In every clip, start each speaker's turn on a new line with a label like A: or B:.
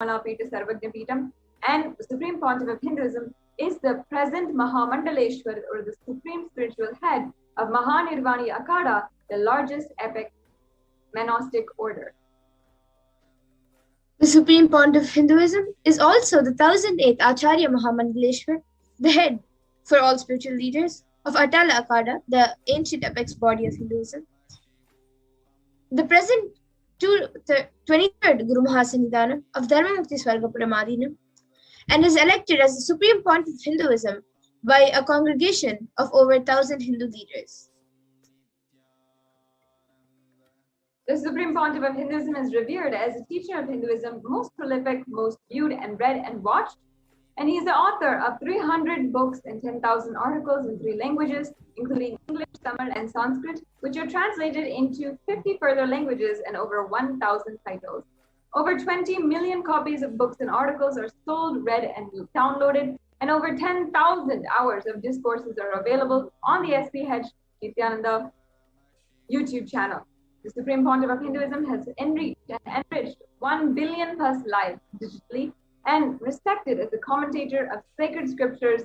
A: Malapita Sarvagnapitam, and the Supreme Pontiff of Hinduism is the present Mahamandaleshwar, or the Supreme Spiritual Head of Mahanirvani Akhada, the largest epic monastic order.
B: The Supreme Pontiff of Hinduism is also the 1008th Acharya Mahamandaleshwar, the head for all spiritual leaders of Atala Akhada, the ancient apex body of Hinduism. The present 23rd Guru Mahasanidhanam of Dharmamukti Swarga Paramadhinam, and is elected as the Supreme Pontiff of Hinduism by a congregation of over 1,000 Hindu leaders.
A: The Supreme Pontiff of Hinduism is revered as a teacher of Hinduism, most prolific, most viewed and read and watched, and he is the author of 300 books and 10,000 articles in 3 languages, including English, Tamil, and Sanskrit, which are translated into 50 further languages and over 1,000 titles. Over 20 million copies of books and articles are sold, read, and downloaded, and over 10,000 hours of discourses are available on the HDH Nithyananda YouTube channel. The Supreme Pontiff of Hinduism has enriched 1 billion plus lives digitally and respected as a commentator of sacred scriptures,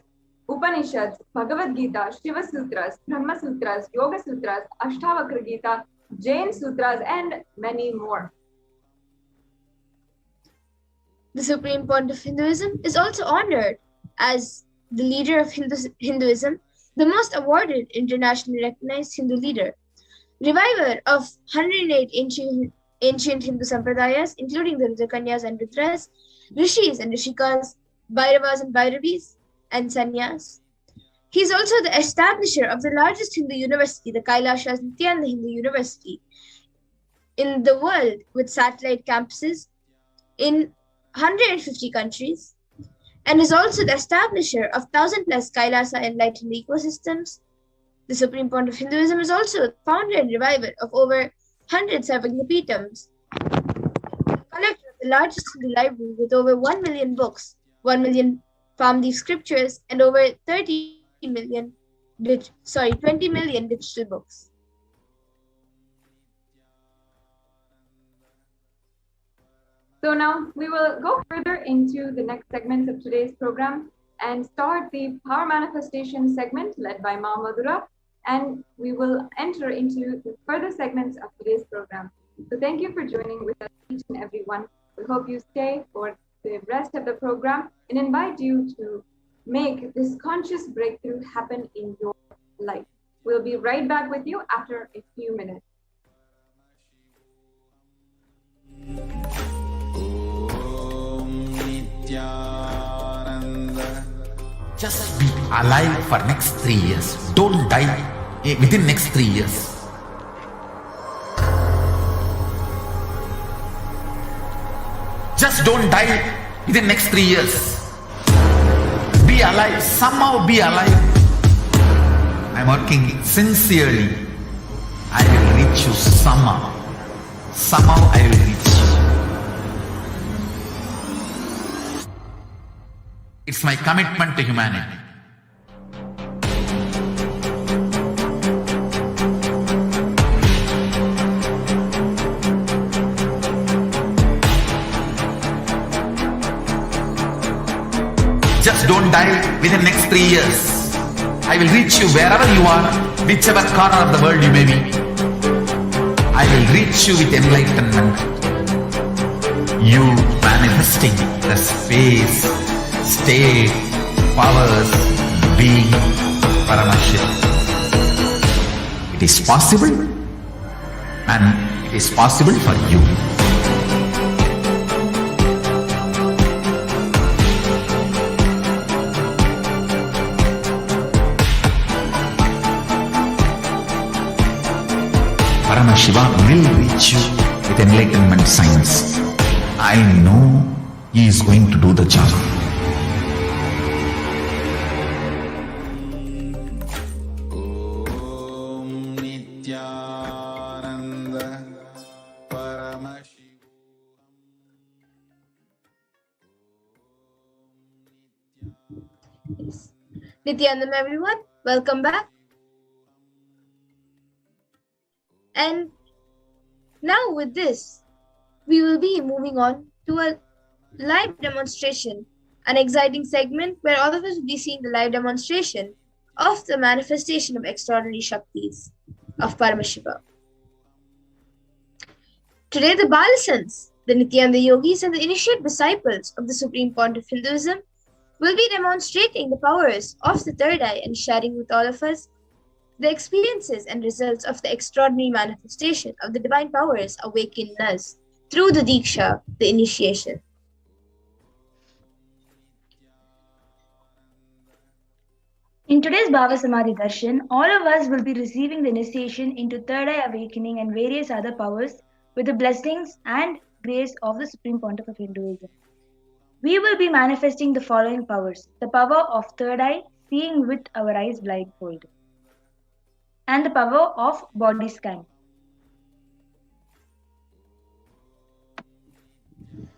A: Upanishads, Bhagavad Gita, Shiva Sutras, Brahma Sutras, Yoga Sutras, Ashtavakra Gita, Jain Sutras, and many more.
B: The Supreme Pontiff of Hinduism is also honored as the leader of Hinduism, the most awarded internationally recognized Hindu leader, reviver of 108 ancient Hindu sampradayas, including the Rudrakanyas and Rudras, Rishis and Rishikas, Bhairavas and Bhairavis, and Sannyas. He is also the establisher of the largest Hindu university, the Kailasa Nithyananda Hindu University, in the world, with satellite campuses in 150 countries, and is also the establisher of 1,000 plus Kailasa enlightened ecosystems. The Supreme Pontiff of Hinduism is also the founder and reviver of over 100 Sarvagnyapitams, the collector of the largest Hindu library with over 1 million books, 1 million palm leaf scriptures, and over 20 million digital books.
A: So now we will go further into the next segment of today's program and start the Power Manifestation segment led by Ma Madhura, and we will enter into the further segments of today's program. So thank you for joining with us, each and every one. We hope you stay for the rest of the program and invite you to make this conscious breakthrough happen in your life. We'll be right back with you after a few minutes.
C: Just be alive for next 3 years. Don't die within next 3 years. Just don't die within next 3 years. Be alive. Somehow be alive. I'm working sincerely. I will reach you somehow. Somehow I will reach you. It's my commitment to humanity. Just don't die within the next 3 years. I will reach you wherever you are, whichever corner of the world you may be. I will reach you with enlightenment. You manifesting the space, state, powers, being Paramashivoham. It is possible, and it is possible for you. Paramashivoham will reach you with enlightenment science. I know he is going to do the job. Nithyananda Paramashivoham.
B: Nithyananda, everyone, welcome back. And now with this, we will be moving on to a Live demonstration, an exciting segment where all of us will be seeing the live demonstration of the manifestation of extraordinary Shaktis of Paramashiva. Today, the Balasans, the Nithyananda yogis, and the initiate disciples of the Supreme Point of Hinduism will be demonstrating the powers of the third eye and sharing with all of us the experiences and results of the extraordinary manifestation of the divine powers awakened in us through the Diksha, the initiation.
D: In today's BHAVASAMADHI darshan, all of us will be receiving the initiation into third eye awakening and various other powers with the blessings and grace of the Supreme Pontiff of Hinduism. We will be manifesting the following powers: the power of third eye, seeing with our eyes blindfolded, and the power of body scan.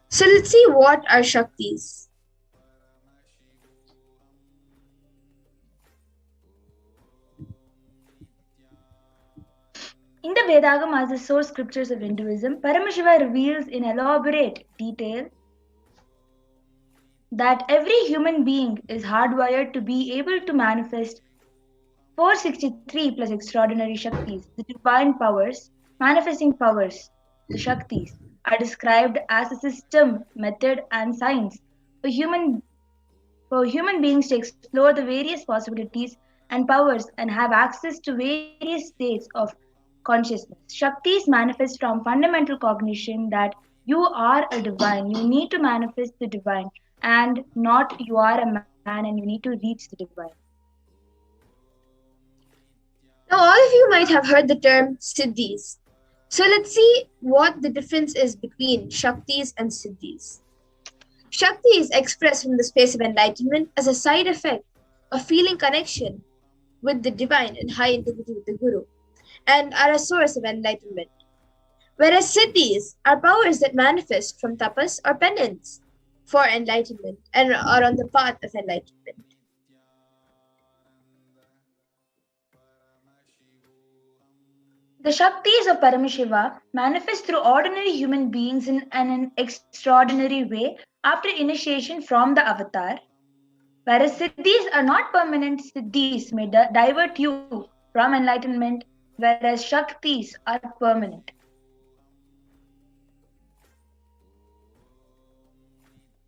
B: So let's see what are Shaktis.
D: In the Vedagam, as the source scriptures of Hinduism, Paramashiva reveals in elaborate detail that every human being is hardwired to be able to manifest 463 plus extraordinary Shaktis. The divine powers, manifesting powers, the Shaktis, are described as a system, method, and science for human beings to explore the various possibilities and powers and have access to various states of consciousness. Shaktis manifest from fundamental cognition that you are a divine. You need to manifest the divine, and not you are a man and you need to reach the divine.
B: Now, all of you might have heard the term Siddhis. So let's see what the difference is between Shaktis and Siddhis. Shakti is expressed from the space of enlightenment as a side effect of feeling connection with the divine and high integrity with the Guru, and are a source of enlightenment. Whereas Siddhis are powers that manifest from tapas or penance for enlightenment and are on the path of enlightenment.
D: The Shaktis of Paramashiva manifest through ordinary human beings in an extraordinary way after initiation from the avatar, whereas Siddhis are not permanent. Siddhis may divert you from enlightenment, whereas Shaktis are permanent.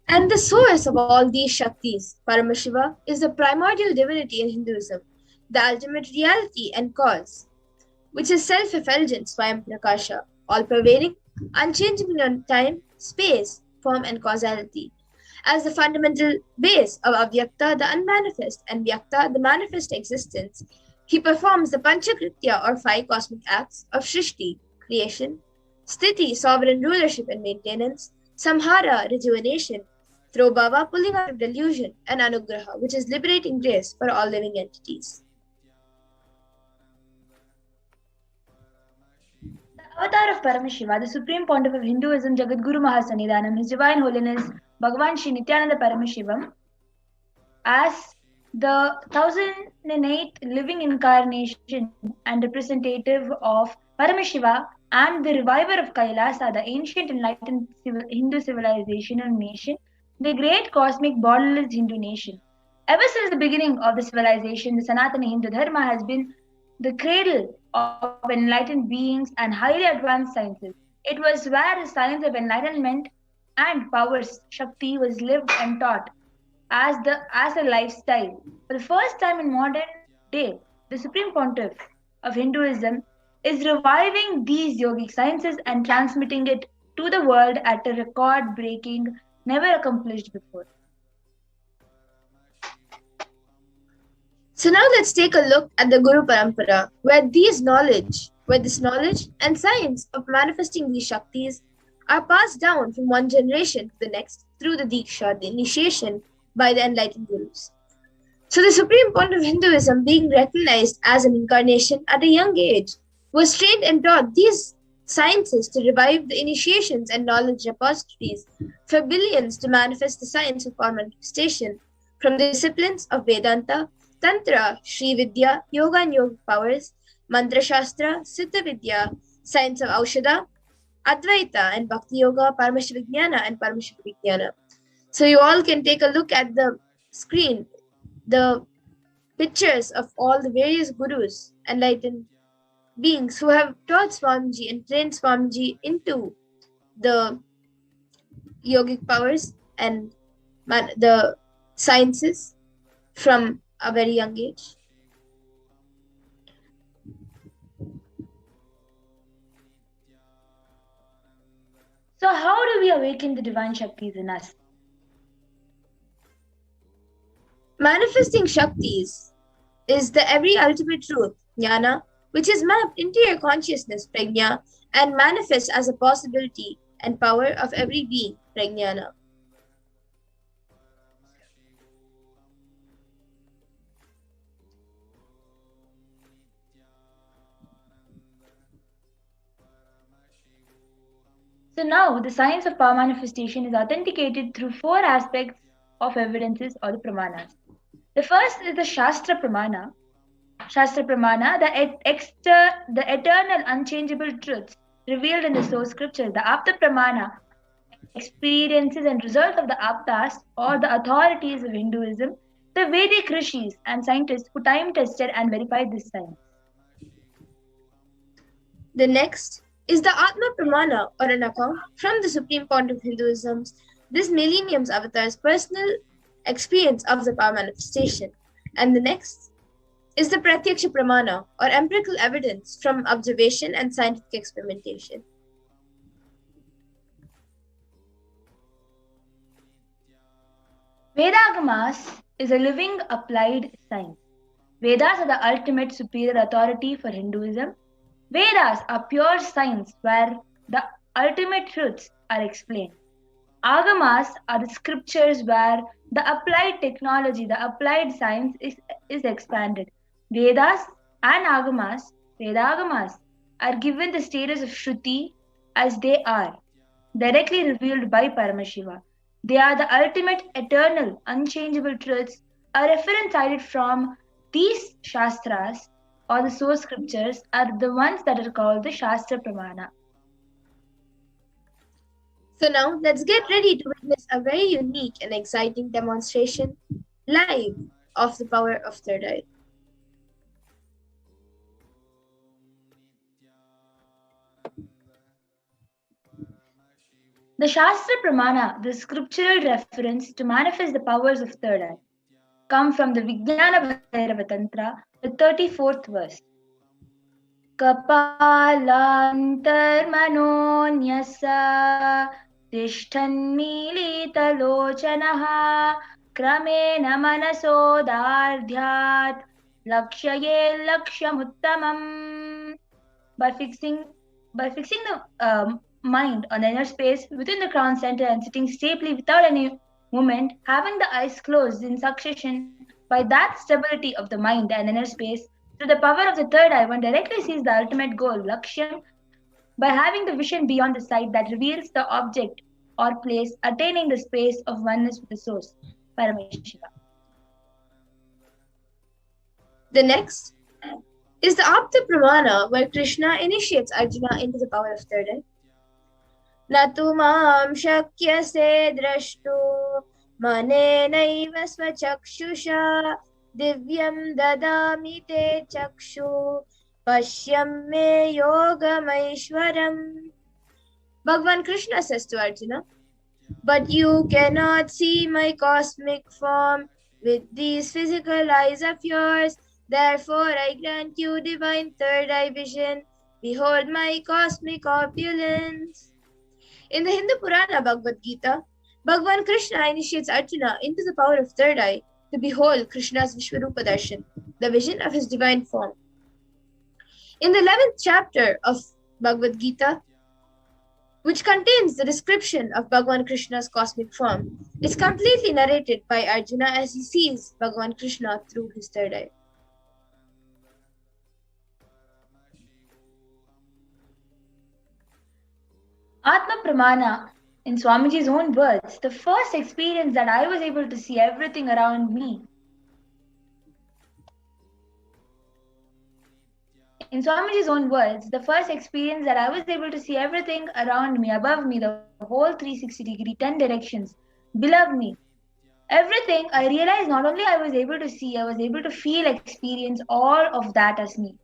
B: And the source of all these Shaktis, Paramashiva, is the primordial divinity in Hinduism, the ultimate reality and cause, which is self-effulgent Swayam Prakasha, all-pervading, unchanging in time, space, form, and causality. As the fundamental base of Avyakta, the unmanifest, and Vyakta, the manifest existence, he performs the Panchakritya or 5 cosmic acts of Shrishti, creation, Sthiti, sovereign rulership and maintenance, Samhara, rejuvenation, Throbhava, pulling out of delusion, and Anugraha, which is liberating grace for all living entities.
D: The avatar of Paramashiva, the Supreme Pontiff of Hinduism, Jagadguru Mahasannidhanam, His Divine Holiness Bhagavan Shri Nithyananda Paramashivam, as the 1008th living incarnation and representative of Paramashiva and the reviver of Kailasa, the ancient enlightened Hindu civilization and nation, the great cosmic borderless Hindu nation. Ever since the beginning of the civilization, the Sanatana Hindu Dharma has been the cradle of enlightened beings and highly advanced sciences. It was where the science of enlightenment and powers, Shakti, was lived and taught as a lifestyle. For the first time in modern day, the Supreme Pontiff of Hinduism is reviving these yogic sciences and transmitting it to the world at a record-breaking, never accomplished before.
B: So now let's take a look at the Guru Parampara, where this knowledge and science of manifesting these Shaktis are passed down from one generation to the next through the Diksha, the initiation by the enlightened Gurus. So the Supreme Point of Hinduism, being recognized as an incarnation at a young age, was trained and taught these sciences to revive the initiations and knowledge repositories for billions to manifest the science of form manifestation from the disciplines of Vedanta, Tantra, Sri Vidya, Yoga and Yoga powers, Mantra Shastra, Siddha Vidya, science of Aushadha, Advaita and Bhakti Yoga, Paramashivoham and Paramashivoham. So you all can take a look at the screen, the pictures of all the various gurus, enlightened beings who have taught Swamiji and trained Swamiji into the yogic powers and the sciences from a very young age.
D: So how do we awaken the divine Shaktis in us?
B: Manifesting Shaktis is the every ultimate truth, jnana, which is mapped into your consciousness, prajna, and manifests as a possibility and power of every being, prajnana.
D: So now the science of power manifestation is authenticated through four aspects of evidences or the pramanas. The first is the Shastra Pramana. Shastra Pramana, the eternal unchangeable truths revealed in the source scripture. The Apta Pramana, experiences and results of the Aptas or the authorities of Hinduism, the Vedic rishis and scientists who time tested and verified this science.
B: The next is the Atma Pramana, or an account from the Supreme Pontiff of Hinduism's this millennium's avatar's personal experience of the power manifestation. And the next is the Pratyaksha Pramana, or empirical evidence from observation and scientific experimentation.
D: Vedagamas is a living applied science. Vedas are the ultimate superior authority for Hinduism. Vedas are pure science where the ultimate truths are explained. Agamas are the scriptures where the applied technology, the applied science is expanded. Vedas and Vedagamas are given the status of Shruti as they are, directly revealed by Paramashiva. They are the ultimate, eternal, unchangeable truths. A reference cited from these Shastras or the source scriptures are the ones that are called the Shastra Pramana.
B: So now let's get ready to witness a very unique and exciting demonstration live of the power of third eye.
D: The Shastra Pramana, the scriptural reference to manifest the powers of third eye, come from the Vijnana Bhairava Tantra, the 34th verse. Kapalantarmanonyasa tishthanmilitalochanaha kramena manasodardhyat lakshaye lakshamuttamam. By fixing the mind on the inner space within the crown center and sitting stably without any movement, having the eyes closed in succession, by that stability of the mind and inner space, through the power of the third eye, one directly sees the ultimate goal, Lakshyam, by having the vision beyond the sight that reveals the object or place, attaining the space of oneness with the source, Paramashiva.
B: The next is the Apta Pramana, where Krishna initiates Arjuna into the power of third eye. Natu mam shakyase drashtu manenaiva svachakshusha divyam dadami te chakshu pashyam me yogamaishwaram. Bhagavan Krishna says to Arjuna, but you cannot see my cosmic form with these physical eyes of yours. Therefore I grant you divine third eye vision. Behold my cosmic opulence. In the Hindu Purana Bhagavad Gita, Bhagavan Krishna initiates Arjuna into the power of third eye to behold Krishna's Vishwarupa Darshan, the vision of his divine form. In the 11th chapter of Bhagavad Gita, which contains the description of Bhagavan Krishna's cosmic form, is completely narrated by Arjuna as he sees Bhagavan Krishna through his third eye.
D: Atma Pramana, in Swamiji's own words, the first experience that I was able to see everything around me. In Swamiji's own words, the first experience that I was able to see everything around me, above me, the whole 360 degree, 10 directions, Beloved me. Everything I realized, not only I was able to see, I was able to feel, experience all of that as me.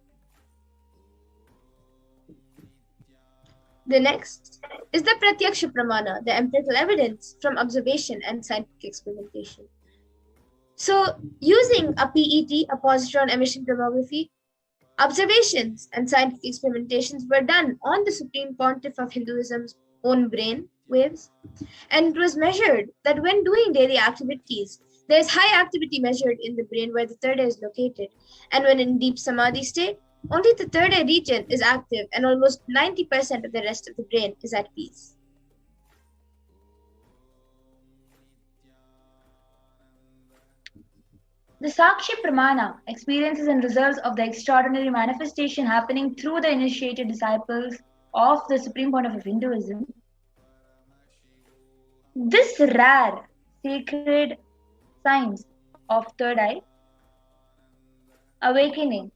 B: The next is the Pratyaksha Pramana, the empirical evidence from observation and scientific experimentation. So, using a PET, a positron emission tomography, observations and scientific experimentations were done on the Supreme Pontiff of Hinduism's own brain waves, and it was measured that when doing daily activities, there is high activity measured in the brain where the third eye is located, and when in deep samadhi state, only the third eye region is active and almost 90% of the rest of the brain is at peace.
D: The Sakshi Pramana, experiences and results of the extraordinary manifestation happening through the initiated disciples of the Supreme Pontiff of Hinduism. This rare sacred science of third eye awakening.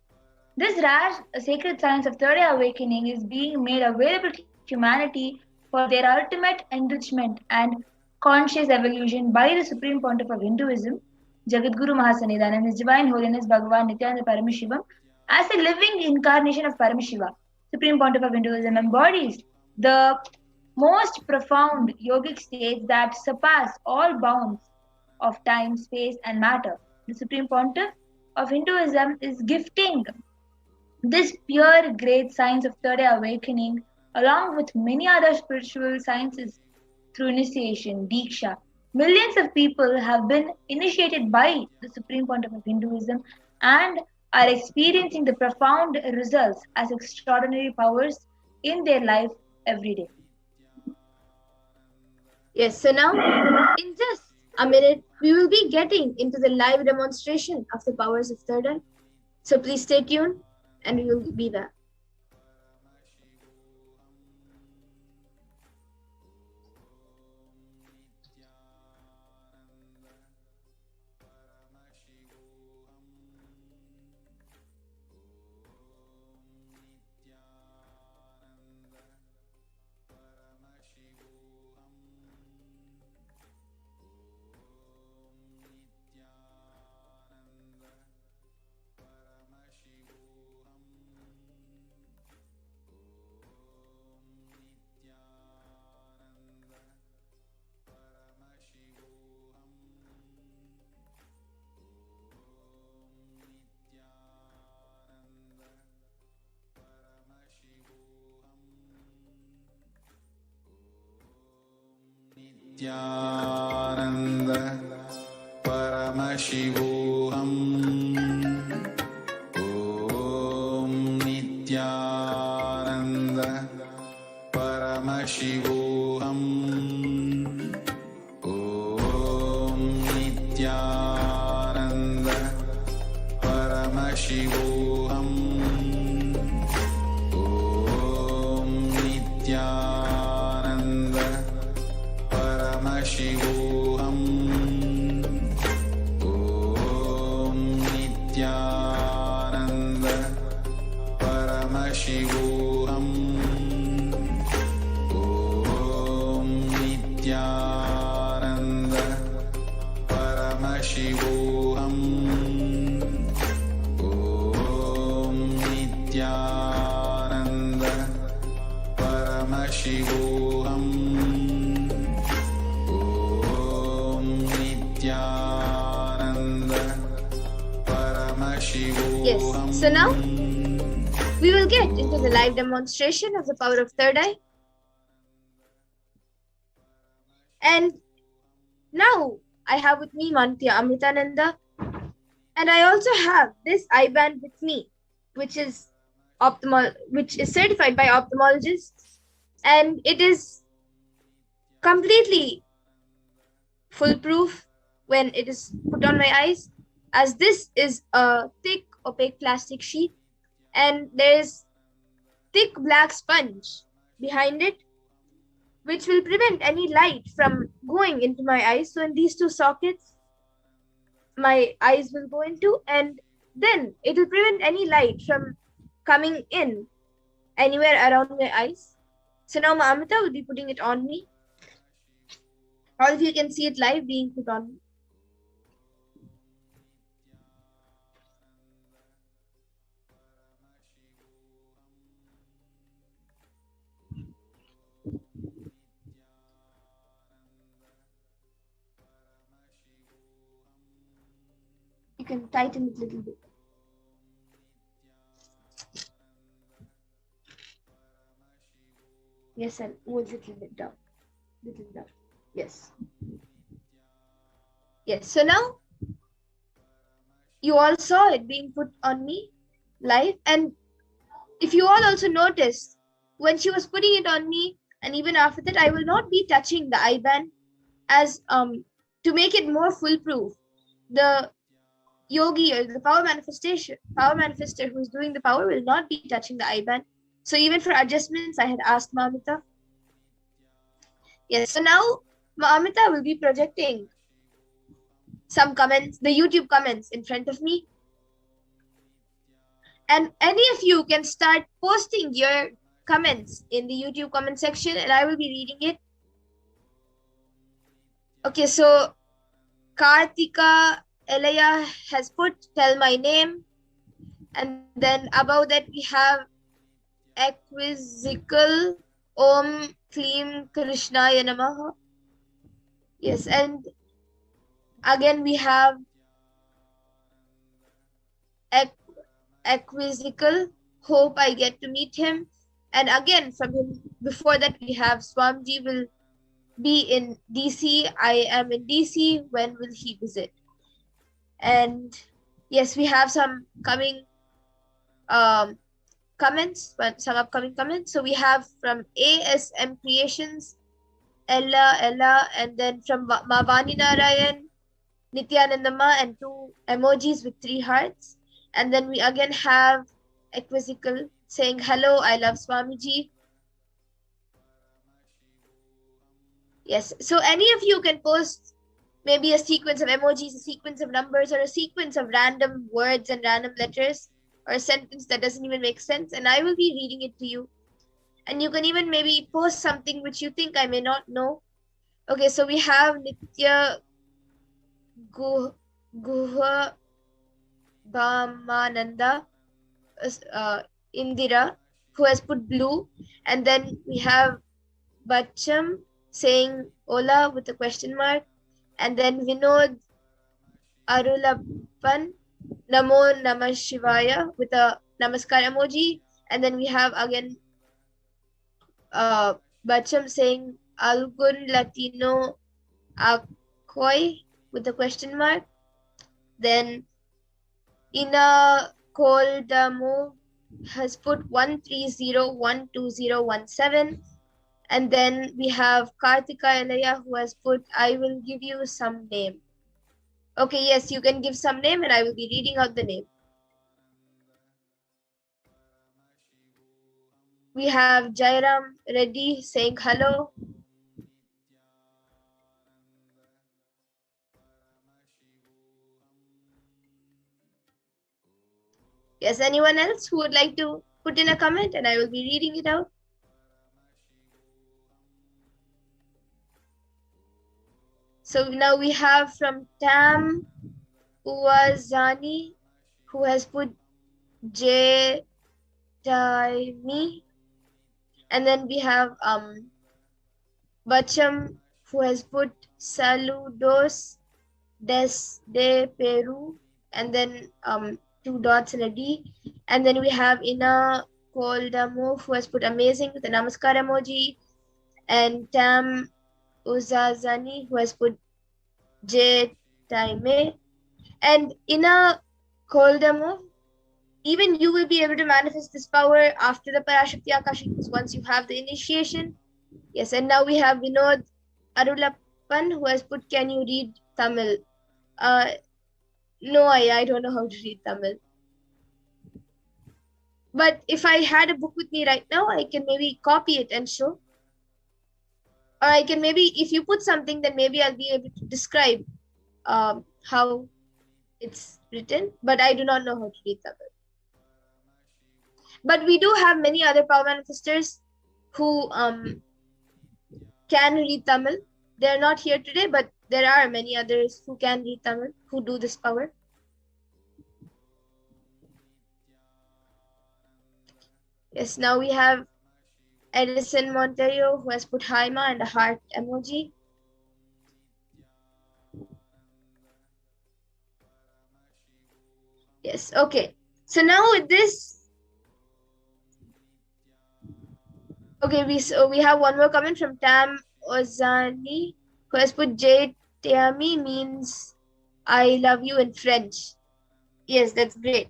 D: This rare sacred science of third eye awakening is being made available to humanity for their ultimate enrichment and conscious evolution by the Supreme Pontiff of Hinduism, Jagadguru Mahasannidhanam, His Divine Holiness Bhagavan Nithyananda Paramashivam, as a living incarnation of Paramashiva. Supreme Pontiff of Hinduism embodies the most profound yogic states that surpass all bounds of time, space, and matter. The Supreme Pontiff of Hinduism is gifting this pure great science of third eye awakening, along with many other spiritual sciences, through initiation, Diksha. Millions of people have been initiated by the Supreme Pontiff of Hinduism and are experiencing the profound results as extraordinary powers in their life every day.
B: Yes, so now, in just a minute, we will be getting into the live demonstration of the powers of third eye. So please stay tuned and we will be back.
C: Nithyananda Paramashivoham. Om Nithyananda Paramashivoham. Om Nithyananda Paramashivoham. Om Nithyananda Paramashivoham. Om Nithyananda Paramashivoham. Om Nithyananda Paramashivoham. Om Nithyananda Paramashivoham.
B: Yes, so now we will get into the live demonstration of the power of third eye. And now I have with me Mantya Amritananda, and I also have this eye band with me, which is certified by ophthalmologists, and it is completely foolproof when it is put on my eyes, as this is a thick opaque plastic sheet and there is thick black sponge behind it, which will prevent any light from going into my eyes. So in these two sockets my eyes will go into, and then it will prevent any light from coming in anywhere around my eyes. So now Ma Amrita will be putting it on me. All of you can see it live being put on. You can tighten it a little bit. Yes, and move it a little bit down. Little down. Yes. Yes. So now you all saw it being put on me live. And if you all also noticed, when she was putting it on me, and even after that, I will not be touching the IBAN as to make it more foolproof. The yogi or the power manifester who is doing the power will not be touching the IBAN. So even for adjustments, I had asked Mamita. Yes, so now Mamita will be projecting some comments, the YouTube comments in front of me. And any of you can start posting your comments in the YouTube comment section and I will be reading it. Okay, so Kartika Elaya has put, tell my name. And then above that we have Acquisical Om Klim Krishnaya Namaha. Yes, and again we have Acquisical, hope I get to meet him. And again from him, before that we have Swamiji will be in DC. I am in DC. When will he visit? And yes, we have some coming comments, but some upcoming comments. So we have from ASM Creations, Ella, and then from Mavani Narayan, Nithyanandama, and 2 emojis with 3 hearts. And then we again have Acquisical saying, hello, I love Swamiji. Yes, so any of you can post maybe a sequence of emojis, a sequence of numbers, or a sequence of random words and random letters, or a sentence that doesn't even make sense, and I will be reading it to you. And you can even maybe post something which you think I may not know. Okay, so we have Nitya Guha Bhamananda Indira, who has put blue. And then we have Bacham saying Ola with a question mark. And then Vinod Arulapan, Namo Namah Shivaya with a Namaskar emoji. And then we have again Bacham saying Algun Latino Akoy with a question mark. Then Ina Koldamo has put 130-12017. And then we have Kartika Elaya who has put, I will give you some name. Okay, yes, you can give some name and I will be reading out the name. We have Jairam Reddy saying hello. Yes, anyone else who would like to put in a comment and I will be reading it out? So now we have from Tam Uwazani who has put J Taimi. And then we have Bacham who has put Saludos desde Peru. And then 2 dots and a D. And then we have Ina Koldamo who has put amazing with a Namaskar emoji. And Tam Uzazani who has put J Taime. And Ina Koldamo, even you will be able to manifest this power after the Parashakti Akashic once you have the initiation. Yes, and now we have Vinod Arulapan who has put, can you read Tamil? No, I don't know how to read Tamil. But if I had a book with me right now, I can maybe copy it and show. Or I can maybe, if you put something, then maybe I'll be able to describe how it's written. But I do not know how to read Tamil. But we do have many other power manifestors who can read Tamil. They are not here today, but there are many others who can read Tamil, who do this power. Yes, now we have Edison Monteiro, who has put Haima and a heart emoji. Yes, okay. So now with this, okay, we have one more comment from Tam Ozani, who has put J Teami means I love you in French. Yes, that's great.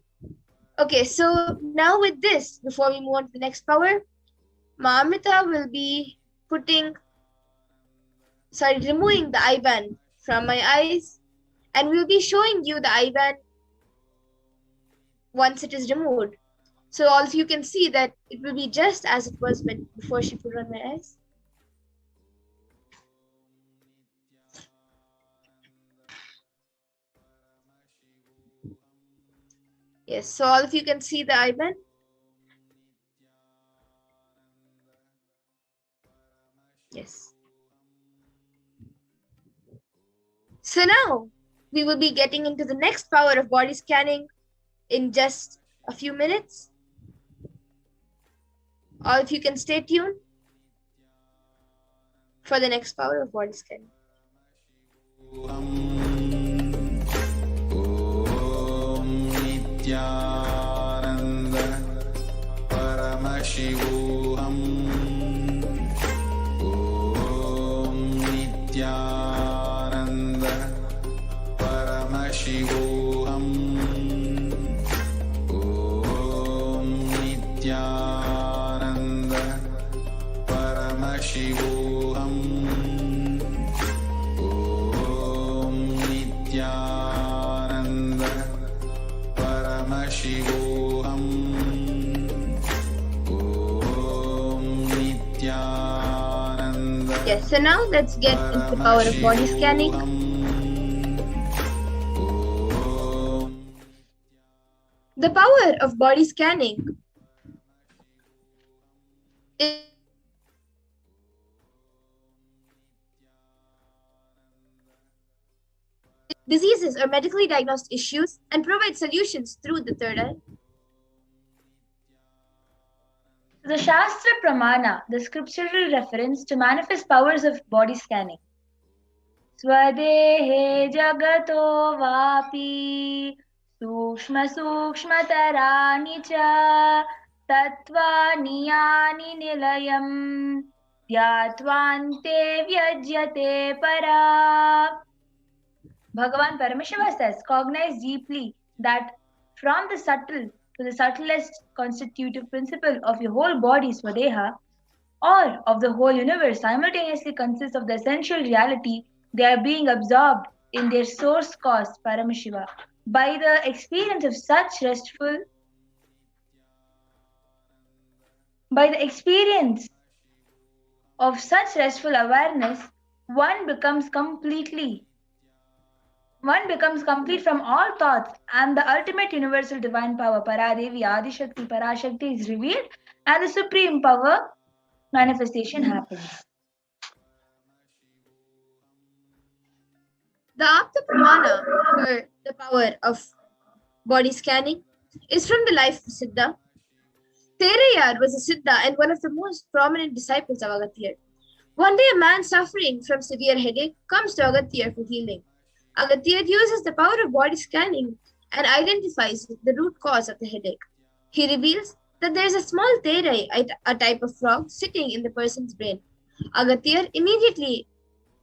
B: Okay, so now with this, before we move on to the next power, Mamita will be removing the eye band from my eyes, and we'll be showing you the eye band once it is removed. So all of you can see that it will be just as it was before she put it on my eyes. Yes, so all of you can see the eye band. Yes. So now we will be getting into the next power of body scanning in just a few minutes. All of you can stay tuned for the next power of body scanning.
C: Nithyananda Paramashivoham. Om Nithyananda Paramashivoham. Om Nithyananda Paramashivoham. Om Nithyananda Paramashivoham. Om Nithyananda.
B: Yes, so now let's get into the power of body scanning. The power of body scanning is diseases or medically diagnosed issues and provide solutions through the third eye.
D: The Shastra Pramana, the scriptural reference to manifest powers of body scanning. Swadehe jagato vapi sukshma sukshmatarani cha tattvani yani nilayam dhyatvante vyajyate para. Bhagavan Paramashiva says, cognize deeply that from the subtle to the subtlest constitutive principle of your whole body, Swadeha, or of the whole universe, simultaneously consists of the essential reality they are being absorbed in their source cause, Paramashiva. By the experience of such restful awareness, one becomes complete from all thoughts, and the ultimate universal divine power, Paradevi, Adishakti, Parashakti, is revealed, and the supreme power manifestation happens.
B: The Apta Pramana for the power of body scanning is from the life of Siddha. Terayar was a Siddha and one of the most prominent disciples of Agathir. One day, a man suffering from severe headache comes to Agathir for healing. Agathir uses the power of body scanning and identifies the root cause of the headache. He reveals that there is a small terai, a type of frog, sitting in the person's brain. Agathir immediately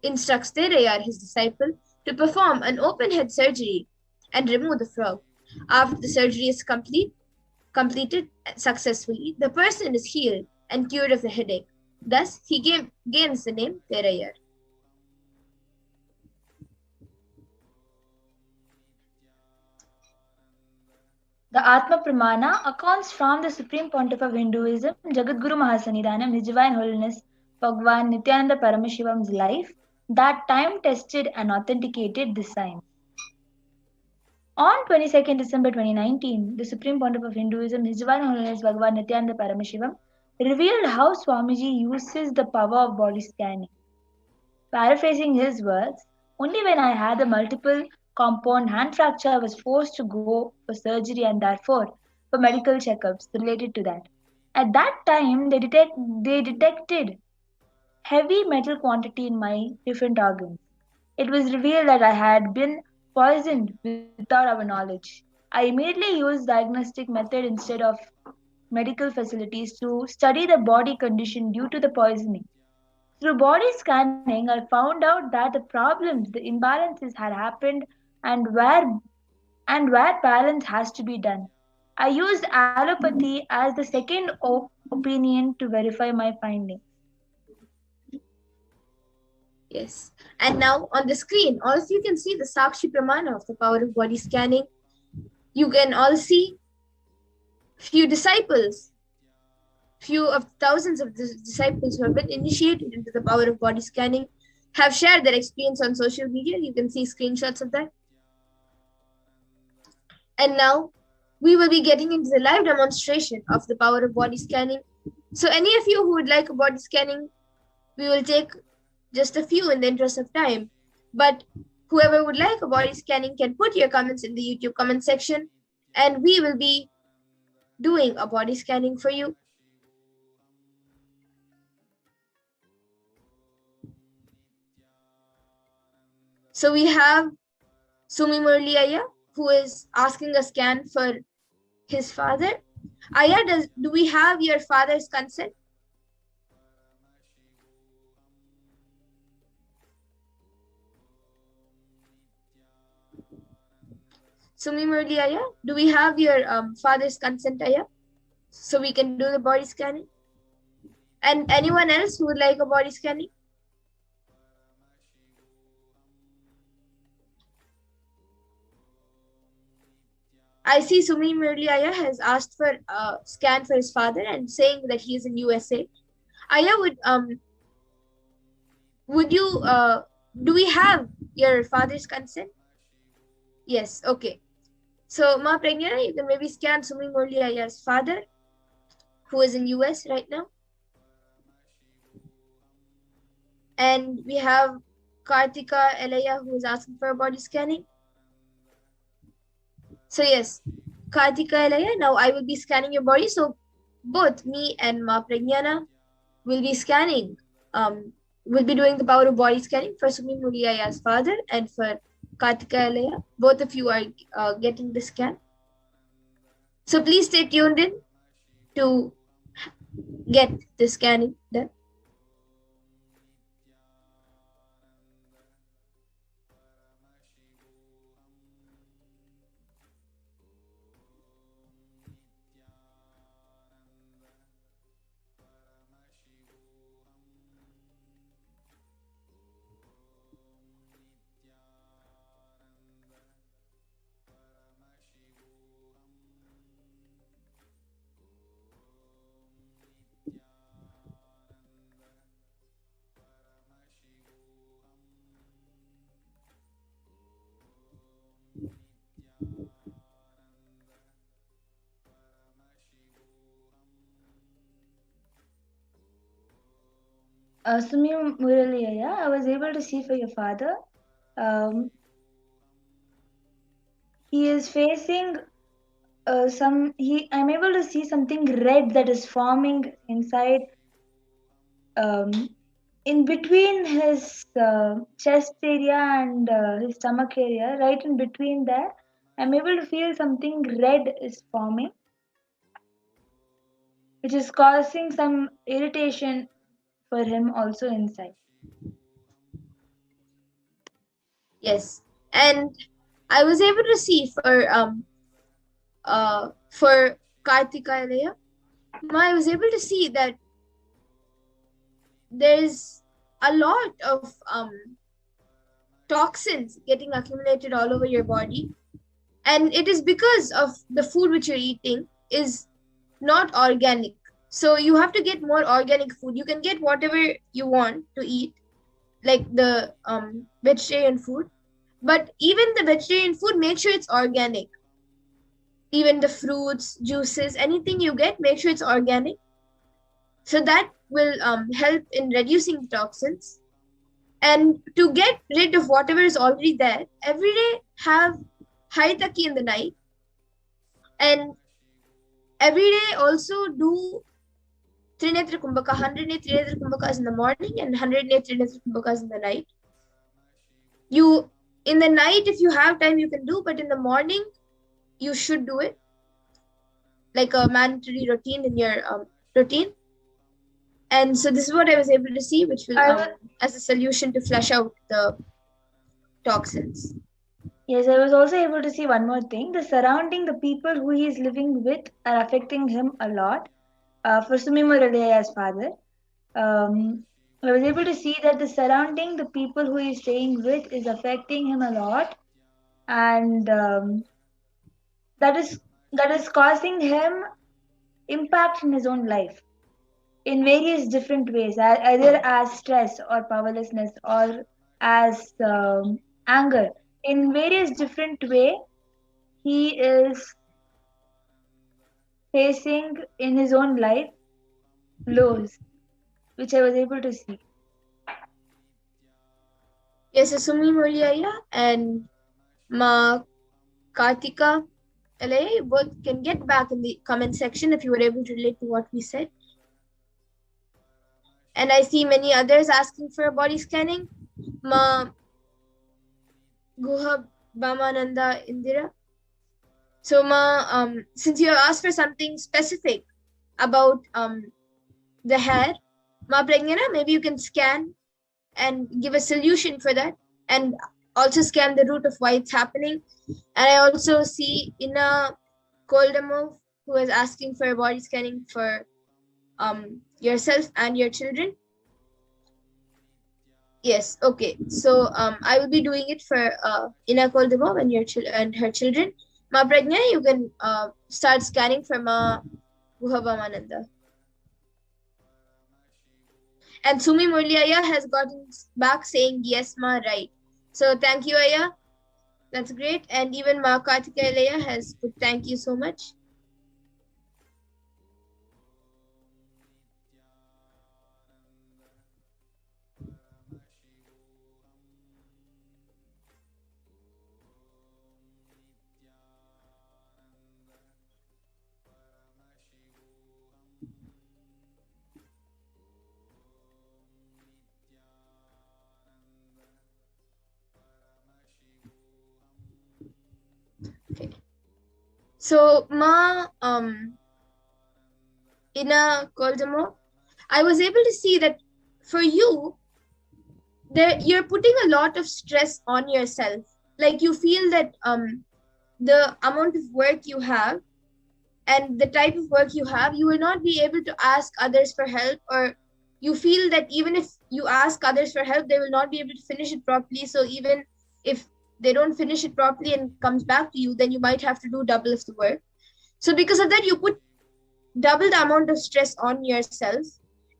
B: instructs Terayar, his disciple, to perform an open head surgery and remove the frog. After the surgery is completed successfully, the person is healed and cured of the headache. Thus, he gains the name Terayar.
D: The Atma Pramana accounts from the Supreme Pontiff of Hinduism, Jagadguru Mahasannidhanam, His Divine Holiness Bhagavan Nithyananda Paramashivam's life that time tested and authenticated this science. On 22nd December 2019, the Supreme Pontiff of Hinduism, His Divine Holiness Bhagavan Nithyananda Paramashivam, revealed how Swamiji uses the power of body scanning. Paraphrasing his words, only when I had a multiple compound hand fracture I was forced to go for surgery and therefore for medical checkups related to that. At that time, they detected heavy metal quantity in my different organs. It was revealed that I had been poisoned without our knowledge. I immediately used diagnostic method instead of medical facilities to study the body condition due to the poisoning. Through body scanning, I found out that the problems, the imbalances had happened and where balance has to be done. I used allopathy as the second opinion to verify my findings.
B: Yes. And now on the screen, also you can see the Sakshi Pramana of the power of body scanning. You can all see few disciples, few of thousands of disciples who have been initiated into the power of body scanning have shared their experience on social media. You can see screenshots of that. And now we will be getting into the live demonstration of the power of body scanning. So any of you who would like a body scanning, we will take just a few in the interest of time. But whoever would like a body scanning can put your comments in the YouTube comment section and we will be doing a body scanning for you. So we have Sumi Murli Aya, who is asking a scan for his father. Aya, do we have your father's consent? Sumi Murli Aya, do we have your father's consent, Aya? So we can do the body scanning? And anyone else who would like a body scanning? I see Sumi Murli Aya has asked for a scan for his father and saying that he is in USA. Aya, would you, do we have your father's consent? Yes, okay. So Ma Pragnana, you can maybe scan Sumi Murli Aya's father, who is in US right now. And we have Kartika Elaya, who is asking for a body scanning. So yes, Kartika Elaya, now I will be scanning your body. So both me and Ma Pragnana will be scanning, will be doing the power of body scanning for Sumi Murli Aya's father and for Kartika Elaya. Both of you are getting the scan. So please stay tuned in to get the scanning done.
D: Sumi Muraliya, I was able to see for your father. He is facing I'm able to see something red that is forming inside, in between his chest area and his stomach area, right in between there. I'm able to feel something red is forming, which is causing some irritation for him also inside.
B: Yes, and I was able to see for Kartika Elaya, I was able to see that there's a lot of toxins getting accumulated all over your body, and it is because of the food which you're eating is not organic. So you have to get more organic food. You can get whatever you want to eat, like the vegetarian food, but even the vegetarian food, make sure it's organic. Even the fruits, juices, anything you get, make sure it's organic. So that will help in reducing the toxins. And to get rid of whatever is already there, every day have Haritaki in the night. And every day also do Trinetra Kumbhaka, 108 Trinetra Kumbhakas in the morning and 108 Trinetra Kumbhakas in the night. In the night, if you have time, you can do, but in the morning, you should do it. Like a mandatory routine in your routine. And so this is what I was able to see, which will as a solution to flush out the toxins.
D: Yes, I was also able to see one more thing. The surrounding, the people who he is living with are affecting him a lot. For Sumimo Radaya's father, I was able to see that the surrounding, the people who he is staying with is affecting him a lot. And that is causing him impact in his own life in various different ways, either as stress or powerlessness or as anger. In various different way, he is facing in his own life lows, which I was able to see.
B: Yes, Sumi Muliaya and Ma Kartika Alay both can get back in the comment section if you were able to relate to what we said. And I see many others asking for a body scanning. Ma Guha Bamananda Indira. So Ma, since you have asked for something specific about the hair, Ma Pragnana, maybe you can scan and give a solution for that, and also scan the root of why it's happening. And I also see Ina Koldamov, who is asking for a body scanning for yourself and your children. Yes, okay. So I will be doing it for Ina Koldamov and her children. Ma Pragna, you can start scanning for Ma Guhabamananda. And Sumi Murli has gotten back saying, yes, Ma, right. So thank you, Aya. That's great. And even Ma Kartika Alaya has put thank you so much. Okay. So Ma Ina Koldamo, I was able to see that for you, you're putting a lot of stress on yourself. Like you feel that the amount of work you have and the type of work you have, you will not be able to ask others for help, or you feel that even if you ask others for help, they will not be able to finish it properly. So even if they don't finish it properly and comes back to you, then you might have to do double of the work. So because of that, you put double the amount of stress on yourself.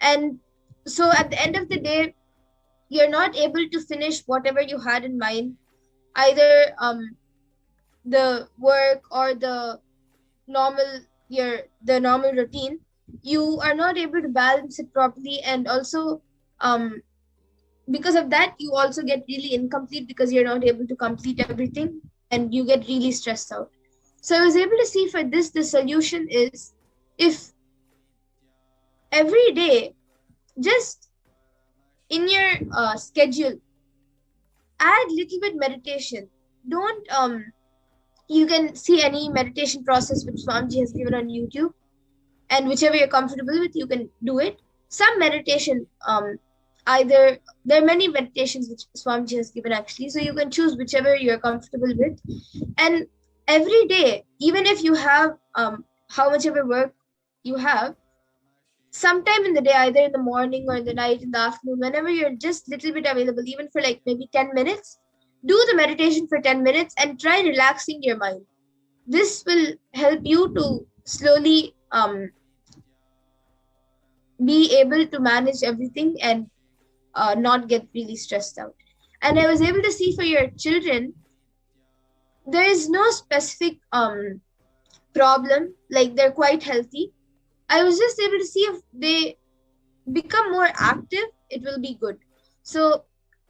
B: And so at the end of the day, you're not able to finish whatever you had in mind, either the work or the normal routine. You are not able to balance it properly, and also because of that, you also get really incomplete because you're not able to complete everything and you get really stressed out. So I was able to see for this, the solution is, if every day, just in your schedule, add little bit meditation. Don't, you can see any meditation process which Swamiji has given on YouTube, and whichever you're comfortable with, you can do it. Some meditation, either there are many meditations which Swamiji has given actually, so you can choose whichever you're comfortable with. And every day, even if you have how much ever work you have, sometime in the day, either in the morning or in the night, in the afternoon, whenever you're just little bit available, even for like maybe 10 minutes, do the meditation for 10 minutes and try relaxing your mind. This will help you to slowly be able to manage everything and not get really stressed out. And I was able to see for your children, there is no specific problem, like they're quite healthy. I was just able to see if they become more active, it will be good. So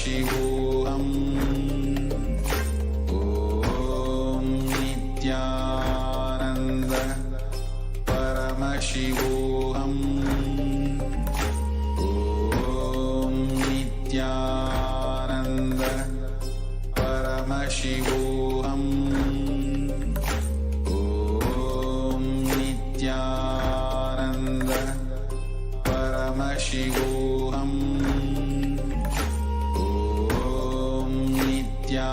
C: Paramashivoham. Om Nithyananda Paramashivoham. Om Nithyananda Paramashivoham. Om Nithyananda Paramashivoham. Om Nithyananda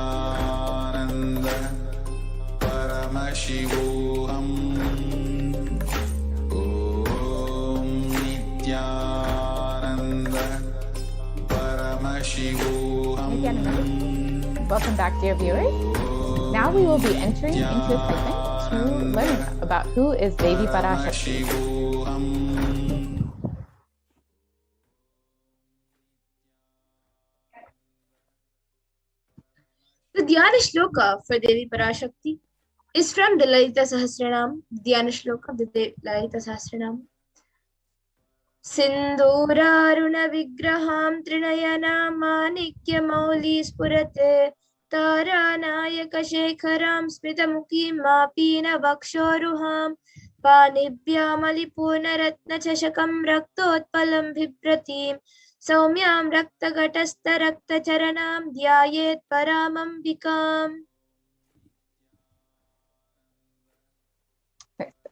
C: Paramashivoham. Om Nithyananda Paramashivoham.
E: Welcome back, dear viewers. Now we will be entering into a segment to learn about who is Devi Parashakti.
B: The Dhyana Shloka for Devi Parashakti is from the Lalita Sahasranam, Dhyana Shloka of the Lalita Sahasranam. Sindhuraruna Vigraham Trinayana Manikya Mauli Spurate Taranayaka Shekharam Smitamuki Mapina Vakshoruham Panibhyam Alipurna Ratna Chashakam Raktotpalam Vipratim Saumyam Raktagatasta Raktacharanam Dhyayet Paramambikam.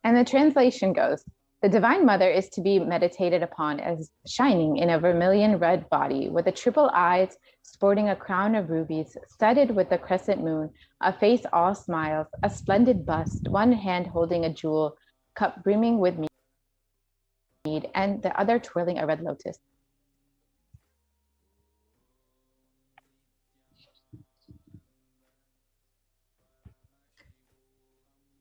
E: And the translation goes, the Divine Mother is to be meditated upon as shining in a vermilion red body with the triple eyes, sporting a crown of rubies, studded with the crescent moon, a face all smiles, a splendid bust, one hand holding a jewel, cup brimming with mead, and the other twirling a red lotus.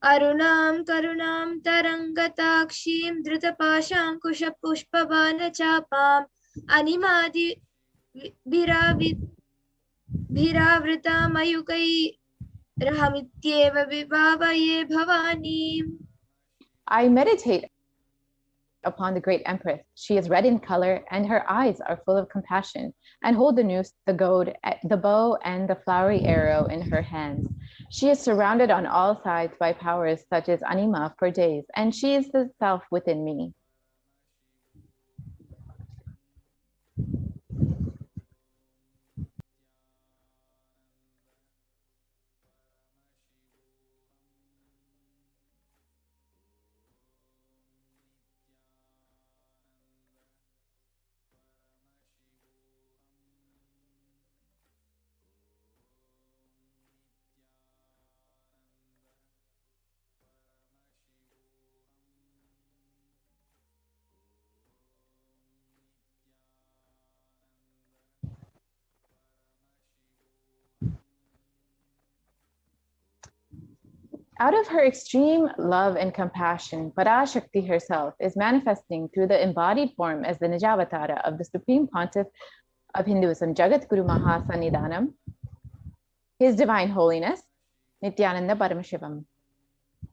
B: Arunam Karunam Tarangatakshim Dhrutapashankusha Pushpavana Chapam Animadi Bhiravrita Mayukai Rahamityeva Vivavaye Bhavani.
E: I meditate upon the great Empress. She is red in color, and her eyes are full of compassion, and hold the noose, the goad, the bow, and the flowery arrow in her hands. She is surrounded on all sides by powers such as Anima for days, and she is the self within me. Out of her extreme love and compassion, Parashakti herself is manifesting through the embodied form as the Nijavatara of the Supreme Pontiff of Hinduism, Jagat Guru Mahasannidhanam, His Divine Holiness, Nithyananda Paramashivam,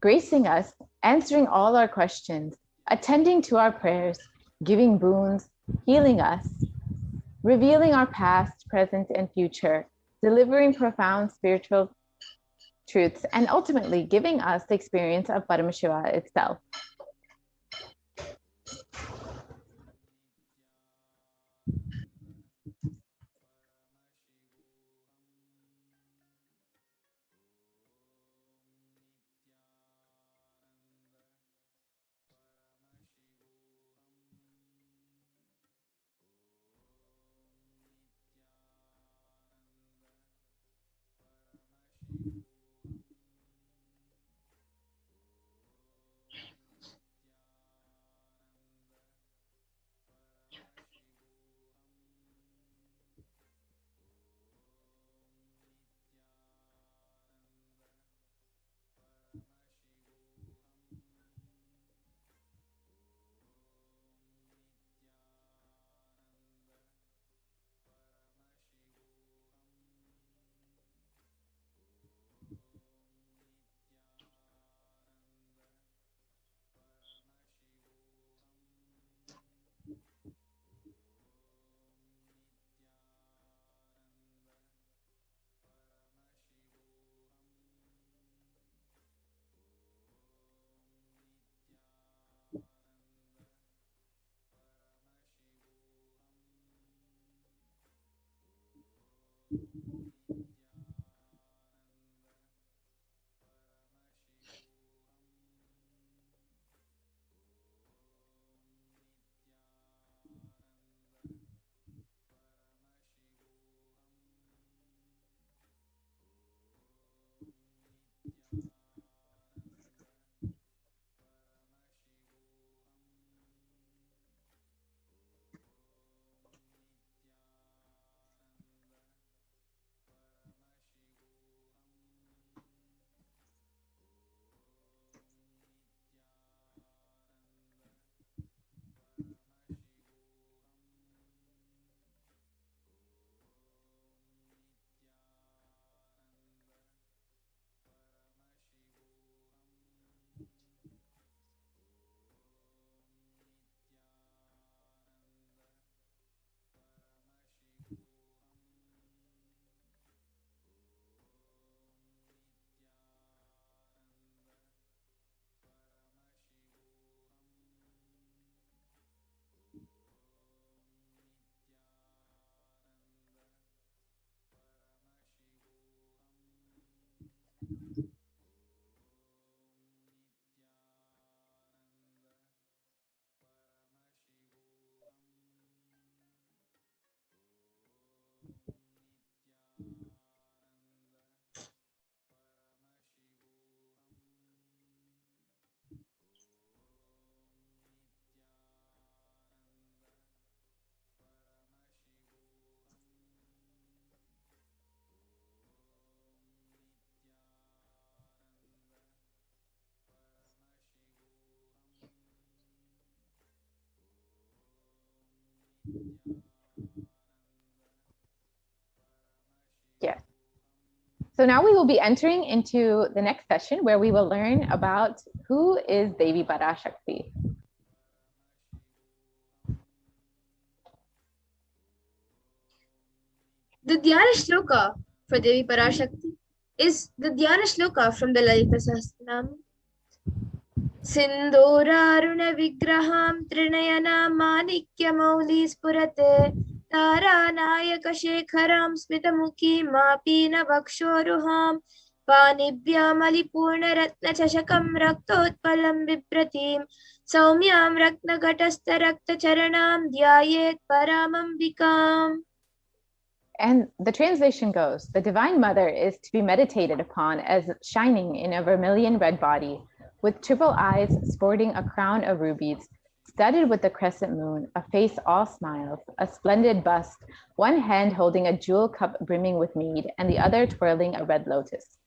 E: gracing us, answering all our questions, attending to our prayers, giving boons, healing us, revealing our past, present, and future, delivering profound spiritual truths, and ultimately giving us the experience of Paramashiva itself. Yes. So now we will be entering into the next session where we will learn about who is Devi Parashakti.
B: The Dhyana Shloka for Devi Parashakti is the Dhyana Shloka from the Lalita Sahasranam. Sindhoraruna Vigraham Trinayana Manikya Mauli Spurate Tara Nayaka Shekharam Smitamuki Mapina Vakshoruham Panibhya Malipurna Ratna Chashakam Raktotpalam Vipratim Saumyam Ratna Gatastha Rakta Charanam Dhyayet Paramambikam.
E: And the translation goes, the Divine Mother is to be meditated upon as shining in a vermilion red body, with triple eyes sporting a crown of rubies, studded with the crescent moon, a face all smiles, a splendid bust, one hand holding a jewel cup brimming with mead, and the other twirling a red lotus.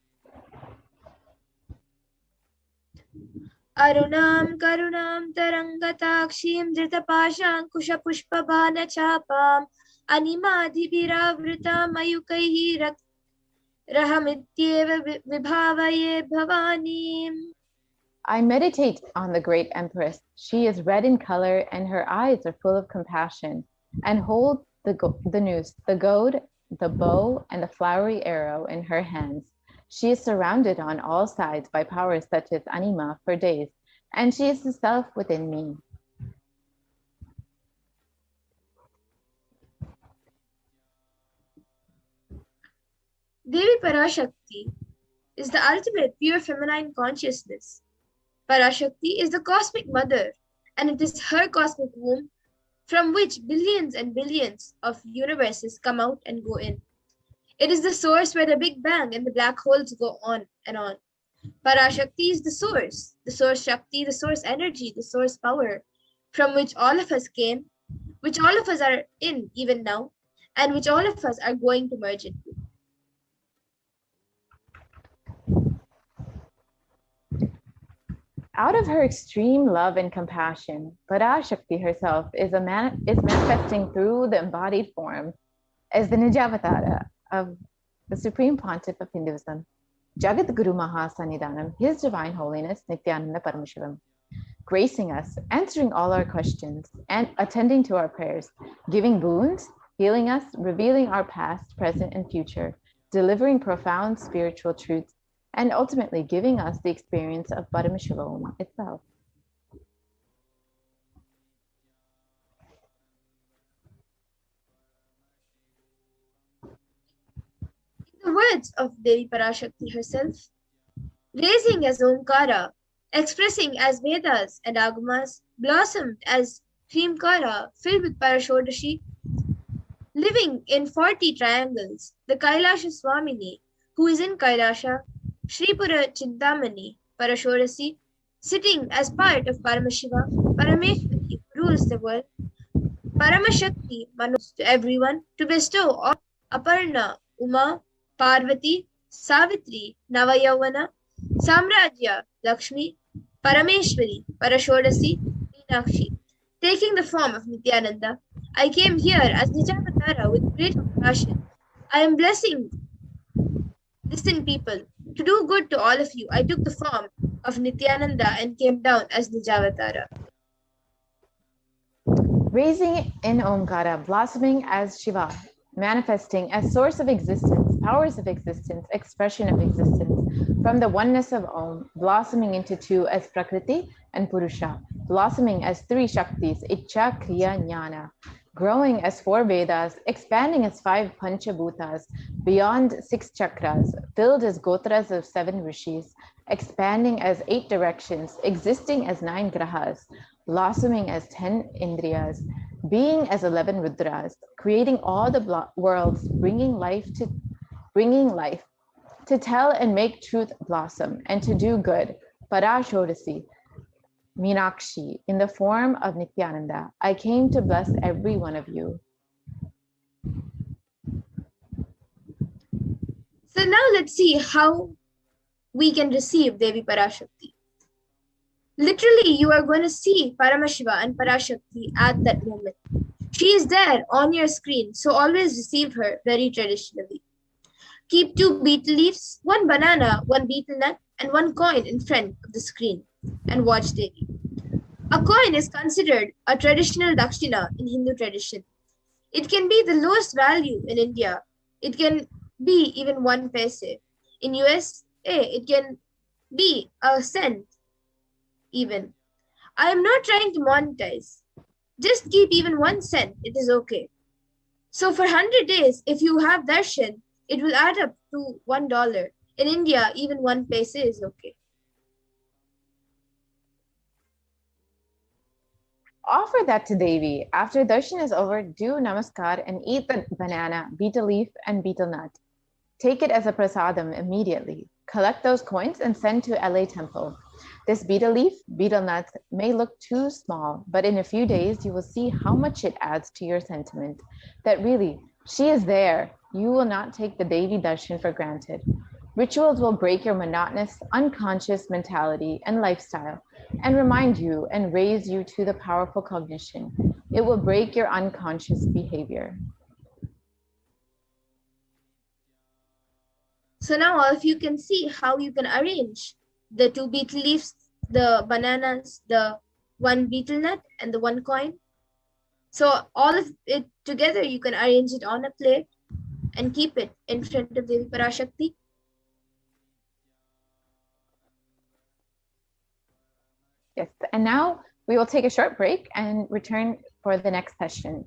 B: Arunam Karunam Tarangatakshim Dritapashankusha Pushpabhana Chapam Animadhibiravrita Mayukaihi Rahamityeva Vibhavaye Bhavani.
E: I meditate on the great Empress. She is red in color and her eyes are full of compassion, and hold the noose, the goad, the bow, and the flowery arrow in her hands. She is surrounded on all sides by powers such as Anima for days, and she is the self within me.
B: Devi Parashakti is the ultimate pure feminine consciousness. Parashakti is the cosmic mother, and it is her cosmic womb from which billions and billions of universes come out and go in. It is the source where the Big Bang and the black holes go on and on. Parashakti is the source Shakti, the source energy, the source power, from which all of us came, which all of us are in even now, and which all of us are going to merge into.
E: Out of her extreme love and compassion, Parashakti herself is manifesting through the embodied form as the Nijavatara of the Supreme Pontiff of Hinduism, Jagat Guru Mahasannidhanam, His Divine Holiness Nithyananda Paramashivam, gracing us, answering all our questions, and attending to our prayers, giving boons, healing us, revealing our past, present, and future, delivering profound spiritual truths, and ultimately giving us the experience of Paramashivoham itself.
B: words of Devi Parashakti herself, raising as Omkara, expressing as Vedas and Agamas, blossomed as Hrimkara, filled with Parashodashi, living in 40 triangles, the Kailasa Swamini, who is in Kailasa, Sripura Chintamani, Parashodasi, sitting as part of Paramashiva, Parameshwari, who rules the world, Paramashakti, Manus to everyone, to bestow all Aparna, Uma, Parvati, Savitri, Navayavana, Samrajya, Lakshmi, Parameshwari, Parashodasi, Meenakshi. Taking the form of Nithyananda, I came here as Nijavatara with great compassion. I am blessing distant people. To do good to all of you, I took the form of Nithyananda and came down as Nijavatara.
E: Raising in Omkara, blossoming as Shiva, manifesting as source of existence, powers of existence, expression of existence, from the oneness of Om, blossoming into two as Prakriti and Purusha, blossoming as three Shaktis, Ichcha, Kriya, Jnana, growing as four Vedas, expanding as five Panchabhutas, beyond six chakras, filled as Gotras of seven Rishis, expanding as eight directions, existing as nine Grahas, blossoming as 10 Indriyas, being as 11 Rudras, creating all the worlds, bringing life to tell and make truth blossom and to do good, Parashodasi, Meenakshi, in the form of Nithyananda. I came to bless every one of you.
B: So now let's see how we can receive Devi Parashakti. Literally, you are going to see Paramashiva and Parashakti at that moment. She is there on your screen, so always receive her very traditionally. Keep 2 betel leaves, 1 banana, 1 betel nut, and 1 coin in front of the screen and watch Devi. A coin is considered a traditional dakshina in Hindu tradition. It can be the lowest value in India. It can be even 1 paise. In USA, it can be a cent even. I am not trying to monetize. Just keep even 1 cent, it is okay. So for 100 days, if you have darshan, it will add up to $1. In India, even 1 paise is okay.
E: Offer that to Devi. After darshan is over, do namaskar and eat the banana, betel leaf, and betel nut. Take it as a prasadam immediately. Collect those coins and send to LA Temple. This betel leaf, betel nut may look too small, but in a few days you will see how much it adds to your sentiment that really, she is there. You will not take the Devi darshan for granted. Rituals will break your monotonous, unconscious mentality and lifestyle and remind you and raise you to the powerful cognition. It will break your unconscious behavior.
B: So now all of you can see how you can arrange the 2 betel leaves, the bananas, the 1 betel nut, and the 1 coin. So all of it together, you can arrange it on a plate and keep it in front of Devi Parashakti.
E: Yes, and now we will take a short break and return for the next session.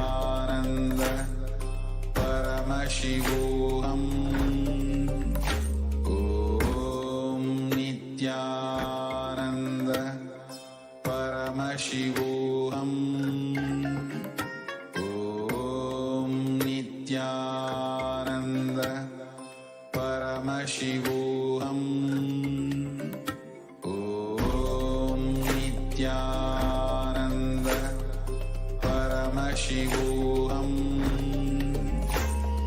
C: Nithyananda Paramashivoham. Om Nithyananda Paramashivoham. Om Nithyananda Paramashivoham. Om Nithyananda Paramashivoham.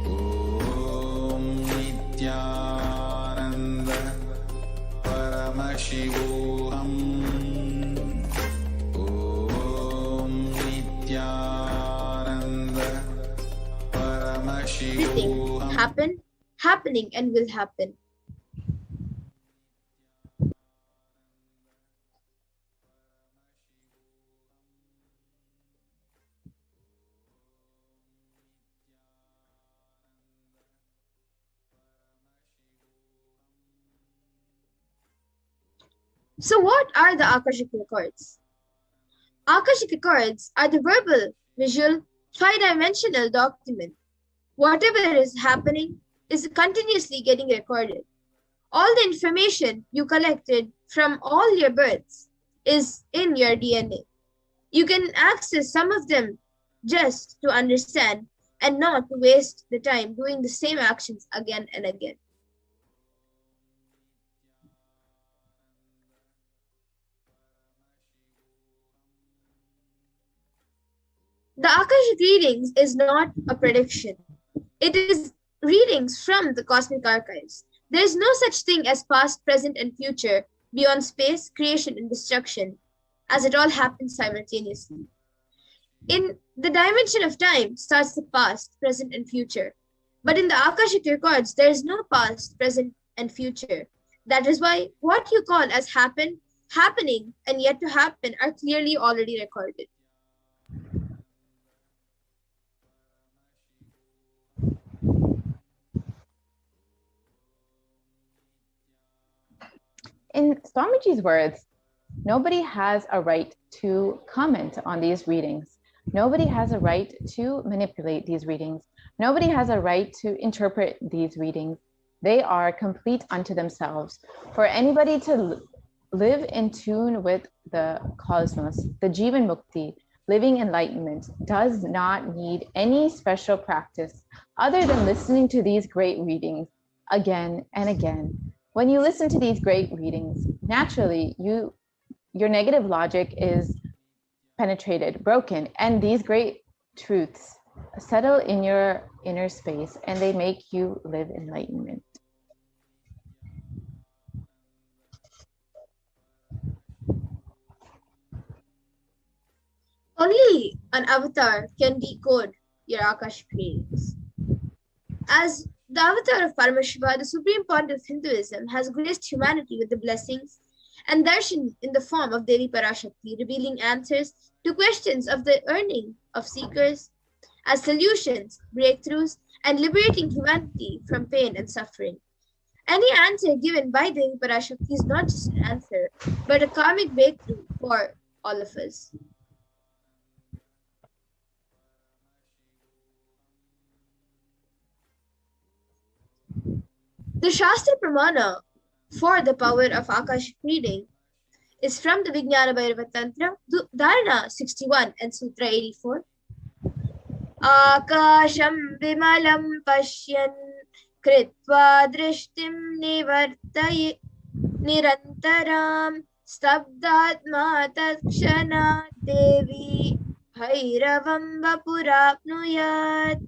C: Om Nithyananda Paramashivoham. Om Nithyananda
B: Everything
C: Paramashivoham.
B: happen, happening, and will happen. So what are the Akashic records? Akashic records are the verbal, visual, five-dimensional document. Whatever is happening is continuously getting recorded. All the information you collected from all your births is in your DNA. You can access some of them just to understand and not to waste the time doing the same actions again and again. The Akashic readings is not a prediction. It is readings from the cosmic archives. There is no such thing as past, present, and future beyond space, creation, and destruction, as it all happens simultaneously. In the dimension of time starts the past, present, and future. But in the Akashic records, there is no past, present, and future. That is why what you call as happening, and yet to happen are clearly already recorded.
E: In Swamiji's words, nobody has a right to comment on these readings. Nobody has a right to manipulate these readings. Nobody has a right to interpret these readings. They are complete unto themselves. For anybody to live in tune with the cosmos, the Jivan Mukti, living enlightenment, does not need any special practice other than listening to these great readings again and again. When you listen to these great readings, naturally, your negative logic is penetrated, broken, and these great truths settle in your inner space and they make you live enlightenment.
B: Only an avatar can decode your Akashic readings. As the avatar of Paramashiva, the supreme point of Hinduism, has graced humanity with the blessings and darshan in the form of Devi Parashakti, revealing answers to questions of the earning of seekers as solutions, breakthroughs, and liberating humanity from pain and suffering. Any answer given by Devi Parashakti is not just an answer, but a karmic breakthrough for all of us. The Shastra Pramana for the power of Akashic reading is from the Vijnana Bhairava Tantra, Dharana 61 and Sutra 84. Akasham vimalam pashyan kritva drishtim nirantaram stabdatma takshana devi bhairavam vapurapnuyat.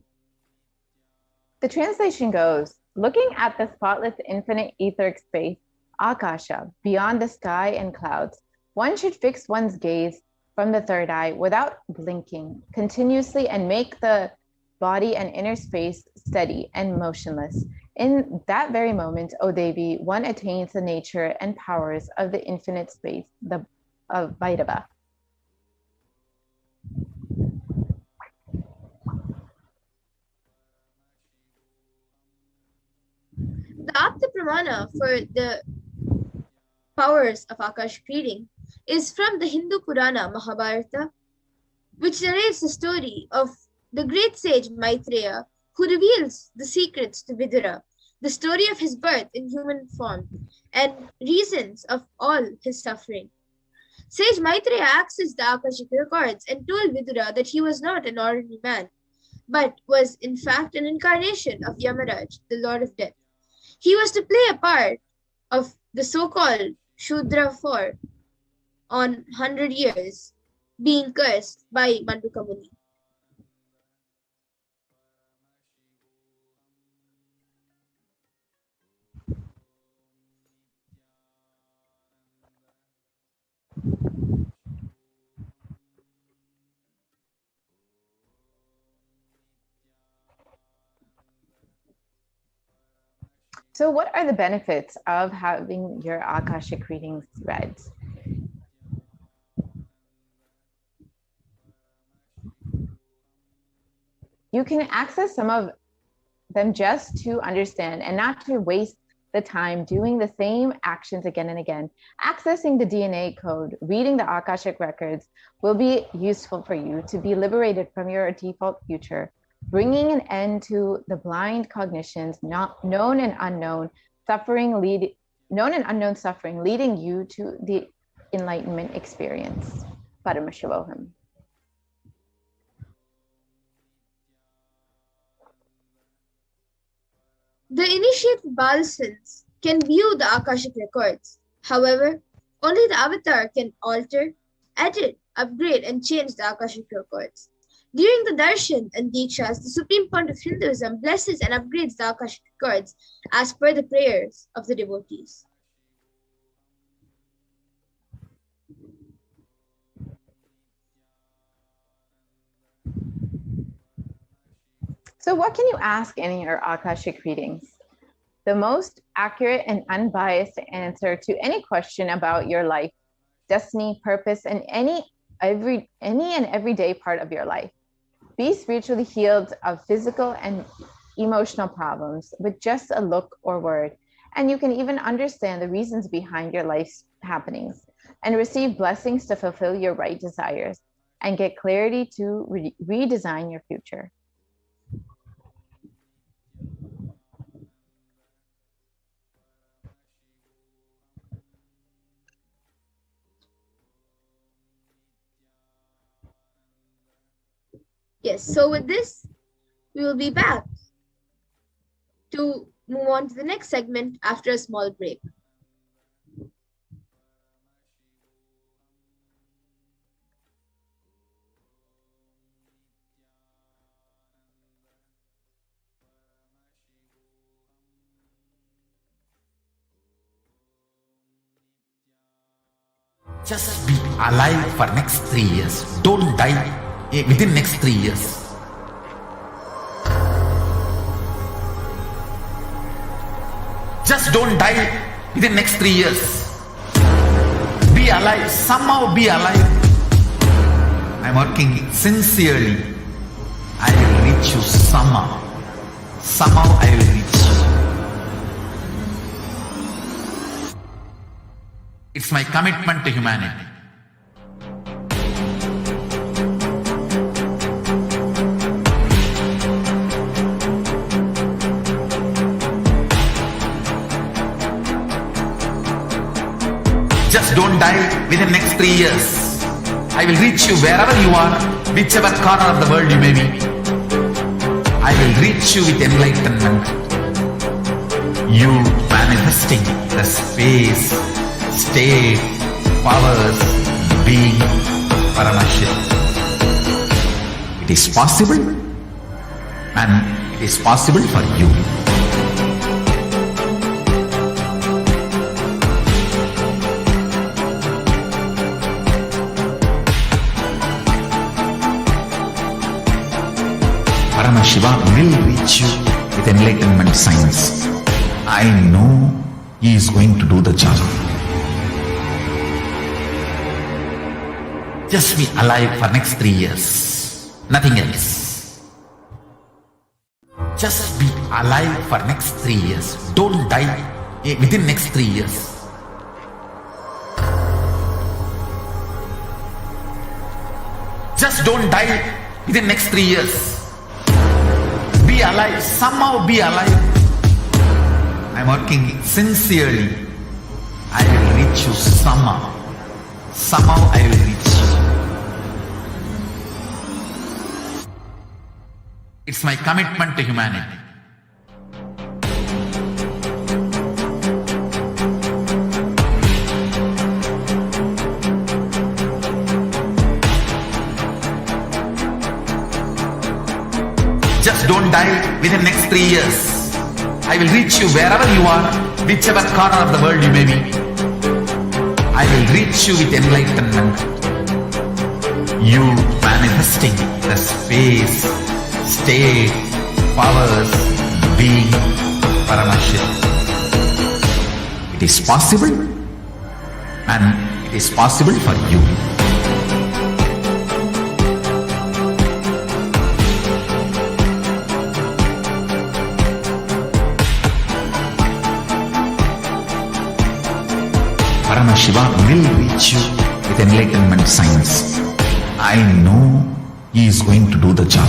E: The translation goes, looking at the spotless infinite etheric space, Akasha, beyond the sky and clouds, one should fix one's gaze from the third eye without blinking continuously and make the body and inner space steady and motionless. In that very moment, O Devi, one attains the nature and powers of the infinite space, of Bhairava.
B: The Apta Pramana for the powers of Akashic reading is from the Hindu Purana Mahabharata, which narrates the story of the great sage Maitreya, who reveals the secrets to Vidura, the story of his birth in human form, and reasons of all his suffering. Sage Maitreya accessed the Akashic records and told Vidura that he was not an ordinary man, but was in fact an incarnation of Yamaraj, the Lord of Death. He was to play a part of the so-called Shudra 4 on 100 years, being cursed by Manduka Muni.
E: So what are the benefits of having your Akashic readings read? You can access some of them just to understand and not to waste the time doing the same actions again and again, accessing the DNA code, reading the Akashic records will be useful for you to be liberated from your default future, bringing an end to the blind cognitions, not known and unknown suffering, leading you to the enlightenment experience. Paramashivoham.
B: The initiate Balsans can view the Akashic records. However, only the avatar can alter, edit, upgrade, and change the Akashic records. During the Darshan and Dikshas, the Supreme Point of Hinduism blesses and upgrades the Akashic records as per the prayers of the devotees.
E: So what can you ask in your Akashic readings? The most accurate and unbiased answer to any question about your life, destiny, purpose, and any and everyday part of your life. Be spiritually healed of physical and emotional problems with just a look or word, and you can even understand the reasons behind your life's happenings and receive blessings to fulfill your right desires and get clarity to redesign your future.
B: Yes, so with this, we will be back to move on to the next segment after a small break.
C: Just be alive for next 3 years. Don't die within next 3 years. Just don't die within next 3 years. Be alive. Somehow be alive. I'm working sincerely. I will reach you somehow. Somehow I will reach you. It's my commitment to humanity. Just don't die within next 3 years. I will reach you wherever you are, whichever corner of the world you may be. I will reach you with enlightenment. You manifesting the space, state, powers, being, Paramashivoham. It is possible, and it is possible for you. Paramashiva will reach you with enlightenment signs. I know he is going to do the job. Just be alive for next 3 years. Nothing else. Just be alive for next 3 years. Don't die within next 3 years. Just don't die within next 3 years. Be alive. Somehow be alive. I'm working sincerely. I will reach you somehow. Somehow I will reach you. It's my commitment to humanity. Just don't die within next 3 years. I will reach you wherever you are, whichever corner of the world you may be. I will reach you with enlightenment. You manifesting the space, state, powers, being, Paramashivoham. It is possible, and it is possible for you. Paramashiva will reach you with enlightenment science. I know he is going to do the job.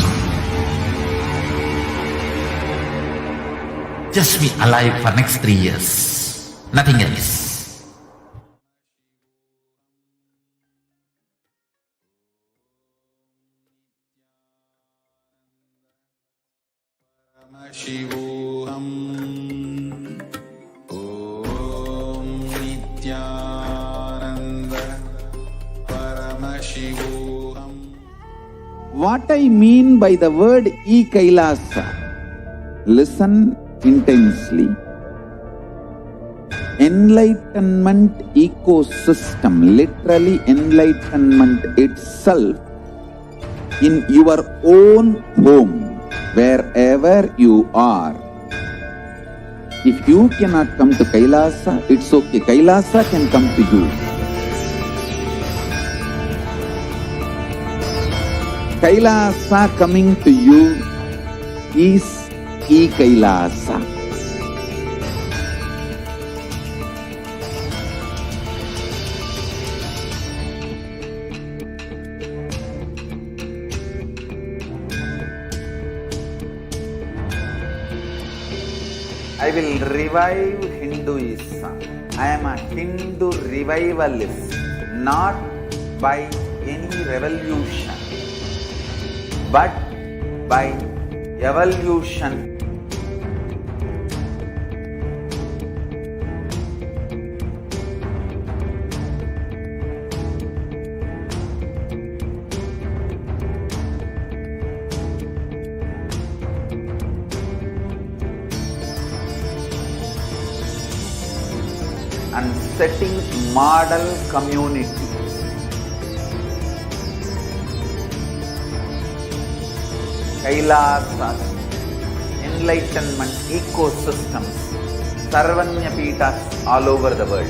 C: Just be alive for next 3 years. Nothing else.
F: Paramashivoham. Om Nithyananda Paramashivoham.
G: What I mean by the word Kailasa, listen intensely. Enlightenment ecosystem, literally enlightenment itself, in your own home, wherever you are. If you cannot come to Kailasa, it's okay. Kailasa can come to you. Kailasa coming to you is Kailasa. I will revive Hinduism. I am a Hindu revivalist, not by any revolution, but by evolution. And setting model community. Kailasa, enlightenment ecosystems, Sarvanya Pitas all over the world.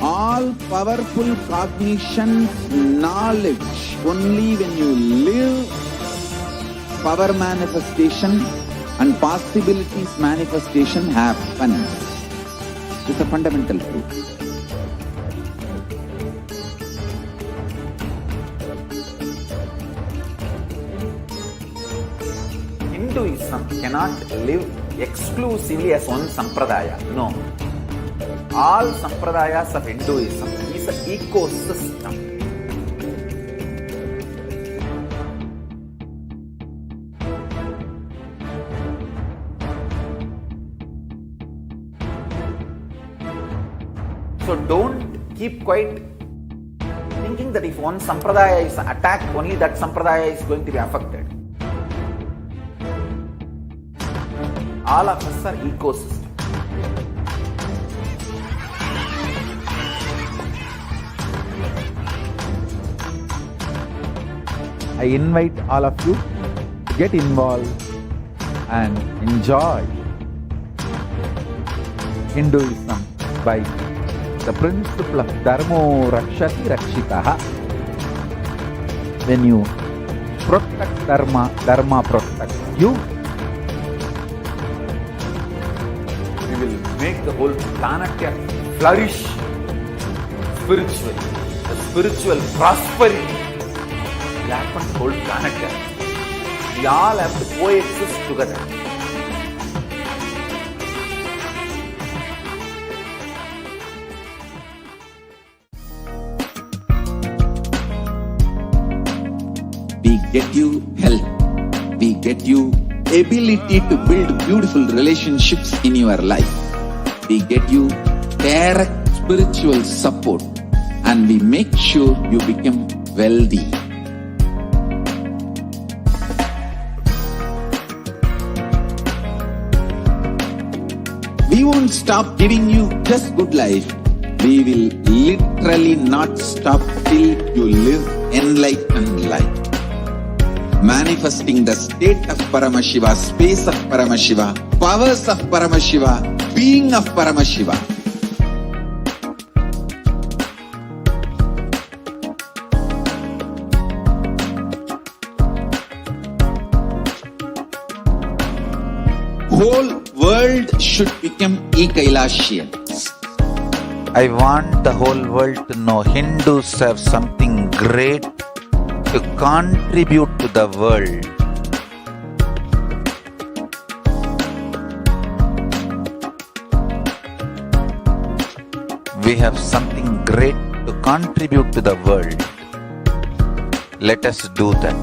G: All powerful cognition, knowledge, only when you live, power manifestation and possibilities manifestation happens. It's a fundamental truth. Hinduism cannot live exclusively as one sampradaya. No. All sampradayas of Hinduism is an ecosystem. So don't keep quiet thinking that if one sampradaya is attacked, only that sampradaya is going to be affected. All of us are ecosystems. I invite all of you to get involved and enjoy Hinduism by the principle of Dharmo Rakshati Rakshitaha. When you protect Dharma, Dharma protects you. We will make the whole planet flourish spiritually. The spiritual prosperity will happen to the whole planet. We all have to coexist together. We get you health. We get you ability to build beautiful relationships in your life. We get you direct spiritual support, and we make sure you become wealthy. We won't stop giving you just good life. We will literally not stop till you live enlightened life. Manifesting the state of Paramashiva, space of Paramashiva, powers of Paramashiva, being of Paramashiva. whole world should become Kailasians.
C: I want the whole world to know Hindus have something great to contribute to the world. We have something great to contribute to the world. Let us do that.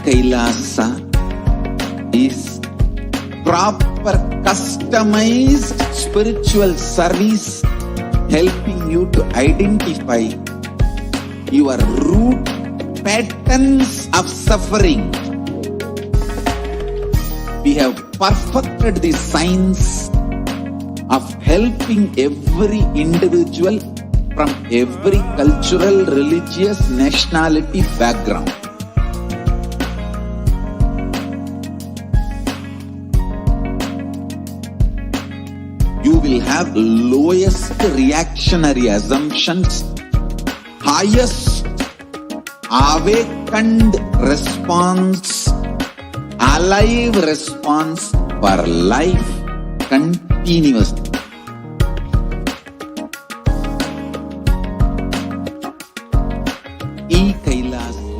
G: Kailasa is proper customized spiritual service helping you to identify your root patterns of suffering. We have perfected the science of helping every individual from every cultural, religious, nationality background. You will have lowest reactionary assumptions, highest awakened response, alive response for life continuously.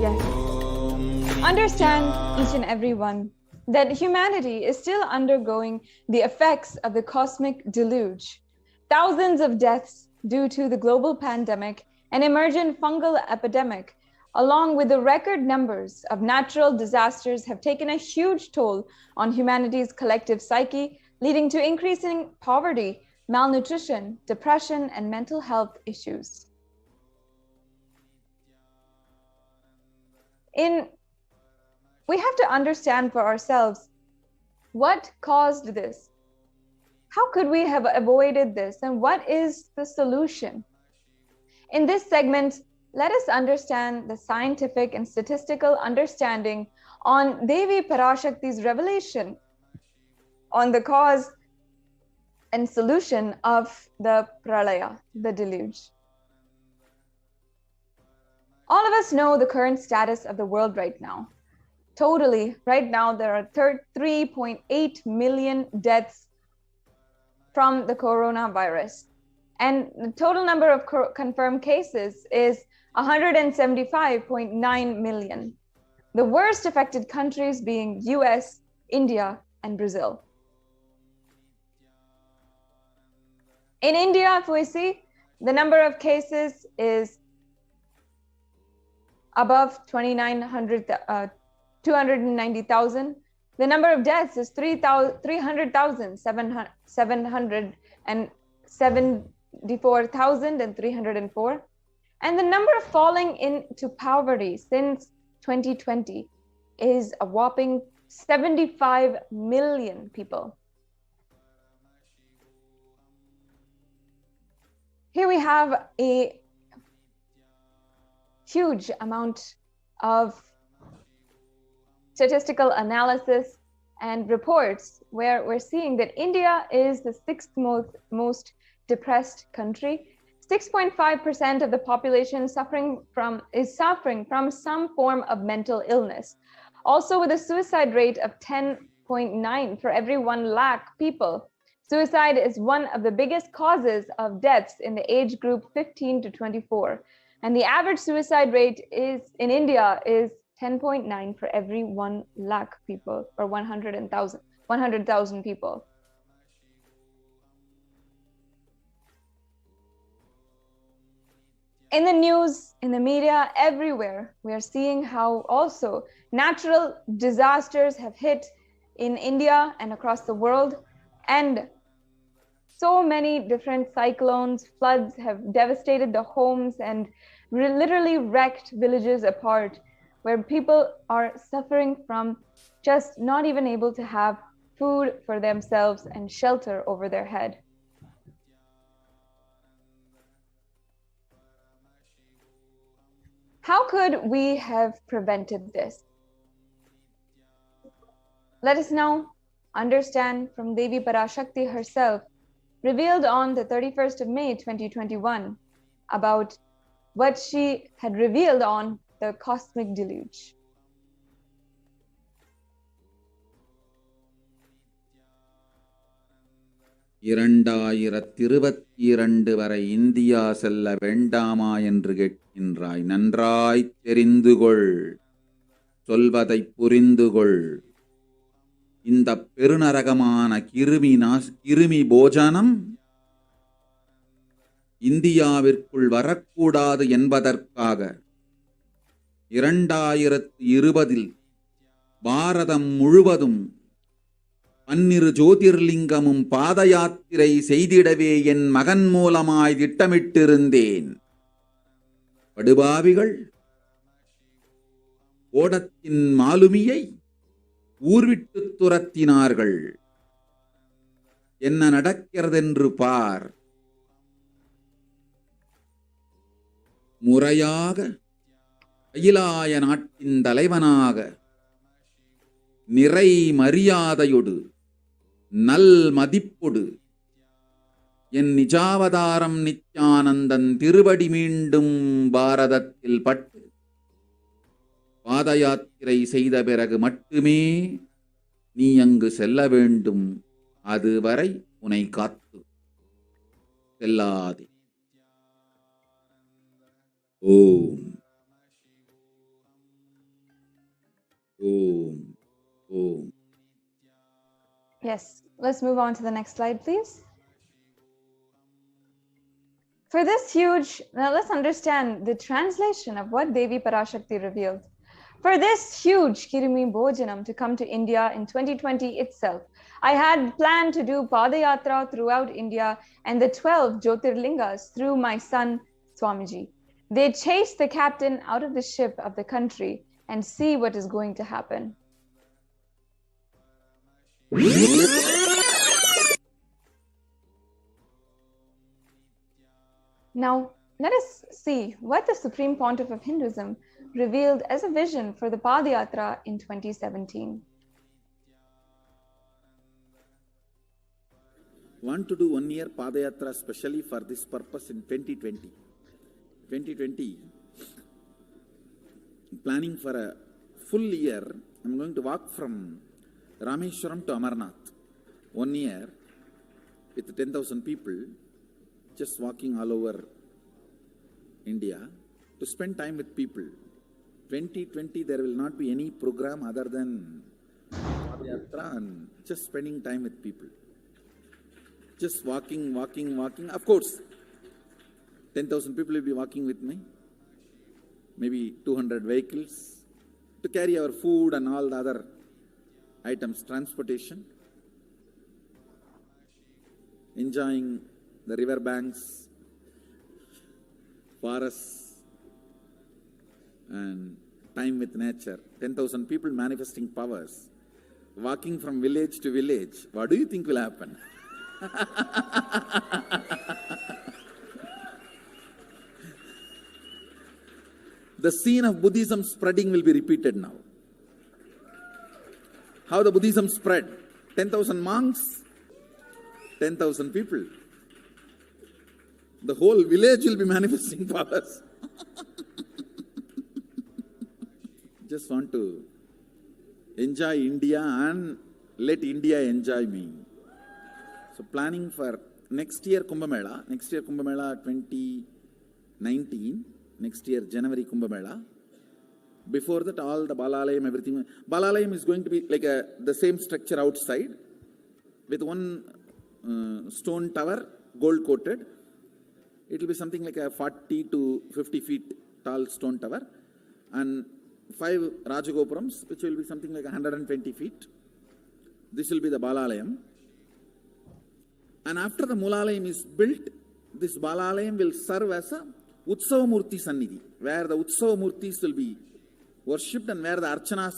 A: Yes. Understand, each and every one, that humanity is still undergoing the effects of the cosmic deluge. Thousands of deaths due to the global pandemic and emergent fungal epidemic, along with the record numbers of natural disasters, have taken a huge toll on humanity's collective psyche, leading to increasing poverty, malnutrition, depression, and mental health issues. We have to understand for ourselves what caused this. How could we have avoided this, and what is the solution? In this segment, let us understand the scientific and statistical understanding on Devi Parashakti's revelation on the cause and solution of the pralaya, the deluge. All of us know the current status of the world right now. Totally, right now, there are 3.8 million deaths from the coronavirus. And the total number of confirmed cases is 175.9 million. The worst affected countries being US, India, and Brazil. In India, if we see, the number of cases is above 290,000. The number of deaths is 374,304. And the number of falling into poverty since 2020 is a whopping 75 million people. Here we have a huge amount of statistical analysis and reports where we're seeing that India is the sixth most depressed country. 6.5% of the population is suffering from some form of mental illness. Also, with a suicide rate of 10.9 for every 1 lakh people. Suicide is one of the biggest causes of deaths in the age group 15 to 24. And the average suicide rate in India is 10.9 for every 1 lakh people, or 100,000 people. In the news, in the media, everywhere, we are seeing how also natural disasters have hit in India and across the world. And so many different cyclones, floods have devastated the homes and literally wrecked villages apart, where people are suffering from just not even able to have food for themselves and shelter over their head. How could we have prevented this? Let us now understand from Devi Parashakti herself, revealed on the 31st of May 2021, about what she had revealed on the cosmic deluge.
G: வரை India செல்ல வேண்டாமா என்று கேட்கின்றாய். நன்றாய் தெரிந்துகொள், சொல்வதை புரிந்துகொள். இந்த பெருநரகமான கிருமி போஜனம் இந்தியாவிற்குள் வரக்கூடாது என்பதற்காக 2020 பாரதம் முழுவதும் 12 ஜோதிர்லிங்கமும் பாத யாத்திரை செய்திடவே என் மகன் மூலமாய் திட்டமிட்டிருந்தேன். படுபாவிகள் ஓடத்தின் மாலுமியை ஊர்விட்டு துரத்தினார்கள். என்ன நடக்கிறதென்று பார். முறையாக கைலாய நாட்டின் தலைவனாக நிறை மரியாதையொடு நல் மதிப்பொடு என் நிஜாவதாரம் நித்யானந்தன் திருவடி மீண்டும் பாரதத்தில் பட்டு பாத யாத்திரை செய்த பிறகு மட்டுமே நீ அங்கு செல்ல வேண்டும். அதுவரை உன்னை காத்து செல்லாதே. ஓம் ஓம் ஓம்.
A: Yes, let's move on to the next slide, please. For this huge, now let's understand the translation of what Devi Parashakti revealed. For this huge Kirimi Bhojanam to come to India in 2020 itself, I had planned to do Padayatra throughout India and the 12 Jyotirlingas through my son Swamiji. They chased the captain out of the ship of the country and see what is going to happen. Now, let us see what the Supreme Pontiff of Hinduism revealed as a vision for the Padayatra in 2017.
G: Want to do 1 year Padayatra specially for this purpose in 2020. 2020, planning for a full year. I'm going to walk from Rameshwaram to Amarnath. 1 year with 10,000 people, just walking all over India to spend time with people. 2020, there will not be any program other than Padayatra and just spending time with people. Just walking. Of course, 10,000 people will be walking with me. Maybe 200 vehicles to carry our food and all the other items, transportation. Enjoying the river banks, forests, and time with nature. 10,000 people manifesting powers, walking from village to village. What do you think will happen? The scene of Buddhism spreading will be repeated now. How the Buddhism spread? 10,000 monks, 10,000 people. The whole village will be manifesting powers. Just want to enjoy India and let India enjoy me. So planning for next year Kumbh Mela 2019, next year January Kumbh Mela. Before that, all the Balalayam, everything. Balalayam is going to be like the same structure outside with one stone tower, gold coated. It will be something like a 40 to 50 feet tall stone tower and 5 Rajagopurams, which will be something like 120 feet. This will be the Balalayam. And after the Mulalayam is built, this Balalayam will serve as a Utsava Murti Sannidhi, where the Utsava Murtis will be worshipped and where the Archanas.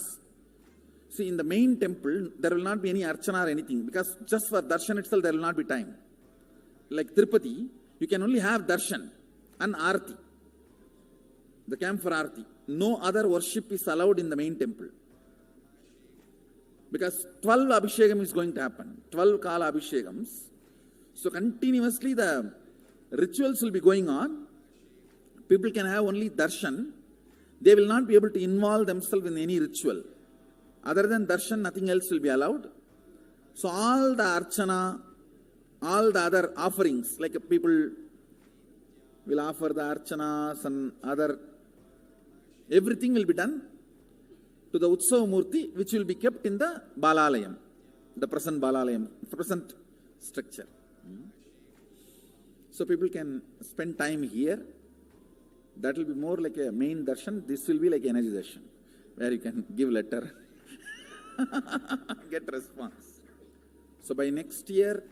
G: See, in the main temple, there will not be any Archana or anything, because just for Darshan itself, there will not be time. Like Tirupati, you can only have Darshan and Arti, the camp for Arti. No other worship is allowed in the main temple. Because 12 Abhishekam is going to happen, 12 Kala Abhishekams. So continuously the rituals will be going on
F: People can have only darshan. They will not be able to involve themselves in any ritual. Other than darshan, nothing else will be allowed. So all the archana, all the other offerings, like people will offer the archanas and other, everything will be done to the Utsava Murti, which will be kept in the Balalayam, the present Balalayam, present structure. So people can spend time here. That will be more like a main darshan. This will be like energy darshan, where you can give letter, get response. So by next year,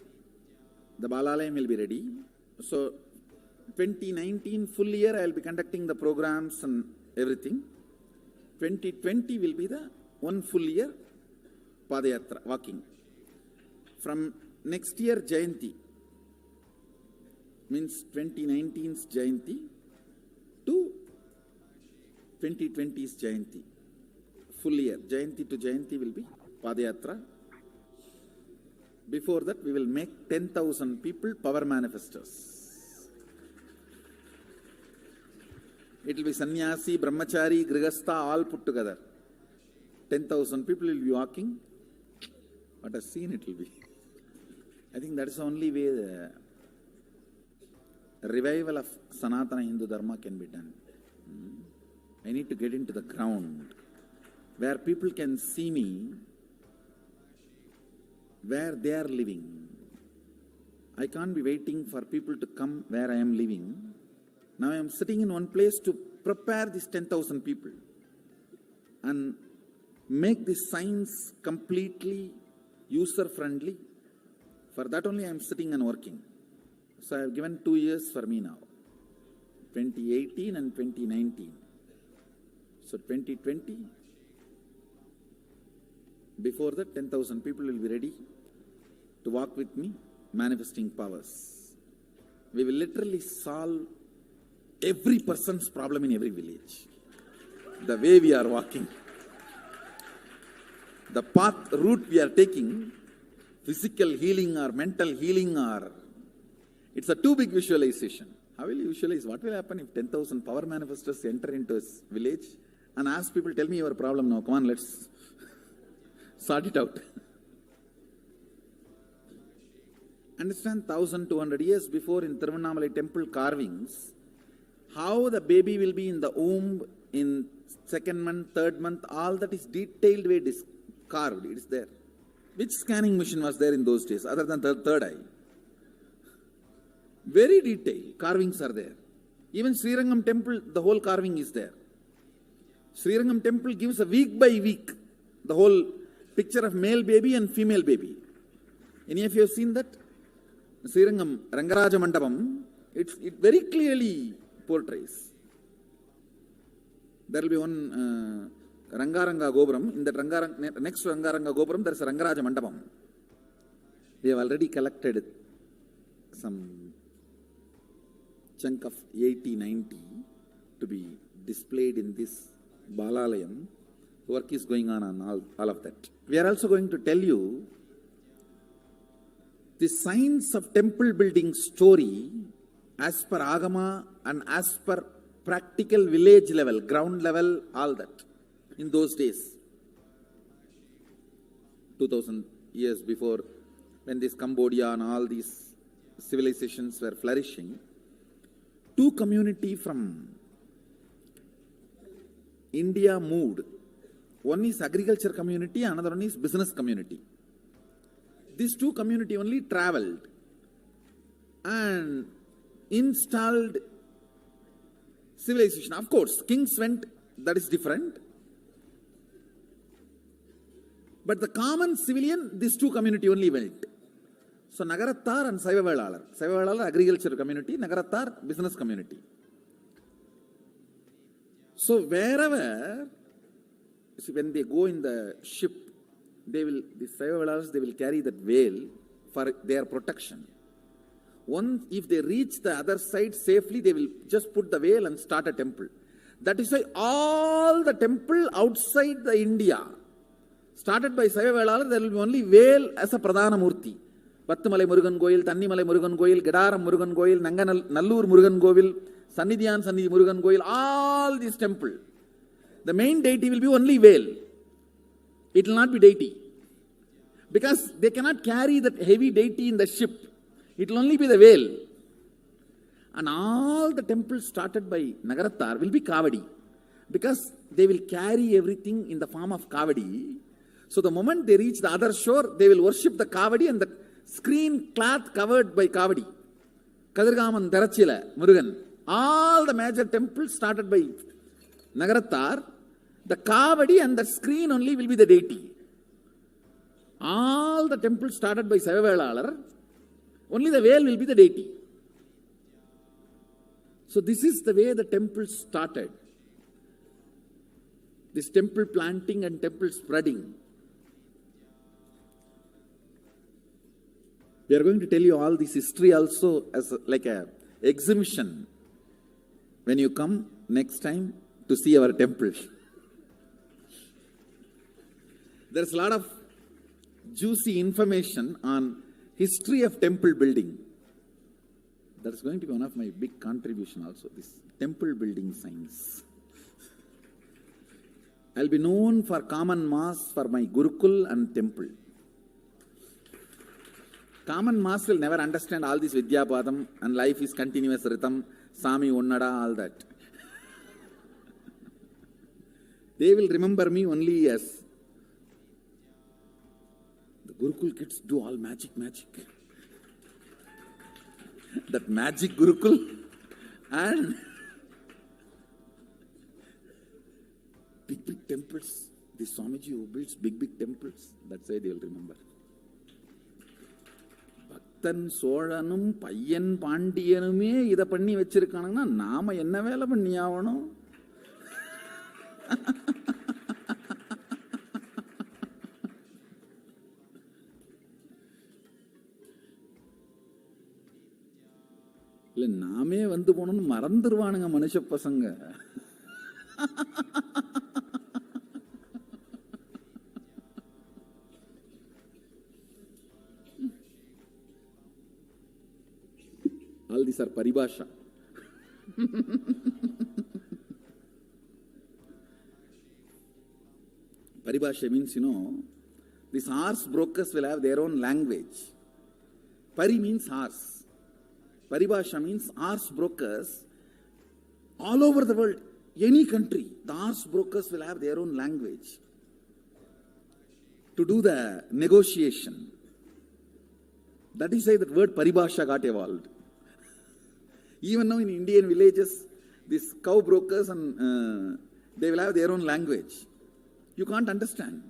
F: the Balalayam will be ready. So 2019 full year, I will be conducting the programs and everything. 2020 will be the one full year Padayatra, walking. From next year, Jayanti, means 2019's Jayanti to 2020's Jayanti. Full year, Jayanti to Jayanti will be Padayatra. Before that, we will make 10,000 people power manifestors. It will be sannyasi, brahmachari, grihastha, all put together. 10,000 people will be walking. What a scene it will be. I think that is the only way the revival of Sanatana Hindu Dharma can be done. I need to get into the ground where people can see me, where they are living. I can't be waiting for people to come where I am living. Now I am sitting in one place to prepare these 10,000 people and make this science completely user-friendly. For that only I am sitting and working. So I have given 2 years for me now, 2018 and 2019. So 2020, before that 10,000 people will be ready to walk with me, manifesting powers. We will literally solve every person's problem in every village. The way we are walking, the path, route we are taking, physical healing or mental healing, or it's a too big visualization. How will you visualize? What will happen if 10,000 power manifestors enter into a village and ask people, tell me your problem now, come on, let's sort it out. Understand 1,200 years before in Tiruvannamalai temple carvings, how the baby will be in the womb in 2nd month, 3rd month, all that is detailed way carved, it is there. Which scanning machine was there in those days other than the third eye? Very detailed carvings are there. Even Srirangam temple, the whole carving is there. Srirangam temple gives a week by week the whole picture of male baby and female baby. Any of you have seen that? Srirangam Rangaraja Mandapam, it very clearly portrays. There will be one Rangaranga Gopuram. In that next to Rangaranga Gopuram, there is a Rangaraja Mandapam. We have already collected some chunk of 80-90 to be displayed in this Balalayam. Work is going on all of that. We are also going to tell you the science of temple building story as per Agama and as per practical village level, ground level, all that. In those days, 2000 years before, when this Cambodia and all these civilizations were flourishing, two communities from India moved. One is agriculture community, another one is business community. These two communities only traveled and installed civilization. Of course, kings went, that is different. But the common civilian, these two community only went. So Nagarattar and Saivavalalar. Saivavalalar agriculture community, Nagarattar business community. So wherever, see, when they go in the ship, the Saivavalars, they will carry that veil for their protection. Once, if they reach the other side safely, they will just put the veil and start a temple. That is why all the temple outside the India, started by Saivavalalar, there will be only veil as a Pradhana Murti. Vattumalai Murugan Goyil, Tannimalai Murugan Goyil, Gedaram Murugan Goyil, Nallur Murugan Govil, Sannidhiyan, Sannidhi Murugan Goil, all these temples. The main deity will be only whale. It will not be deity. Because they cannot carry that heavy deity in the ship. It will only be the whale. And all the temples started by Nagarattar will be Kavadi. Because they will carry everything in the form of Kavadi. So the moment they reach the other shore, they will worship the Kavadi and the screen cloth covered by Kavadi. Kadirgaman, Darachila, Murugan. All the major temples started by Nagarattar. The Kavadi and the screen only will be the deity. All the temples started by Savavelalar. Only the whale will be the deity. So this is the way the temple started. This temple planting and temple spreading. We are going to tell you all this history also as like a exhibition when you come next time to see our temple. There's a lot of juicy information on history of temple building. That's going to be one of my big contribution also, this temple building science. I'll be known for common mass for my Gurukul and temple. Common mass will never understand all this Vidyapadam and life is continuous rhythm, Sami Unnada, all that. They will remember me only as the Gurukul kids do all magic. That magic Gurukul and big temples. This Swamiji who builds big temples, that's why they will remember. Bhaktan Solanum, Payan Pandiyanume, Ida Panni Vechirkanana, Nama Yenavela Panniavano. இல்லை நாமே வந்து போனோம்னு மறந்துடுவானுங்க மனுஷ பசங்க. All these are paribhasha. Paribhasha means, these horse brokers will have their own language. Pari means horse. Paribhasha means horse brokers all over the world, any country, the horse brokers will have their own language to do the negotiation. That is why that word paribhasha got evolved. Even now in Indian villages, these cow brokers and they will have their own language. You can't understand.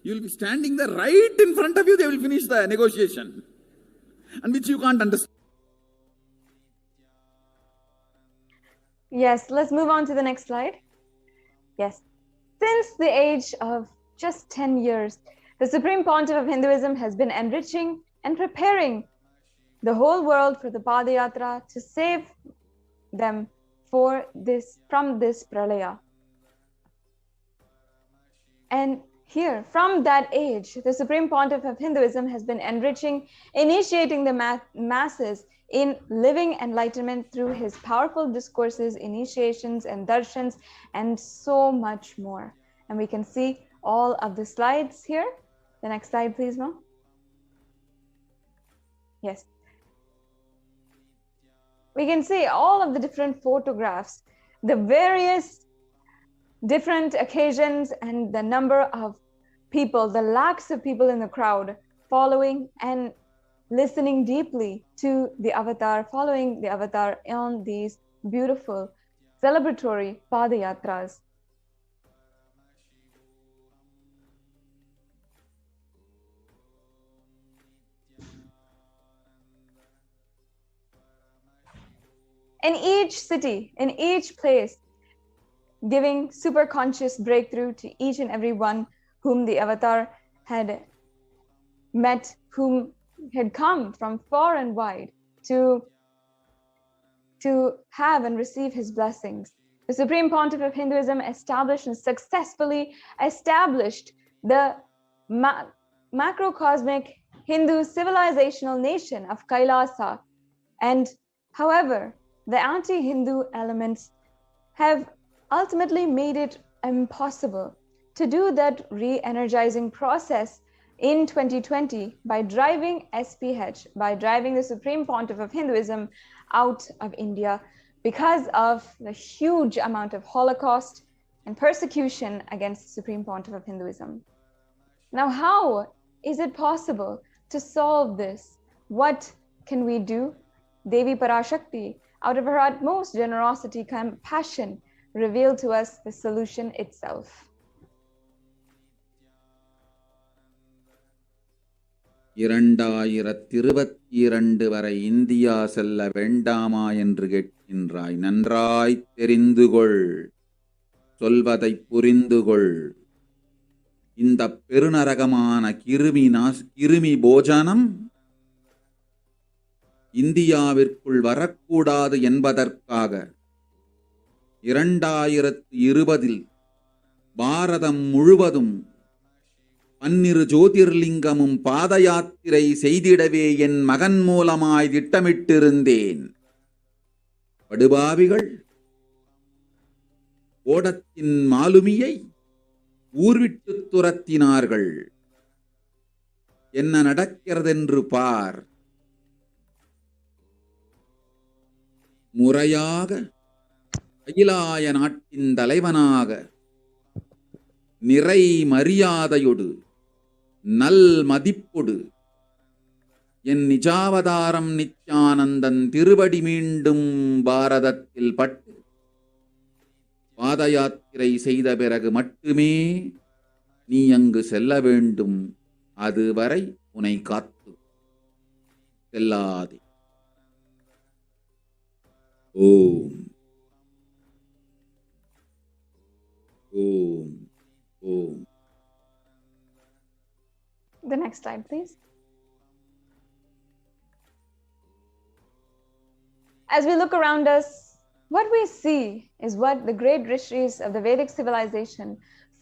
F: You will be standing there right in front of you, they will finish the negotiation. And which you can't understand.
A: Yes, let's move on to the next slide. Yes. Since the age of just 10 years, the Supreme Pontiff of Hinduism has been enriching and preparing the whole world for the Padayatra to save them from this pralaya. And here, from that age, the Supreme Pontiff of Hinduism has been enriching, initiating the masses in living enlightenment through his powerful discourses, initiations, and darshans, and so much more. And we can see all of the slides here. The next slide, please, Mo. Yes. We can see all of the different photographs, the various different occasions, and the number of people, the lakhs of people in the crowd following and listening deeply to the avatar, following the avatar on these beautiful celebratory Padayatras. In each city, in each place, giving super conscious breakthrough to each and every one whom the avatar had met, whom had come from far and wide to have and receive his blessings. The Supreme Pontiff of Hinduism established and successfully established the macrocosmic Hindu civilizational nation of Kailasa. And however, the anti-Hindu elements have ultimately made it impossible to do that re-energizing process in 2020 by driving SPH, by driving the Supreme Pontiff of Hinduism out of India because of the huge amount of Holocaust and persecution against the Supreme Pontiff of Hinduism. Now, how is it possible to solve this? What can we do? Devi Parashakti, out of her utmost generosity, compassion, revealed to us the solution itself.
F: இரண்டாயிரத்திருபத்திரண்டு வரை India செல்ல வேண்டாமா என்று கேட்கின்றாய். நன்றாய் தெரிந்துகொள், சொல்வதைப் புரிந்துகொள். இந்த பெருநரகமான கிருமி போஜனம் இந்தியாவிற்குள் வரக்கூடாது என்பதற்காக 2020 பாரதம் முழுவதும் 12 ஜோதிர்லிங்கமும் பாத யாத்திரை செய்திடவே என் மகன் மூலமாய் திட்டமிட்டிருந்தேன். படுபாவிகள் ஓடத்தின் மாலுமியை ஊர்விட்டு துரத்தினார்கள். என்ன நடக்கிறதென்று பார். முறையாக அகிலாய நாட்டின் தலைவனாக நிறை மரியாதையொடு நல் மதிப்பொடு என் நிஜாவதாரம் நித்யானந்தன் திருவடி மீண்டும் பாரதத்தில் பட்டு பாத யாத்திரை செய்த பிறகு மட்டுமே நீ அங்கு செல்ல வேண்டும். அதுவரை உன்னை காத்து செல்லாதே. ஓம் ஓம் ஓம்.
A: The next slide, please. As we look around us, what we see is what the great rishis of the Vedic civilization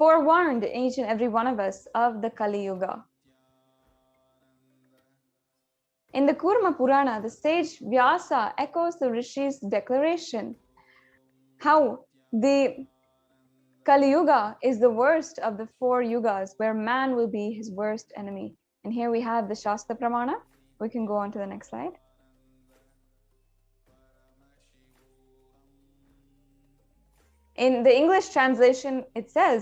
A: forewarned each and every one of us of the Kali Yuga. In the Kurma Purana, the sage Vyasa echoes the rishis' declaration how the Kali Yuga is the worst of the 4 yugas, where man will be his worst enemy. And here we have the Shastra Pramana. We can go on to the next slide. In the English translation, it says,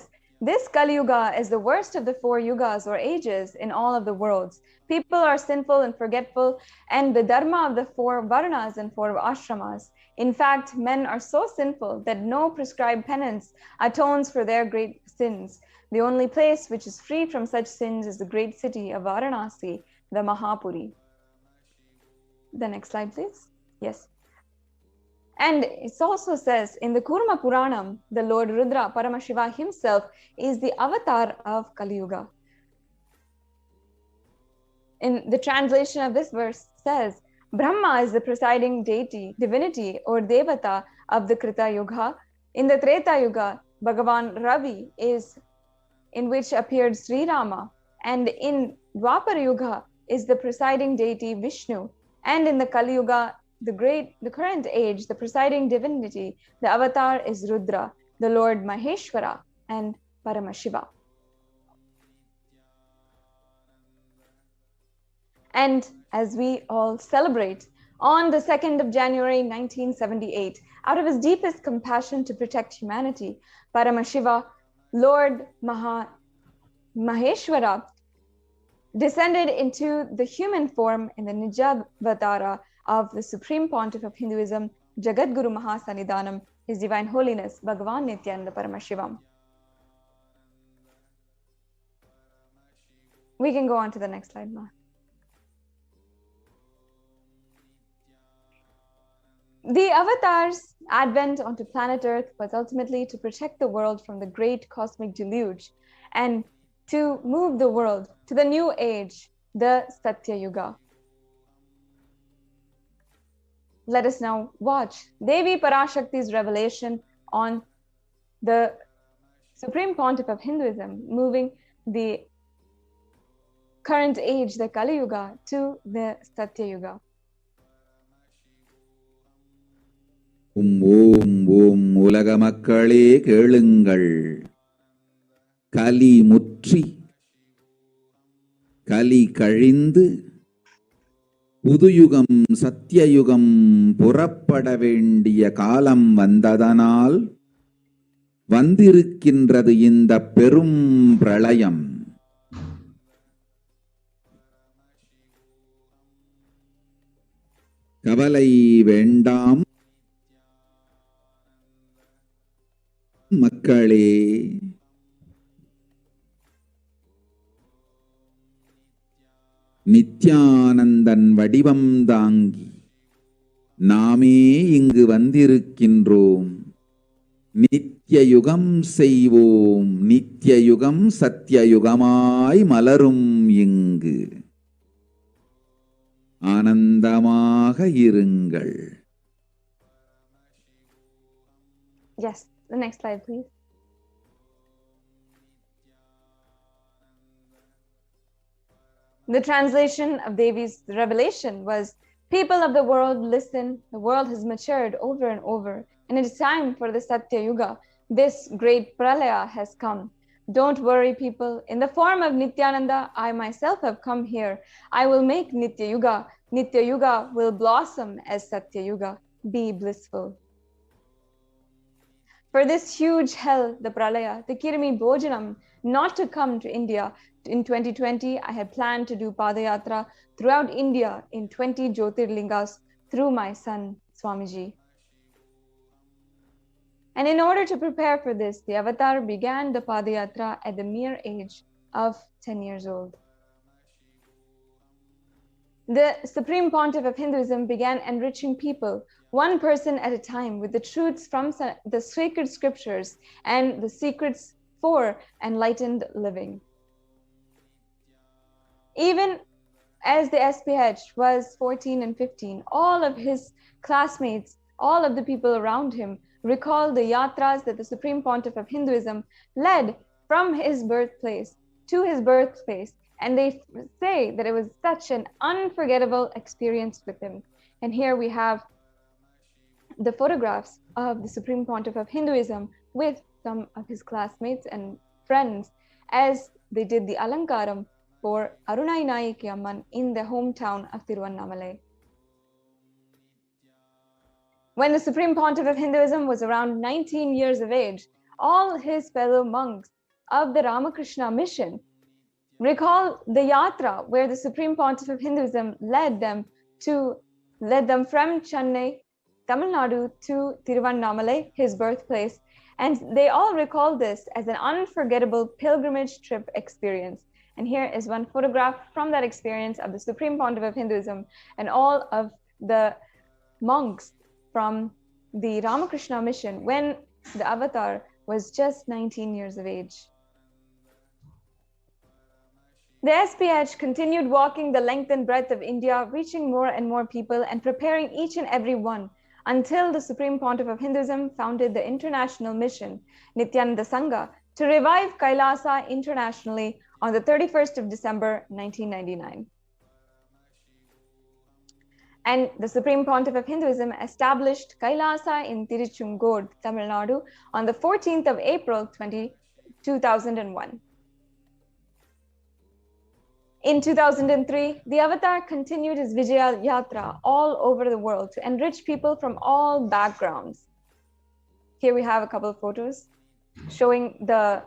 A: this Kali Yuga is the worst of the 4 yugas or ages in all of the worlds. People are sinful and forgetful, and the dharma of the 4 varnas and 4 ashramas. In fact, men are so sinful that no prescribed penance atones for their great sins. The only place which is free from such sins is the great city of Varanasi, the Mahapuri. The next slide, please. Yes. And it also says in the Kurma Puranam, the Lord Rudra, Paramashiva himself, is the avatar of Kali Yuga. In the translation of this verse says, Brahma is the presiding deity, divinity or devata of the Krita Yuga. In the Treta Yuga, Bhagavan Ravi is in which appeared Sri Rama. And in Dwapara Yuga is the presiding deity Vishnu. And in the Kali Yuga, the current age, the presiding divinity, the avatar is Rudra, the Lord Maheshwara and Paramashiva. And as we all celebrate on the 2nd of January 1978, out of his deepest compassion to protect humanity, Paramashiva, Lord Maheshwara, descended into the human form in the Nijavatara of the Supreme Pontiff of Hinduism, Jagadguru Mahasanidanam, His Divine Holiness, Bhagavan Nithyananda Paramashivam. We can go on to the next slide, Ma. The avatar's advent onto planet Earth was ultimately to protect the world from the great cosmic deluge and to move the world to the new age, the Satya Yuga. Let us now watch Devi Parashakti's revelation on the Supreme Pontiff of Hinduism, moving the current age, the Kali Yuga, to the Satya Yuga.
G: ஓம் ஓம் உலக மக்களே கேளுங்கள். கலி முற்றி கலி கழிந்து புதுயுகம் சத்தியயுகம் புறப்பட வேண்டிய காலம் வந்ததனால் வந்திருக்கின்றது இந்த பெரும் பிரளயம். கவலை வேண்டாம் மக்களே. நித்யானந்தன் வடிவம் தாங்கி நாமே இங்கு வந்திருக்கின்றோம். நித்யயுகம் செய்வோம், நித்யயுகம் சத்தியயுகமாய் மலரும் இங்கு. ஆனந்தமாக இருங்கள்.
H: Yes, the next slide, please. The translation of Devi's revelation was, people of the world, listen, the world has matured over and over, and it is time for the Satya Yuga. This great pralaya has come. Don't worry, people. In the form of Nithyananda, I myself have come here. I will make Nitya Yuga. Nitya Yuga will blossom as Satya Yuga. Be blissful. For this huge hell, the pralaya, the Kirimi Bhojanam, not to come to India. In 2020, I had planned to do Padayatra throughout India in 20 Jyotirlingas through my son, Swamiji. And in order to prepare for this, the avatar began the Padayatra at the mere age of 10 years old. The Supreme Pontiff of Hinduism began enriching people, one person at a time, with the truths from the sacred scriptures and the secrets for enlightened living. Even as the SPH was 14 and 15, all of his classmates, all of the people around him, recalled the yatras that the Supreme Pontiff of Hinduism led from his birthplace to his birthplace. And they say that it was such an unforgettable experience with him. And here we have the photographs of the Supreme Pontiff of Hinduism with some of his classmates and friends as they did the Alankaram for Arunai Nayaki Amman in their hometown of Tiruvannamalai. When the Supreme Pontiff of Hinduism was around 19 years of age, all his fellow monks of the Ramakrishna mission recall the yatra where the Supreme Pontiff of Hinduism led them from Chennai, Tamil Nadu to Tiruvannamalai, his birthplace, and they all recall this as an unforgettable pilgrimage trip experience. And here is one photograph from that experience of the Supreme Pontiff of Hinduism and all of the monks from the Ramakrishna mission when the avatar was just 19 years of age. The SPH continued walking the length and breadth of India, reaching more and more people and preparing each and every one until the Supreme Pontiff of Hinduism founded the international mission, Nithyananda Sangha, to revive Kailasa internationally on the 31st of December, 1999. And the Supreme Pontiff of Hinduism established Kailasa in Tiruchungod, Tamil Nadu on the 14th of April, 2001. In 2003, the avatar continued his Vijaya Yatra all over the world to enrich people from all backgrounds. Here we have a couple of photos showing the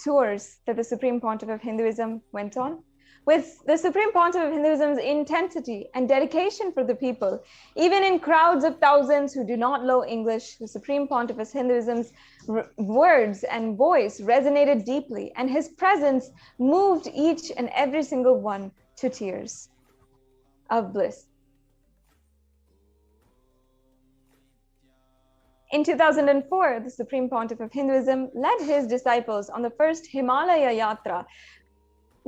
H: tours that the Supreme Pontiff of Hinduism went on. With the Supreme Pontiff of Hinduism's intensity and dedication for the people, even in crowds of thousands who do not know English, the Supreme Pontiff of Hinduism's words and voice resonated deeply, and his presence moved each and every single one to tears of bliss. In 2004, the Supreme Pontiff of Hinduism led his disciples on the first Himalaya Yatra,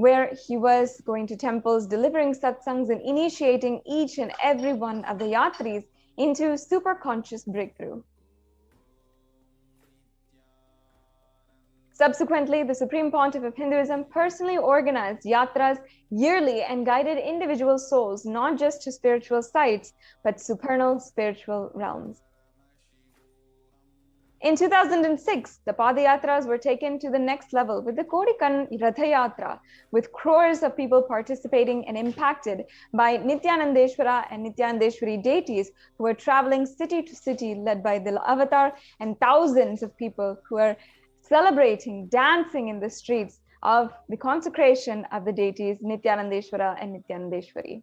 H: where he was going to temples, delivering satsangs and initiating each and every one of the yatris into super conscious breakthrough. Subsequently, the Supreme Pontiff of Hinduism personally organized yatras yearly and guided individual souls not just to spiritual sites, but supernal spiritual realms. In 2006, the Padayatras were taken to the next level with the Kodikan Rathayatra, with crores of people participating and impacted by Nithyanandeshwara and Nithyanandeshwari deities who were traveling city to city led by the avatar, and thousands of people who are celebrating, dancing in the streets of the consecration of the deities Nithyanandeshwara and Nithyanandeshwari.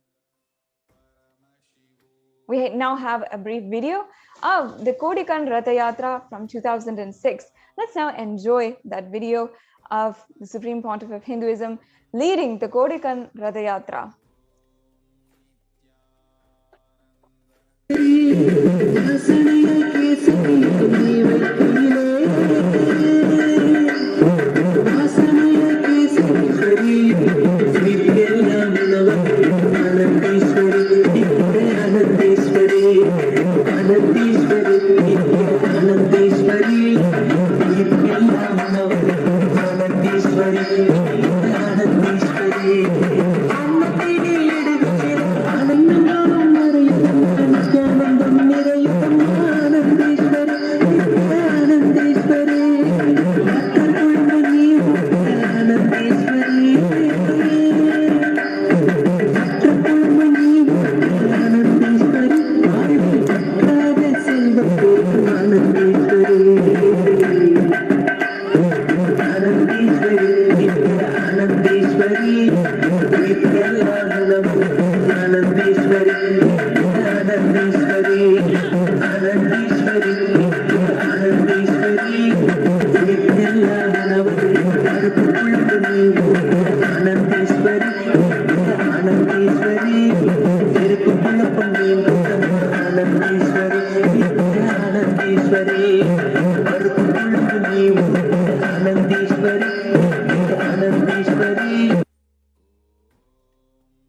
H: We now have a brief video of the Kodikan Rathayatra from 2006. Let's now enjoy that video of the Supreme Pontiff of Hinduism leading the Kodikan Rathayatra.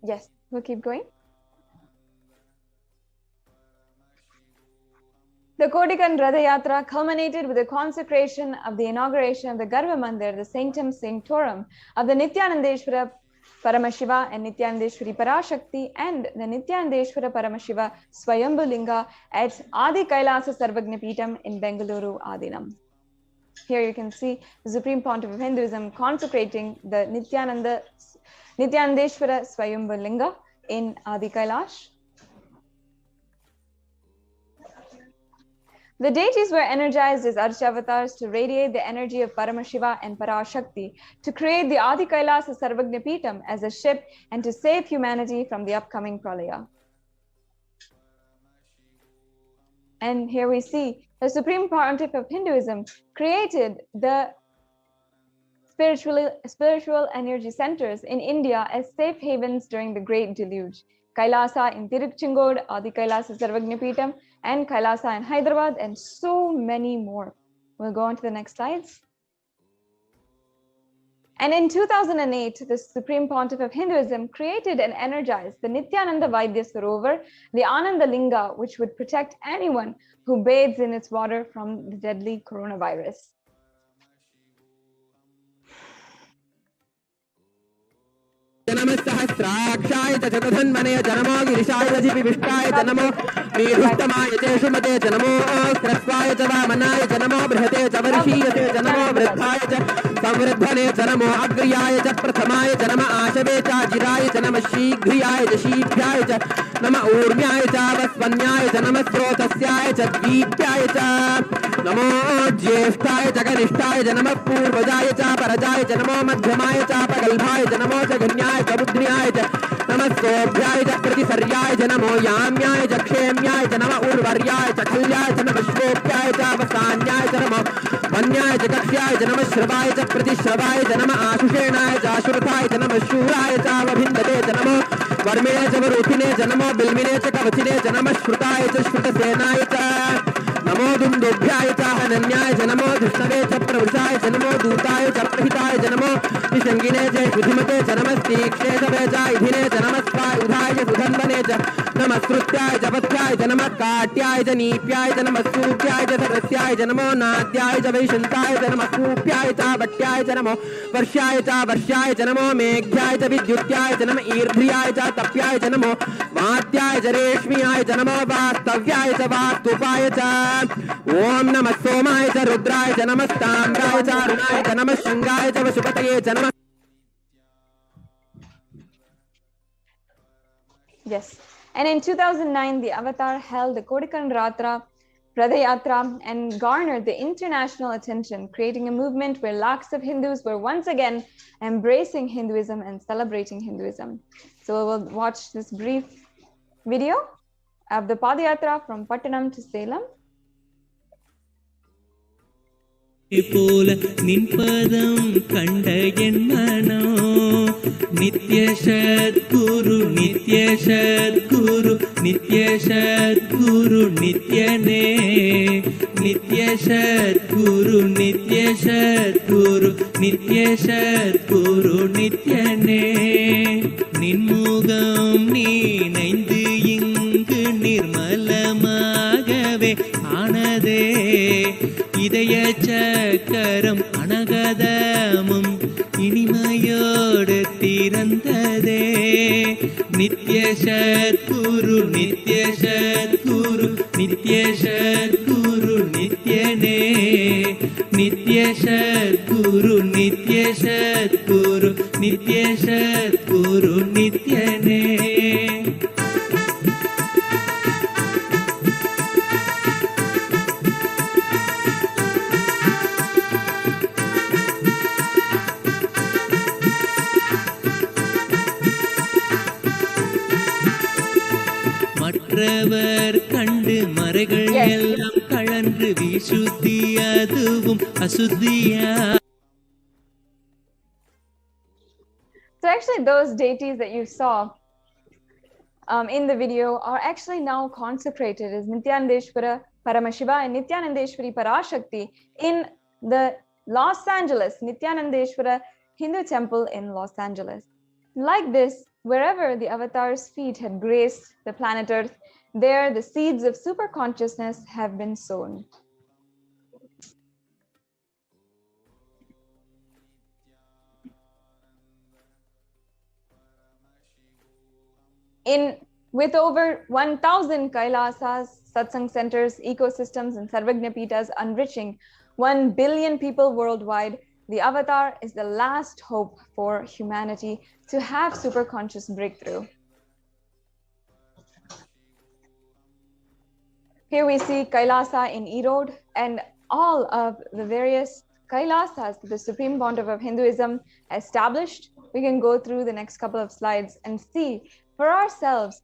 H: Yes, we'll keep going. The Kodikan Rathayatra culminated with the consecration of the inauguration of the Garbha Mandir, the Sanctum Sanctorum of the Nithyanandeshwara Paramashiva and Nithyanandeshwari Parashakti, and the Nithyanandeshwara Paramashiva Swayambhu Linga at Adi Kailasa Sarvagnapitam in Bengaluru Adinam. Here you can see the Supreme Pontiff of Hinduism consecrating the Nithyanandeshwara Swayambhu Linga in Adi Kailash. The deities were energized as Archavatars to radiate the energy of Paramashiva and Parashakti, to create the Adi Kailasa Sarvagnapitam as a ship and to save humanity from the upcoming Pralaya. And here we see the Supreme Pontiff of Hinduism created the spiritual energy centers in India as safe havens during the Great Deluge. Kailasa in Tiruchengod, Adi Kailasa Sarvagnapitam, and Kailasa in Hyderabad, and so many more. We'll go on to the next slides. And in 2008, the Supreme Pontiff of Hinduism created and energized the Nithyananda Vaidya Sarovar, the Ananda Linga, which would protect anyone who bathes in its water from the deadly coronavirus.
I: जनमस्सहस्राक्षाय च चतुर्धन्वने जनमो गिरिशाय विष्टाय जनमो वीरुष्टमाय च शुमते जनमो ह्रस्वाय च वामनाय जनमो बृहते च वर्षीयते जनमो वृद्धाय च संवृद्धने जनमो अग्र्याय च प्रथमाय जनम आशवे च जिराय च नमः शीघ्रियाय च शीघ्राय च नम ऊर्म्याय च वस्वन्याय च नमः स्रोतस्याय च दीप्याय च नमो ज्येष्ठाय च कनिष्ठाय च नमः पूर्वजाय च परजाय च नमो मध्यमाय च प्रगल्भाय च नमो च घन्याय च बुद्ध्याय च नमः सोभ्याय च प्रतिसर्याय च नमो याम्याय च क्षेम्याय च नमः उर्वर्याय च खल्याय च नमः श्रोप्याय च वसान्याय च नमो वन्याय च कक्ष्याय च नमः श्रवाय च प्रतिश्रवाय च नमः आशुषेणाय च आशुरथाय च नमः शूराय च अवभिन्दते च नमो वर्मिणे च वरुथिने च नमो बिल्मिने च कवचिने च नमः श्रुताय च श्रुतसेनाय च नमो दुन्दुभ्याय च हनन्याय च नमो धृष्णवे च प्रवृषाय च नमो दूताय च प्रहिताय च नमो निषङ्गिने च सुधिमते च नमः तीक्ष्णे च वेचाय इधिने च नमः स्वायुधाय च सुधन्वने च नमः श्रुत्याय च पथ्याय च नमः काट्याय च नीप्याय च नमः सूप्याय च सरस्याय च नमो नाद्याय च वैशन्ताय च नमः कूप्याय च वट्याय च नमो वर्ष्याय च नमो मेघ्याय च विद्युत्याय च नमः ईर्ध्याय च तप्याय च नमो वात्याय च रेश्म्याय च नमो वास्तव्याय च वास्तुपाय च ओम नमः सोमाय च रुद्राय च नमः ताम्राय च अरुणाय च नमः शृंगाय च वशुपतये च नमः.
H: Yes. And in 2009, the Avatar held the Kodikanratra Pradayatra and garnered the international attention, creating a movement where lakhs of Hindus were once again embracing Hinduism and celebrating Hinduism. So we'll watch this brief video of the Padayatra from Pattanam to Salem.
J: போல நின்பதம் கண்ட என் மனோ நித்ய சத்குரு நித்ய சத்குரு நித்ய சத்குரு நித்யனே நித்ய சத்குரு நித்ய சத்குரு நித்ய சத்குரு நித்யனே நின்முகம் நீனைந்து இங்கு நிர்மலமாகவே ஆனதே இதய சக்கரம் அனகதமும் இனிமையோடு திறந்ததே நித்ய சத்குரு நித்ய சத்குரு நித்ய சத்குரு நித்யனே நித்ய சத்குரு நித்ய சத்குரு நித்ய சத்குரு நித்யனே. மற்றவர் கண்டு மறைகள் எல்லாம் கழன்று விசுத்தி அதுவும் அசுத்தியா.
H: So actually those deities that you saw in the video are actually now consecrated as Nithyanandeshwara Paramashiva and Nithyanandeshwari Parashakti in the Los Angeles Nithyanandeshwara Hindu temple in Los Angeles. Like this, wherever the avatar's feet had graced the planet Earth, there the seeds of super consciousness have been sown. With over 1,000 Kailasas, satsang centers, ecosystems, and Sarvagnapitas enriching 1 billion people worldwide, the avatar is the last hope for humanity to have superconscious breakthrough. Here we see Kailasa in Erode and all of the various Kailasas that the Supreme Pontiff of Hinduism established. We can go through the next couple of slides and see for ourselves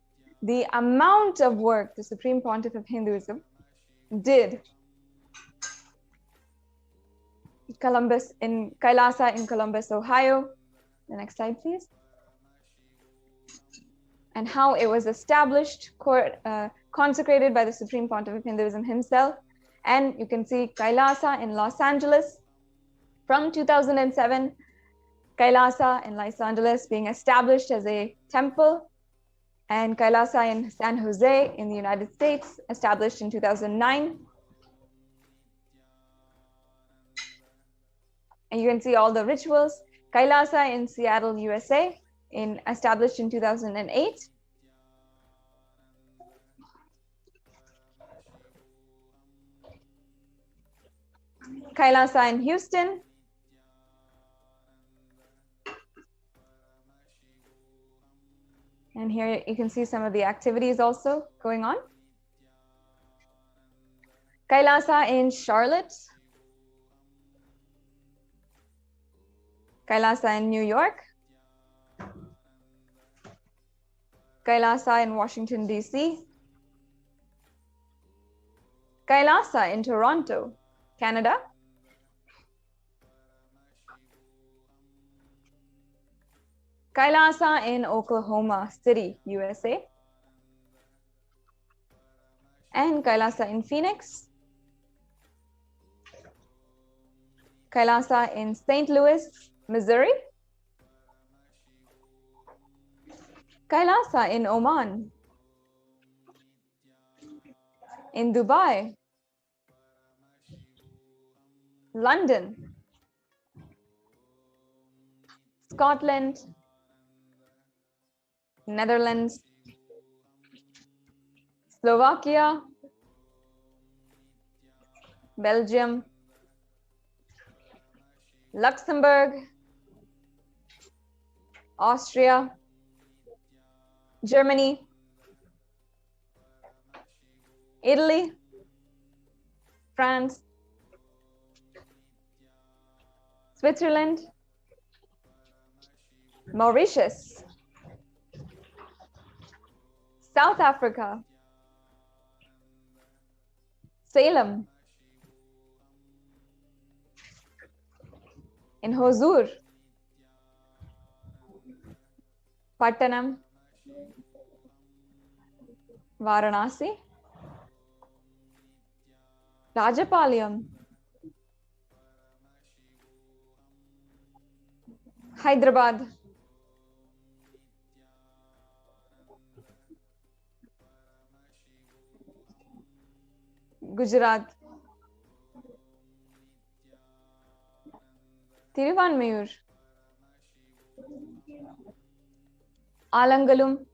H: the amount of work the Supreme Pontiff of Hinduism did. Kailasa in Columbus, Ohio. The next slide, please. And how it was established, consecrated by the Supreme Pontiff of Hinduism himself. And you can see Kailasa in Los Angeles from 2007. Kailasa in Los Angeles being established as a temple, and Kailasa in San Jose in the United States, established in 2009. And you can see all the rituals. Kailasa in Seattle, USA, established in 2008. Kailasa in Houston. And here you can see some of the activities also going on. Kailasa in Charlotte. Kailasa in New York. Kailasa in Washington, D.C. Kailasa in Toronto, Canada. Kailasa in Oklahoma City, USA. And Kailasa in Phoenix. Kailasa in St. Louis, Missouri. Kailasa in Oman. in Dubai, London, Scotland, Netherlands, Slovakia, Belgium, Luxembourg, Austria, Germany, Italy, France, Switzerland, Mauritius, South Africa, Salem, in Hosur, Pattanam, Varanasi, Rajapalayam, Hyderabad, Gujarat, Tiruvanmayur, Alangalum,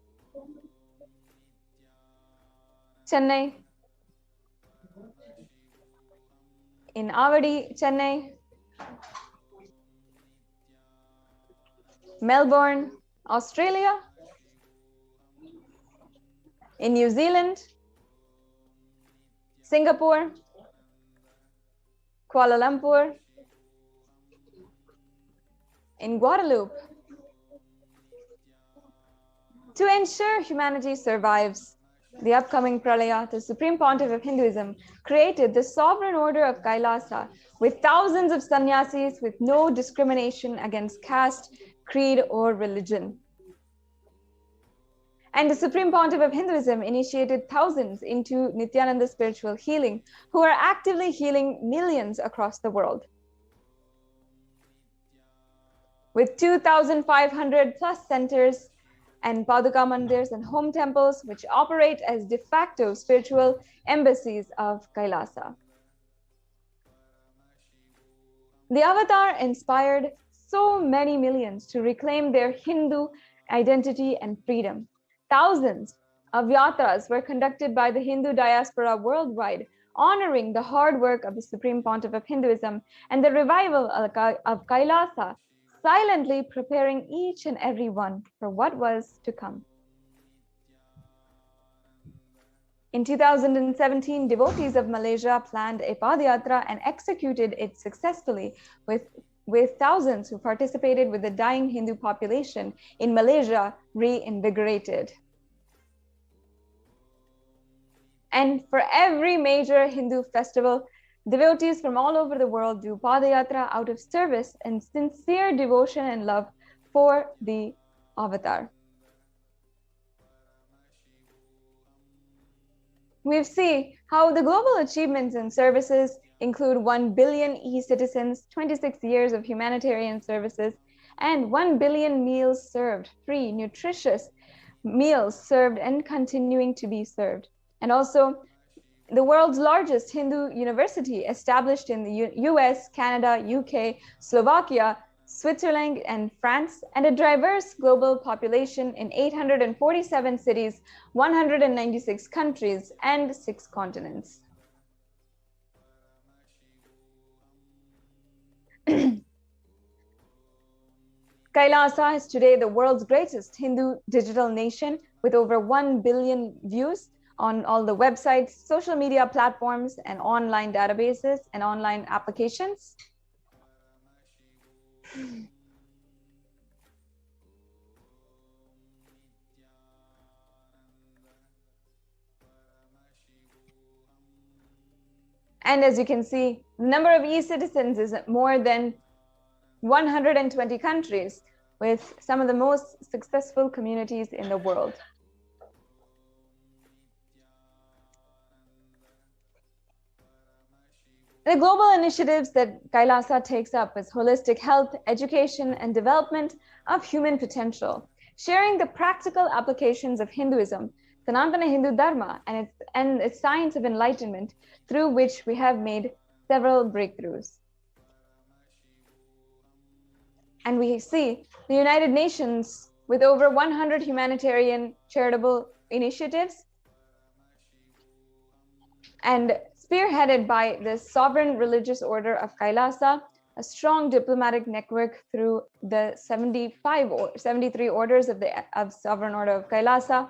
H: Chennai, in Avadi, Chennai, Melbourne, Australia, in New Zealand, Singapore, Kuala Lumpur, in Guadeloupe. To ensure humanity survives the upcoming Pralaya, the Supreme Pontiff of Hinduism created the sovereign order of Kailasa with thousands of sannyasis with no discrimination against caste, creed, or religion. And the Supreme Pontiff of Hinduism initiated thousands into Nithyananda spiritual healing, who are actively healing millions across the world. With 2,500 plus centers and Paduka mandirs and home temples, which operate as de facto spiritual embassies of Kailasa. The avatar inspired so many millions to reclaim their Hindu identity and freedom. Thousands of yatras were conducted by the Hindu diaspora worldwide, honoring the hard work of the Supreme Pontiff of Hinduism and the revival of Kailasa, silently preparing each and every one for what was to come. In 2017, devotees of Malaysia planned a Padayatra and executed it successfully with thousands who participated with the dying Hindu population in Malaysia reinvigorated. And for every major Hindu festival, devotees from all over the world do Padayatra out of service and sincere devotion and love for the avatar. We see how the global achievements and services include 1 billion e-citizens, 26 years of humanitarian services, and 1 billion meals served, free, nutritious meals served and continuing to be served. And also the world's largest Hindu university established in the US, Canada, UK, Slovakia, Switzerland, and France, and a diverse global population in 847 cities, 196 countries, and 6 continents. Kailasa is today the world's greatest Hindu digital nation with over 1 billion views on all the websites, social media platforms, and online databases and online applications. And as you can see, the number of e-citizens is more than 120 countries, with some of the most successful communities in the world. The global initiatives that Kailasa takes up is holistic health, education, and development of human potential, sharing the practical applications of Hinduism Sanatana Hindu Dharma and its science of enlightenment, through which we have made several breakthroughs. And we see the United Nations with over 100 humanitarian charitable initiatives, and spearheaded by the Sovereign Religious Order of Kailasa, a strong diplomatic network through the 73 orders of Sovereign Order of Kailasa.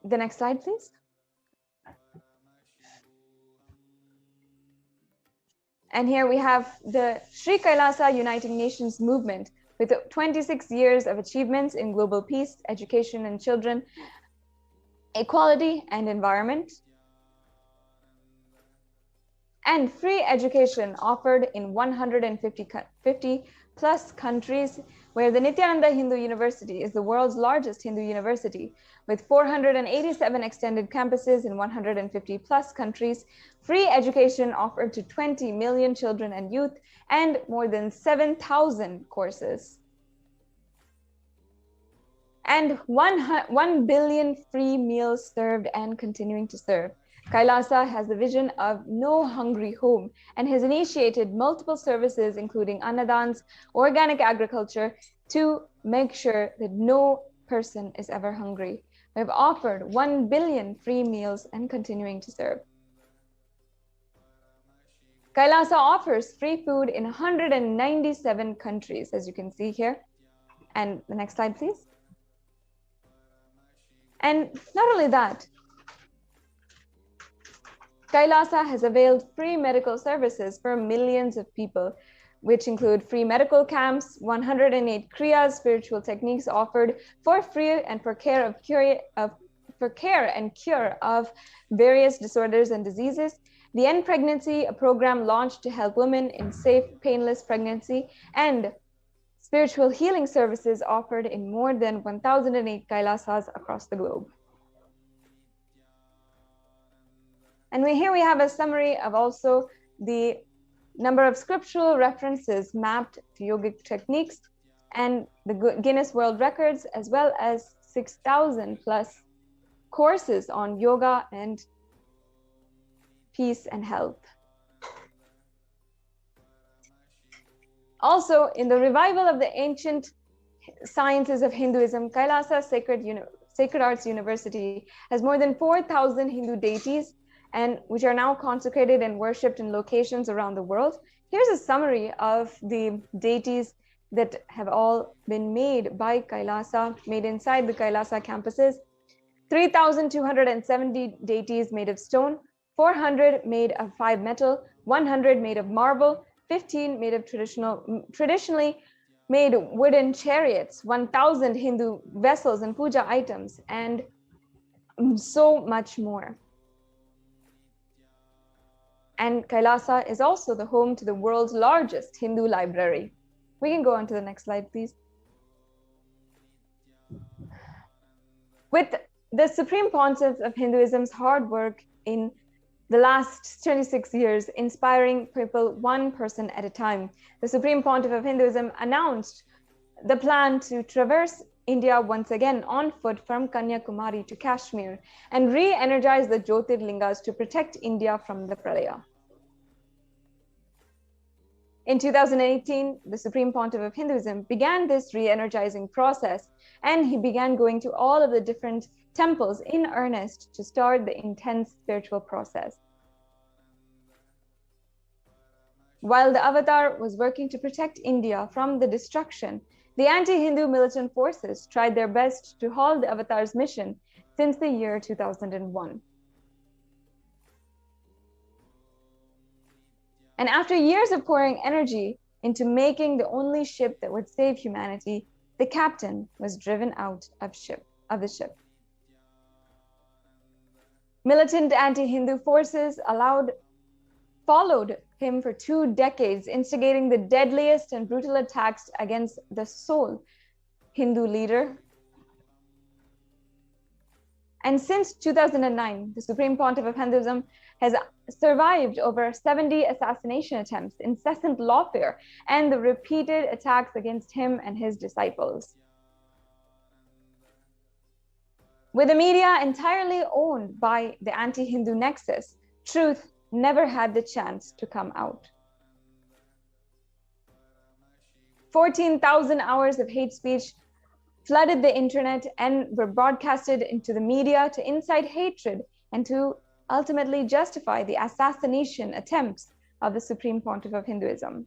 H: The next slide, please. And here we have the Sri Kailasa Uniting Nations movement with 26 years of achievements in global peace, education and children, equality and environment, and free education offered in 150 plus countries, where the Nithyananda Hindu University is the world's largest Hindu university, with 487 extended campuses in 150 plus countries, free education offered to 20 million children and youth, and more than 7,000 courses. And 1 billion free meals served and continuing to serve. Kailasa has the vision of no hungry home and has initiated multiple services, including annadans, organic agriculture, to make sure that no person is ever hungry. We have offered 1 billion free meals and continuing to serve. Kailasa offers free food in 197 countries, as you can see here. And the next slide, please. And not only that, Kailasa has availed free medical services for millions of people, which include free medical camps, 108 kriyas, spiritual techniques offered for free and for care and cure of various disorders and diseases. The End Pregnancy, a program launched to help women in safe, painless pregnancy, and spiritual healing services offered in more than 1,008 Kailasas across the globe. And here we have a summary of also the number of scriptural references mapped to yogic techniques and the Guinness World Records, as well as 6,000 plus courses on yoga and peace and health. Also, in the revival of the ancient sciences of Hinduism, Kailasa Sacred Arts University has more than 4,000 Hindu deities, and which are now consecrated and worshipped in locations around the world. Here's a summary of the deities that have all been made by Kailasa, made inside the Kailasa campuses. 3,270 deities made of stone, 400 made of 5 metal, 100 made of marble, 15 made of traditionally made wooden chariots, 1,000 Hindu vessels and puja items, and so much more. And Kailasa is also the home to the world's largest Hindu library. We can go on to the next slide, please. With the Supreme Pontiff of Hinduism's hard work in the last 26 years, inspiring people one person at a time, the Supreme Pontiff of Hinduism announced the plan to traverse India once again on foot from Kanyakumari to Kashmir and re-energize the Jyotirlingas to protect India from the Pralaya. In 2018, the Supreme Pontiff of Hinduism began this re-energizing process, and he began going to all of the different temples in earnest to start the intense spiritual process. While the Avatar was working to protect India from the destruction, the anti-Hindu militant forces tried their best to halt the Avatar's mission since the year 2001. And after years of pouring energy into making the only ship that would save humanity, the captain was driven out of the ship. Militant anti-Hindu forces followed him for 2 decades, instigating the deadliest and brutal attacks against the sole Hindu leader. And since 2009, the Supreme Pontiff of Hinduism has survived over 70 assassination attempts, incessant lawfare, and the repeated attacks against him and his disciples. With the media entirely owned by the anti-Hindu nexus, truth never had the chance to come out. 14,000 hours of hate speech flooded the internet and were broadcasted into the media to incite hatred and to ultimately justify the assassination attempts of the Supreme Pontiff of Hinduism.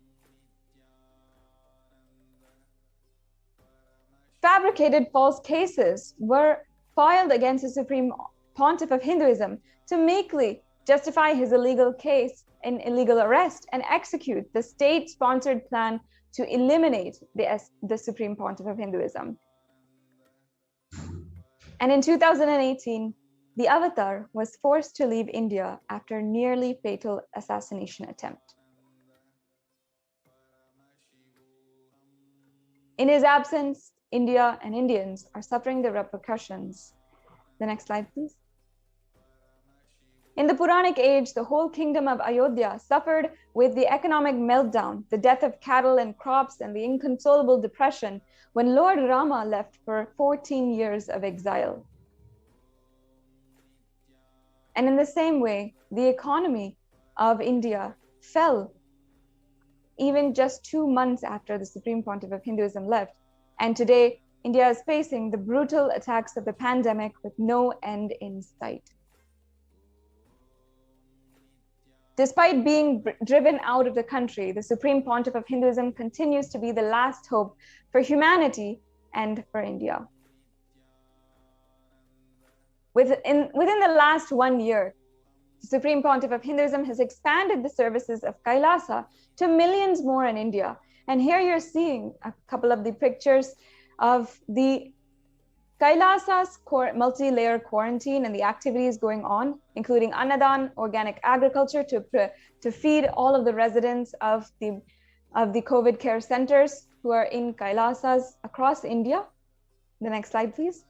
H: Fabricated false cases were filed against the Supreme Pontiff of Hinduism to meekly justify his illegal case and illegal arrest and execute the state-sponsored plan to eliminate the Supreme Pontiff of Hinduism. And in 2018, the Avatar was forced to leave India after a nearly fatal assassination attempt. In his absence, India and Indians are suffering the repercussions. The next slide, please. In the Puranic age, the whole kingdom of Ayodhya suffered with the economic meltdown, the death of cattle and crops, and the inconsolable depression when Lord Rama left for 14 years of exile. And in the same way, the economy of India fell even just 2 months after the Supreme Pontiff of Hinduism left. And today, India is facing the brutal attacks of the pandemic with no end in sight. Despite being driven out of the country, the Supreme Pontiff of Hinduism continues to be the last hope for humanity and for India. Within the last 1 year, the Supreme Pontiff of Hinduism has expanded the services of Kailasa to millions more in India. And here you're seeing a couple of the pictures of the Kailasa's multi-layer quarantine and the activities going on, including Annadan, organic agriculture to feed all of the residents of the COVID care centers who are in Kailasas across India. The next slide, please.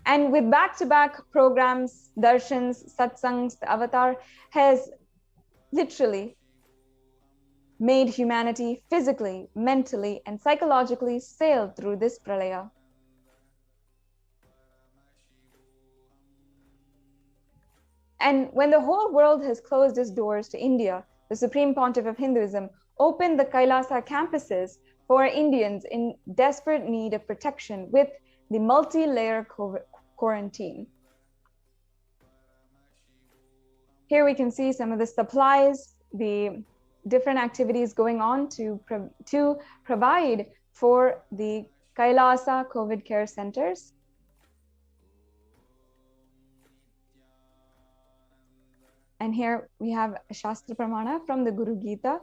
H: And with back-to-back programs, darshans, satsangs, the Avatar has literally made humanity physically, mentally, and psychologically sail through this pralaya. And when the whole world has closed its doors to India, the Supreme Pontiff of Hinduism opened the Kailasa campuses for Indians in desperate need of protection with the multi-layer quarantine. Here we can see some of the supplies, the different activities going on to provide for the Kailasa COVID care centers. And here we have a Shastra Pramana from the Guru Gita.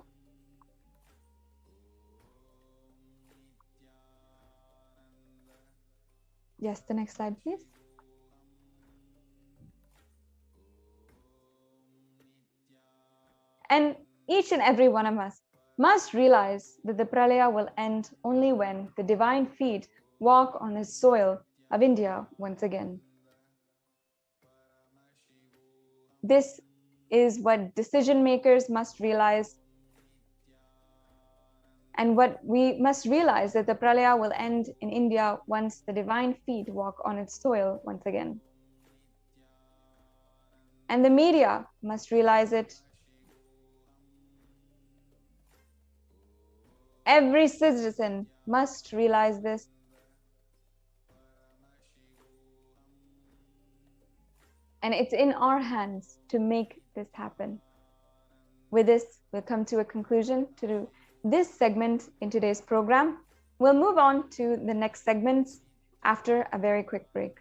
H: Yes, the next slide, please. And each and every one of us must realize that the pralaya will end only when the divine feet walk on the soil of India once again. This is what decision makers must realize, and what we must realize, that the pralaya will end in India once the divine feet walk on its soil once again. And the media must realize it. Every citizen must realize this. And it's in our hands to make this happen. With this, we'll come to a conclusion to this segment in today's program. We'll move on to the next segments after a very quick break.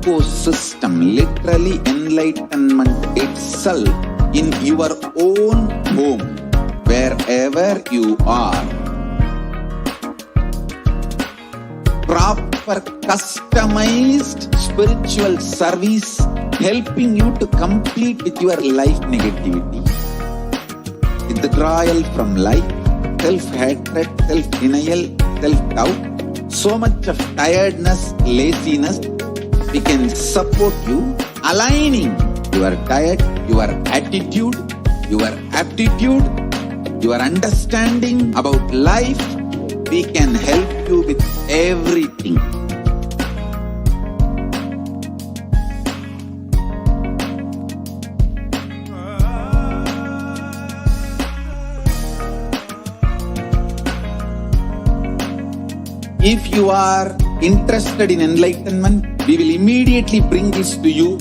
G: ecosystem, literally enlightenment itself, in your own home, wherever you are. Proper customized spiritual service helping you to complete with your life negativity. Withdrawal from life, self-hatred, self-denial, self-doubt, so much of tiredness, laziness. We can support you, aligning your diet, your attitude, your aptitude, your understanding about life. We can help you with everything. If you are interested in enlightenment, we will immediately bring this to you.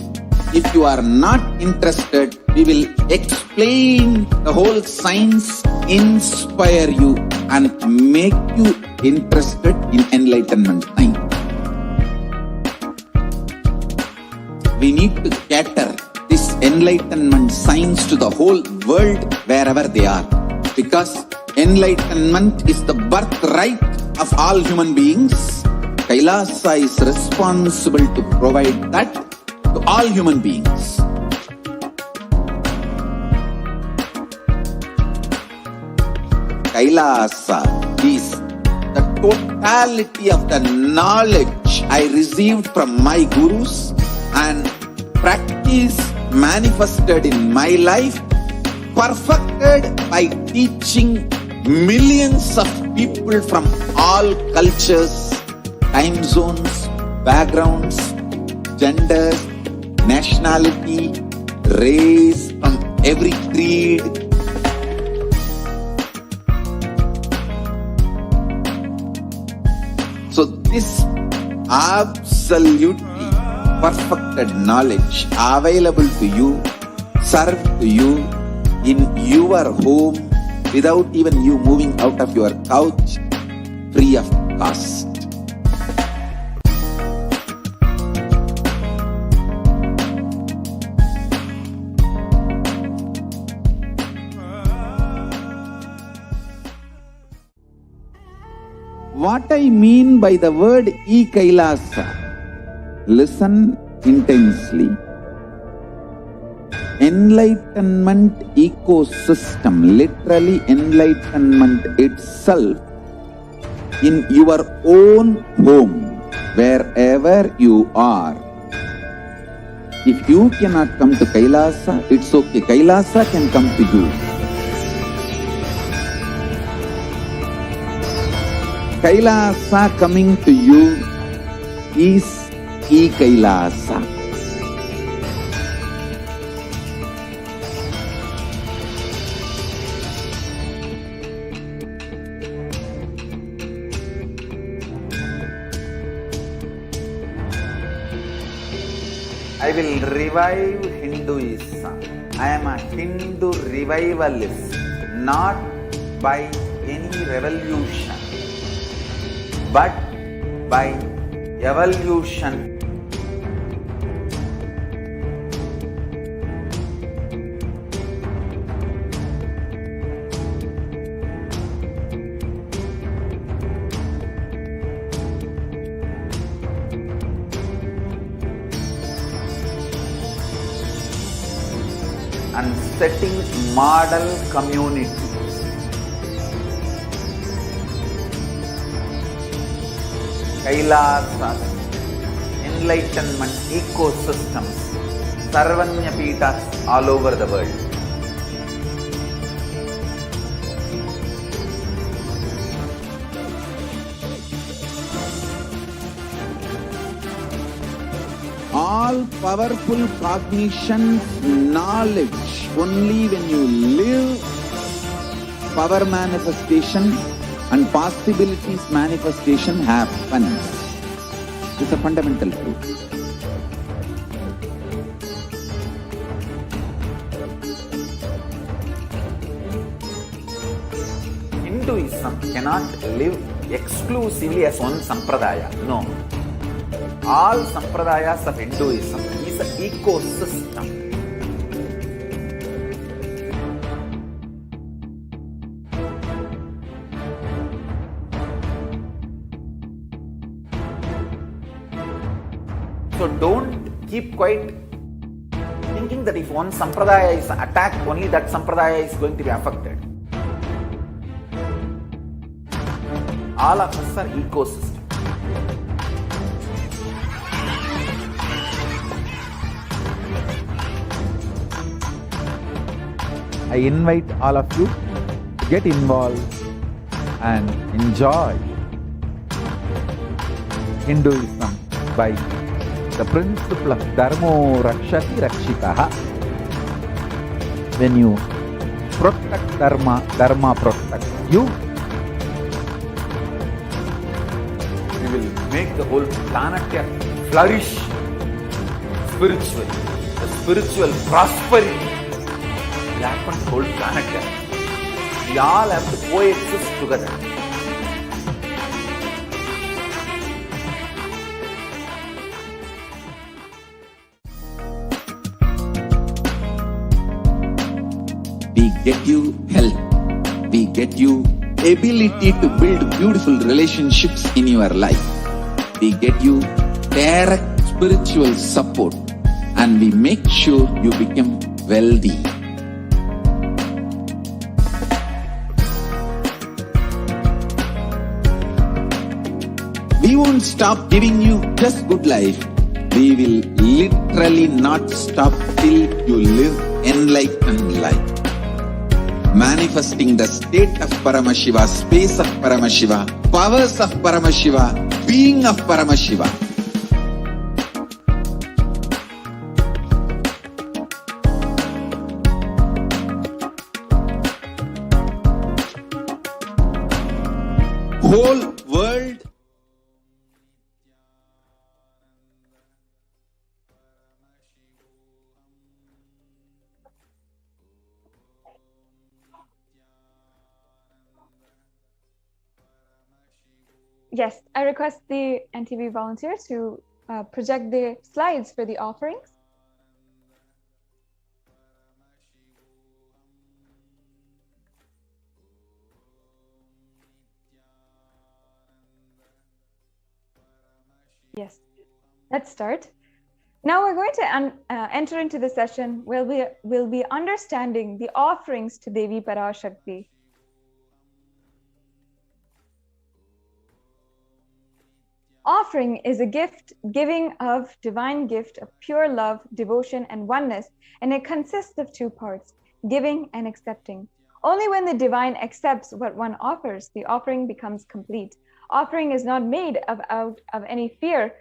G: If you are not interested, we will explain the whole science, inspire you, and make you interested in enlightenment time. We need to cater this enlightenment science to the whole world wherever they are, because enlightenment is the birthright of all human beings. Kailasa is responsible to provide that to all human beings. Kailasa is the totality of the knowledge I received from my gurus and practice manifested in my life, perfected by teaching millions of people from all cultures, time zones, backgrounds, genders, nationality, race, from every creed. So this absolutely perfected knowledge available to you, served to you in your home, without even you moving out of your couch, free of cost. What I mean by the word Kailasa, listen intensely. Enlightenment ecosystem, literally enlightenment itself, in your own home, wherever you are. If you cannot come to Kailasa, it's okay. Kailasa can come to you. Kailasa coming to you is Kailasa. I will revive Hinduism. I am a Hindu revivalist, not by any revolution, but by evolution. And setting model community. Kailasa, enlightenment ecosystems, Sarvanya Peethas all over the world. All powerful cognition, knowledge, only when you live, power manifestation and possibilities manifestation happens. It's a fundamental truth. Hinduism cannot live exclusively as one sampradaya. No.
C: All sampradayas of Hinduism is an ecosystem. So don't keep quiet thinking that if one sampradaya is attacked, only that sampradaya is going to be affected. All of us are ecosystem. I invite all of you to get involved and enjoy Hinduism by the principle of Dharmo Rakshati Rakshitaha. When you protect Dharma, Dharma protects you. We will make the whole planet flourish spiritually. The spiritual prosperity will happen to the whole planet. We all have to coexist together.
G: We get you health. We get you ability to build beautiful relationships in your life. We get you direct spiritual support, and we make sure you become wealthy. We won't stop giving you just good life. We will literally not stop till you live enlightened life. Manifesting the state of Paramashiva, space of Paramashiva, powers of Paramashiva, being of Paramashiva. Whole world
H: Yes, I request the NTV volunteer to project the slides for the offerings. Yes, let's start. Now we're going to enter into the session where we'll be understanding the offerings to Devi Parashakti. Offering is a gift, giving of divine gift of pure love, devotion, and oneness, and it consists of two parts, giving and accepting. Only when the divine accepts what one offers, the offering becomes complete. Offering is not made out of any fear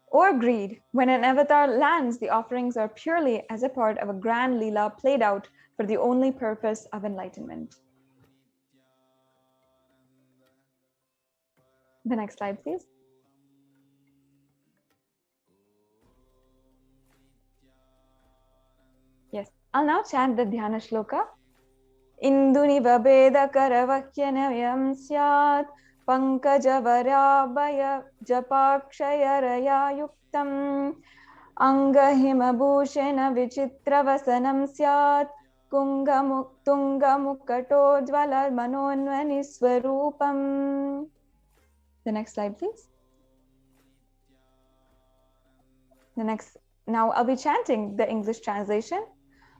H: or greed. When an avatar lands, the offerings are purely as a part of a grand lila played out for the only purpose of enlightenment. The next slide, please. Yes, I'll now chant the Dhyana Shloka. Induni vabeda karavakyanayam syat pankajavaryabhaya japakshayaraya yuktam angahimabhushena vichitravasanam syat tungamukatojvala manonvani swarupam. The next slide, please. Now I'll be chanting the English translation.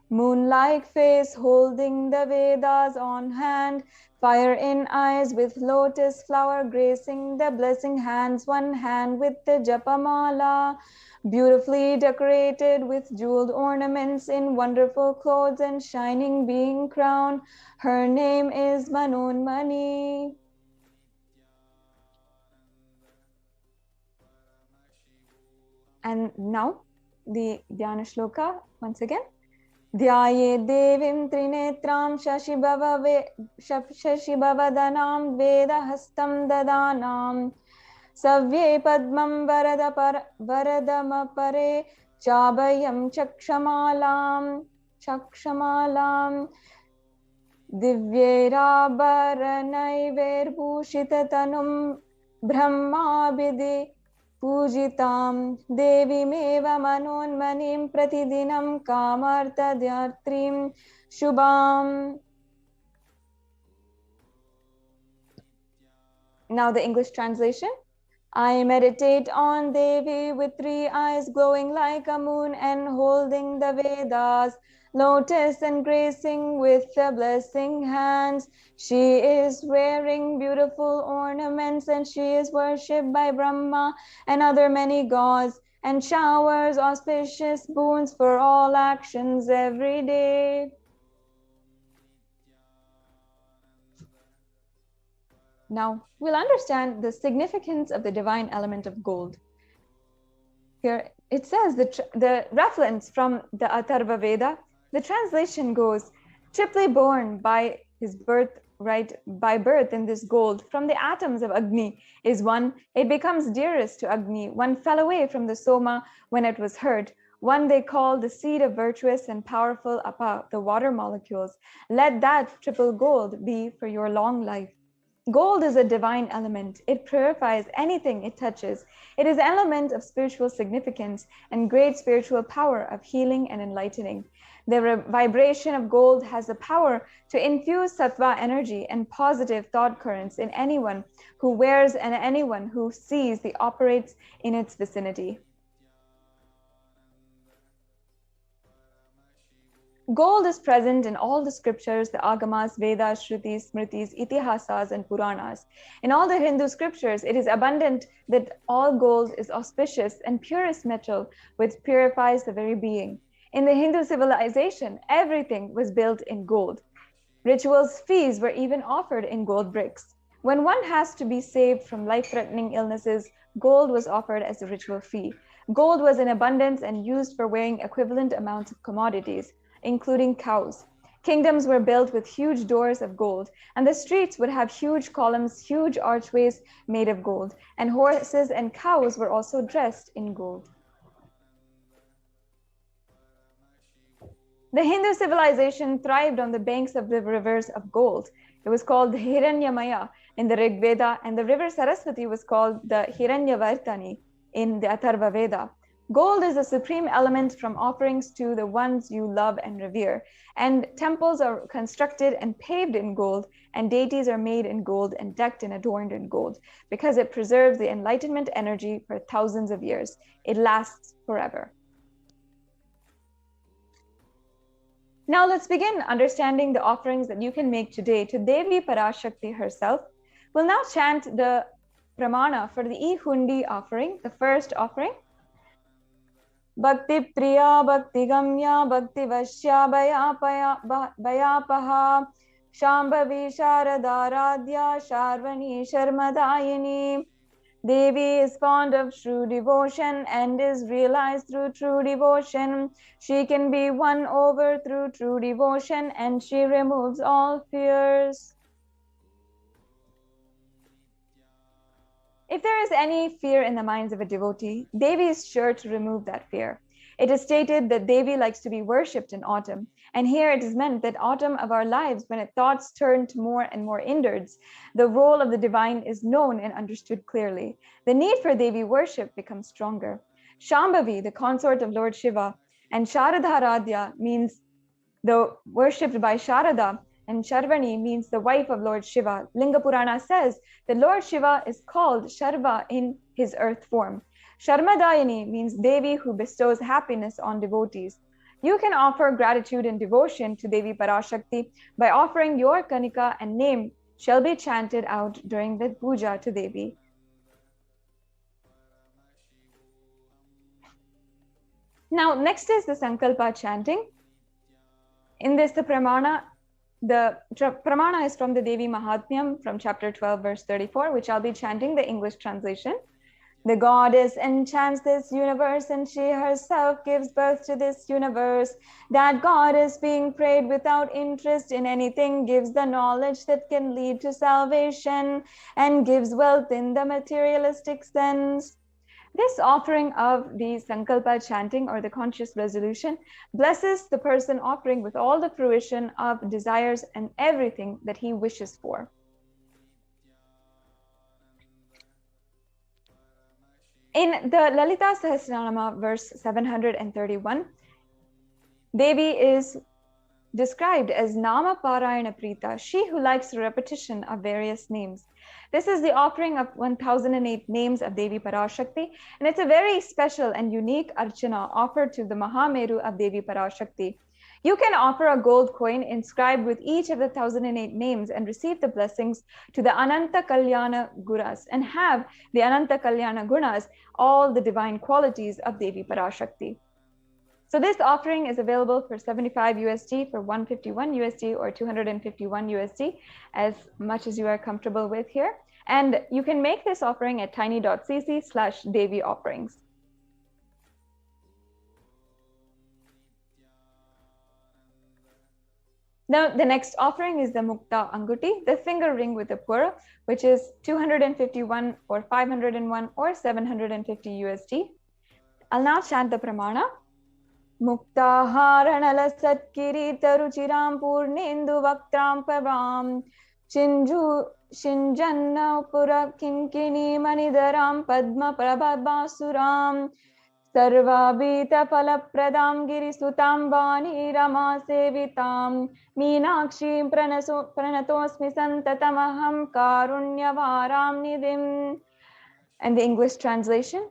H: Moon-like face holding the Vedas on hand, fire in eyes with lotus flower gracing the blessing hands, one hand with the Japamala, beautifully decorated with jeweled ornaments in wonderful clothes and shining being crown. Her name is Manonmani. And now the Dhyana Shloka once again. Dhyaye devim trinetram shashibhavadanam vedahastam dadanam savye padmam varadamapare chabhayam chakshamalam divyerabaranaiverbhushitatanum brahmabhidi Pujitam Devimeva Manonmanim Pratidinam Kamartadyatrim Shubham. Now the English translation. I meditate on Devi with 3 eyes glowing like a moon and holding the Vedas, lotus and gracing with the blessing hands. She is wearing beautiful ornaments and she is worshipped by Brahma and other many gods and showers auspicious boons for all actions every day. Now, we'll understand the significance of the divine element of gold. Here it says the reference from the Atharva Veda, the translation goes, triply born by his birth, right, by birth in this gold, from the atoms of Agni is one, it becomes dearest to Agni. One fell away from the Soma when it was hurt. One they call the seed of virtuous and powerful Apa, the water molecules. Let that triple gold be for your long life. Gold is a divine element. It purifies anything it touches. It is an element of spiritual significance and great spiritual power of healing and enlightening. The vibration of gold has the power to infuse sattva energy and positive thought currents in anyone who wears and anyone who sees the operates in its vicinity. Gold is present in all the scriptures, the Agamas, Vedas, Shrutis, Smritis, Itihasas, and Puranas. In all the Hindu scriptures, it is abundant that all gold is auspicious and purest metal, which purifies the very being. In the Hindu civilization, everything was built in gold. Rituals, fees were even offered in gold bricks. When one has to be saved from life-threatening illnesses, gold was offered as a ritual fee. Gold was in abundance and used for weighing equivalent amounts of commodities, including cows. Kingdoms were built with huge doors of gold, and the streets would have huge columns, huge archways made of gold, and horses and cows were also dressed in gold. The Hindu civilization thrived on the banks of the rivers of gold. It was called Hiranyamaya in the Rig Veda, and the river Saraswati was called the Hiranyavartani in the Atharva Veda. Gold is the supreme element from offerings to the ones you love and revere. And temples are constructed and paved in gold, and deities are made in gold and decked and adorned in gold, because it preserves the enlightenment energy for thousands of years. It lasts forever. Now let's begin understanding the offerings that you can make today to Devi Parashakti herself. We'll now chant the pramana for the E-Hundi offering, the first offering. Bhakti Priya, Bhakti Gamya, Bhakti Vashya, Bhayapaha, Shambhavi Sharadaradhya, Sharvani Sharmadayini. Devi is fond of true devotion and is realized through true devotion. She can be won over through true devotion, and she removes all fears. If there is any fear in the minds of a devotee, Devi is sure to remove that fear. It is stated that Devi likes to be worshipped in autumn, and here it is meant that autumn of our lives, when thoughts turn to more and more inwards, the role of the divine is known and understood clearly. The need for Devi worship becomes stronger. Shambhavi, the consort of Lord Shiva, and Sharadharadhya means the worshipped by Sharada, and Sharvani means the wife of Lord Shiva. Linga Purana says that Lord Shiva is called Sharva in his earth form. Sharmadayini means Devi who bestows happiness on devotees. You can offer gratitude and devotion to Devi Parashakti by offering your Kanika, and name shall be chanted out during the puja to Devi. Now, next is the Sankalpa chanting. In this, the pramana is from the Devi Mahatmyam from chapter 12, verse 34, which I'll be chanting the English translation. The goddess enchants this universe, and she herself gives birth to this universe. That goddess, being prayed without interest in anything, gives the knowledge that can lead to salvation and gives wealth in the materialistic sense. This offering of the Sankalpa chanting, or the conscious resolution, blesses the person offering with all the fruition of desires and everything that he wishes for. In the Lalita Sahasranama, verse 731, Devi is described as Nama Parayana Prita, she who likes the repetition of various names. This is the offering of 1008 names of Devi Parashakti, and it's a very special and unique archana offered to the Mahameru of Devi Parashakti. You can offer a gold coin inscribed with each of the 1008 names and receive the blessings to the Ananta Kalyana Gunas and have the Ananta Kalyana Gunas, all the divine qualities of Devi Parashakti. So this offering is available for 75 USD, for 151 USD, or 251 USD, as much as you are comfortable with here. And you can make this offering at tiny.cc/Devi offerings. Now, the next offering is the Mukta Anguti, the finger ring with the pura, which is 251 or 501 or 750 USD. I'll now chant the pramana. Muktaharanala satkirita ruchiram purnendu vaktram pavam Shinjanna pura kinkini manidaram padma prabhabasuram Sarvabhita palapradam girisutam vani rama sevitam Meenakshim pranatosmi santatamaham karunyavaram nidhim. And the English translation.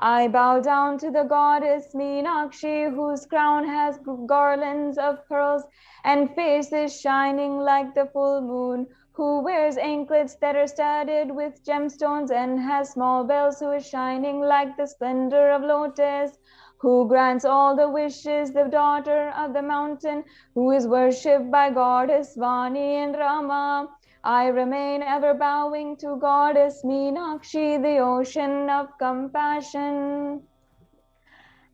H: I bow down to the goddess Meenakshi, whose crown has garlands of pearls and face is shining like the full moon, who wears anklets that are studded with gemstones and has small bells, who is shining like the splendor of lotus, who grants all the wishes, the daughter of the mountain, who is worshipped by goddess Vani and Rama. I remain ever bowing to goddess Meenakshi, the ocean of compassion.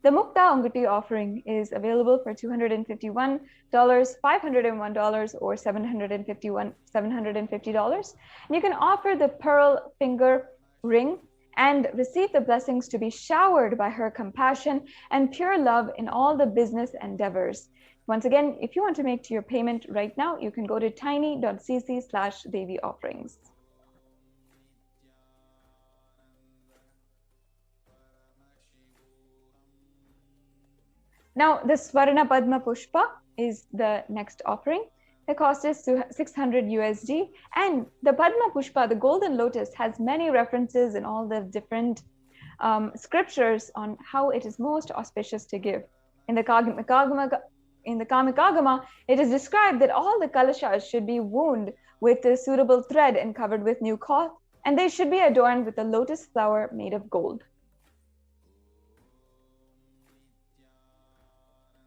H: The Mukta Anguti offering is available for $251, $501, or $750. And you can offer the pearl finger ring and receive the blessings to be showered by her compassion and pure love in all the business endeavors. Once again, if you want to make your payment right now, you can go to tiny.cc/Devi offerings. Now, the Swarna Padma Pushpa is the next offering. The cost is 600 USD. And the Padma Pushpa, the golden lotus, has many references in all the different scriptures on how it is most auspicious to give. In the Kamikagama, it is described that all the kalashas should be wound with a suitable thread and covered with new cloth, and they should be adorned with a lotus flower made of gold.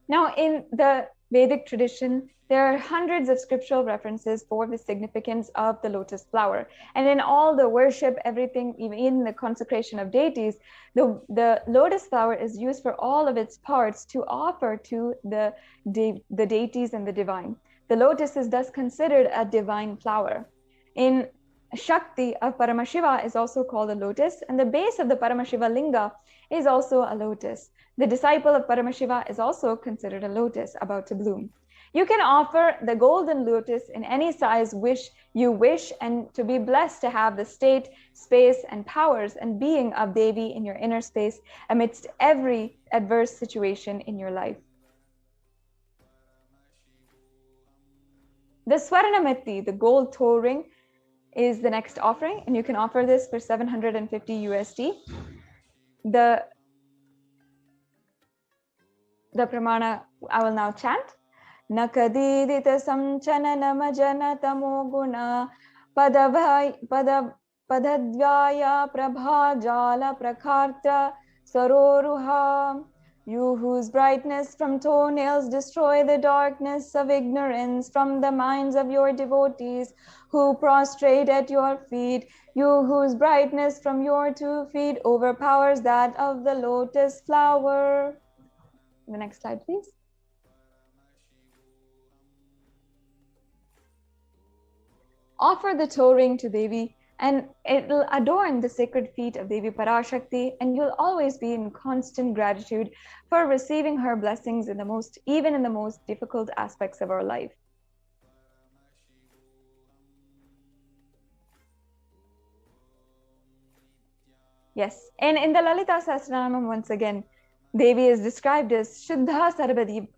H: Now, in the Vedic tradition, there are hundreds of scriptural references for the significance of the lotus flower. And in all the worship, everything, even in the consecration of deities, the lotus flower is used for all of its parts to offer to the deities and the divine. The lotus is thus considered a divine flower. In Shakti of Paramashiva is also called a lotus, and the base of the Paramashiva linga is also a lotus. The disciple of Paramashiva is also considered a lotus about to bloom. You can offer the golden lotus in any size you wish, and to be blessed to have the state, space, and powers and being of Devi in your inner space amidst every adverse situation in your life. The Swarnamati, the gold toe ring, is the next offering, and you can offer this for 750 USD. The pramana I will now chant. Nakadidita samchanana majana tamoguna padadvyaya prabha jala prakarta saroruha. You whose brightness from toenails destroy the darkness of ignorance from the minds of your devotees who prostrate at your feet. You whose brightness from your 2 feet overpowers that of the lotus flower. The next slide, please. Offer the toe ring to Devi, and it will adorn the sacred feet of Devi Parashakti, and you'll always be in constant gratitude for receiving her blessings even in the most difficult aspects of our life. Yes, and in the Lalita Sahasranamam, once again, Devi is described as Shuddha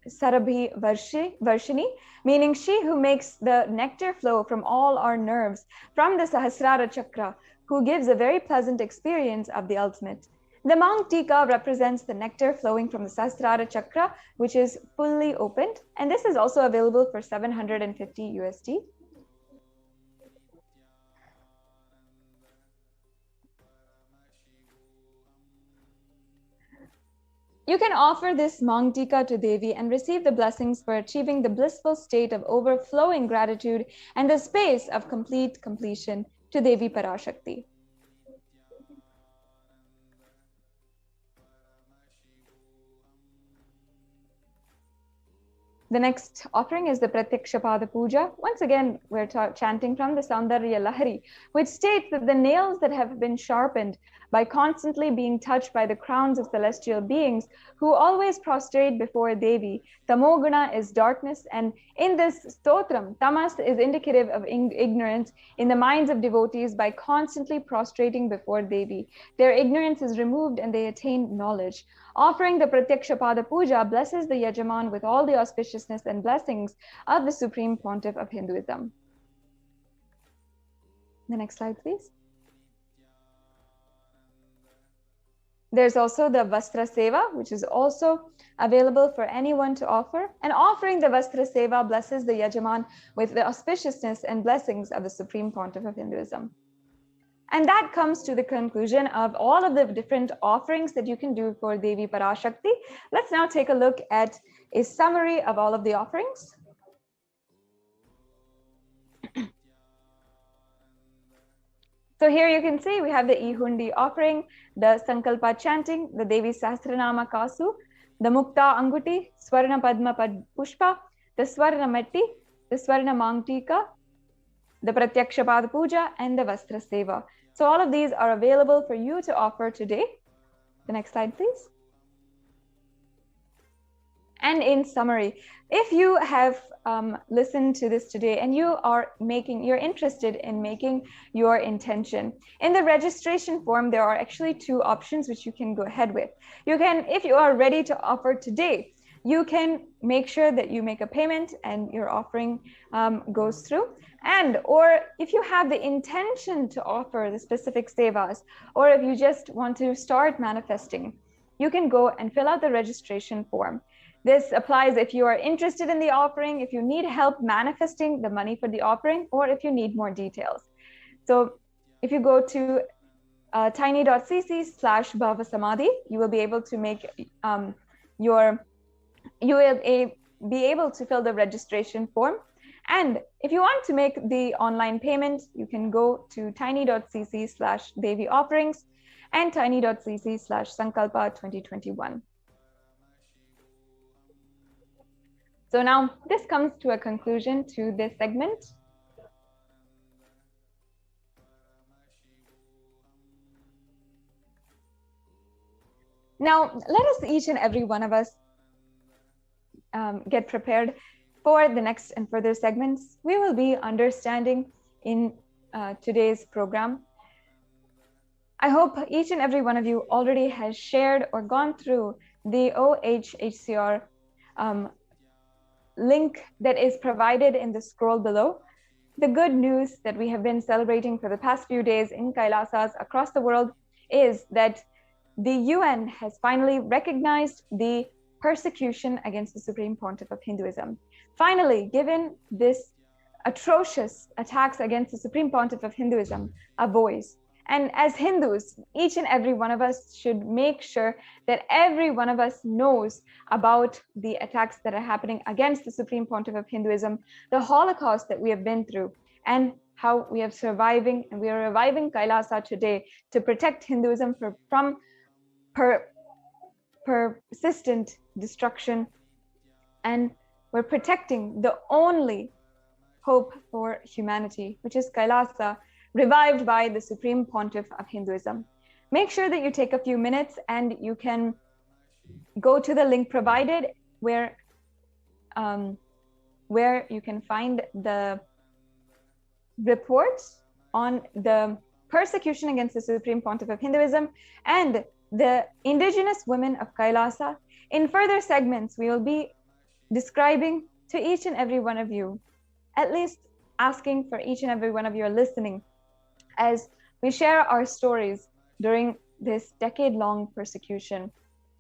H: Sarabhi Varshini, meaning she who makes the nectar flow from all our nerves, from the Sahasrara Chakra, who gives a very pleasant experience of the ultimate. The Mount Tika represents the nectar flowing from the Sahasrara Chakra, which is fully opened, and this is also available for 750 USD. You can offer this Mang Tika to Devi and receive the blessings for achieving the blissful state of overflowing gratitude and the space of complete completion to Devi Parashakti. The next offering is the Pratyakshapada Puja. Once again, we're chanting from the Saundarya Lahari, which states that the nails that have been sharpened by constantly being touched by the crowns of celestial beings who always prostrate before Devi. Tamoguna is darkness, and in this stotram, tamas is indicative of ignorance in the minds of devotees by constantly prostrating before Devi. Their ignorance is removed and they attain knowledge. Offering the Pratyakshapada Puja blesses the Yajaman with all the auspiciousness and blessings of the Supreme Pontiff of Hinduism. The next slide, please. There's also the Vastra Seva, which is also available for anyone to offer. And offering the Vastra Seva blesses the Yajaman with the auspiciousness and blessings of the Supreme Pontiff of Hinduism. And that comes to the conclusion of all of the different offerings that you can do for Devi Parashakti. Let's now take a look at a summary of all of the offerings. So here you can see we have the Ihundi offering, the Sankalpa chanting, the Devi Sahasranama Kasu, the Mukta Anguti, Swarna Padma Pushpa, the Swarna Metti, the Swarna Mangtika, the Pratyakshapada Puja, and the Vastra Seva. So all of these are available for you to offer today. The next slide, please. And in summary, if you have listened to this today and you're interested in making your intention, in the registration form, there are actually two options which you can go ahead with. You can, if you are ready to offer today, you can make sure that you make a payment and your offering goes through. Or if you have the intention to offer the specific sevas, or if you just want to start manifesting, you can go and fill out the registration form. This applies if you are interested in the offering, if you need help manifesting the money for the offering, or if you need more details. So if you go to tiny.cc/BHAVASAMADHI, you will be able to make you will be able to fill the registration form. And if you want to make the online payment, you can go to tiny.cc/Devi offerings and tiny.cc/Sankalpa 2021. So now this comes to a conclusion to this segment. Now, let us each and every one of us get prepared for the next and further segments. We will be understanding in today's program. I hope each and every one of you already has shared or gone through the OHHCR link that is provided in the scroll below. The good news that we have been celebrating for the past few days in Kailasas across the world is that the UN has finally recognized the persecution against the Supreme Pontiff of Hinduism. Finally, given this atrocious attacks against the Supreme Pontiff of Hinduism a voice. And as Hindus, each and every one of us should make sure that every one of us knows about the attacks that are happening against the Supreme Pontiff of Hinduism, the Holocaust that we have been through, and how we are surviving, and we are reviving Kailasa today to protect Hinduism from persistent destruction. And we're protecting the only hope for humanity, which is Kailasa, revived by the Supreme Pontiff of Hinduism. Make sure that you take a few minutes and you can go to the link provided where you can find the reports on the persecution against the Supreme Pontiff of Hinduism, and the indigenous women of Kailasa. In further segments, we will be describing to each and every one of you, at least asking for each and every one of you listening, as we share our stories during this decade-long persecution.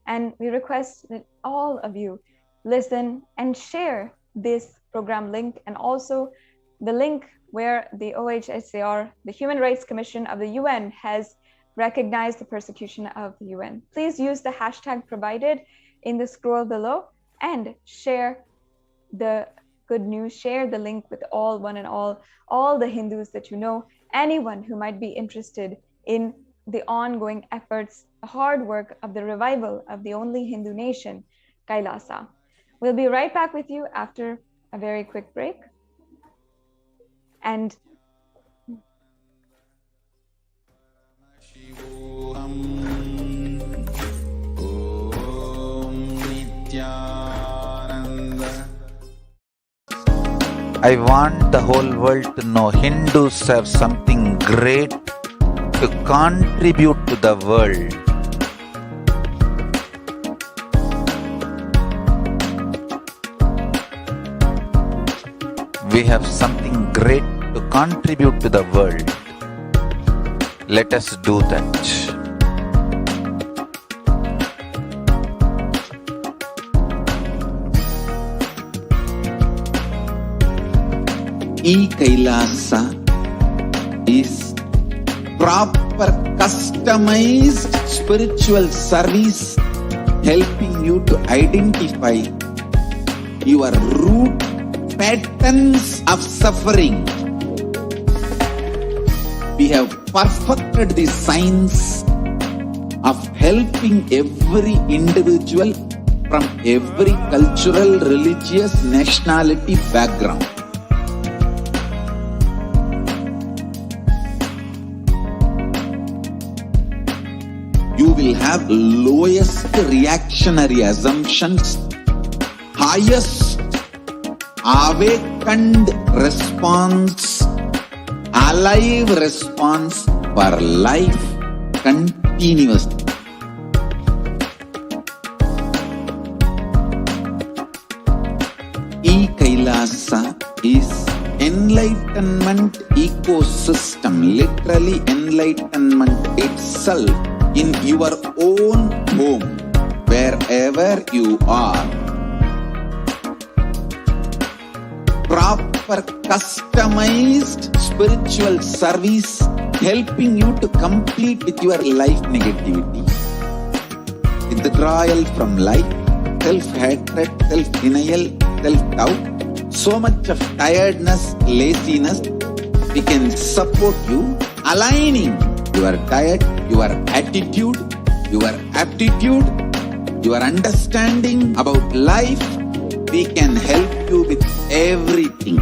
H: And we request that all of you listen and share this program link, and also the link where the OHSCR, the Human Rights Commission of the UN, has recognized the persecution of the UN. Please use the hashtag provided in the scroll below and share the good news, share the link with one and all the Hindus that you know, anyone who might be interested in the ongoing efforts, the hard work of the revival of the only Hindu nation, Kailasa. We'll be right back with you after a very quick break. And
C: I want the whole world to know Hindus have something great to contribute to the world. We have something great to contribute to the world. Let us do that.
G: Kailasa is proper customized spiritual service helping you to identify your root patterns of suffering. We have perfected the science of helping every individual from every cultural, religious, nationality background. You will have lowest reactionary assumptions, highest awakened response, alive response for life continuously. Kailasa is enlightenment ecosystem, literally enlightenment itself in your own home, wherever you are. Proper customized spiritual service helping you to complete with your life negativity, withdrawal from life, self-hatred, self-denial, self-doubt, so much of tiredness, laziness. We can support you aligning your diet, your attitude, your aptitude, your understanding about life. We can help you with everything.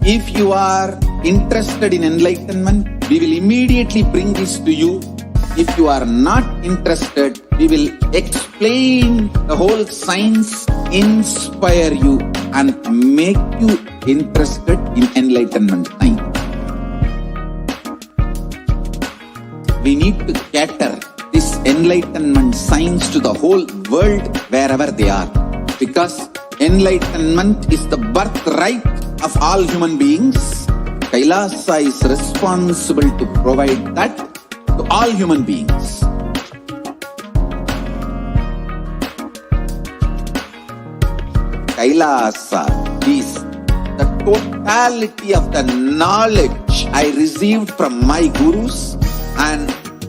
G: If you are interested in enlightenment, we will immediately bring this to you. If you are not interested, we will explain the whole science, inspire you and make you interested in enlightenment science. We need to cater this enlightenment science to the whole world wherever they are, because enlightenment is the birthright of all human beings. Kailasa is responsible to provide that to all human beings. Kailasa is the totality of the knowledge I received from my gurus and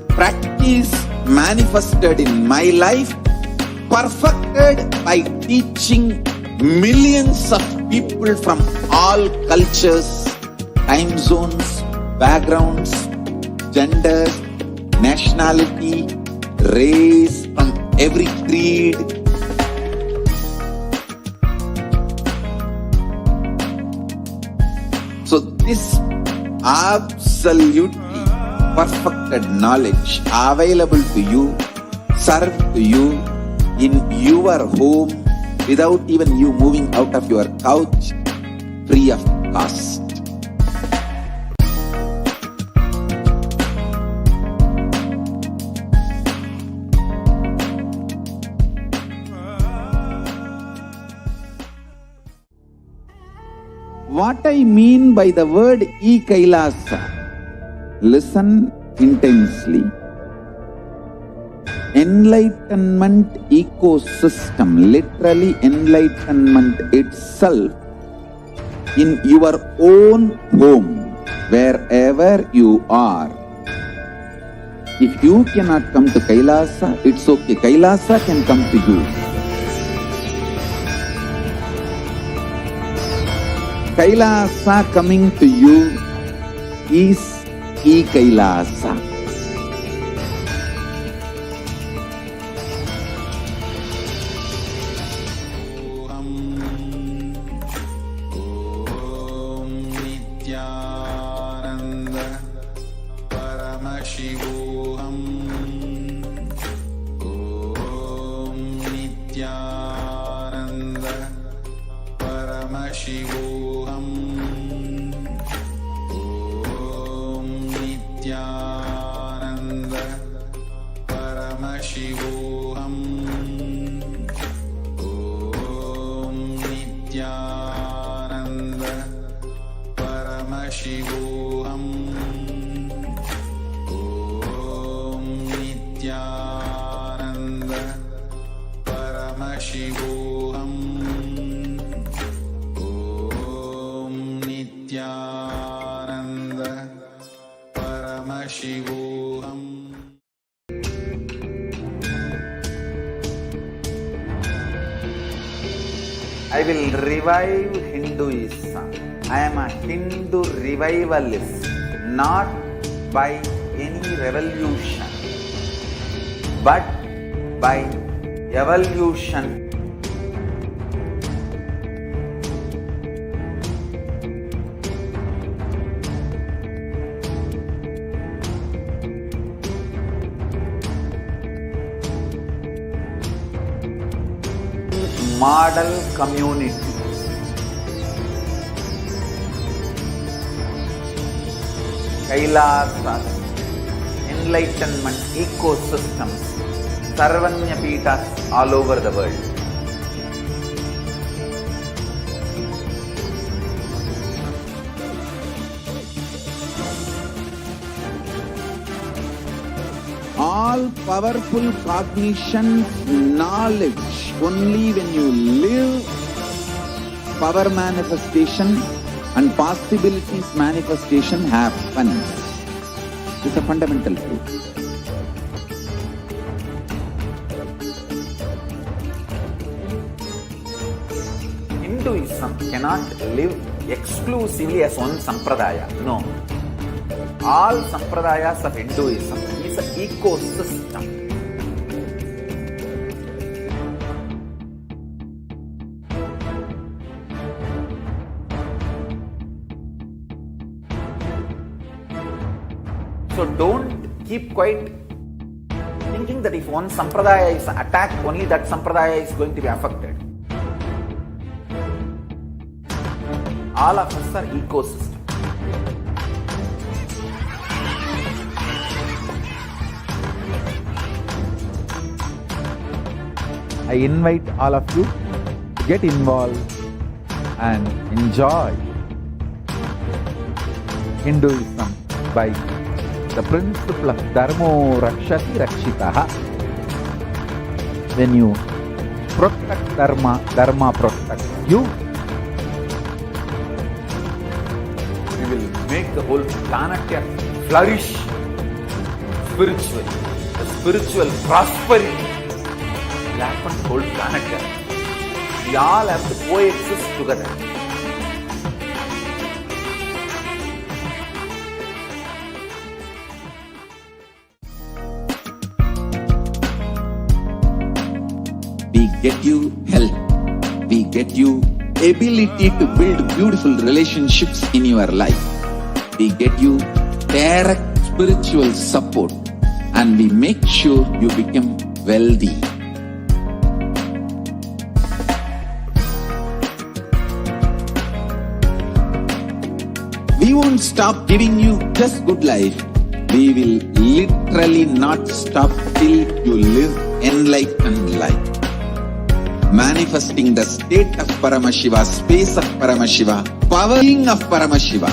G: practice manifested in my life, perfected by teaching millions of people from all cultures, time zones, backgrounds, genders, nationality, race, from every creed. So this absolutely perfected knowledge available to you, served to you in your home without even you moving out of your couch, free of cost. What I mean by the word Kailasa, listen intensely. Enlightenment ecosystem, literally enlightenment itself, in your own home, wherever you are. If you cannot come to Kailasa, it's okay. Kailasa can come to you. Kailasa coming to you is Kailasa.
F: Om Nithyananda Paramashivoham. Om Nithyananda Paramashivoham. Om Nithyananda Paramashivoham. Om Nithyananda Paramashivoham. Om Nithyananda Paramashivoham. Om Nithyananda Paramashivoham. I will revive Hinduism. I am a Hindu revivalist, not by any revolution, but by evolution. Model community. Kailasa, enlightenment ecosystems, Sarvanya Peethas all over the world. All powerful cognition, knowledge, only when you live, power manifestation and possibilities manifestation happens. It's a fundamental truth. Hinduism cannot live exclusively as one sampradaya. No. All sampradayas of Hinduism is an ecosystem. So don't keep quiet thinking that if one sampradaya is attacked, only that sampradaya is going to be affected. All of us are ecosystem. I invite all of you to get involved and enjoy Hinduism by the principle of Dharmo Rakshati Rakshitaha. When you protect Dharma, Dharma protects you. We will make the whole planet flourish spiritually. The spiritual prosperity will happen to the whole planet. We all have to coexist together. We get you health. We get you ability to build beautiful relationships in your life. We get you direct
G: spiritual support, and we make sure you become wealthy. We won't stop giving you just good life. We will literally not stop till you live enlightened life. Manifesting the state of Paramashiva, space of Paramashiva, powering of Paramashiva.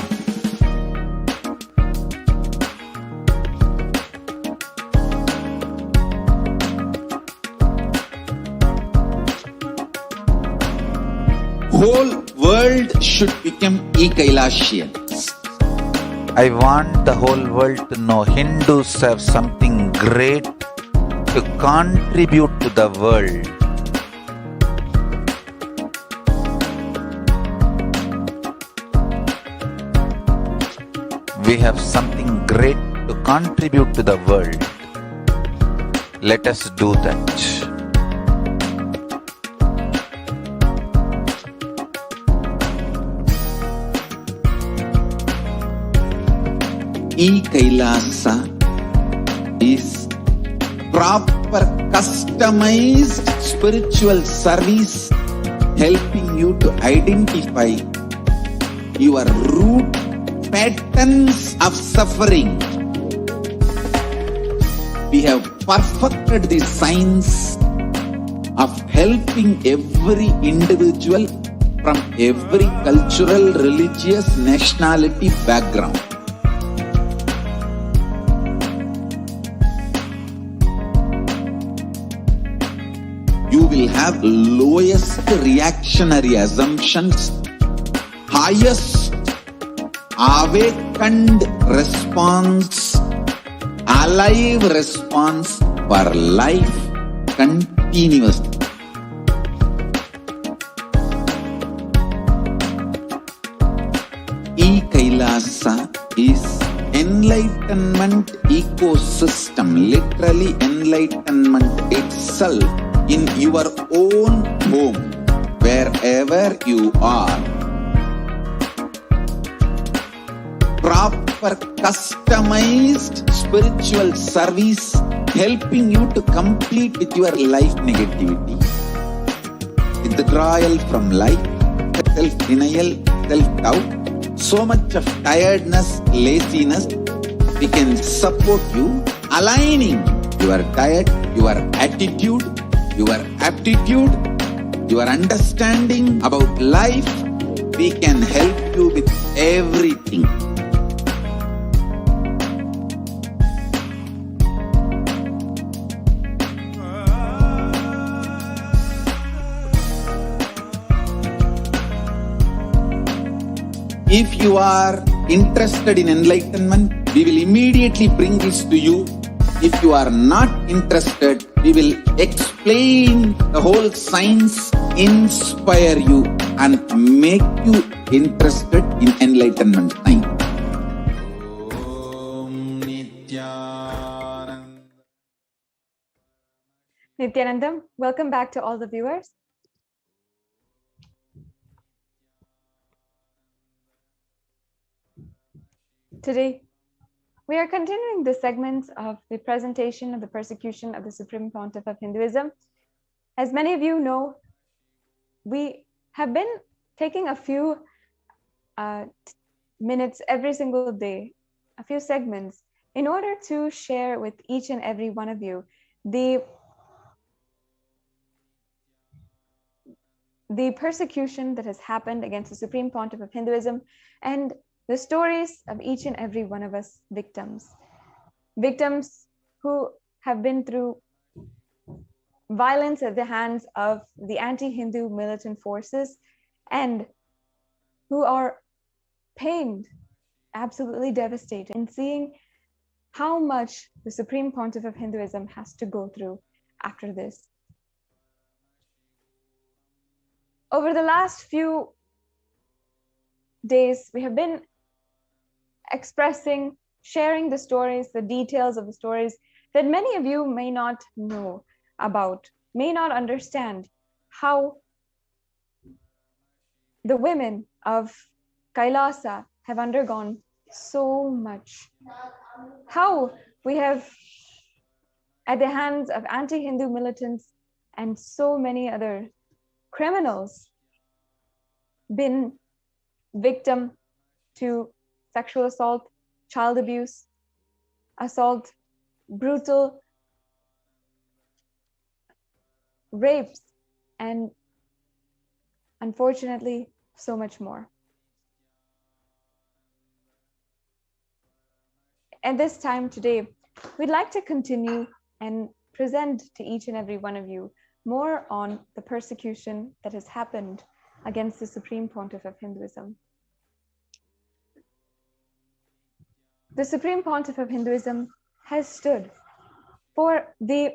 G: Whole world should become Kailasians.
C: I want the whole world to know Hindus have something great to contribute to the world. We have something great to contribute to the world. Let us do that.
G: Kailasa is proper customized spiritual service helping you to identify your root patterns of suffering. We have perfected the science of helping every individual from every cultural, religious, nationality background. You will have lowest reactionary assumptions, highest awakened response, alive response for life continuously. Kailasa is enlightenment ecosystem, literally enlightenment itself in your own home, wherever you are. Proper customized spiritual service helping you to complete with your life negativity, withdrawal from life, self-denial, self-doubt, so much of tiredness, laziness. We can support you aligning your diet, your attitude, your aptitude, your understanding about life. We can help you with everything. If you are interested in enlightenment, we will immediately bring this to you. If you are not interested, we will explain the whole science, inspire you and make you interested in enlightenment time.
H: Nithyanandam, welcome back to all the viewers. Today, we are continuing the segments of the presentation of the persecution of the Supreme Pontiff of Hinduism. As many of you know, we have been taking a few minutes every single day, a few segments, in order to share with each and every one of you the persecution that has happened against the Supreme Pontiff of Hinduism and the stories of each and every one of us victims who have been through violence at the hands of the anti-Hindu militant forces and who are pained, absolutely devastated in seeing how much the Supreme Pontiff of Hinduism has to go through after this. Over the last few days, we have been expressing, sharing the stories, the details of the stories that many of you may not know about, may not understand how the women of Kailasa have undergone so much. How we have, at the hands of anti-Hindu militants and so many other criminals, been victim to sexual assault, child abuse, assault, brutal rapes, and unfortunately, so much more. At this time today, we'd like to continue and present to each and every one of you more on the persecution that has happened against the Supreme Pontiff of Hinduism. The Supreme Pontiff of Hinduism has stood for the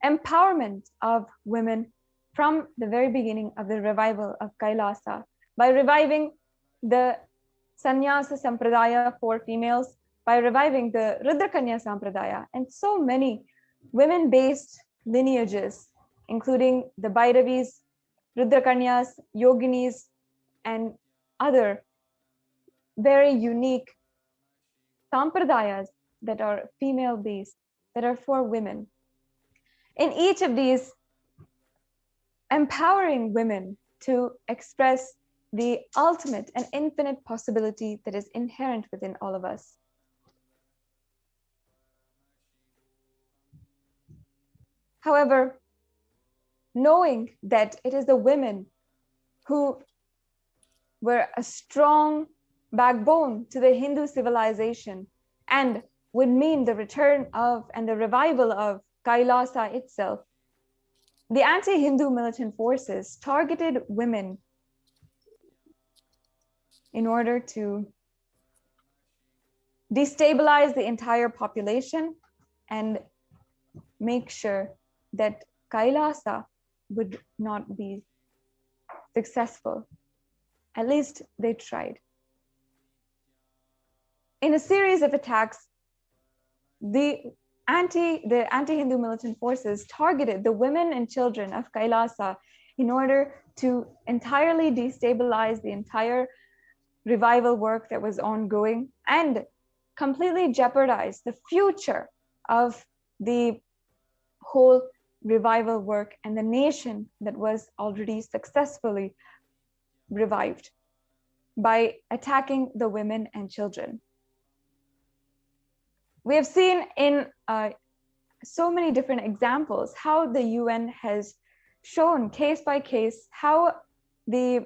H: empowerment of women from the very beginning of the revival of Kailasa, by reviving the Sannyasa Sampradaya for females, by reviving the Rudrakanya Sampradaya, and so many women-based lineages, including the Bhairavis, Rudrakanyas, Yoginis, and other very unique Sampradayas that are female-based, that are for women. In each of these, empowering women to express the ultimate and infinite possibility that is inherent within all of us. However, knowing that it is the women who were a strong backbone to the Hindu civilization and would mean the return of and the revival of Kailasa itself, the anti-Hindu militant forces targeted women in order to destabilize the entire population and make sure that Kailasa would not be successful. At least they tried. In a series of attacks, the anti-Hindu militant forces targeted the women and children of Kailasa in order to entirely destabilize the entire revival work that was ongoing and completely jeopardize the future of the whole revival work and the nation that was already successfully revived by attacking the women and children. We have seen in so many different examples how the UN has shown case by case how the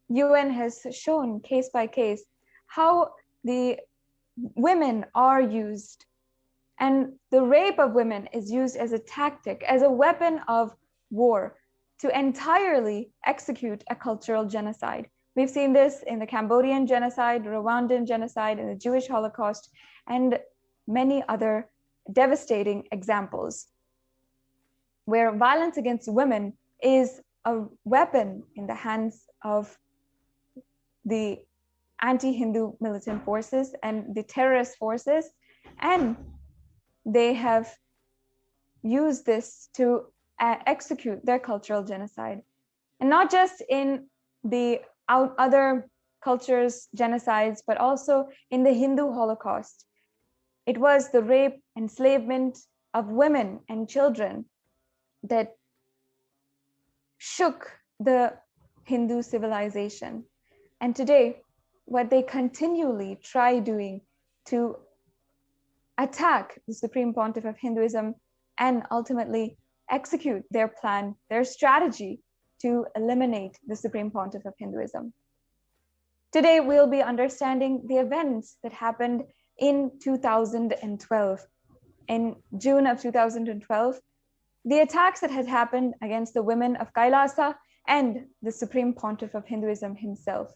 H: UN has shown case by case how the women are used, and the rape of women is used as a tactic, as a weapon of war to entirely execute a cultural genocide. We've seen this in the Cambodian genocide, Rwandan genocide, and the Jewish Holocaust, and many other devastating examples where violence against women is a weapon in the hands of the anti-Hindu militant forces and the terrorist forces, and they have used this to execute their cultural genocide. And not just in the other cultures' genocides, but also in the Hindu Holocaust. It was the rape, enslavement of women and children that shook the Hindu civilization. And today, what they continually try doing to attack the Supreme Pontiff of Hinduism and ultimately execute their plan, their strategy to eliminate the Supreme Pontiff of Hinduism. Today, we'll be understanding the events that happened in 2012. In June of 2012, the attacks that had happened against the women of Kailasa and the Supreme Pontiff of Hinduism himself.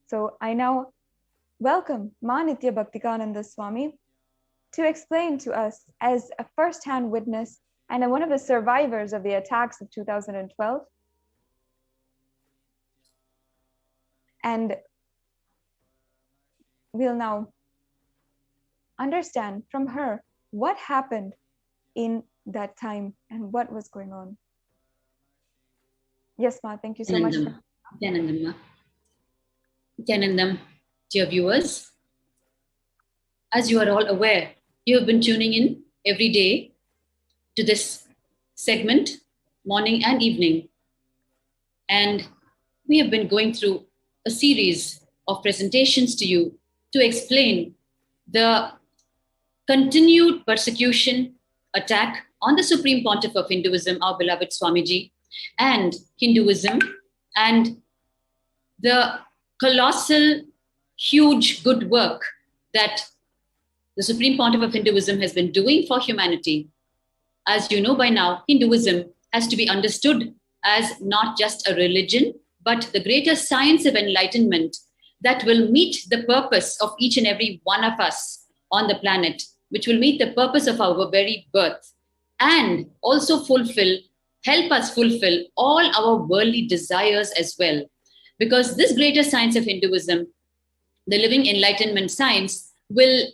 H: So I now welcome Ma Nitya Bhaktikananda Swami to explain to us, as a first-hand witness and one of the survivors of the attacks of 2012, and we'll now understand from her what happened in that time and what was going on. Yes, Ma. Thank you so much.
K: Nityanandam. Nityanandam, dear viewers, as you are all aware, you have been tuning in every day to this segment, morning and evening. And we have been going through a series of presentations to you to explain the continued persecution, attack on the Supreme Pontiff of Hinduism, our beloved Swamiji, and Hinduism, and the colossal, huge good work that the Supreme Pontiff of Hinduism has been doing for humanity. As you know by now, Hinduism has to be understood as not just a religion, but the greater science of enlightenment that will meet the purpose of each and every one of us on the planet, which will meet the purpose of our very birth, and also help us fulfill all our worldly desires as well. Because this greater science of Hinduism, the living enlightenment science, will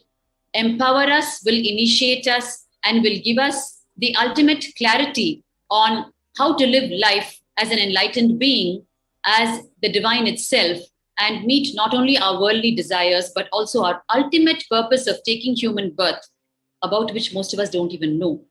K: empower us, will initiate us, and will give us the ultimate clarity on how to live life as an enlightened being, as the divine itself, and meet not only our worldly desires, but also our ultimate purpose of taking human birth, about which most of us don't even know.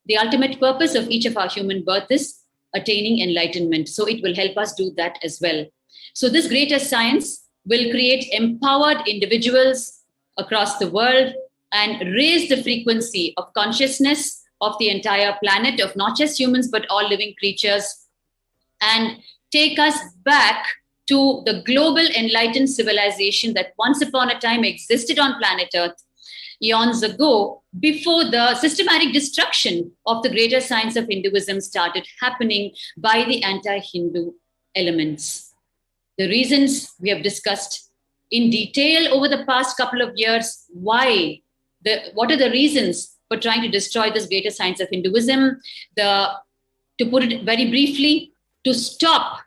K: The ultimate purpose of each of our human birth is attaining enlightenment. So it will help us do that as well. So this greater science will create empowered individuals across the world and raise the frequency of consciousness of the entire planet, of not just humans, but all living creatures, and take us back to the global enlightened civilization that once upon a time existed on planet Earth eons ago, before the systematic destruction of the greater science of Hinduism started happening by the anti-Hindu elements. The reasons we have discussed in detail over the past couple of years. What are the reasons for trying to destroy this greater science of Hinduism? To put it very briefly, to stop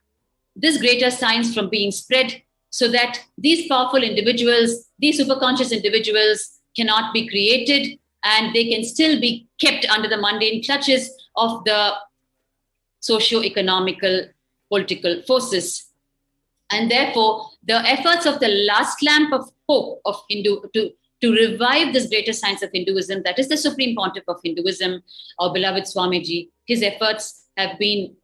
K: this greater science from being spread so that these powerful individuals, these superconscious individuals, cannot be created and they can still be kept under the mundane clutches of the socio-economical political forces. And therefore, the efforts of the last lamp of hope of Hindu to revive this greater science of Hinduism, that is the Supreme Pontiff of Hinduism, our beloved Swamiji, his efforts have been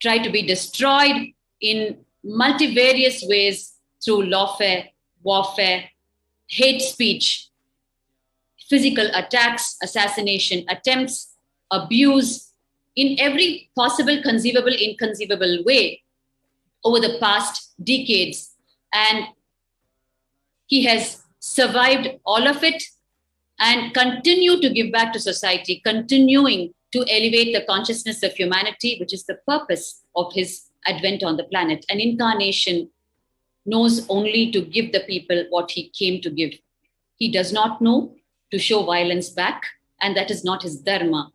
K: tried to be destroyed in multivarious ways through lawfare, warfare, hate speech, physical attacks, assassination attempts, abuse, in every possible, conceivable, inconceivable way over the past decades. And he has survived all of it and continue to give back to society, continuing to elevate the consciousness of humanity, which is the purpose of his advent on the planet. An incarnation knows only to give the people what he came to give. He does not know to show violence back, and that is not his dharma.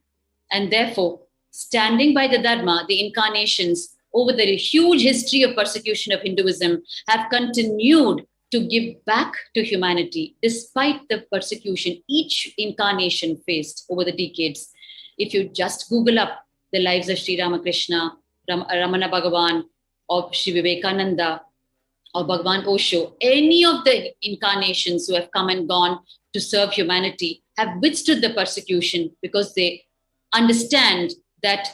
K: And therefore, standing by the dharma, the incarnations over the huge history of persecution of Hinduism have continued to give back to humanity despite the persecution each incarnation faced over the decades. If you just Google up the lives of Sri Ramakrishna, Ramana Bhagavan, or Sri Vivekananda, or Bhagavan Osho, any of the incarnations who have come and gone to serve humanity have withstood the persecution because they understand that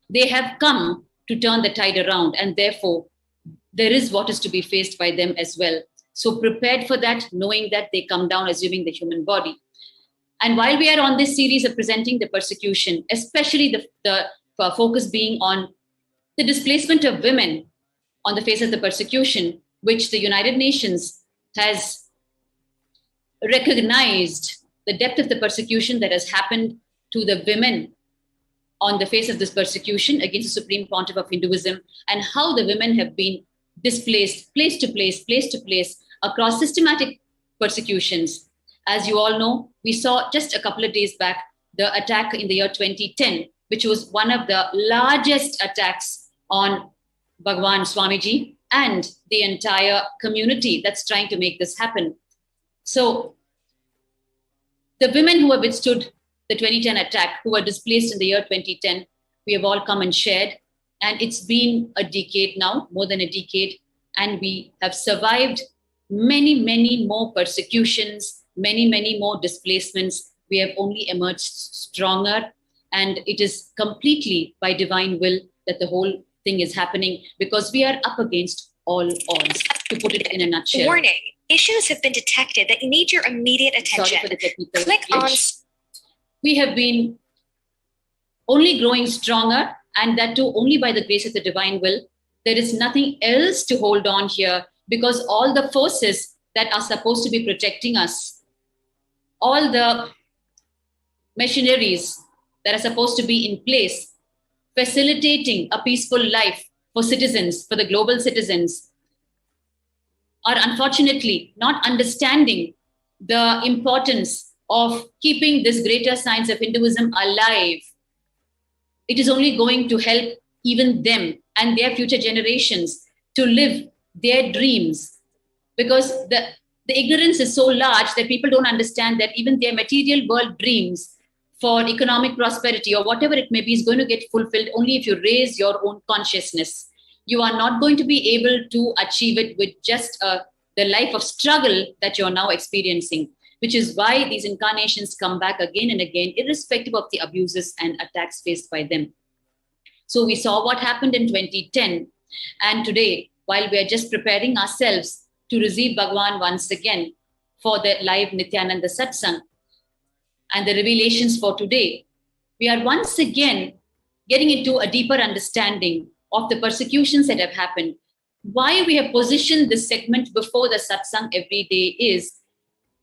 K: they have come to turn the tide around, and therefore there is what is to be faced by them as well. So prepared for that, knowing that they come down assuming the human body. And while we are on this series of presenting the persecution, especially the focus being on the displacement of women on the face of the persecution, which the United Nations has recognized the depth of the persecution that has happened to the women on the face of this persecution against the Supreme Pontiff of Hinduism, and how the women have been displaced place to place across systematic persecutions. As you all know, we saw just a couple of days back the attack in the year 2010, which was one of the largest attacks on Bhagavan Swamiji and the entire community that's trying to make this happen. So the women who have withstood the 2010 attack, who were displaced in the year 2010, we have all come and shared. And it's been a decade now, more than a decade, and we have survived many, many more persecutions, many, many more displacements. We have only emerged stronger, and it is completely by divine will that the whole thing is happening, because we are up against all odds, to put it in a nutshell.
L: Warning, issues have been detected that need your immediate attention.
K: Sorry for the technical
L: Click on...
K: We have been only growing stronger, and that too only by the grace of the divine will. There is nothing else to hold on here, because all the forces that are supposed to be protecting us, all the machineries that are supposed to be in place, facilitating a peaceful life for citizens, for the global citizens, are unfortunately not understanding the importance of keeping this greater science of Hinduism alive. It is only going to help even them and their future generations to live their dreams, because the ignorance is so large that people don't understand that even their material world dreams for economic prosperity or whatever it may be is going to get fulfilled only if you raise your own consciousness. You are not going to be able to achieve it with just the life of struggle that you're now experiencing, which is why these incarnations come back again and again, irrespective of the abuses and attacks faced by them. So we saw what happened in 2010. And today, while we are just preparing ourselves to receive Bhagavan once again for the live Nithyananda Satsang and the revelations for today, we are once again getting into a deeper understanding of the persecutions that have happened. Why we have positioned this segment before the Satsang every day is,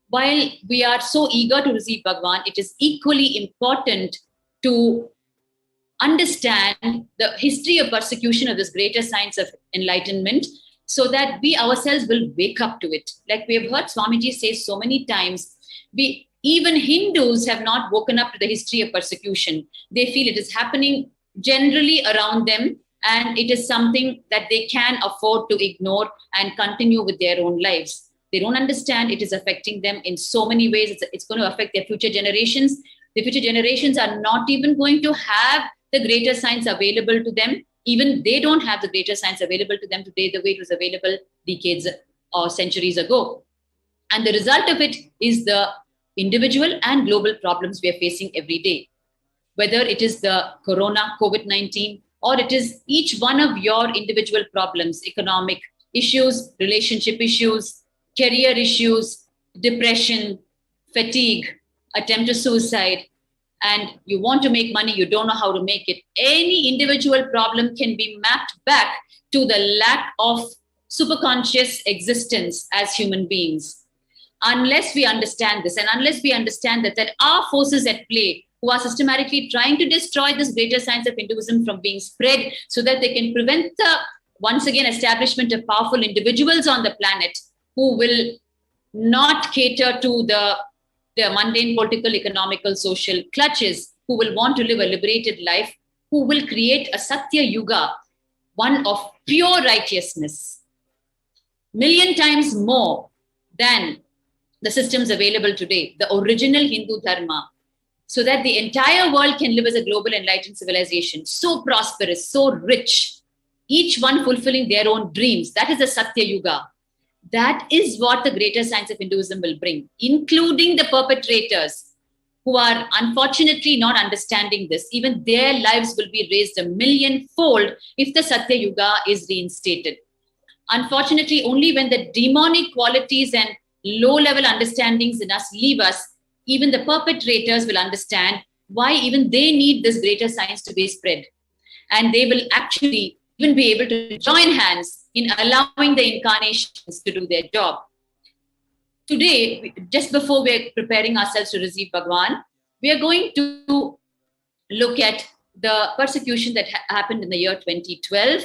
K: while we are so eager to receive Bhagavan, it is equally important to understand the history of persecution of this greater science of enlightenment, so that we ourselves will wake up to it. Like we have heard Swamiji say so many times, even Hindus have not woken up to the history of persecution. They feel it is happening generally around them, and it is something that they can afford to ignore and continue with their own lives. They don't understand it is affecting them in so many ways. It's going to affect their future generations. The future generations are not even going to have the greater science available to them. Even they don't have the greater science available to them today the way it was available decades or centuries ago. And the result of it is the individual and global problems we are facing every day. Whether it is the corona, COVID-19, or it is each one of your individual problems, economic issues, relationship issues, career issues, depression, fatigue, attempt to suicide, and you want to make money, you don't know how to make it. Any individual problem can be mapped back to the lack of superconscious existence as human beings. Unless we understand this, and unless we understand that there are forces at play who are systematically trying to destroy this greater science of Hinduism from being spread, so that they can prevent the, once again, establishment of powerful individuals on the planet who will not cater to the mundane political, economical, social clutches, who will want to live a liberated life, who will create a Satya Yuga, one of pure righteousness, million times more than the systems available today, the original Hindu Dharma, so that the entire world can live as a global enlightened civilization, so prosperous, so rich, each one fulfilling their own dreams. That is the Satya Yuga. That is what the greater science of Hinduism will bring, including the perpetrators who are unfortunately not understanding this. Even their lives will be raised a millionfold if the Satya Yuga is reinstated. Unfortunately, only when the demonic qualities and low-level understandings in us leave us, even the perpetrators will understand why even they need this greater science to be spread. And they will actually even be able to join hands in allowing the incarnations to do their job. Today, just before we're preparing ourselves to receive Bhagavan, we are going to look at the persecution that happened in the year 2012,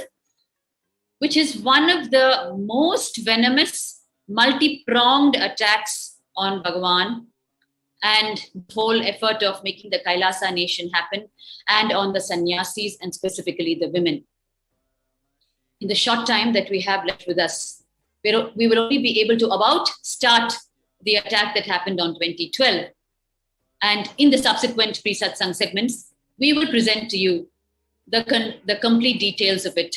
K: which is one of the most venomous, multi-pronged attacks on Bhagavan and the whole effort of making the Kailasa nation happen, and on the sannyasis and specifically the women. In the short time that we have left with us, we will only be able to about start the attack that happened on 2012. And in the subsequent pre-satsang segments, we will present to you the complete details of it.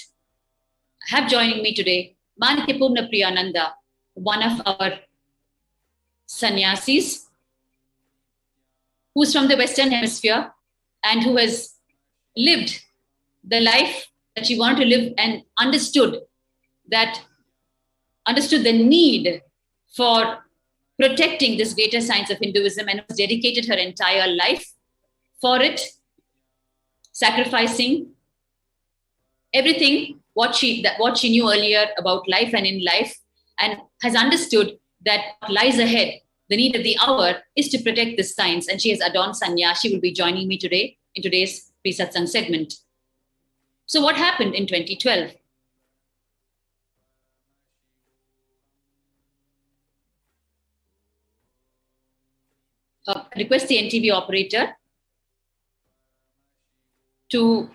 K: I have joining me today Manitipurna Priyananda, one of our sannyasis, who's from the Western Hemisphere and who has lived the life that she wanted to live and understood the need for protecting this greater science of Hinduism and has dedicated her entire life for it, sacrificing everything, what she knew earlier about life and in life, and has understood that what lies ahead, the need of the hour, is to protect this science. And she has adorned Sanya. She will be joining me today in today's pre-satsang segment. So what happened in 2012? Request the NTV operator to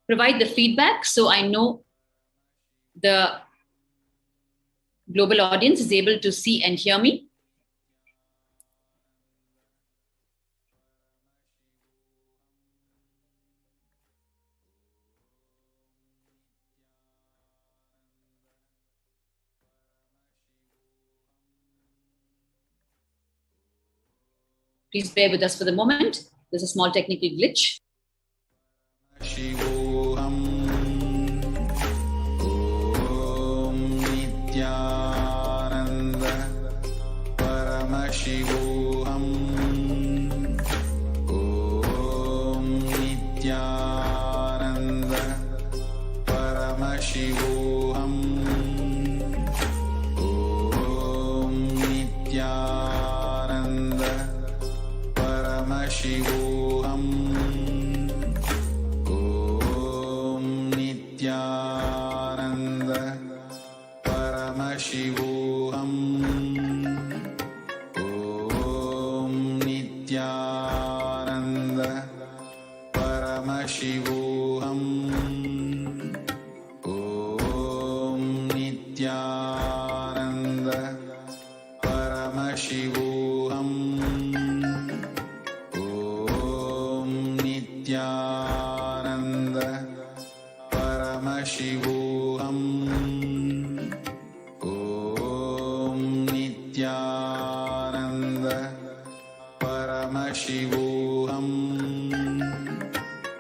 K: provide the feedback so I know the global audience is able to see and hear me. Please bear with us for the moment. There's a small technical glitch.
F: Paramashivoham. Om Nithyananda Paramashivoham. Om Nithyananda Paramashivoham. Om Nithyananda Paramashivoham. Om Nithyananda Paramashivoham. Om Nithyananda Paramashivoham. Om Nithyananda Paramashivoham. Om Nithyananda Paramashivoham. Om Nithyananda Paramashivoham.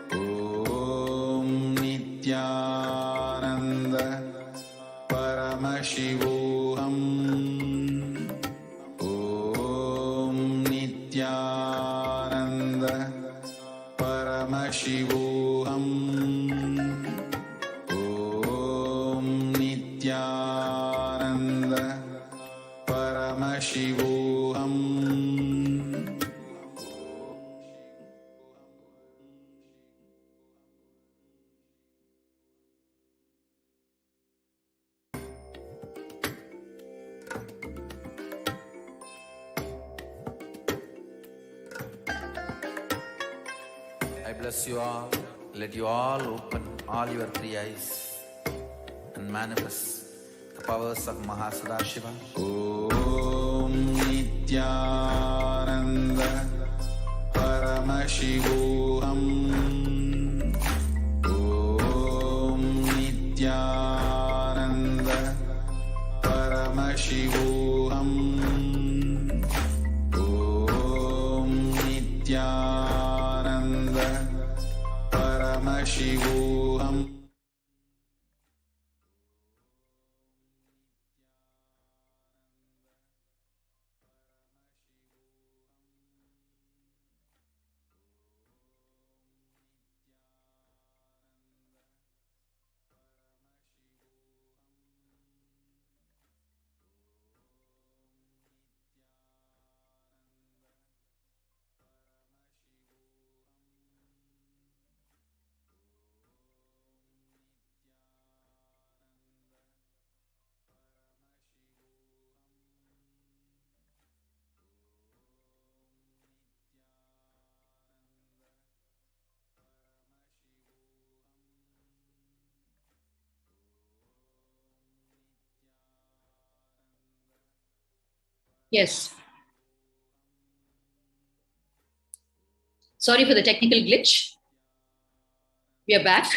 F: Om Nithyananda Paramashivoham. Om Nithyananda Paramashivoham. Om Nithyananda Paramashivoham.
C: I bless you all. Let you all open all your three eyes and manifest the powers of Mahasadashiva.
F: Om Nithyananda Paramashivoham. Om Nithyananda Paramashivoham. Om Nithyananda Paramashivoham.
K: Yes. Sorry for the technical glitch. We are back.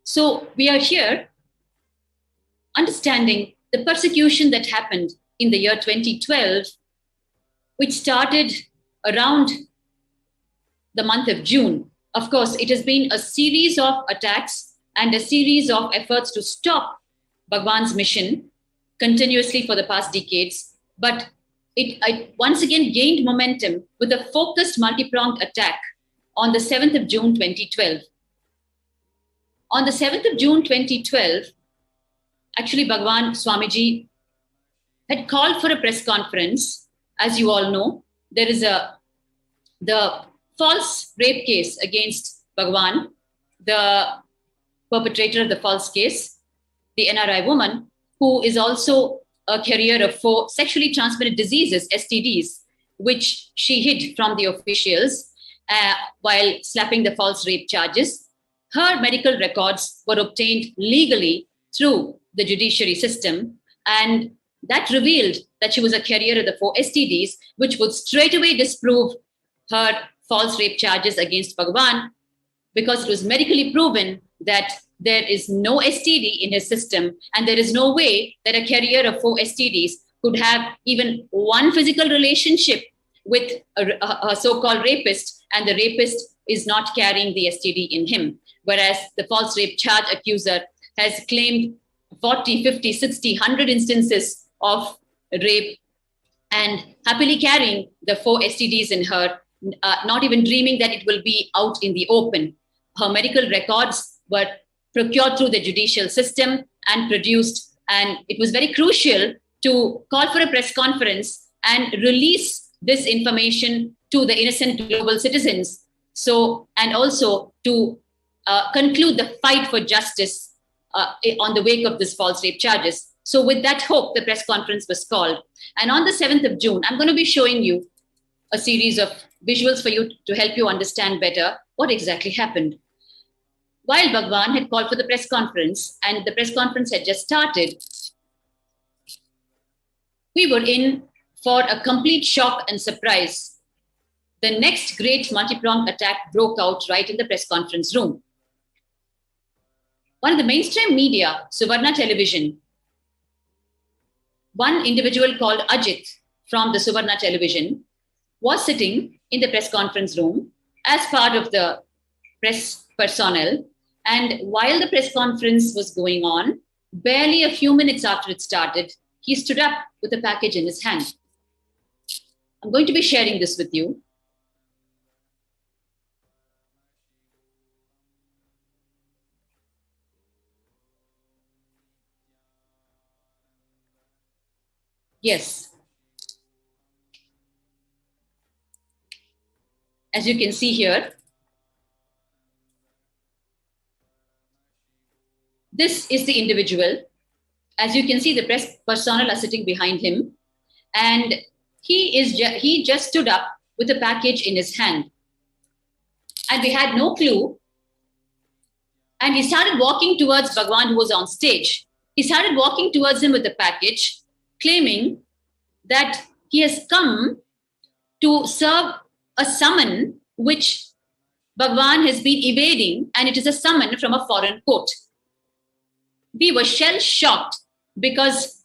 K: So we are here understanding the persecution that happened in the year 2012, which started around the month of June. Of course, it has been a series of attacks and a series of efforts to stop Bhagwan's mission continuously for the past decades. But it once again gained momentum with a focused multi-pronged attack on the 7th of June 2012. On the 7th of June 2012, actually Bhagwan Swamiji had called for a press conference. As you all know, there is the false rape case against Bhagwan, the perpetrator of the false case, the NRI woman, who is also a carrier of 4 sexually transmitted diseases, STDs, which she hid from the officials while slapping the false rape charges. Her medical records were obtained legally through the judiciary system, and that revealed that she was a carrier of the 4 STDs, which would straightaway disprove her false rape charges against Bhagwan, because it was medically proven that there is no STD in his system, and there is no way that a carrier of 4 STDs could have even one physical relationship with a so-called rapist, and the rapist is not carrying the STD in him. Whereas the false rape charge accuser has claimed 40, 50, 60, 100 instances of rape and happily carrying the 4 STDs in her, not even dreaming that it will be out in the open. Her medical records were procured through the judicial system and produced, and it was very crucial to call for a press conference and release this information to the innocent global citizens. So, and also to conclude the fight for justice on the wake of this false rape charges. So with that hope, the press conference was called. And on the 7th of June, I'm going to be showing you a series of visuals for you to help you understand better what exactly happened. While Bhagwan had called for the press conference and the press conference had just started, we were in for a complete shock and surprise. The next great multi-pronged attack broke out right in the press conference room. One of the mainstream media, Suvarna Television, one individual called Ajit from the Suvarna Television was sitting in the press conference room as part of the press personnel. And while the press conference was going on, barely a few minutes after it started, he stood up with a package in his hand. I'm going to be sharing this with you. Yes. As you can see here, this is the individual. As you can see, the press personnel are sitting behind him, and he just stood up with a package in his hand. And we had no clue. And he started walking towards Bhagwan, who was on stage. He started walking towards him with the package, claiming that he has come to serve a summon which Bhagwan has been evading, and it is a summon from a foreign court. We were shell-shocked because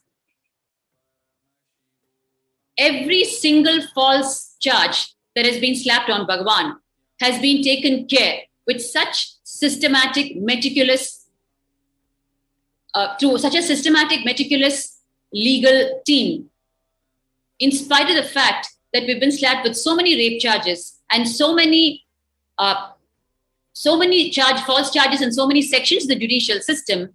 K: every single false charge that has been slapped on Bhagwan has been taken care with such systematic, meticulous, through such a systematic, meticulous legal team. In spite of the fact that we've been slapped with so many rape charges and so many false charges and so many sections of the judicial system,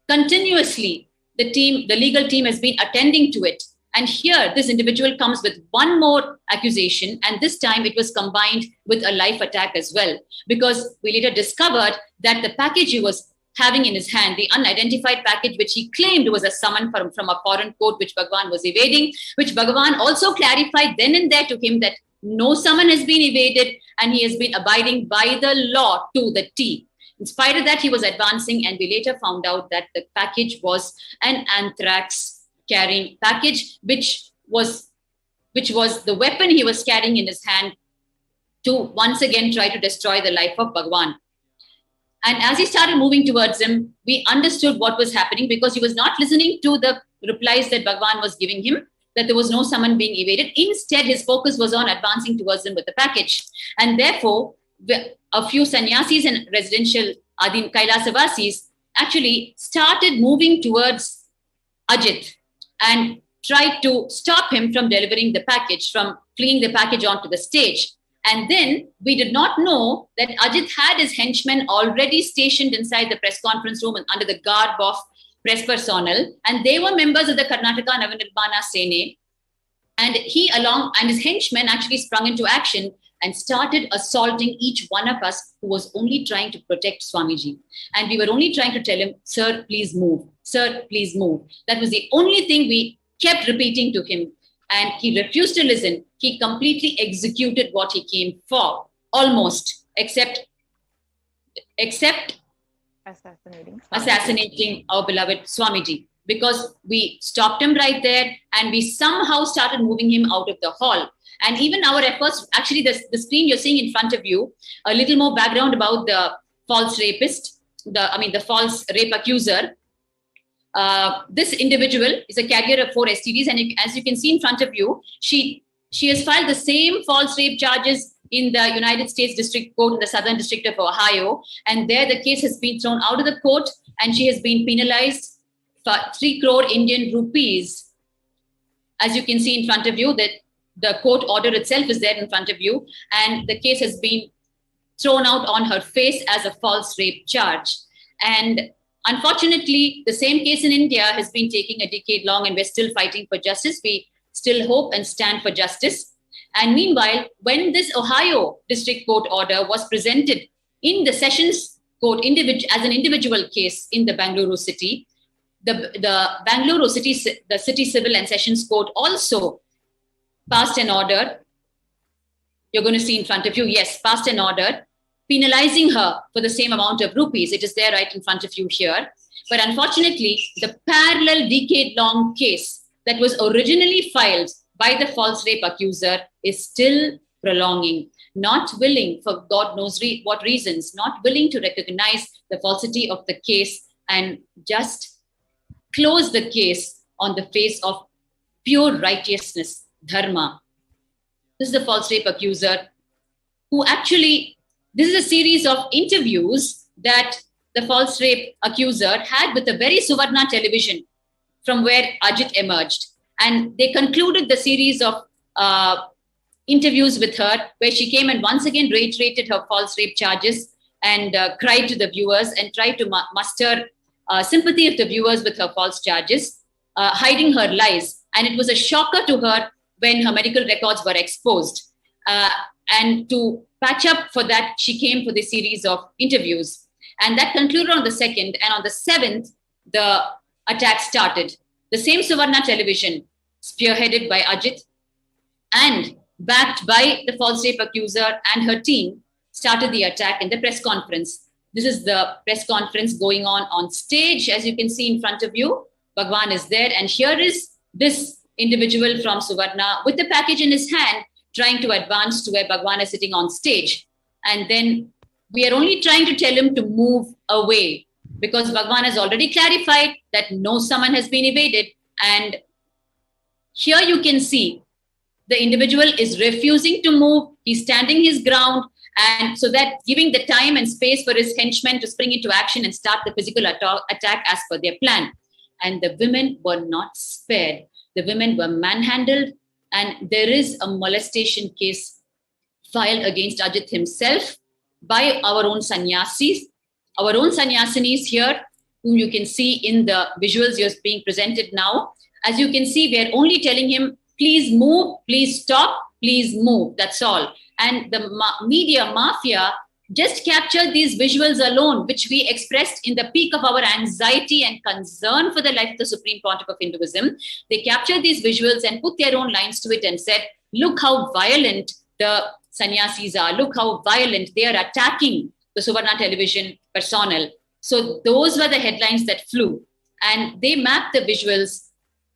K: continuously the legal team has been attending to it. And here, this individual comes with one more accusation, and this time it was combined with a life attack as well, because we later discovered that the package he was having in his hand, the unidentified package which he claimed was a summon from a foreign court which Bhagwan was evading, which Bhagwan also clarified then and there to him that no summon has been evaded and he has been abiding by the law to the T. In spite of that, he was advancing, and we later found out that the package was an anthrax carrying package, which was which was the weapon he was carrying in his hand to once again try to destroy the life of Bhagwan. And as he started moving towards him, we understood what was happening because he was not listening to the replies that Bhagwan was giving him, that there was no summon being evaded. Instead, his focus was on advancing towards him with the package. And therefore, a few sannyasis and residential Kailasa Vasis actually started moving towards Ajit and tried to stop him from delivering the package, from flinging the package onto the stage. And then we did not know that Ajit had his henchmen already stationed inside the press conference room and under the garb of press personnel. And they were members of the Karnataka Navanirmana Sene. And he and his henchmen actually sprung into action and started assaulting each one of us who was only trying to protect Swamiji. And we were only trying to tell him, sir, please move. Sir, please move. That was the only thing we kept repeating to him. And he refused to listen. He completely executed what he came for, almost, except assassinating our beloved Swamiji. Because we stopped him right there and we somehow started moving him out of the hall. And even our efforts, actually the screen you're seeing in front of you, a little more background about the false rapist, the false rape accuser. This individual is a carrier of 4 STDs, and as you can see in front of you, she has filed the same false rape charges in the United States District Court in the Southern District of Ohio, and there the case has been thrown out of the court, and she has been penalized for 3 crore Indian rupees. As you can see in front of you, that the court order itself is there in front of you, and the case has been thrown out on her face as a false rape charge. And unfortunately, the same case in India has been taking a decade long, and we're still fighting for justice. We still hope and stand for justice. And meanwhile, when this Ohio District Court order was presented in the Sessions Court as an individual case in the Bangalore city, the Bangalore city, the City Civil and Sessions Court also passed an order. You're going to see in front of you, yes, passed an order penalizing her for the same amount of rupees. It is there right in front of you here. But unfortunately, the parallel decade-long case that was originally filed by the false rape accuser is still prolonging, not willing, for God knows what reasons, not willing to recognize the falsity of the case and just close the case on the face of pure righteousness, dharma. This is the false rape accuser who actually, this is a series of interviews that the false rape accuser had with the very Suvarna television from where Ajit emerged. And they concluded the series of interviews with her, where she came and once again reiterated her false rape charges and cried to the viewers and tried to muster sympathy of the viewers with her false charges, hiding her lies. And it was a shocker to her when her medical records were exposed. And to patch up for that, she came for this series of interviews. And that concluded on the 2nd. And on the 7th, the attack started. The same Suvarna television, spearheaded by Ajit and backed by the false rape accuser and her team, started the attack in the press conference. This is the press conference going on stage. As you can see in front of you, Bhagwan is there. And here is this individual from Suvarna with the package in his hand, trying to advance to where Bhagwan is sitting on stage. And then we are only trying to tell him to move away, because Bhagwan has already clarified that no summon has been evaded. And here you can see the individual is refusing to move. He's standing his ground. And so that giving the time and space for his henchmen to spring into action and start the physical attack as per their plan. And the women were not spared. The women were manhandled. And there is a molestation case filed against Ajit himself by our own sannyasis. Our own sannyasinis here, whom you can see in the visuals you're being presented now. As you can see, we are only telling him, please move, please stop, please move. That's all. And the media mafia just captured these visuals alone, which we expressed in the peak of our anxiety and concern for the life of the Supreme Pontiff of Hinduism. They captured these visuals and put their own lines to it and said, look how violent the sannyasis are. Look how violent they are attacking the Suvarna television personnel. So those were the headlines that flew. And they mapped the visuals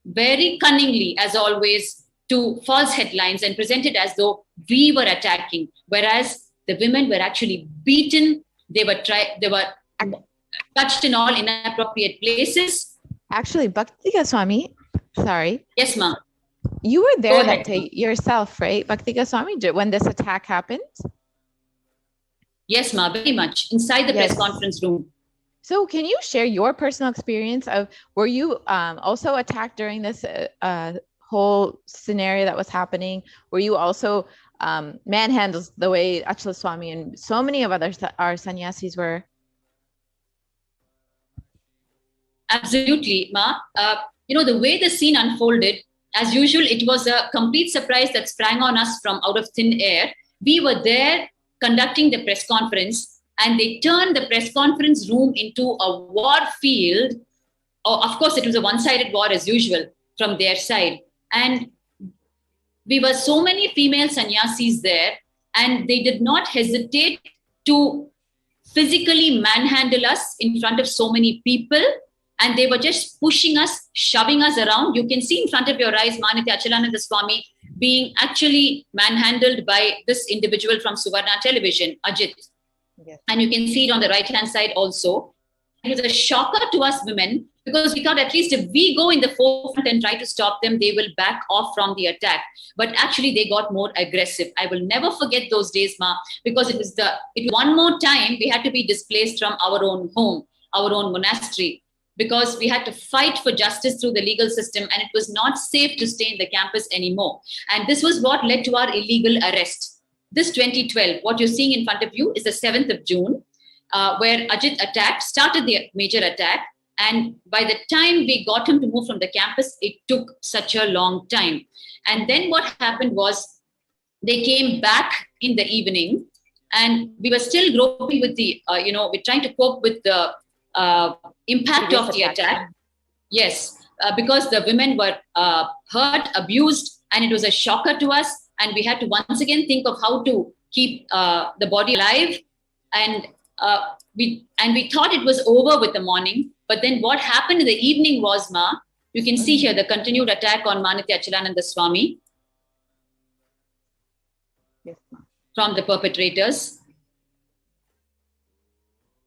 K: very cunningly, as always, to false headlines and presented as though we were attacking, whereas the women were actually beaten. They were touched in all inappropriate places.
E: Actually, Bhakti Goswami, sorry.
K: Yes, ma'am.
E: You were there that day yourself, right? Bhakti Goswami, when this attack happened?
K: Yes, ma'am, very much. Inside the press conference room.
E: So can you share your personal experience of, were you also attacked during this whole scenario that was happening? Were you also manhandled the way Achala Swami and so many of our sannyasis were?
K: Absolutely, Ma. The way the scene unfolded, as usual, it was a complete surprise that sprang on us from out of thin air. We were there conducting the press conference, and they turned the press conference room into a war field. Oh, of course, it was a one-sided war as usual from their side. And we were so many female sannyasis there, and they did not hesitate to physically manhandle us in front of so many people. And they were just pushing us, shoving us around. You can see in front of your eyes, Manitya Achalananda Swami being actually manhandled by this individual from Suvarna Television, Ajit. Yes. And you can see it on the right-hand side also. It was a shocker to us women, because we thought at least if we go in the forefront and try to stop them, they will back off from the attack. But actually, they got more aggressive. I will never forget those days, Ma, because it was one more time we had to be displaced from our own home, our own monastery, because we had to fight for justice through the legal system, and it was not safe to stay in the campus anymore. And this was what led to our illegal arrest. This 2012, what you're seeing in front of you is the 7th of June, where Ajit started the major attack. And by the time we got him to move from the campus, it took such a long time. And then what happened was they came back in the evening, and we were still groping with we're trying to cope with the impact of the attack. Yes, because the women were hurt, abused, and it was a shocker to us. And we had to once again think of how to keep the body alive. And we thought it was over with the morning. But then what happened in the evening was, Ma, you can see here the continued attack on Manitya Achalananda Swami. Yes, Ma. From the perpetrators.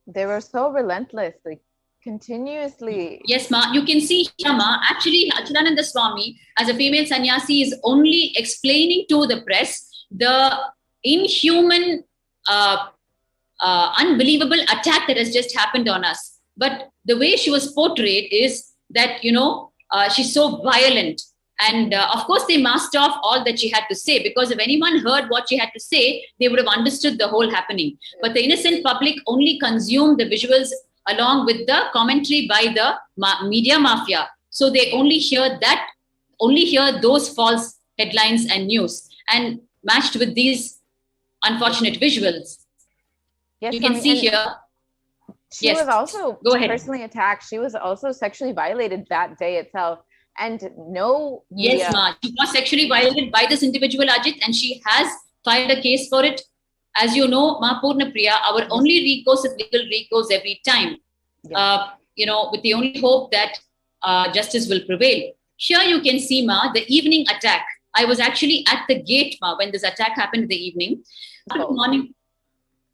E: They were so relentless, like continuously.
K: Yes, Ma. You can see here, Ma, actually Achalananda Swami as a female sannyasi is only explaining to the press the inhuman, unbelievable attack that has just happened on us. But the way she was portrayed is that, she's so violent. And of course, they masked off all that she had to say, because if anyone heard what she had to say, they would have understood the whole happening. But the innocent public only consumed the visuals along with the commentary by the media mafia. So they only hear those false headlines and news, and matched with these unfortunate visuals.
E: Yes,
K: you can see here.
E: She was also personally attacked. She was also sexually violated that day itself. And no media.
K: Yes, Ma. She was sexually violated by this individual, Ajit, and she has filed a case for it. As you know, Ma Purna Priya, our only recourse is legal recourse every time. Yes. With the only hope that justice will prevail. Here you can see, Ma, the evening attack. I was actually at the gate, Ma, when this attack happened in the evening. After the morning,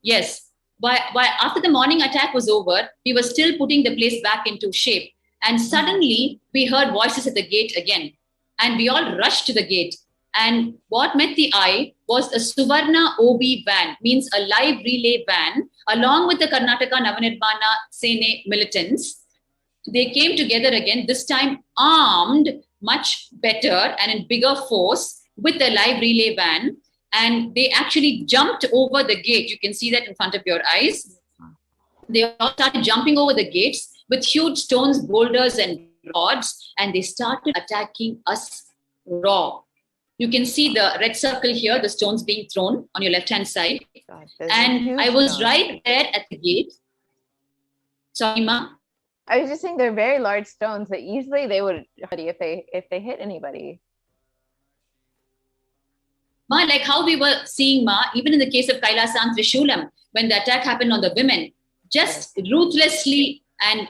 K: yes. After the morning attack was over, we were still putting the place back into shape. And suddenly, we heard voices at the gate again. And we all rushed to the gate. And what met the eye was a Suvarna OB van, means a live relay van, along with the Karnataka Navanirmana Sene militants. They came together again, this time armed much better and in bigger force with the live relay van. And they actually jumped over the gate. You can see that in front of your eyes. They all started jumping over the gates with huge stones, boulders, and rods, and they started attacking us raw. You can see the red circle here, the stones being thrown on your left-hand side. God, and I was right there at the gate. Sorry, Ma?
E: I was just saying they're very large stones that easily they would if they hit anybody.
K: Ma, like how we were seeing, Ma, even in the case of Kailasa and Trishulam, when the attack happened on the women, just ruthlessly and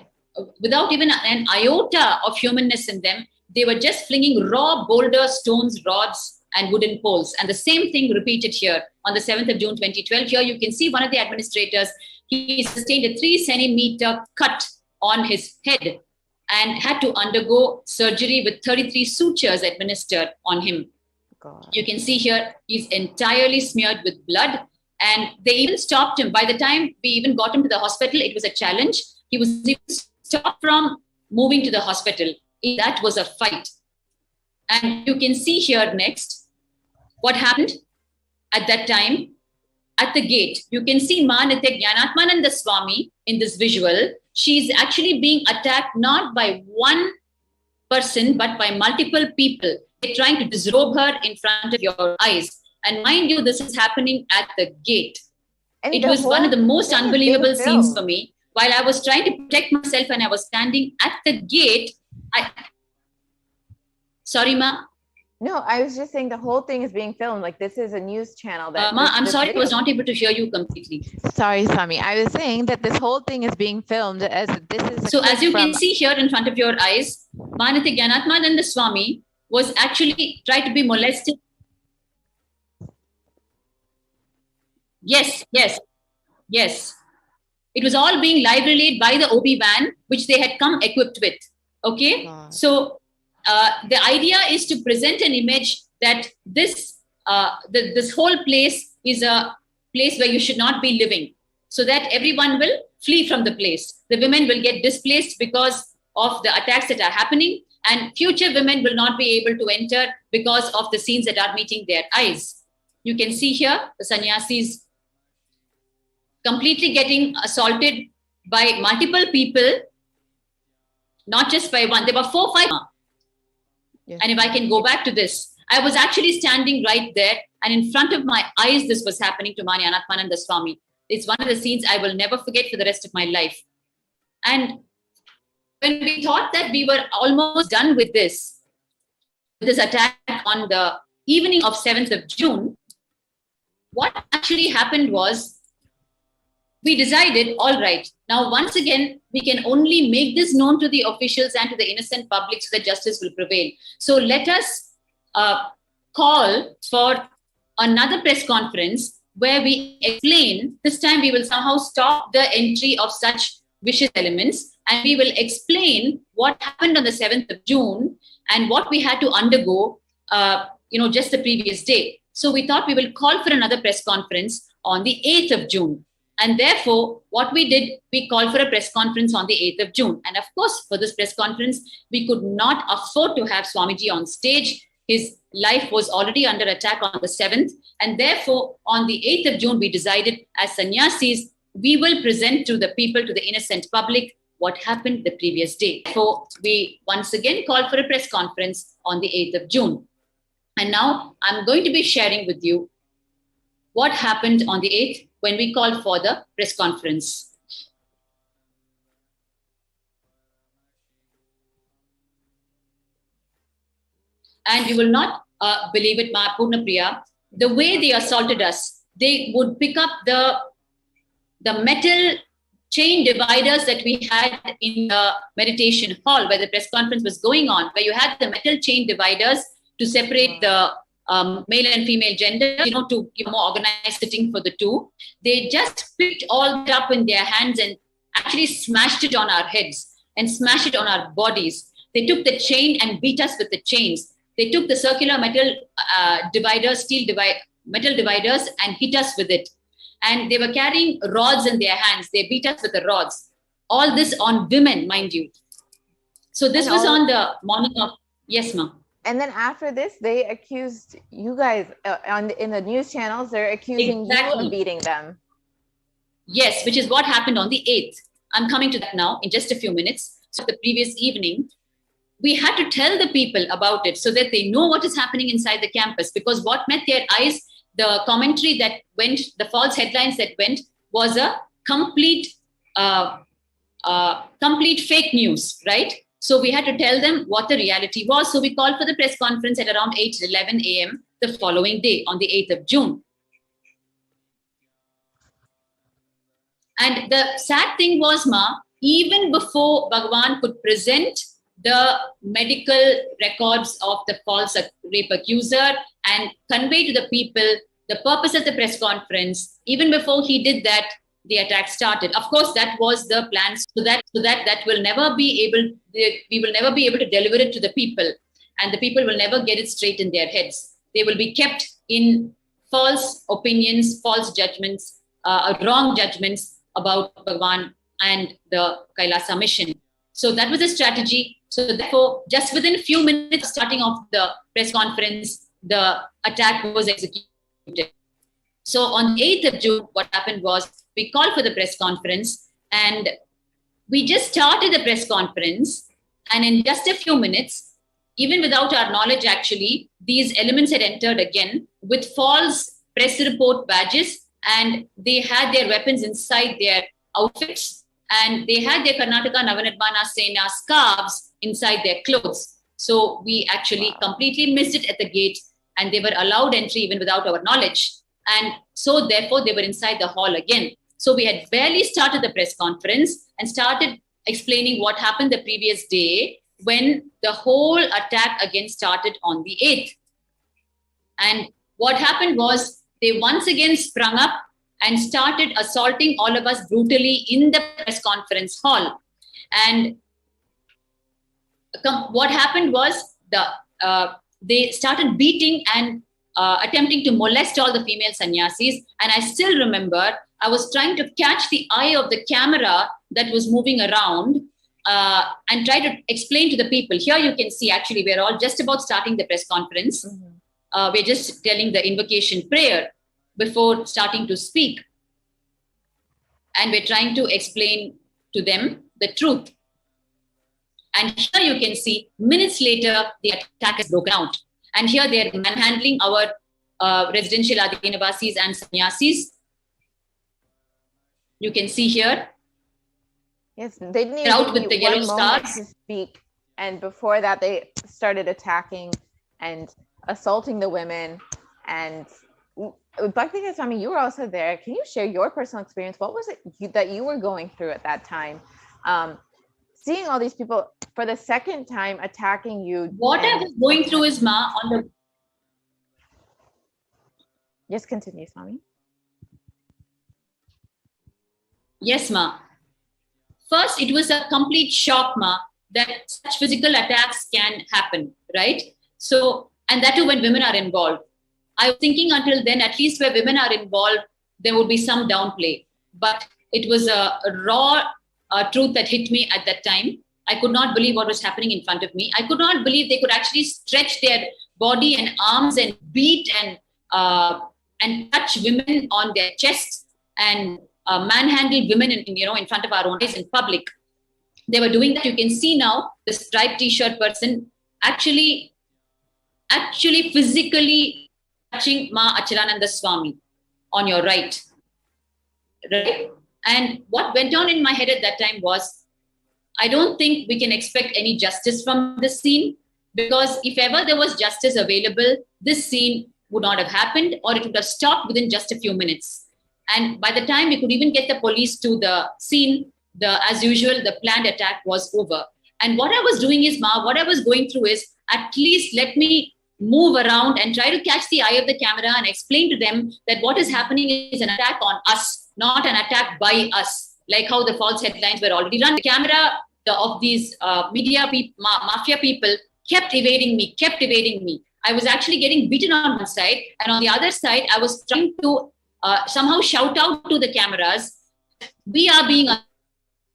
K: without even an iota of humanness in them, they were just flinging raw boulder, stones, rods, and wooden poles. And the same thing repeated here on the 7th of June 2012. Here you can see one of the administrators, he sustained a 3 centimeter cut on his head and had to undergo surgery with 33 sutures administered on him.
E: God.
K: You can see here, he's entirely smeared with blood, and they even stopped him. By the time we even got him to the hospital, it was a challenge. He was even stopped from moving to the hospital. That was a fight. And you can see here next what happened at that time at the gate. You can see Ma Nithyananda Swami in this visual. She's actually being attacked not by one person, but by multiple people. They're trying to disrobe her in front of your eyes. And mind you, this is happening at the gate.
E: And
K: it was one of the most unbelievable scenes for me. While I was trying to protect myself and I was standing at the gate, Sorry, Ma?
E: No, I was just saying the whole thing is being filmed. Like, this is a news channel. That
K: Ma, I'm sorry, I was not able to hear you completely.
E: Sorry, Swami. I was saying that this whole thing is being filmed as this is.
K: So as you can see here in front of your eyes, Ma Nithyananda Swami was actually tried to be molested. Yes. It was all being live relayed by the OB van, which they had come equipped with. Okay.
E: God.
K: So the idea is to present an image that this whole place is a place where you should not be living, so that everyone will flee from the place. The women will get displaced because of the attacks that are happening, and future women will not be able to enter because of the scenes that are meeting their eyes. You can see here the sannyasis completely getting assaulted by multiple people, not just by one. There were 4 or 5. Yes. And if I can go back to this, I was actually standing right there, and in front of my eyes, this was happening to Mani Anatmananda Swami. It's one of the scenes I will never forget for the rest of my life. And when we thought that we were almost done with this attack on the evening of 7th of June, what actually happened was, we decided, all right, now once again, we can only make this known to the officials and to the innocent public so that justice will prevail. So let us call for another press conference where we explain, this time we will somehow stop the entry of such vicious elements, and we will explain what happened on the 7th of June and what we had to undergo, just the previous day. So we thought we will call for another press conference on the 8th of June. And therefore, what we did, we called for a press conference on the 8th of June. And of course, for this press conference, we could not afford to have Swamiji on stage. His life was already under attack on the 7th. And therefore, on the 8th of June, we decided as sannyasis, we will present to the people, to the innocent public, what happened the previous day. So we once again called for a press conference on the 8th of June. And now I'm going to be sharing with you what happened on the 8th when we called for the press conference. And you will not believe it, Ma Purna Priya, the way they assaulted us. They would pick up the metal chain dividers that we had in the meditation hall where the press conference was going on, where you had the metal chain dividers to separate the male and female gender, to give more organized sitting for the two. They just picked all that up in their hands and actually smashed it on our heads and smashed it on our bodies. They took the chain and beat us with the chains. They took the circular metal dividers, metal dividers, and hit us with it. And they were carrying rods in their hands. They beat us with the rods. All this on women, mind you. So this was on the morning of, yes, ma'am.
E: And then after this, they accused you guys in the news channels. They're accusing you of beating them.
K: Yes, which is what happened on the 8th. I'm coming to that now in just a few minutes. So the previous evening, we had to tell the people about it so that they know what is happening inside the campus. Because what met their eyes, the commentary that went, the false headlines that went, was a complete fake news, right? So we had to tell them what the reality was. So we called for the press conference at around 8:11 a.m. the following day on the 8th of June. And the sad thing was, Ma, even before Bhagavan could present the medical records of the false rape accuser and convey to the people the purpose of the press conference. Even before he did that, the attack started. Of course, that was the plan, so that will never be able, we will never be able to deliver it to the people, and the people will never get it straight in their heads. They will be kept in false opinions, false judgments, wrong judgments about Bhagavan and the Kailasa mission. So that was a strategy. So therefore, just within a few minutes of starting off the press conference, the attack was executed. So on the 8th of June, what happened was we called for the press conference, and we just started the press conference. And in just a few minutes, even without our knowledge, actually, these elements had entered again with false press report badges, and they had their weapons inside their outfits, and they had their Karnataka Navanirmana Sena scarves inside their clothes. So we actually completely missed it at the gate, and they were allowed entry even without our knowledge. And so therefore they were inside the hall again. So we had barely started the press conference and started explaining what happened the previous day when the whole attack again started on the 8th. And what happened was they once again sprung up and started assaulting all of us brutally in the press conference hall. And what happened was they started beating and attempting to molest all the female sannyasis. And I still remember I was trying to catch the eye of the camera that was moving around and try to explain to the people. Here you can see, actually, we're all just about starting the press conference. We're just telling the invocation prayer before starting to speak. And we're trying to explain to them the truth. And here you can see, minutes later, the attack has broken out. And here they're manhandling our residential Adinavasis and sannyasis. You can see here.
E: Yes, they didn't even
K: out with the yellow stars
E: to speak. And before that, they started attacking and assaulting the women. And Bhakti Swami, you were also there. Can you share your personal experience? What was it that you were going through at that time? Seeing all these people for the second time attacking you.
K: What I was going through is, Ma, on the...
E: Yes, continue, Swami.
K: Yes, Ma. First, it was a complete shock, Ma, that such physical attacks can happen, right? So, and that too when women are involved. I was thinking until then, at least where women are involved, there would be some downplay. But it was a raw truth that hit me at that time. I could not believe what was happening in front of me. I could not believe they could actually stretch their body and arms and beat and touch women on their chests and manhandle women in front of our own eyes in public. They were doing that. You can see now the striped t-shirt person actually physically touching Ma Achalananda Swami on your right. Right? And what went on in my head at that time was, I don't think we can expect any justice from this scene, because if ever there was justice available, this scene would not have happened, or it would have stopped within just a few minutes. And by the time we could even get the police to the scene, as usual, the planned attack was over. And what I was doing is, Ma, what I was going through is, at least let me move around and try to catch the eye of the camera and explain to them that what is happening is an attack on us, not an attack by us, like how the false headlines were already run. The camera of these media mafia people kept evading me. I was actually getting beaten on one side, and on the other side, I was trying to somehow shout out to the cameras, we are being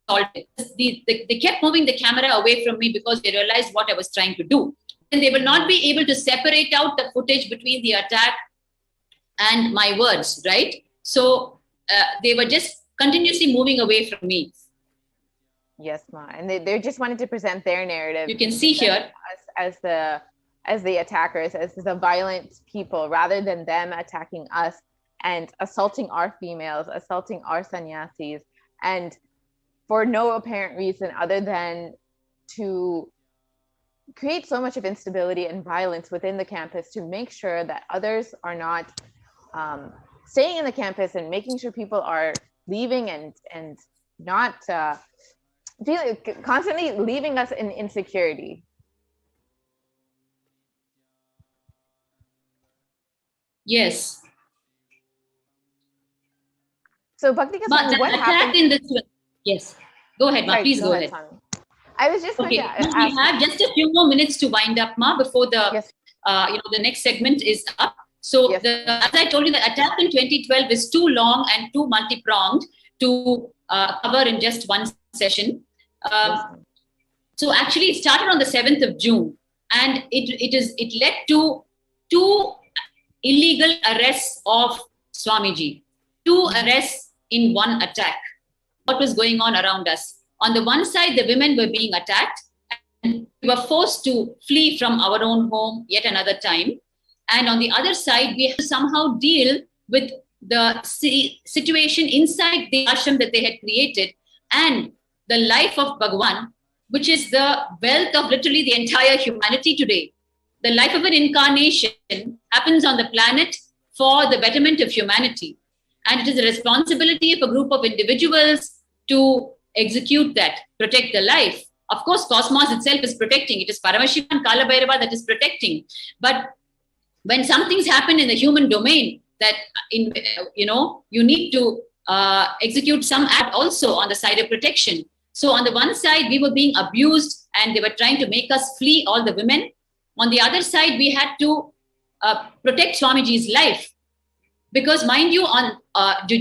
K: assaulted. They kept moving the camera away from me because they realized what I was trying to do. And they will not be able to separate out the footage between the attack and my words, right? So they were just continuously moving away from me.
E: Yes, Ma. And they just wanted to present their narrative.
K: You can see here
E: as the attackers, as the violent people, rather than them attacking us and assaulting our females, assaulting our sannyasis, and for no apparent reason other than to create so much of instability and violence within the campus to make sure that others are not staying in the campus and making sure people are leaving and not constantly leaving us in insecurity.
K: Yes.
E: So Bhakti
K: But
E: Kasami,
K: the
E: what
K: attack
E: happened?
K: in this, yes. Go ahead, Ma.
E: Sorry,
K: Please go ahead.
E: Swami. I was just
K: Okay,
E: going to
K: we
E: ask.
K: have just a few more minutes to wind up, Ma, before the
E: Yes.
K: the next segment is up. So
E: Yes.
K: as I told you, the attack in 2012 is too long and too multi-pronged to cover in just one session. So actually, it started on the 7th of June, and it led to 2 illegal arrests of Swamiji, 2 arrests in one attack. What was going on around us? On the one side, the women were being attacked, and we were forced to flee from our own home yet another time. And on the other side, we have to somehow deal with the situation inside the ashram that they had created and the life of Bhagavan, which is the wealth of literally the entire humanity today. The life of an incarnation happens on the planet for the betterment of humanity. And it is the responsibility of a group of individuals to execute that, protect the life. Of course, cosmos itself is protecting. It is Paramashivoham and Kala Bhairava that is protecting. But when some things happen in the human domain, that you need to execute some act also on the side of protection. So on the one side, we were being abused and they were trying to make us flee, all the women. On the other side, we had to protect Swamiji's life. Because mind you,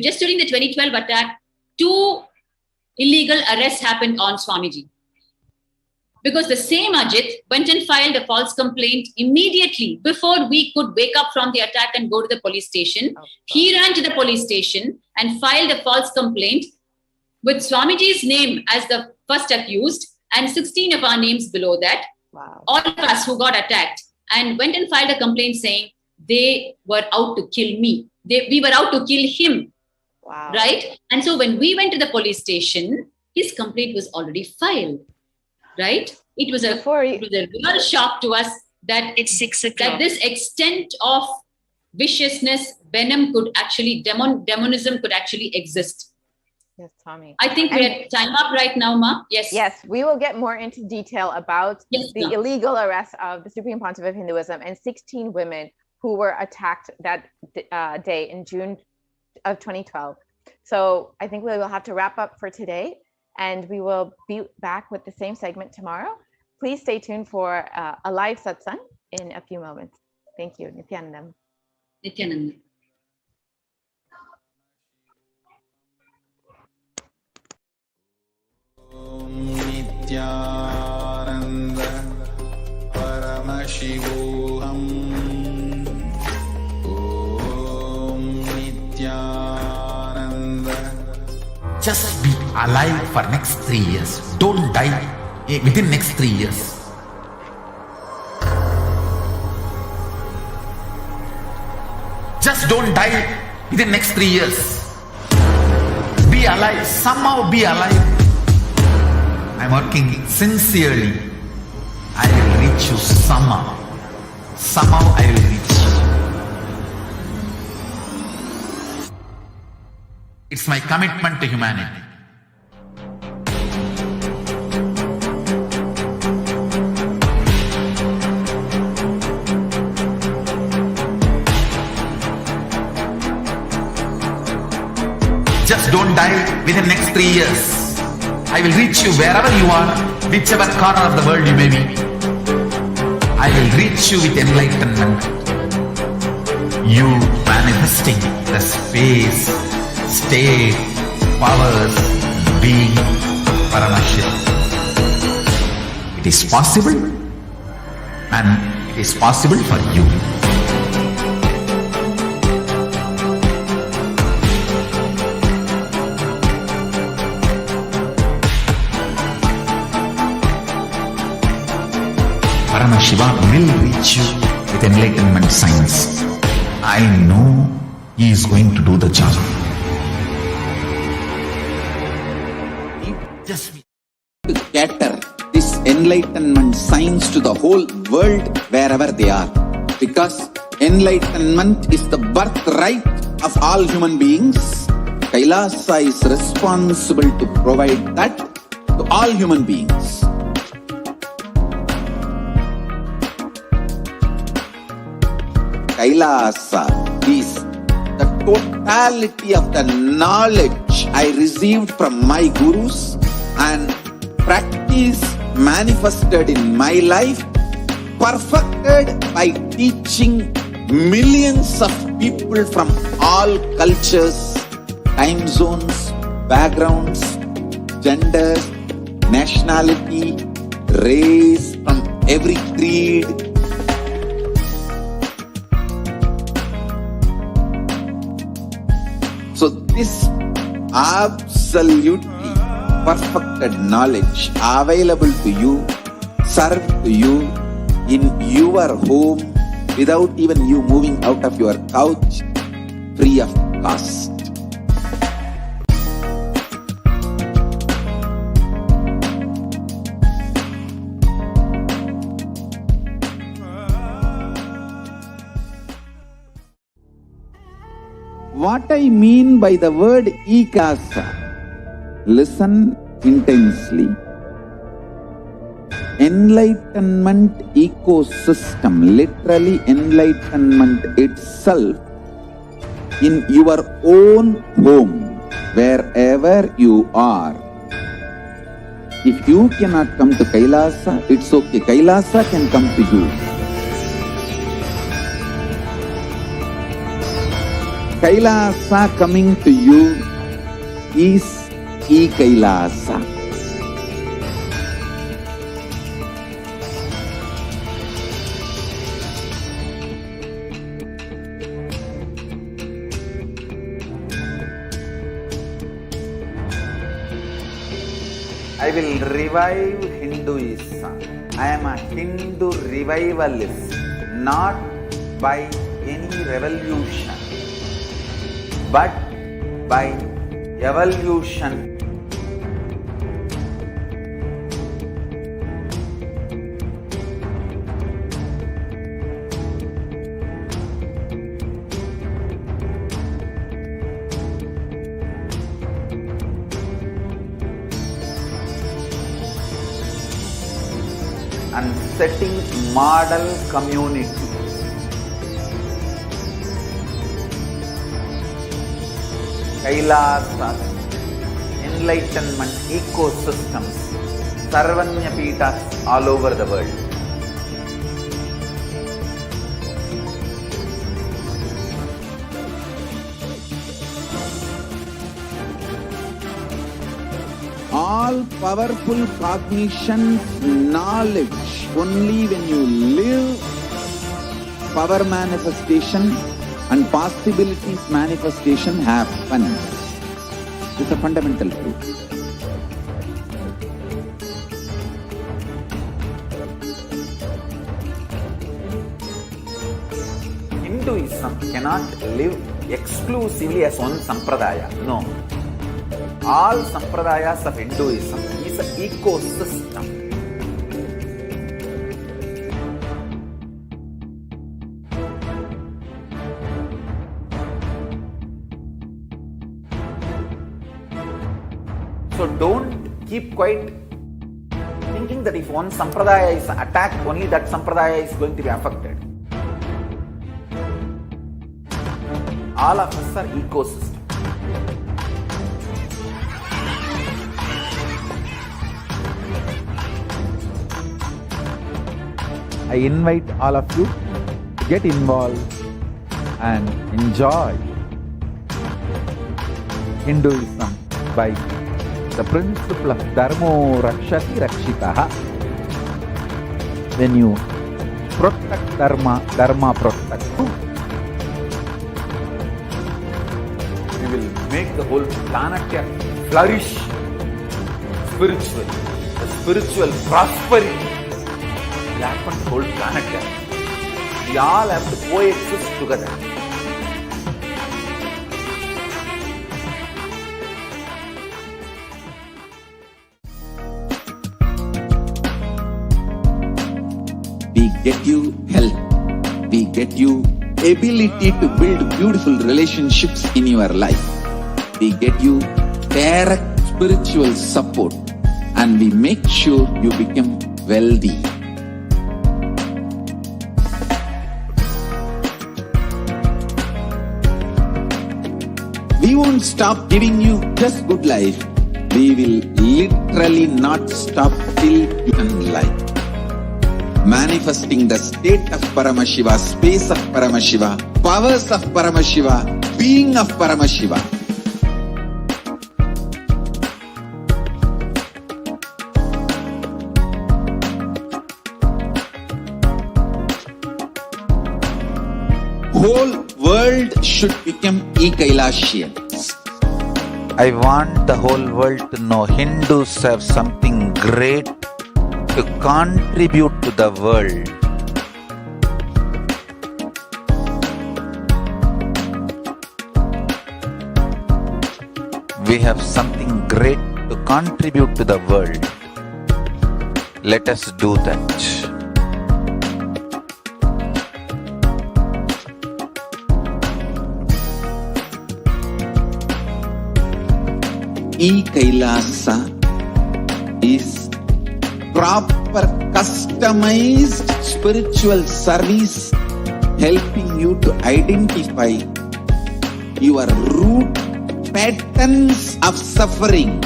K: just during the 2012 attack, 2 illegal arrests happened on Swamiji. Because the same Ajit went and filed a false complaint immediately before we could wake up from the attack and go to the police station. He ran to the police station and filed a false complaint with Swamiji's name as the first accused and 16 of our names below that.
E: Wow.
K: All of us who got attacked, and went and filed a complaint saying they were out to kill me. We were out to kill him.
E: Wow.
K: Right? And so when we went to the police station, his complaint was already filed. Right? It was a real shock to us that
L: It's 6 o'clock.
K: that this extent of viciousness, venom could actually, demonism could actually exist.
E: Yes, Tommy.
K: I think we're time up right now, Ma. Yes.
E: Yes, we will get more into detail about
K: Yes,
E: the
K: ma'am.
E: illegal arrest of the Supreme Pontiff of Hinduism and 16 women who were attacked that day in June of 2012. So I think we will have to wrap up for today, and we will be back with the same segment tomorrow. Please stay tuned for a live satsang in a few moments. Thank you. Nithyanandam.
K: Nithyananda.
G: Nithyananda Paramashivoham. Om Nithyananda.
C: Just be alive for next 3 years. Don't die within next 3 years. Just don't die within next 3 years. Be alive. Somehow be alive. I'm working sincerely. I will reach you somehow. Somehow I will reach you. It's my commitment to humanity. Just don't die within next 3 years. I will reach you wherever you are, whichever corner of the world you may be. I will reach you with enlightenment. You manifesting the space, state, powers, being Paramashivoham. It is possible, and it is possible for you. Paramashiva will reach you with enlightenment science. I know he is going to do the job. Just
G: To cater this enlightenment science to the whole world wherever they are. Because enlightenment is the birthright of all human beings. Kailasa is responsible to provide that to all human beings. Kailasa is the totality of the knowledge I received from my gurus and practice manifested in my life, perfected by teaching millions of people from all cultures, time zones, backgrounds, genders, nationality, race, from every creed. So this absolutely perfected knowledge available to you, served to you in your home without even you moving out of your couch, free of cost. What I mean by the word Kailasa, listen intensely. Enlightenment ecosystem, literally enlightenment itself, in your own home, wherever you are. If you cannot come to Kailasa, it's okay. Kailasa can come to you. Kailasa coming to you is Kailasa. I will revive Hinduism. I am a Hindu revivalist, not by any revolution, but by evolution. And setting model community. Kailasa, enlightenment ecosystems, Sarvanya Pitas all over the world. All powerful cognition, knowledge, only when you live, power manifestation and possibilities manifestation happens. It's a fundamental truth. Hinduism cannot live exclusively as one sampradaya. No. All sampradayas of Hinduism is an ecosystem. So don't keep quiet thinking that if one sampradaya is attacked, only that sampradaya is going to be affected. All of us are ecosystems. I invite all of you to get involved and enjoy Hinduism by the principle of Dharmo Rakshati Rakshitaha. When you protect Dharma, Dharma protects you. We will make the whole planet flourish spiritually, the spiritual prosperity. Happen the whole planet. We all have to coexist together. We get you health. We get you ability to build beautiful relationships in your life. We get you direct spiritual support and we make sure you become wealthy. We won't stop giving you just good life. We will literally not stop till you can life. Manifesting the state of Paramashiva, space of Paramashiva, powers of Paramashiva, being of Paramashiva. Whole world should become Kailasians.
C: I want the whole world to know Hindus have something great to contribute to the world. We have something great to contribute to the world. Let us do that.
G: Kailasa is proper customized spiritual service helping you to identify your root patterns of suffering.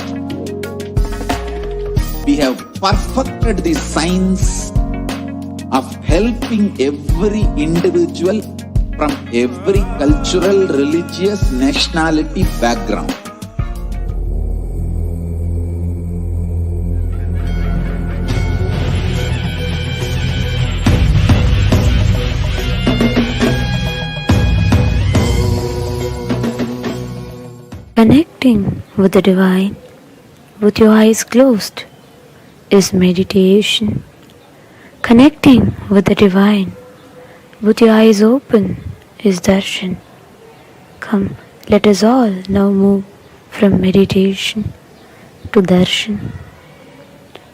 G: We have perfected the science of helping every individual from every cultural, religious, nationality background.
M: Connecting with the divine with your eyes closed is meditation. Connecting with the divine with your eyes open is darshan. Come, let us all now move from meditation to darshan.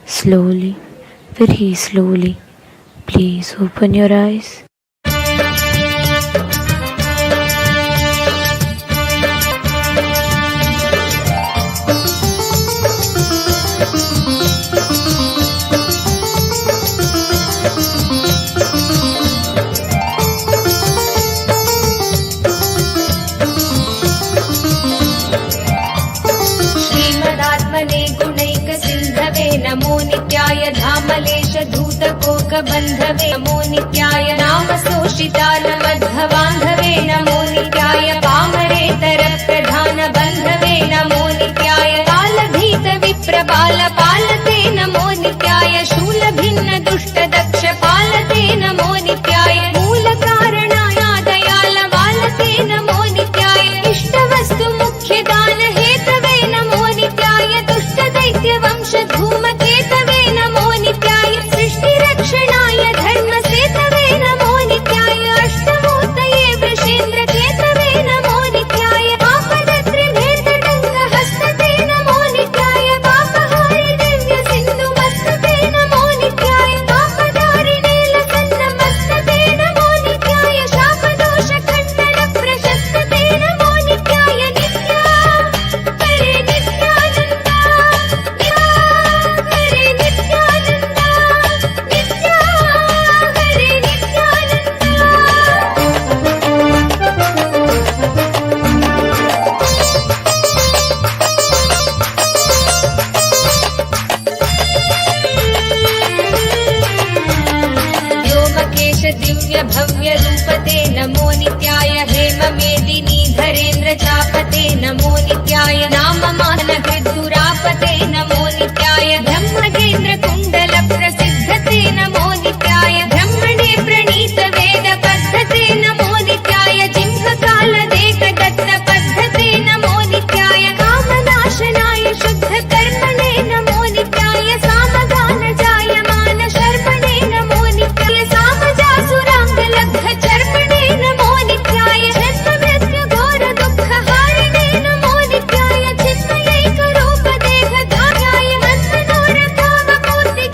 M: Slowly, very slowly, please open your eyes.
N: नमो नित्याय धामलेश धूतकोक बंधवे नमो नित्याय नाम सोषितान मध्वबांधवे नमो नित्याय पामरेतर प्रधान बंधवे नमो नित्याय काल भीत विप्र बाल पालते नमो नित्याय शूल भिन्न दुष्ट दक्ष पालते नमो नित्याय मूल कारणाय दयाल वालते नमो नित्याय इष्ट वस्तु मुख्य दान हेतवे नमो नित्याय दुष्ट दैत्य वंश धूम केतवे नमो नित्याय सृष्टि रक्षणाय धर्म सेतवे नमो नित्याय अष्टमूर्तये वृषेन्द्र केतवे नमो नित्याय आपदत्रिभेद टंक हस्तते नमो नित्याय पापहारि दिव्य सिंधु मस्तते नमो नित्याय पापधारिणे लसन्न मस्तते नमो नित्याय शापदोष खण्डन प्रशस्तते नमो नित्याय नित्या हरे नित्यानन्दा हरे नित्यानन्दा नित्या हरे नित्यानन्दा व्योमकेश दिव्य भव्य रूपते नमो नित्याय हेम मेदिनी धरेन्द्र चापते नमो नित्याय नाम मान हृद्दुरापते नमो नित्याय ब्रह्मगेन्द्र कुण्डल प्रसिद्धते नमो नित्याय ब्रह्मणे प्रणीत वेद पद्धते नमो नित्याय जिह्व काल देक दत्त पद्धते नमो नित्याय कामनाशनाय शुद्ध कर्मणे नमो नित्याय सामगान जायमान शर्मणे नमो नित्याय सामजासुरांग लग्घ चर्मणे नमो नित्याय जन्म मृत्यु घोर दुःख हारिणे नमो नित्याय चिन्मयैक रूप देह धार्याय मन्मनोरथावपूर्ति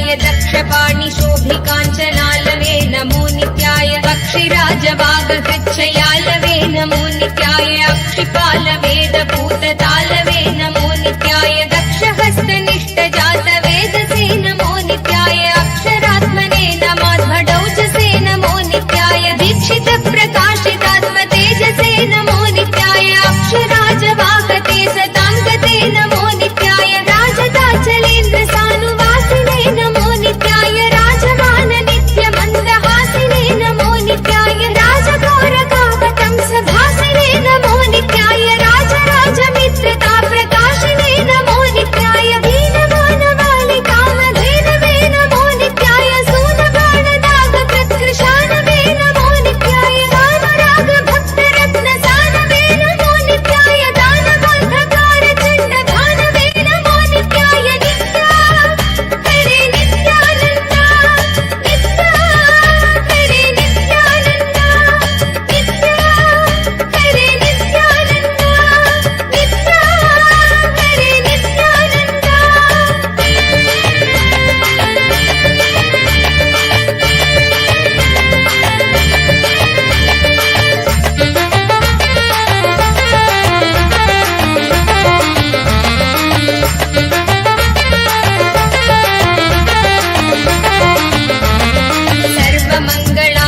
N: नित्याय दक्षपाणि शोभिकाञ्चनालवे नमो नित्याय पक्षिराजवागहृच्छयालवे नमो नित्याय अक्षिपालवेदपूततालवे नमो नित्याय दक्षहस्तनिष्ठजातवेदसे नमो नित्याय अक्षरात्मने नमाध्वडौजसे नमो नित्याय दीक्षितप्रकाशितात्मतेजसे नमो नित्याय अक्षराजवागते सताङ्गते नमो नित्याय राजदाचलेन्द्रसानुवासिने नमो नित्याय राजमान नित्यमन्दहासिने नमो नित्याय राजघोरकावतंसभासिने नमो नित्याय राजराजमित्रता प्रकाशिने नमो नित्याय दीनमानवालिकामधेनवे नमो नित्याय सूनबाणदागकृत्कृशानवे नमो नित्याय रामरागभक्तरत्नसानवे नमो नित्याय दानबन्धकारचण्डघानवे नमो नित्याय नित्या हरे नित्यानन्द नित्या हरे नित्यानन्द नित्या हरे नित्यानन्द नित्या हरे नित्यानन्द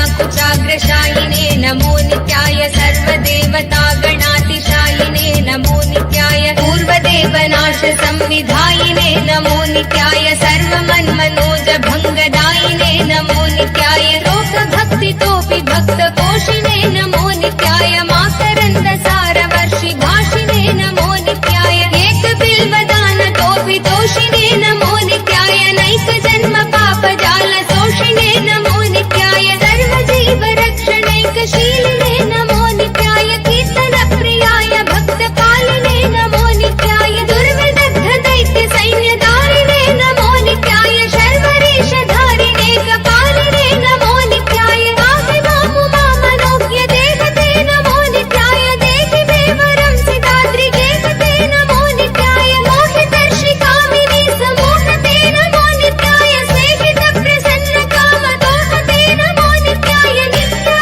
N: सर्वमङ्गलाकुचाग्रशायिने नमो नित्याय सर्वदेवतागणातिशायिने नमो नित्याय पूर्वदेवनाशसंविधायिने नमो नित्याय सर्वमन्मनोजभङ्गदायिने नमो नित्याय लोकभक्तितोऽपि भक्तपोषिणे नमो नित्याय माकरन्दसारवर्षिभाषिणे नमो नित्याय एकबिल्वदानतोऽपि तोषिणे नमो नित्याय नैकजन्म पापजालशोषिणे नमो नित्याय सर्वजीवरक्षणैकशीलिने नमो नित्याय कीर्तनप्रियाय भक्तपालिने नमो नित्याय दुर्विदग्धदैत्यसैन्यधारिणे नमो नित्याय शर्वरीशधारिणे कपालिने नमो नित्याय पाहि मामुमामनोज्ञदेवते नमो नित्याय देहि मे वरं सिताद्रिगेवते नमो नित्याय मोहितर्षिकामिनी समोहते नमो नित्याय स्नेहितप्रसन्नकामदोहते नमो नित्याय नित्या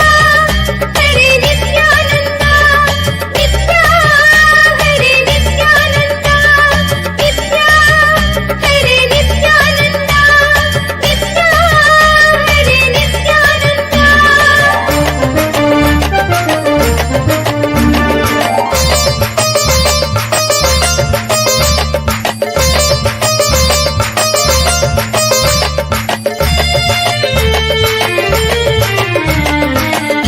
N: हरे नित्यानन्द नित्या हरे नित्यानन्द नित्या हरे नित्यानन्द नित्या हरे नित्यानन्द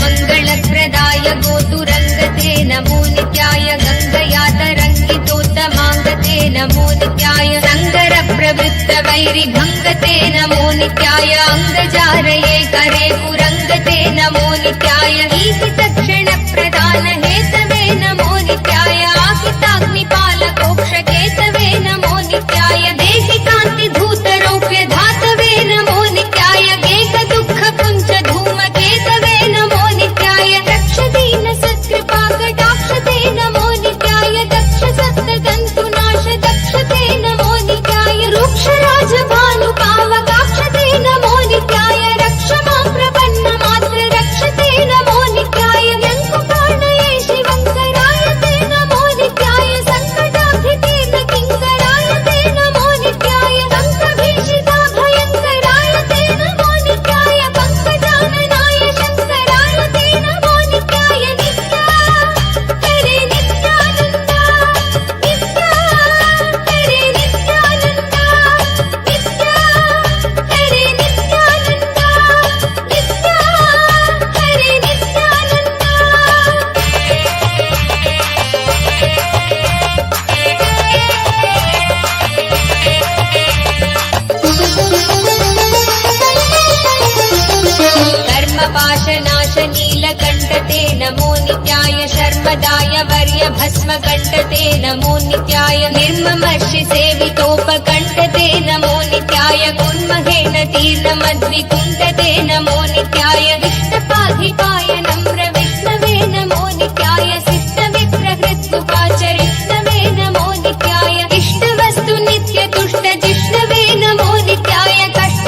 N: मङ्गलप्रदाय गोतुरङ्गते नमो नित्याय गङ्गया तरङ्गितोत्तमाङ्गते नमो नित्याय सङ्गरप्रवृत्तवैरिभङ्गते नमो नित्याय अङ्गजारये करे पुरङ्गते नमो नित्याय ईहितक्षणप्रदानहेतवे नमो नित्याय आहिताग्निपालकोक्षकेतवे नमो नित्याय देहि कान्तिधूतरौप्य धातवे नमो नित्याय गेकदुःखपुञ्जधूमकेतवे नमो नित्याय रक्षदीन सत्कृपाकटाक्षते नमो नित्याय दक्ष सप्ततन्तुनाश दक्षते नमो नित्याय रूक्षराजभानुपावकाक्षते नमो नित्याय रक्ष मां प्रपन्नमात्र रक्षते नमो नित्याय व्यङ्कुपाणये शिवङ्कराय ते नमो नित्याय सङ्कटाभितीर्णकिङ्कराय ते नमो नित्याय कङ्कभीषिताभयङ्कराय ते नमो नित्याय पङ्कजाननाय शङ्कराय ते नमो नित्याय नित्या हरे नित्यानन्द नित्या हरे नित्यानन्द नित्या हरे नित्यानन्द नित्या हरे नित्यानन्द कर्मपाशनाशनीलकण्ठते नमो नित्याय शर्मदाय वर्यभस्मकण्ठते नमो नित्याय निर्ममर्षिसेवितोपकण्ठते नमो नित्याय कुर्महेण तीर्णमद्विकुण्ठते नमो नित्याय विष्णुपाधिपाय नम्र विष्णवे नमो नित्याय शिष्टविप्रहृत्सुखाचरिष्णवे नमो नित्याय इष्टवस्तु नित्यतुष्ट जिष्णवे नमो नित्याय कष्ट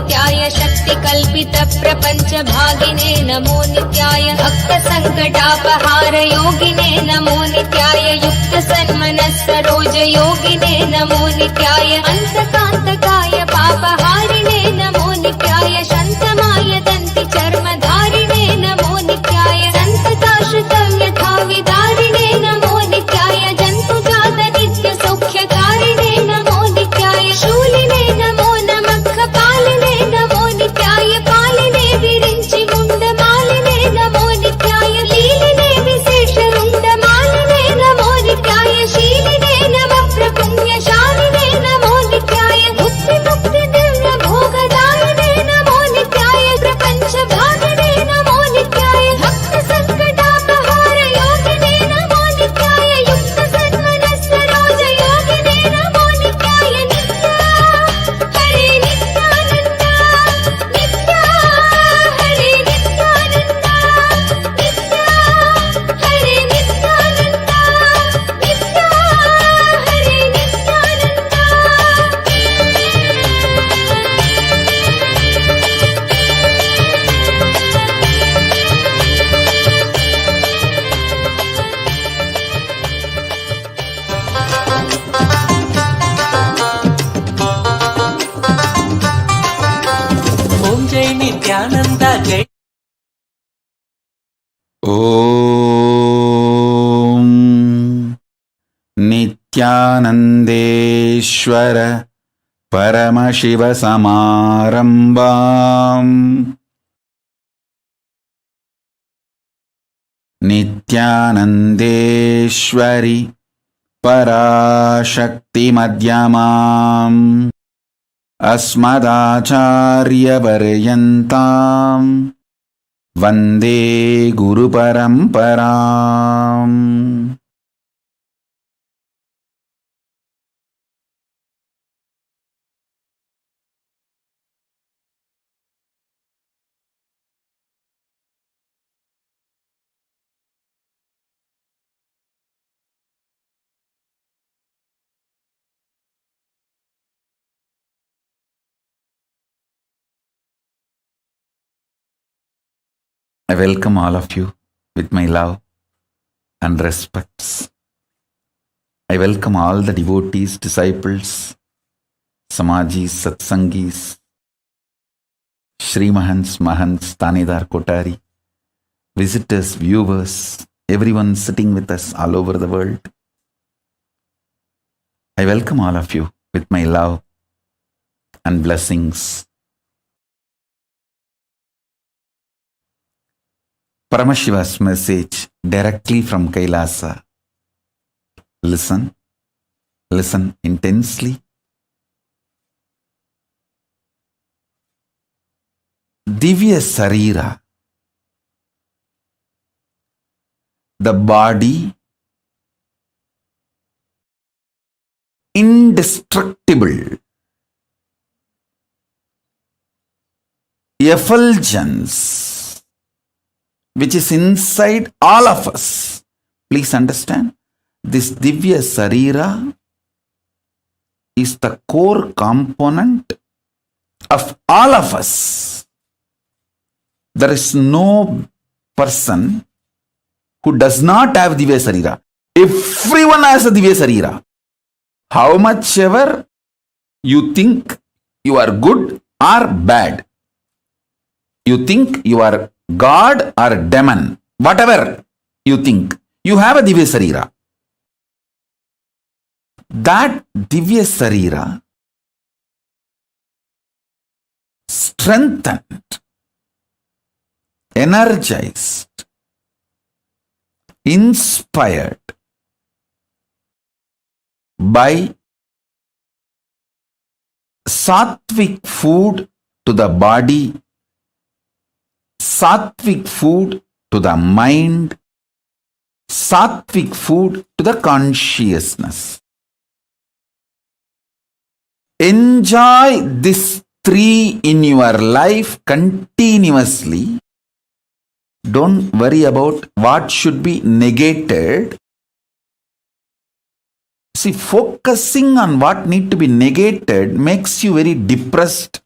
N: नित्याय शक्तिकल्पितप्रपञ्चभागिने नमो नित्याय भक्तसङ्कटापहार योगिने नमो नित्याय युक्तसन्मनस्सरोजयोगिने नमो नित्याय अन्तकान्तकाय पापहारिणे नमो नित्याय शन्तमाय दन्तिचर्मधारिणे नमो नित्याय सन्तताश्रितव्यथाविदारिणे नमो नित्याय जन्तुजात नित्यसौख्यकारिणे नमो नित्याय शूलिने नमो नमः कपालिने नमो नित्याय पालिने विरिञ्चि मुण्डमालिने नमो नित्याय लीलिने विशेषरुण्डमालिने नमो नित्याय शीलिने नमः प्रपुण्यशालिने नमो नित्याय मुक्ति दिव्य भोगदायिने नमो नित्याय प्रपञ्चभागिने नमो नित्याय भक्त संकटापहार योगिने नमो नित्याय युक्त सन्मनस्सरोज योगिने नमो नित्याय नित्या हरे नित्यानन्द नित्या हरे नित्यानन्द नित्या हरे नित्यानन्द नित्या हरे
J: ओम जय नित्यानंद जय
C: ॐ नित्यानन्देश्वर परमशिवसमारम्भाम् नित्यानन्देश्वरि पराशक्तिमध्यमाम् अस्मदाचार्यपर्यन्ताम् वन्दे गुरुपरम्पराम्। I welcome all of you with my love and respects. I welcome all the devotees, disciples, Samajis, Satsangis, Shri Mahants, Mahants, Tanedar Kotari, visitors, viewers, everyone sitting with us all over the world. I welcome all of you with my love and blessings. Paramashiva's message directly from Kailasa. Listen intensely. Divya Sarira, the body, indestructible, effulgence, which is inside all of us. Please understand, this Divya Sarira is the core component of all of us. There is no person who does not have Divya Sarira. Everyone has a Divya Sarira. How much ever you think you are good or bad, you think you are God or demon, whatever you think, you have a Divya Sarira. That Divya Sarira strengthened, energized, inspired by sattvic food to the body, sattvic food to the mind, sattvic food to the consciousness. Enjoy these three in your life continuously. Don't worry about what should be negated. See, focusing on what need to be negated makes you very depressed,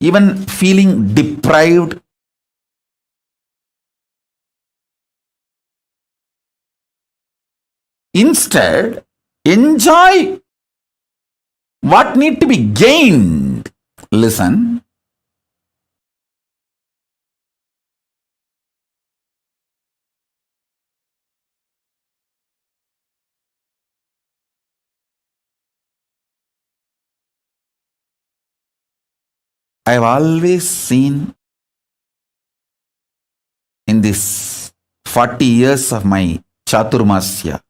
C: even feeling deprived. Instead, enjoy what need to be gained. Listen. I have always seen in this 40 years of my Chaturmasya,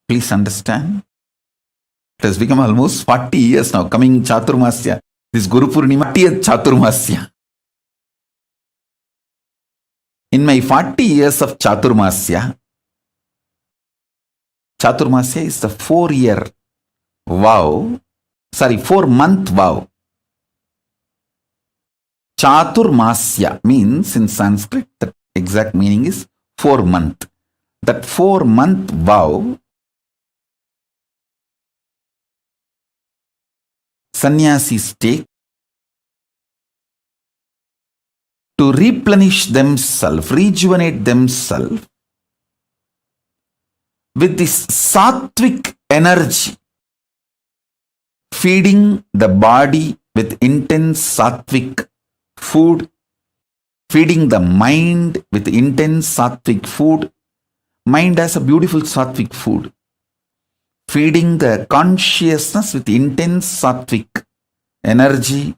C: please understand, it has become almost 40 years now, coming Chaturmasya, this Guru Purnima, 40th Chaturmasya. In my 40 years of Chaturmasya, Chaturmasya is the 4-month vow. Chaturmasya means in Sanskrit, the exact meaning is 4-month. That 4-month vow, sannyasis take to replenish themselves, rejuvenate themselves with this sattvic energy, feeding the body with intense sattvic food, feeding the mind with intense sattvic food. Mind has a beautiful sattvic food. Feeding the consciousness with intense sattvic energy.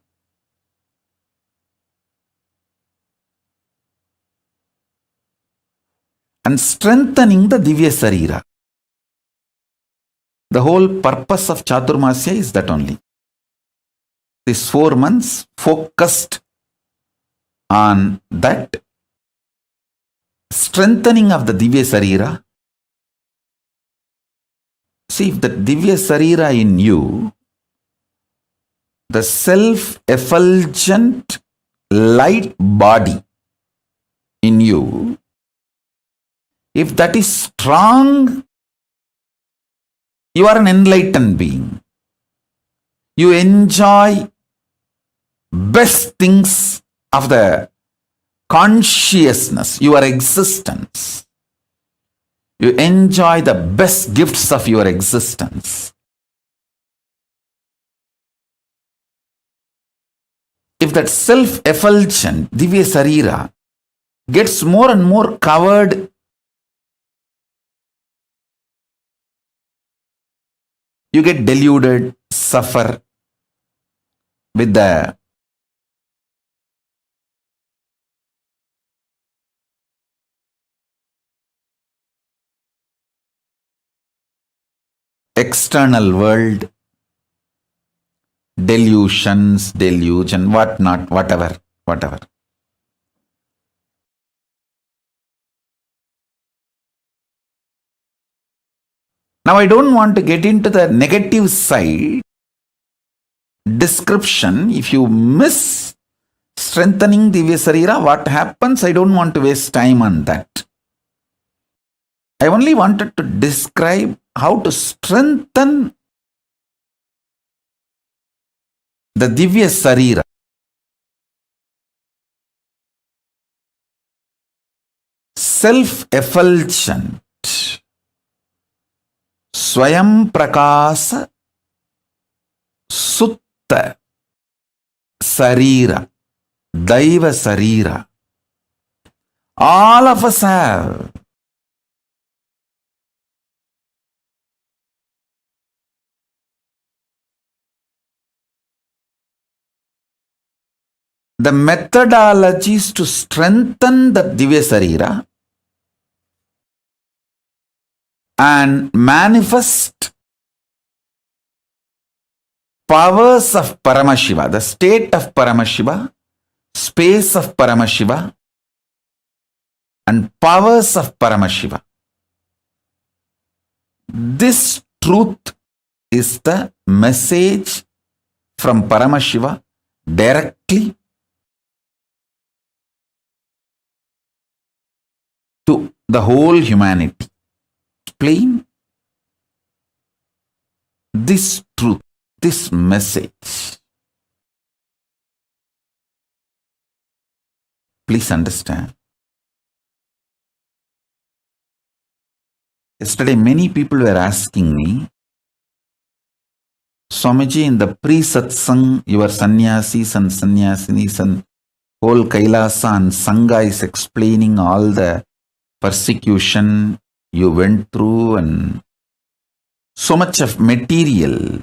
C: And strengthening the Divya Sarira. The whole purpose of Chaturmasya is that only. These 4 months focused on that strengthening of the Divya Sarira. See, if the Divya Sarira in you, the self-effulgent light body in you, if that is strong, you are an enlightened being. You enjoy best things of the consciousness, your existence. You enjoy the best gifts of your existence. If that self-effulgent Divya Sarira gets more and more covered, you get deluded, suffer with the external world, delusions, delusion, whatnot, whatever. Now I don't want to get into the negative side description. If you miss strengthening Divya Sarira, what happens? I don't want to waste time on that. I only wanted to describe how to strengthen the Divya Sarira. Self-effulgent, Swayam Prakasa, Sutta Sarira, Daiva Sarira. All of us have. The methodologies to strengthen the Divya Sarira and manifest powers of Paramashiva, the state of Paramashiva, space of Paramashiva, and powers of Paramashiva. This truth is the message from Paramashiva directly to the whole humanity. Explain this truth, this message. Please understand. Yesterday, many people were asking me, Swamiji, in the pre-satsang, your sannyasis and sannyasinis and whole Kailasa and Sangha is explaining all the persecution you went through and so much of material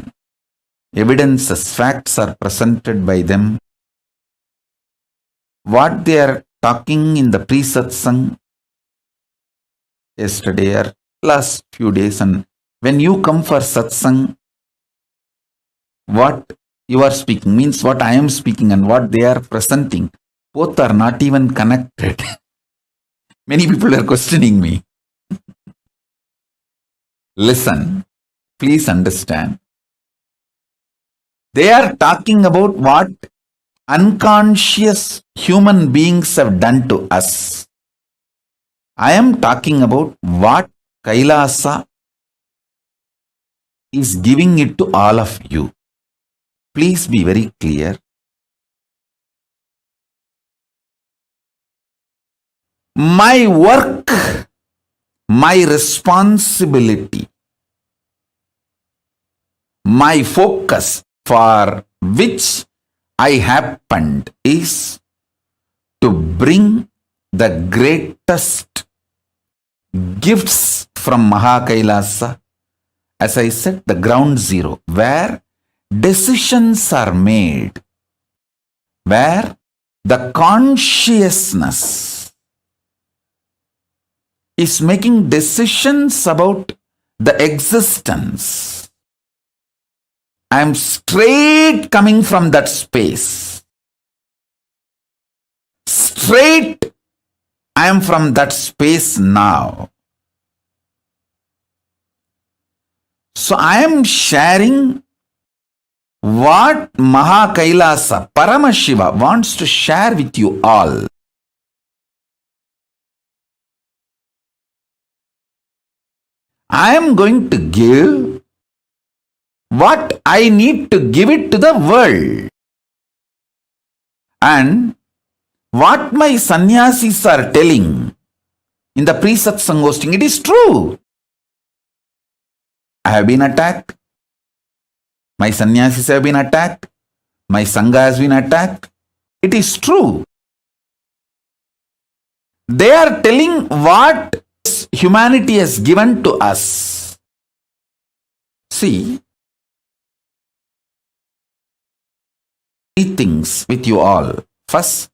C: evidences, facts are presented by them. What they are talking in the pre-satsang yesterday or last few days, and when you come for satsang, what you are speaking means what I am speaking and what they are presenting, both are not even connected. Many people are questioning me. Listen, please understand. They are talking about what unconscious human beings have done to us. I am talking about what Kailasa is giving it to all of you. Please be very clear. My work, my responsibility, my focus for which I happened is to bring the greatest gifts from Kailasa, as I said, the ground zero, where decisions are made, where the consciousness is making decisions about the existence. I am straight coming from that space. Straight I am from that space now. So I am sharing what Kailasa, Paramashiva wants to share with you all. I am going to give what I need to give it to the world. And what my sannyasis are telling in the pre-satsang hosting, it is true. I have been attacked. My sannyasis have been attacked. My sangha has been attacked. It is true. They are telling what humanity has given to us. See, three things with you all. First,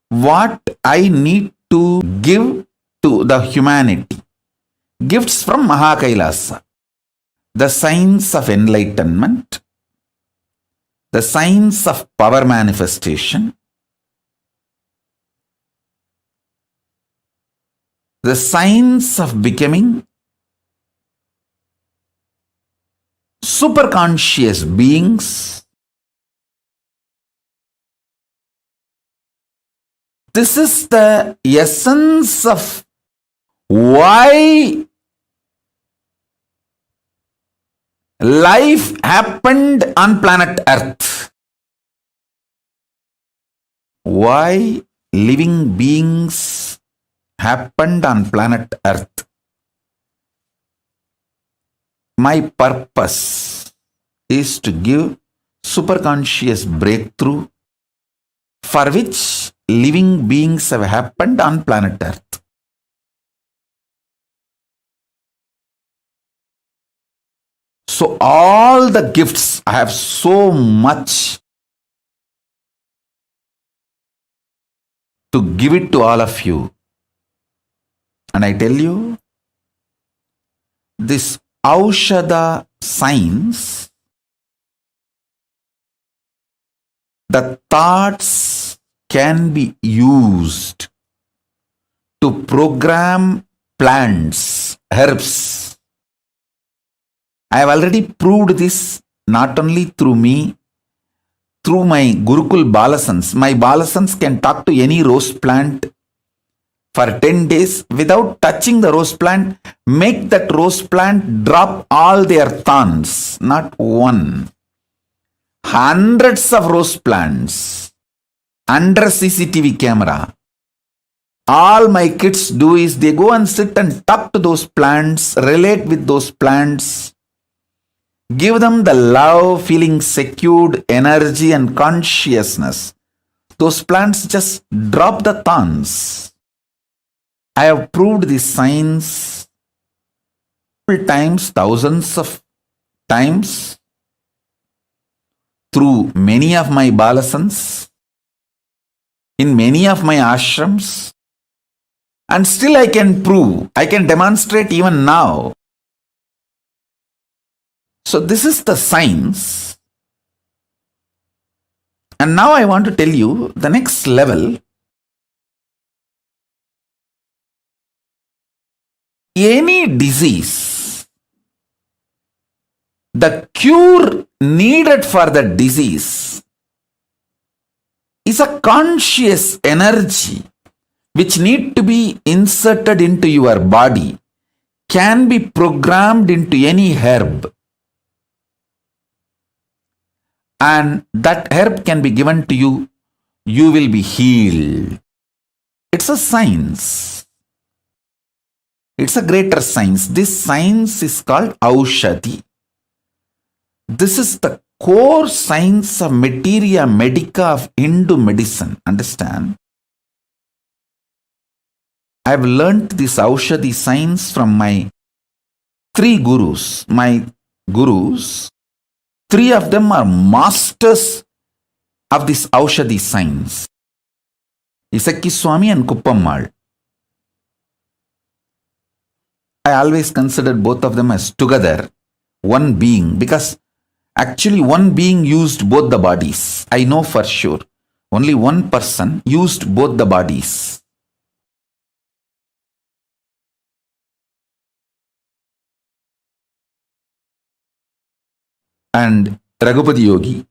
C: what I need to give to the humanity. Gifts from Kailasa. The signs of enlightenment, the signs of power manifestation, the signs of becoming superconscious beings. This is the essence of why life happened on planet Earth. Why living beings happened on planet Earth. My purpose is to give superconscious breakthrough for which living beings have happened on planet Earth. So all the gifts, I have so much to give it to all of you. And I tell you, this Aushadha science, the thoughts can be used to program plants, herbs. I have already proved this not only through me, through my Gurukul Balasans. My Balasans can talk to any rose plant for 10 days without touching the rose plant, make that rose plant drop all their thorns, not one. hundreds of rose plants under CCTV camera. All my kids do is they go and sit and talk to those plants, relate with those plants, give them the love, feeling secured, energy and consciousness. Those plants just drop the thorns. I have proved this science times, thousands of times through many of my balasans, in many of my ashrams, and still I can prove, I can demonstrate even now. So this is the science. And now I want to tell you the next level. Any disease, the cure needed for the disease is a conscious energy which need to be inserted into your body, can be programmed into any herb, and that herb can be given to you, you will be healed. It's a science. It's a greater science. This science is called Aushadhi. This is the core science of materia medica of Hindu medicine. Understand? I have learnt this Aushadhi science from my three gurus. My gurus, three of them are masters of this Aushadhi science. Isakki Swami and Kuppammal. I always considered both of them as together, one being, because actually one being used both the bodies. I know for sure. Only one person used both the bodies. And Raghupati Yogi.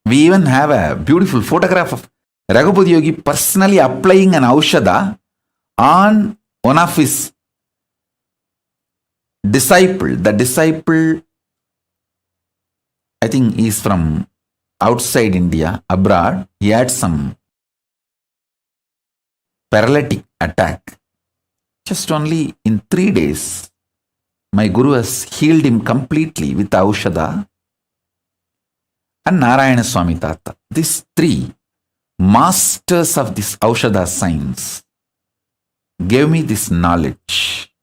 C: We even have a beautiful photograph of Raghupati Yogi personally applying an Aushadha on one of his disciple. The disciple, I think, is from outside India, abroad. He had some paralytic attack. Just only in 3 days, my Guru has healed him completely with Aushadha. And Narayana Swami Tata. These three masters of this Aushadha science gave me this knowledge.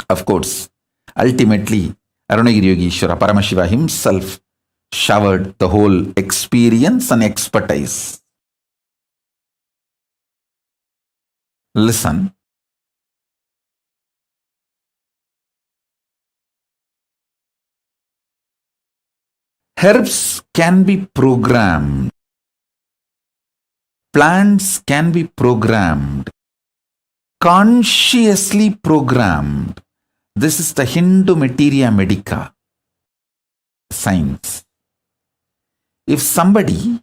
C: Of course, ultimately, Arunagiri Yogeshwara Paramashiva himself showered the whole experience and expertise. Listen. Herbs can be programmed. Plants can be programmed. Consciously programmed. This is the Hindu materia medica science. If somebody,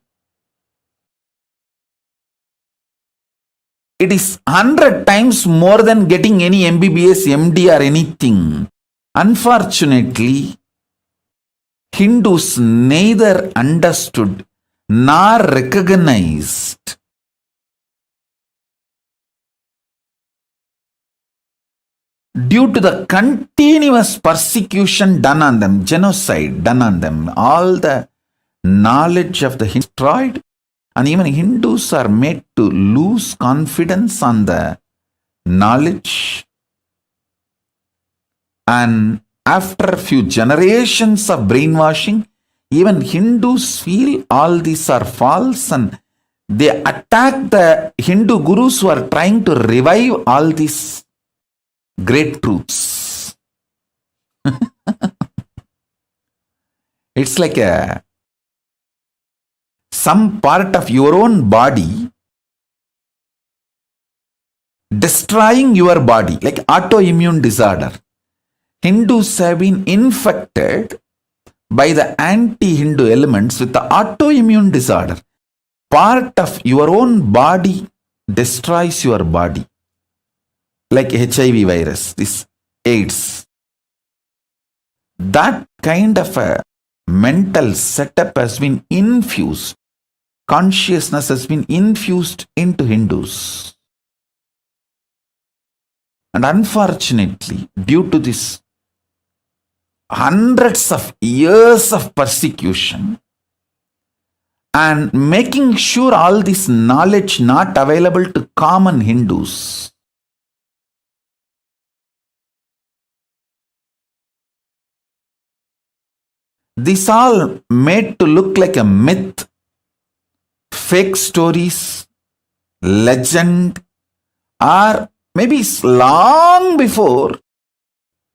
C: it is 100 times more than getting any MBBS, MD or anything. Unfortunately, Hindus neither understood nor recognized due to the continuous persecution done on them, genocide done on them, all the knowledge of the Hindus destroyed, and even Hindus are made to lose confidence on the knowledge. And after a few generations of brainwashing, even Hindus feel all these are false and they attack the Hindu gurus who are trying to revive all these great truths. It's like some part of your own body destroying your body, like autoimmune disorder. Hindus have been infected by the anti-Hindu elements with the autoimmune disorder. Part of your own body destroys your body. Like HIV virus, this AIDS. That kind of a mental setup has been infused. Consciousness has been infused into Hindus. And unfortunately, due to this hundreds of years of persecution and making sure all this knowledge not available to common Hindus, this all made to look like a myth, fake stories, legend, or maybe long before,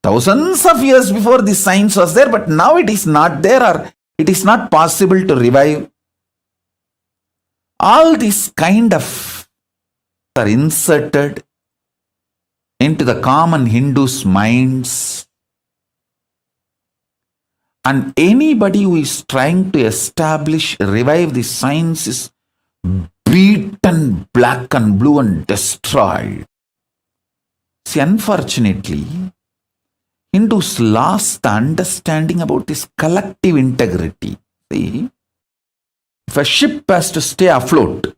C: thousands of years before this science was there, but now it is not there or it is not possible to revive. All these kind of are inserted into the common Hindus' minds. And anybody who is trying to establish, revive the science is beaten black and blue and destroyed. See, unfortunately, Hindus lost the understanding about this collective integrity. See, if a ship has to stay afloat,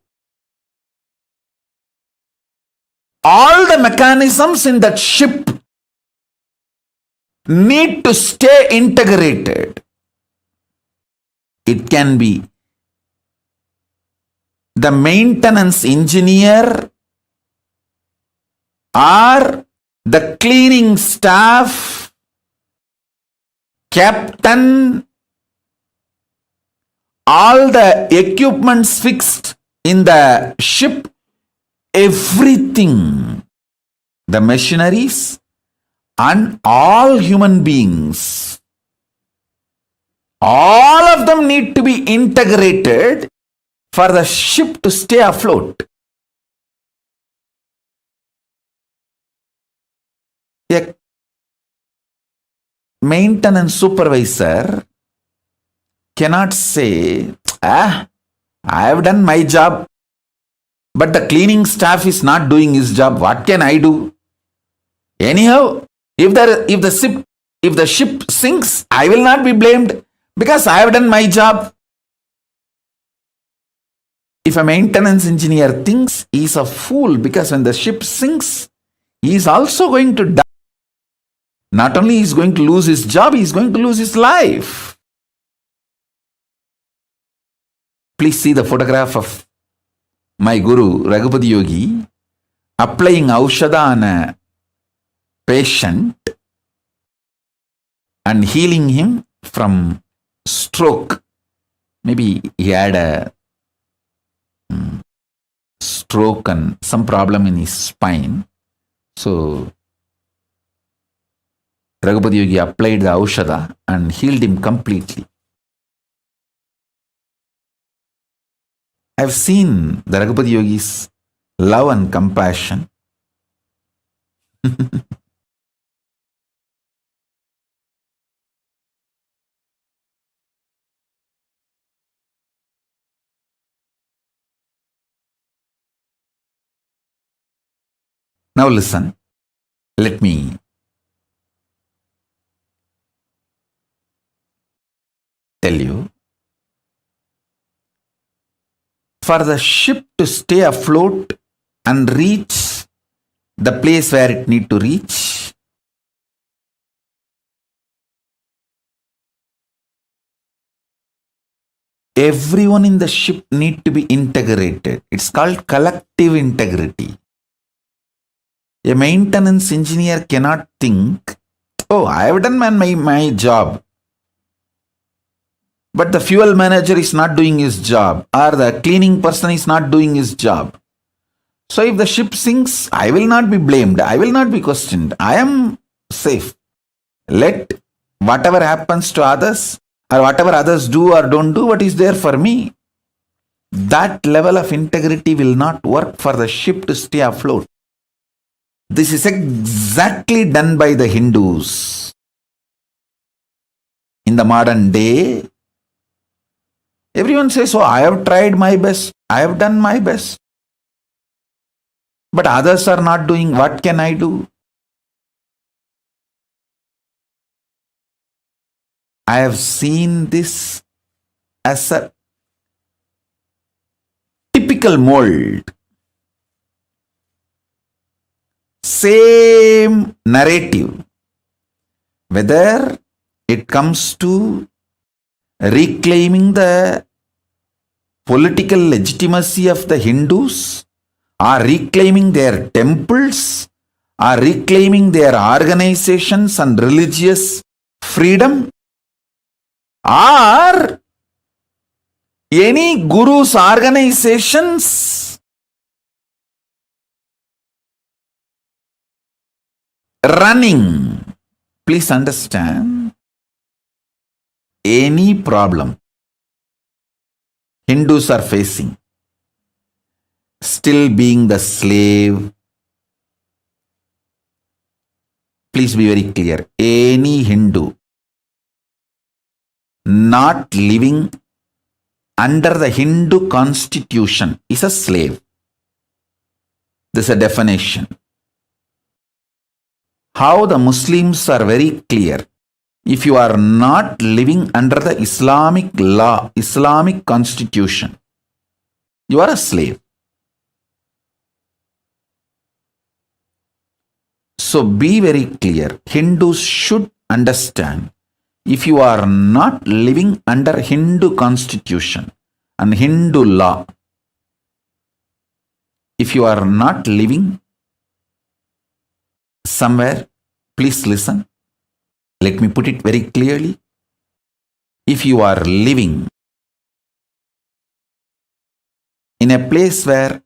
C: all the mechanisms in that ship need to stay integrated. It can be the maintenance engineer or the cleaning staff, captain, all the equipments fixed in the ship, everything, the machineries, and all human beings, all of them need to be integrated for the ship to stay afloat. A maintenance supervisor cannot say, I have done my job, but the cleaning staff is not doing his job. What can I do? Anyhow, if the ship sinks, I will not be blamed because I have done my job. If a maintenance engineer thinks he is a fool because when the ship sinks, he is also going to die. Not only is going to lose his job, he is going to lose his life. Please see the photograph of my Guru Raghupati Yogi applying Aushadha on a patient and healing him from stroke. Maybe he had a stroke and some problem in his spine. So Raghupati Yogi applied the Aushadha and healed him completely. I have seen the Raghupati Yogi's love and compassion. Now listen, let me tell you. For the ship to stay afloat and reach the place where it need to reach, everyone in the ship need to be integrated. It's called collective integrity. A maintenance engineer cannot think, oh, I have done my job, but the fuel manager is not doing his job, or the cleaning person is not doing his job. So if the ship sinks, I will not be blamed. I will not be questioned. I am safe. Let whatever happens to others, or whatever others do or don't do, what is there for me. That level of integrity will not work for the ship to stay afloat. This is exactly done by the Hindus. In the modern day, everyone says, oh, I have tried my best. I have done my best. But others are not doing. What can I do? I have seen this as a typical mold. Same narrative. Whether it comes to reclaiming the political legitimacy of the Hindus, or reclaiming their temples, or reclaiming their organizations and religious freedom, or any guru's organizations running. Please understand, any problem Hindus are facing, still being the slave. Please be very clear. Any Hindu not living under the Hindu constitution is a slave. This is a definition. How the Muslims are very clear. If you are not living under the Islamic law, Islamic constitution, you are a slave. So be very clear. Hindus should understand, if you are not living under Hindu constitution and Hindu law, if you are not living somewhere, please listen. Let me put it very clearly. If you are living in a place where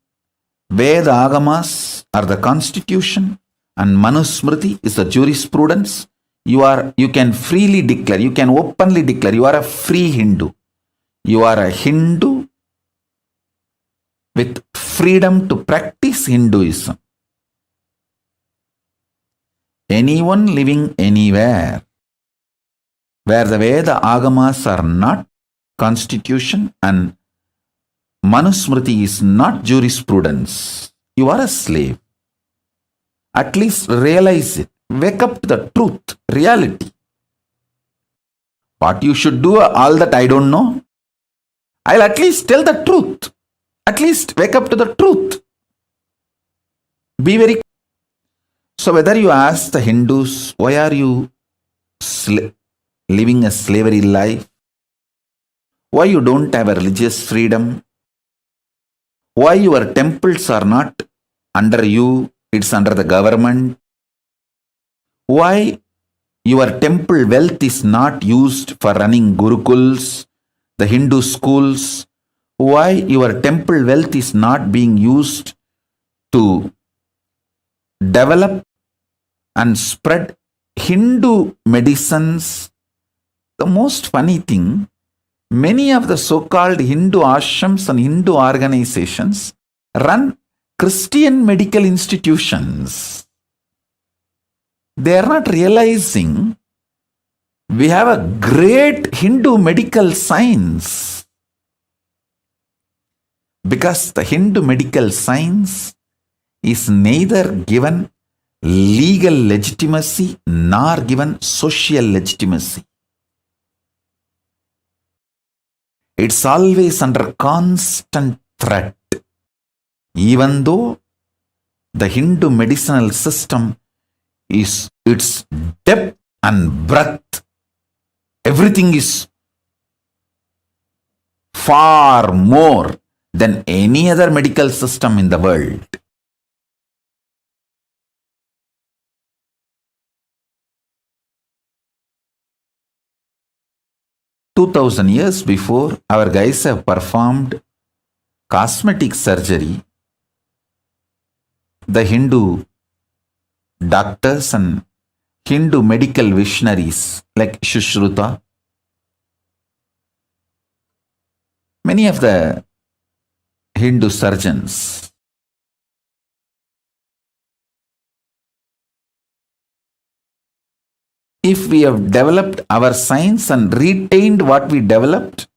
C: Veda Agamas are the constitution and Manusmriti is the jurisprudence, you can freely declare, you can openly declare, you are a free Hindu. You are a Hindu with freedom to practice Hinduism. Anyone living anywhere where the Veda Agamas are not constitution and Manusmriti is not jurisprudence, you are a slave. At least realize it. Wake up to the truth, reality. What you should do, all that I don't know. I'll at least tell the truth. At least wake up to the truth. Be very. So whether you ask the Hindus, why are you living a slavery life? Why you don't have a religious freedom? Why your temples are not under you, it's under the government? Why your temple wealth is not used for running gurukuls, the Hindu schools? Why your temple wealth is not being used to develop and spread Hindu medicines? The most funny thing, many of the so-called Hindu ashrams and Hindu organizations run Christian medical institutions. They are not realizing we have a great Hindu medical science. Because the Hindu medical science is neither given legal legitimacy nor given social legitimacy. It's always under constant threat. Even though the Hindu medicinal system is its depth and breadth, everything is far more than any other medical system in the world. $2,000 before, our guys have performed cosmetic surgery. The Hindu doctors and Hindu medical visionaries like Shushruta, many of the Hindu surgeons, if we have developed our science and retained what we developed,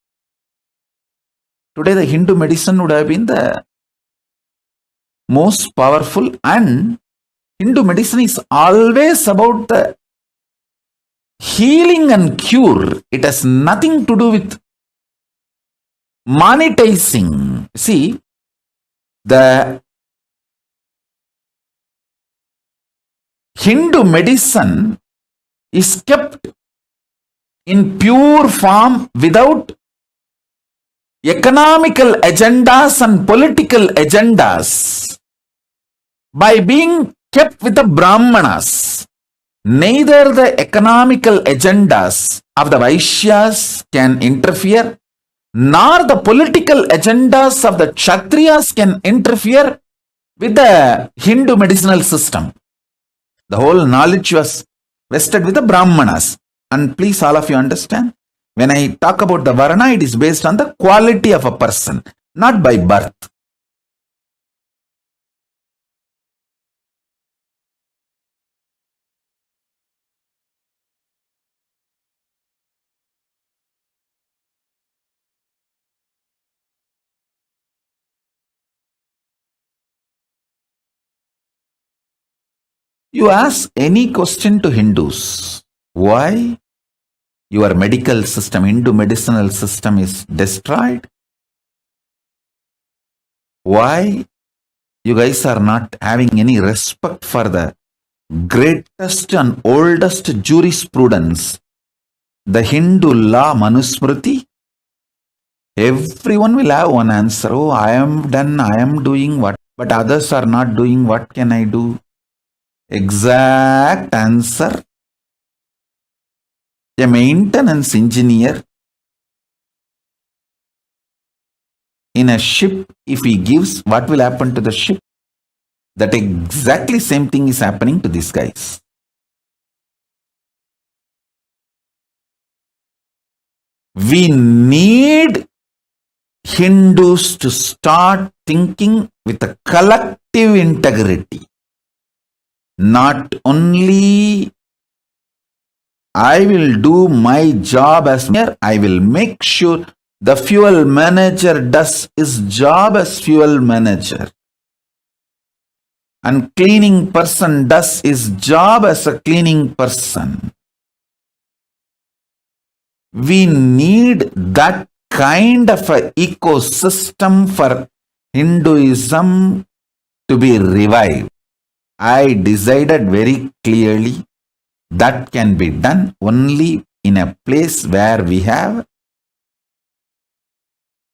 C: today the Hindu medicine would have been the most powerful, and Hindu medicine is always about the healing and cure, it has nothing to do with monetizing. See, the Hindu medicine is kept in pure form without economical agendas and political agendas. By being kept with the Brahmanas, neither the economical agendas of the Vaishyas can interfere, nor the political agendas of the Kshatriyas can interfere with the Hindu medicinal system. The whole knowledge was vested with the Brahmanas. And please, all of you understand, when I talk about the Varna, it is based on the quality of a person, not by birth. You ask any question to Hindus, why your medical system, Hindu medicinal system is destroyed? Why you guys are not having any respect for the greatest and oldest jurisprudence, the Hindu law Manusmriti? Everyone will have one answer. Oh, I am done, I am doing what, but others are not doing. What can I do? Exact answer. A maintenance engineer in a ship, if he gives, what will happen to the ship? That exactly same thing is happening to these guys. We need Hindus to start thinking with a collective integrity. Not only I will do my job as mayor, I will make sure the fuel manager does his job as fuel manager. And cleaning person does his job as a cleaning person. We need that kind of an ecosystem for Hinduism to be revived. I decided very clearly that can be done only in a place where we have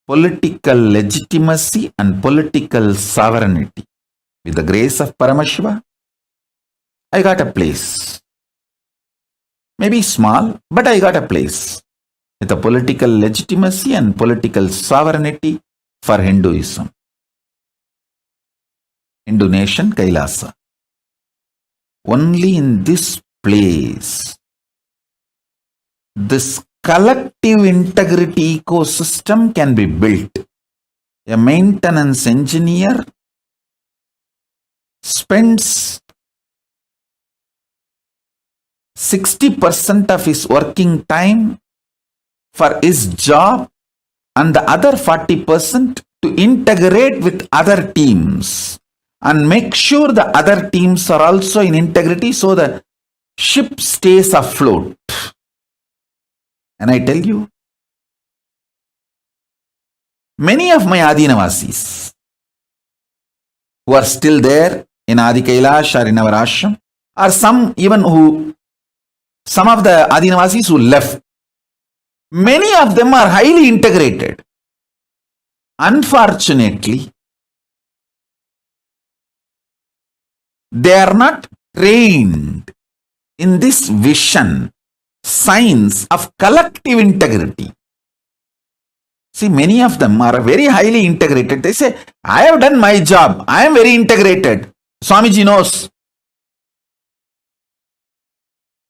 C: political legitimacy and political sovereignty. With the grace of Paramashiva, I got a place. Maybe small, but I got a place with a political legitimacy and political sovereignty for Hinduism. Hindu nation, Kailasa. Only in this place, this collective integrity ecosystem can be built. A maintenance engineer spends 60% of his working time for his job and the other 40% to integrate with other teams and make sure the other teams are also in integrity so the ship stays afloat. And I tell you, many of my Adinavasis who are still there in Adi Kailash or in our ashram, or some of the Adinavasis who left, many of them are highly integrated. Unfortunately, they are not trained in this vision, science of collective integrity. See, many of them are very highly integrated. They say, I have done my job. I am very integrated. Swamiji knows.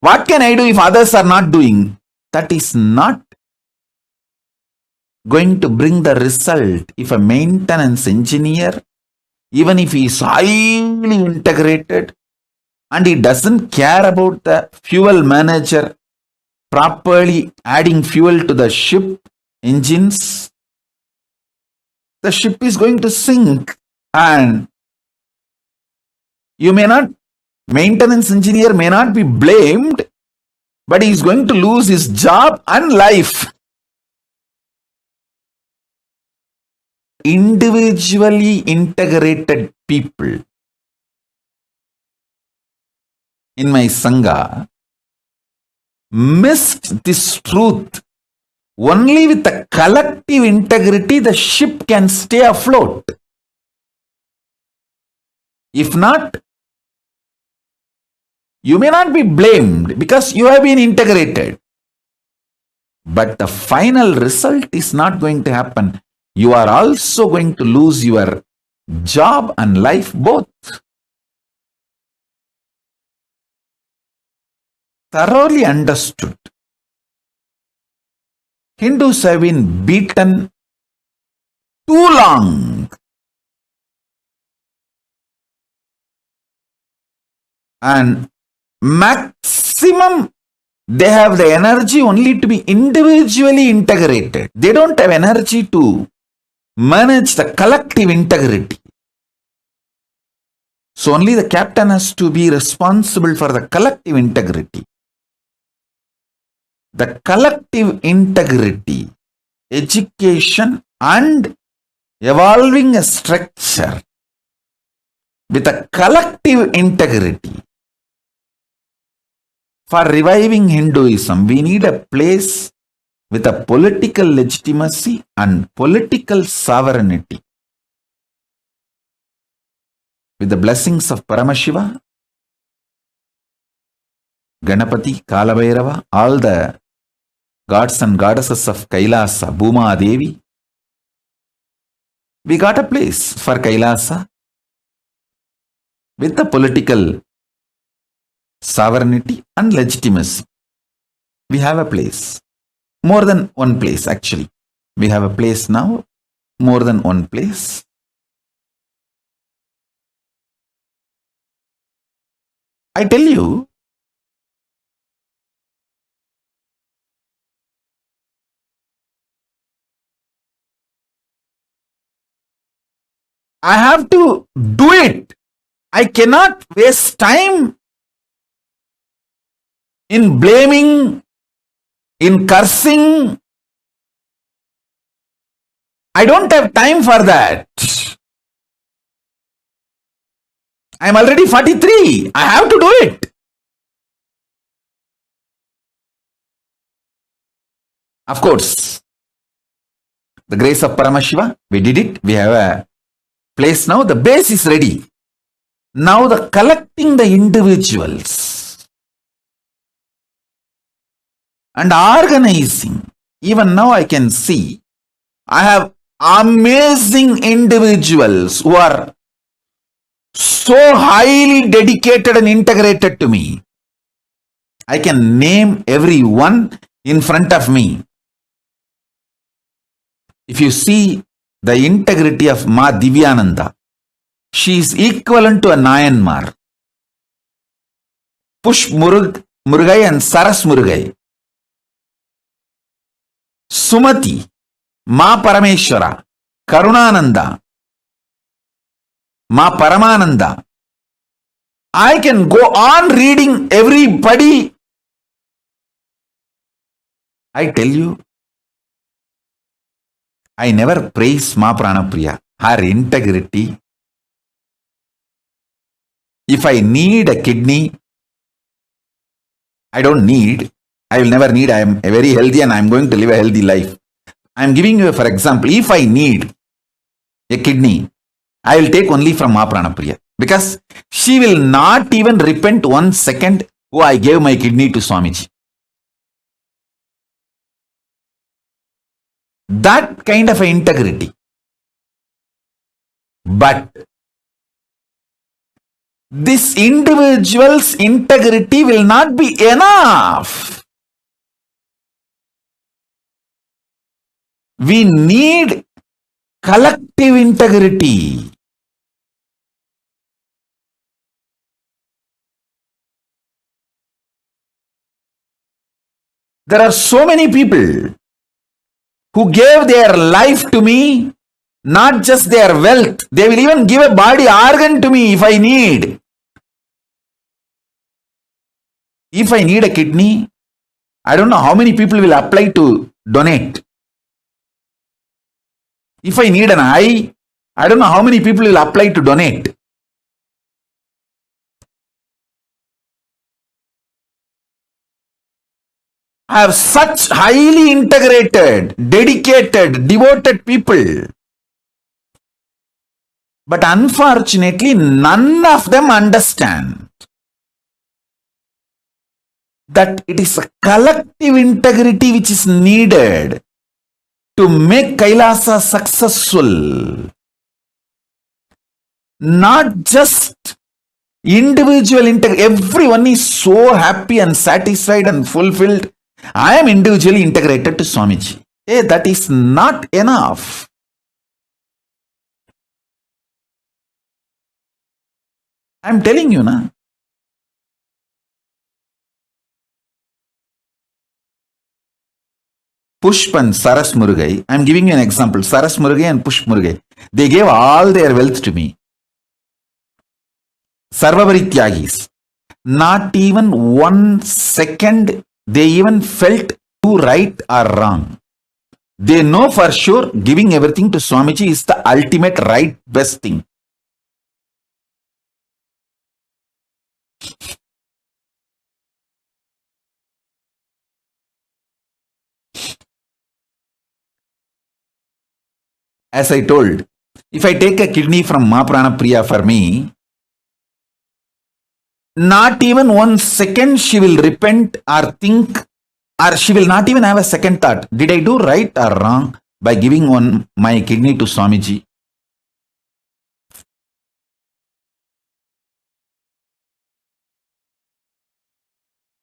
C: What can I do if others are not doing? That is not going to bring the result. If a maintenance engineer, even if he is highly integrated and he doesn't care about the fuel manager properly adding fuel to the ship engines, the ship is going to sink. And you may not, maintenance engineer may not be blamed but he is going to lose his job and life. Individually integrated people in my Sangha missed this truth. Only with the collective integrity the ship can stay afloat. If not, you may not be blamed because you have been integrated. But the final result is not going to happen. You are also going to lose your job and life both. Thoroughly understood. Hindus have been beaten too long. And maximum, they have the energy only to be individually integrated. They don't have energy to manage the collective integrity. So only the captain has to be responsible for the collective integrity. The collective integrity, education and evolving a structure with a collective integrity. For reviving Hinduism, we need a place with a political legitimacy and political sovereignty. With the blessings of Paramashiva, Ganapati, Kalabhairava, all the gods and goddesses of Kailasa, Bhuma Devi, we got a place for Kailasa with the political sovereignty and legitimacy. We have a place. More than one place, actually. We have a place now, more than one place. I tell you, I have to do it. I cannot waste time in blaming, in cursing. I don't have time for that. I am already 43. I have to do it. Of course, the grace of Paramashiva, we did it. We have a place now. The base is ready. Now the collecting the individuals and organizing. Even now I can see I have amazing individuals who are so highly dedicated and integrated to me. I can name every one in front of me. If you see the integrity of Ma Divyananda, she is equivalent to a Nayanmar. Push Murugai and Saras Murugai. Sumati, Ma Parameshwara, Karunananda, Ma Paramananda. I can go on reading everybody. I tell you, I never praise Ma Pranapriya, her integrity. If I need a kidney, I don't need, I will never need, I am very healthy and I am going to live a healthy life. I am giving you, for example, if I need a kidney, I will take only from Ma Pranapriya. Because she will not even repent 1 second, oh, I gave my kidney to Swamiji. That kind of integrity. But this individual's integrity will not be enough. We need collective integrity. There are so many people who gave their life to me, not just their wealth. They will even give a body organ to me if I need. If I need a kidney, I don't know how many people will apply to donate. If I need an eye, I don't know how many people will apply to donate. I have such highly integrated, dedicated, devoted people. But unfortunately, none of them understand that it is a collective integrity which is needed to make Kailasa successful. Not just individual integrity. Everyone is so happy and satisfied and fulfilled. I am individually integrated to Swamiji. Hey, that is not enough. I am telling you now. Pushp and Saras Murugai. I am giving you an example. Saras Murugai and Pushp Murugai. They gave all their wealth to me. Sarvavari Tyagis. Not even 1 second they even felt too right or wrong. They know for sure giving everything to Swamiji is the ultimate right best thing. As I told, if I take a kidney from Mahaprana Priya for me, not even 1 second she will repent or think, or she will not even have a second thought. Did I do right or wrong by giving my kidney to Swamiji?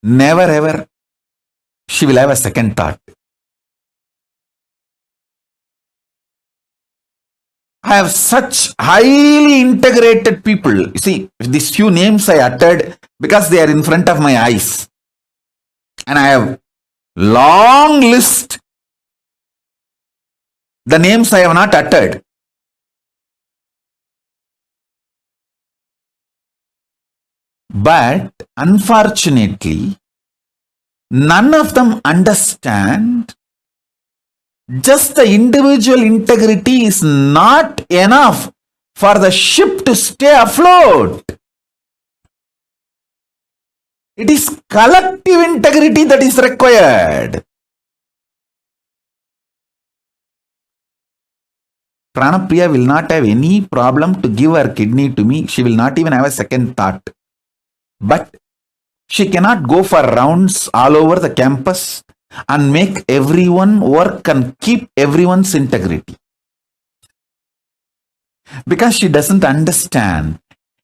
C: Never ever she will have a second thought. I have such highly integrated people. You see, these few names I uttered because they are in front of my eyes. And I have long list. The names I have not uttered. But unfortunately, none of them understand just the individual integrity is not enough for the ship to stay afloat. It is collective integrity that is required. Pranapriya will not have any problem to give her kidney to me. She will not even have a second thought. But she cannot go for rounds all over the campus and make everyone work and keep everyone's integrity. Because she doesn't understand.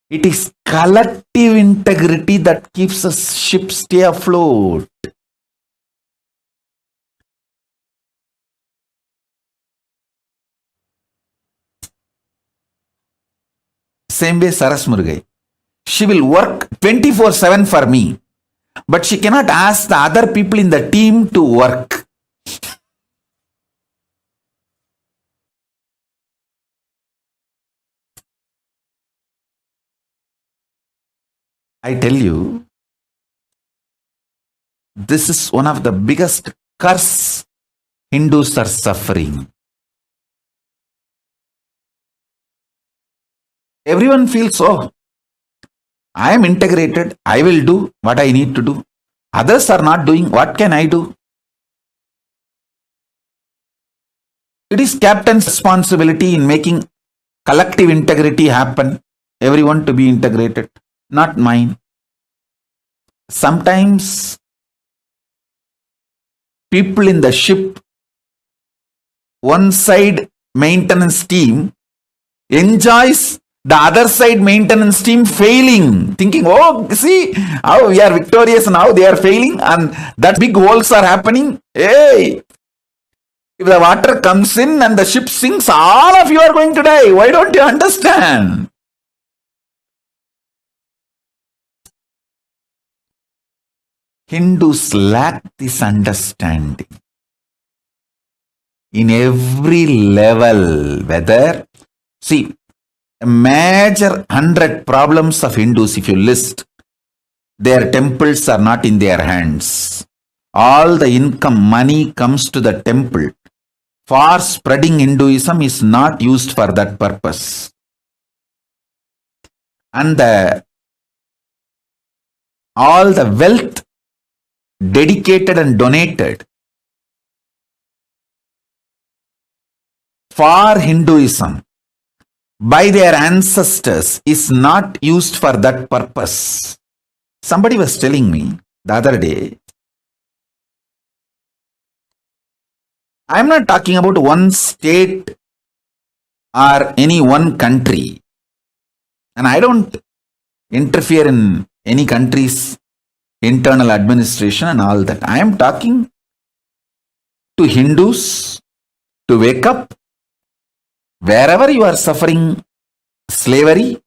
C: It is collective integrity that keeps the ship stay afloat. Same way Saras Murugai. She will work 24/7 for me. But she cannot ask the other people in the team to work. I tell you, this is one of the biggest curse Hindus are suffering. Everyone feels, oh, I am integrated. I will do what I need to do. Others are not doing. What can I do? It is captain's responsibility in making collective integrity happen. Everyone to be integrated, not mine. Sometimes people in the ship, one side maintenance team enjoys the other side maintenance team failing, thinking, oh, see how we are victorious now, they are failing, and that big holes are happening. Hey, if the water comes in and the ship sinks, all of you are going to die. Why don't you understand? Hindus lack this understanding. In every level, whether, see, a major 100 problems of Hindus, if you list, their temples are not in their hands. all the income, money comes to the temple for spreading Hinduism is not used for that purpose. And all the wealth dedicated and donated for Hinduism by their ancestors is not used for that purpose. Somebody was telling me the other day, I'm not talking about one state or any one country, and I don't interfere in any country's internal administration and all that. I am talking to Hindus to wake up. Wherever you are suffering slavery,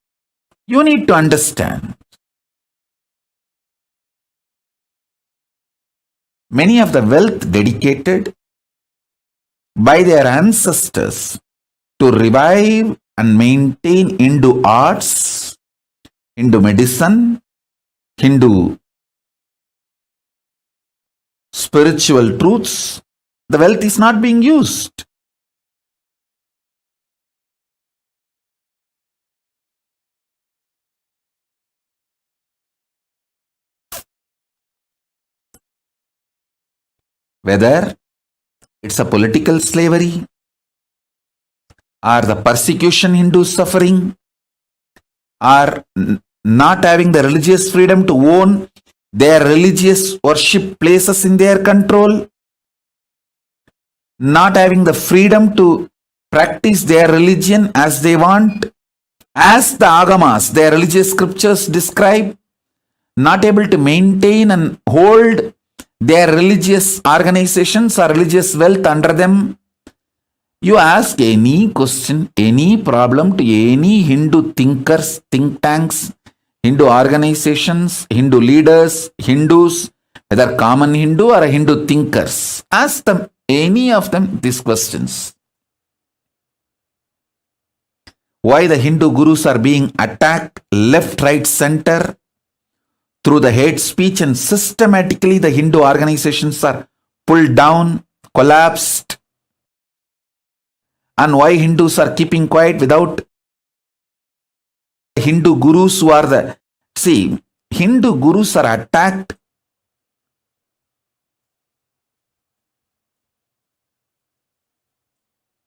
C: you need to understand. Many of the wealth dedicated by their ancestors to revive and maintain Hindu arts, Hindu medicine, Hindu spiritual truths, the wealth is not being used. Whether it's a political slavery or the persecution Hindus suffering or not having the religious freedom to own their religious worship places in their control, not having the freedom to practice their religion as they want, as the agamas, their religious scriptures describe, not able to maintain and hold their religious organizations or religious wealth under them. You ask any question, any problem to any Hindu thinkers, think tanks, Hindu organizations, Hindu leaders, Hindus, whether common Hindu or Hindu thinkers, ask them, any of them, these questions. Why the Hindu gurus are being attacked left, right, center through the hate speech, and systematically the Hindu organizations are pulled down, collapsed, and why Hindus are keeping quiet without Hindu gurus who are the... See, Hindu gurus are attacked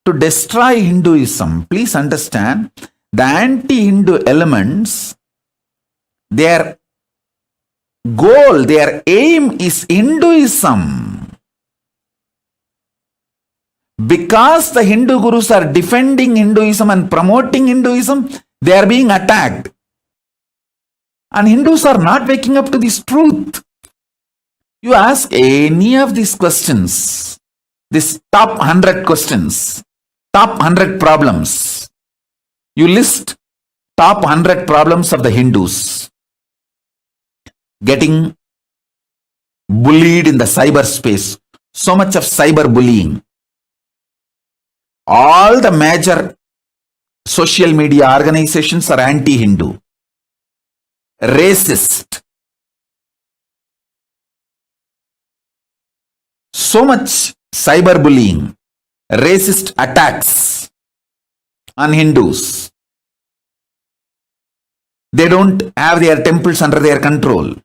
C: to destroy Hinduism. Please understand, the anti-Hindu elements, their goal, their aim is Hinduism. Because the Hindu gurus are defending Hinduism and promoting Hinduism, they are being attacked. And Hindus are not waking up to this truth. You ask any of these questions, this top 100 questions, top 100 problems. You list top 100 problems of the Hindus. Getting bullied in the cyberspace. So much of cyber bullying. All the major social media organizations are anti-Hindu. Racist. So much cyberbullying, racist attacks on Hindus. They don't have their temples under their control.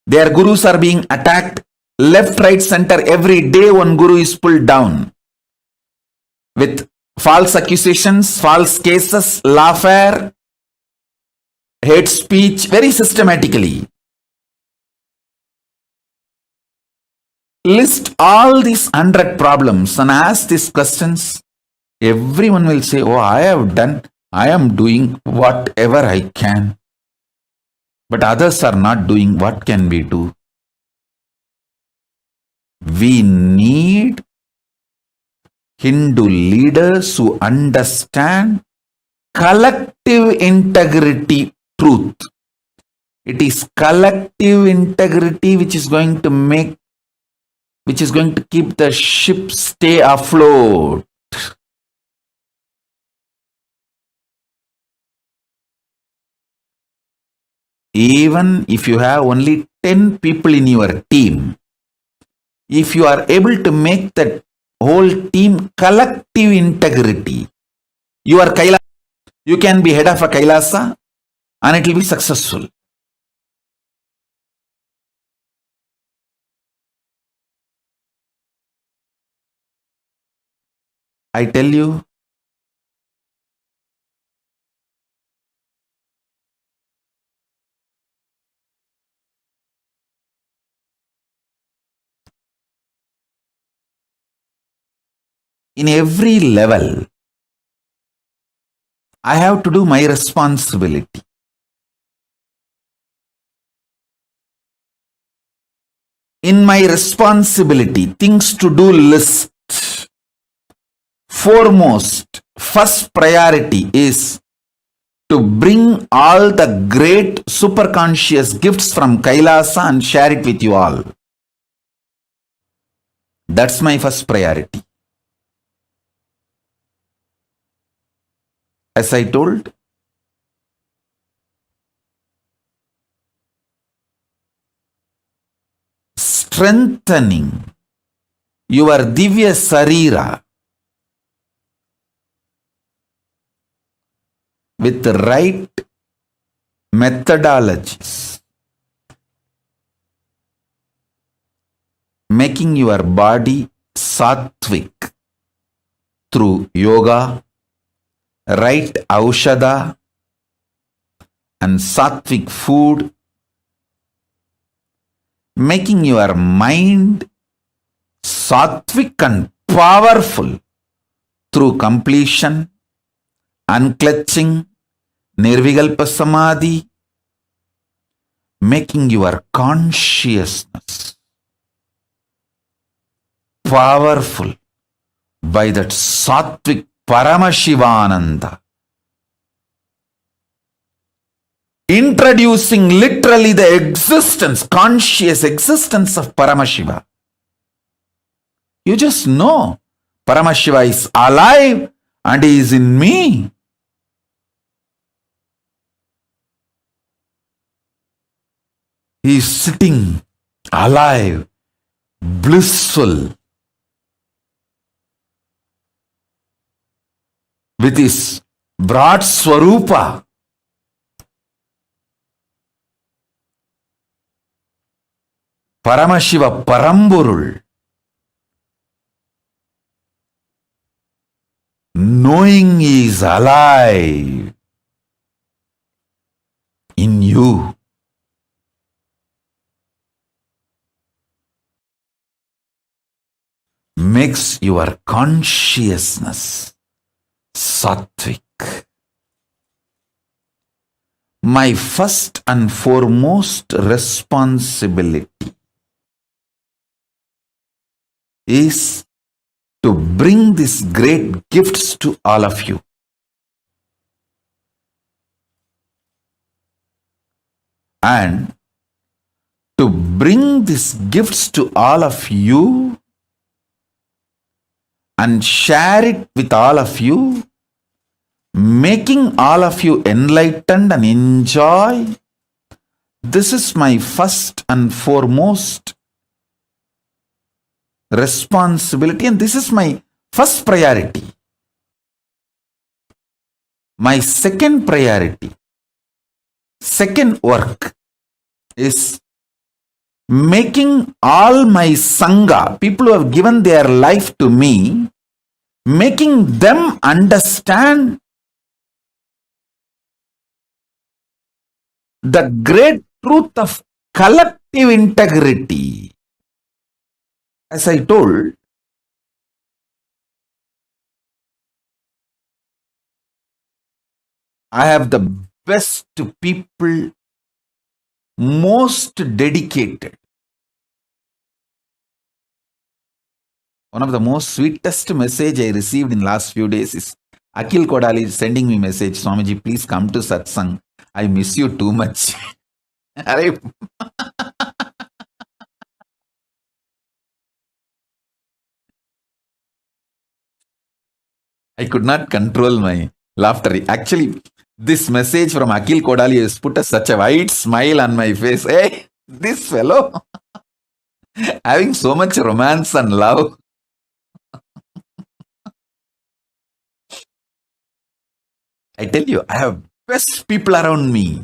C: Their gurus are being attacked left, right, center. Every day one guru is pulled down with false accusations, false cases, lawfare, hate speech, very systematically. List all these 100 problems and ask these questions. Everyone will say, oh, I am doing whatever I can. But others are not doing. What can we do? We need Hindu leaders who understand collective integrity truth. It is collective integrity which is going to keep the ship stay afloat. Even if you have only 10 people in your team, if you are able to make that whole team collective integrity, you are Kailasa. You can be head of a Kailasa and it will be successful. I tell you, in every level, I have to do my responsibility. In my responsibility, things to do list, foremost, first priority is to bring all the great superconscious gifts from Kailasa and share it with you all. That's my first priority. As I told, strengthening your Divya Sarira with the right methodologies, making your body sattvic through yoga, right aushadha and sattvic food, making your mind sattvic and powerful through completion, unclutching, nirvikalpa samadhi, making your consciousness powerful by that sattvic Paramashivananda, introducing literally the existence, conscious existence of Paramashiva. You just know Paramashiva is alive and he is in me. He is sitting alive, blissful, with his broad swarupa. Paramashiva Paramburul, knowing he is alive in you. Makes your consciousness sattvic. My first and foremost responsibility is to bring these great gifts to all of you. And to bring these gifts to all of you and share it with all of you, making all of you enlightened and enjoy. This is my first and foremost responsibility, and this is my first priority. My second priority, second work is making all my Sangha, people who have given their life to me, making them understand the great truth of collective integrity. As I told, I have the best people, most dedicated. One of the most sweetest message I received in last few days is Akhil Kodali sending me message, Swamiji, please come to satsang. I miss you too much. I could not control my laughter. Actually, this message from Akhil Kodali has put such a wide smile on my face. Hey, this fellow. Having so much romance and love. I tell you, I have best people around me.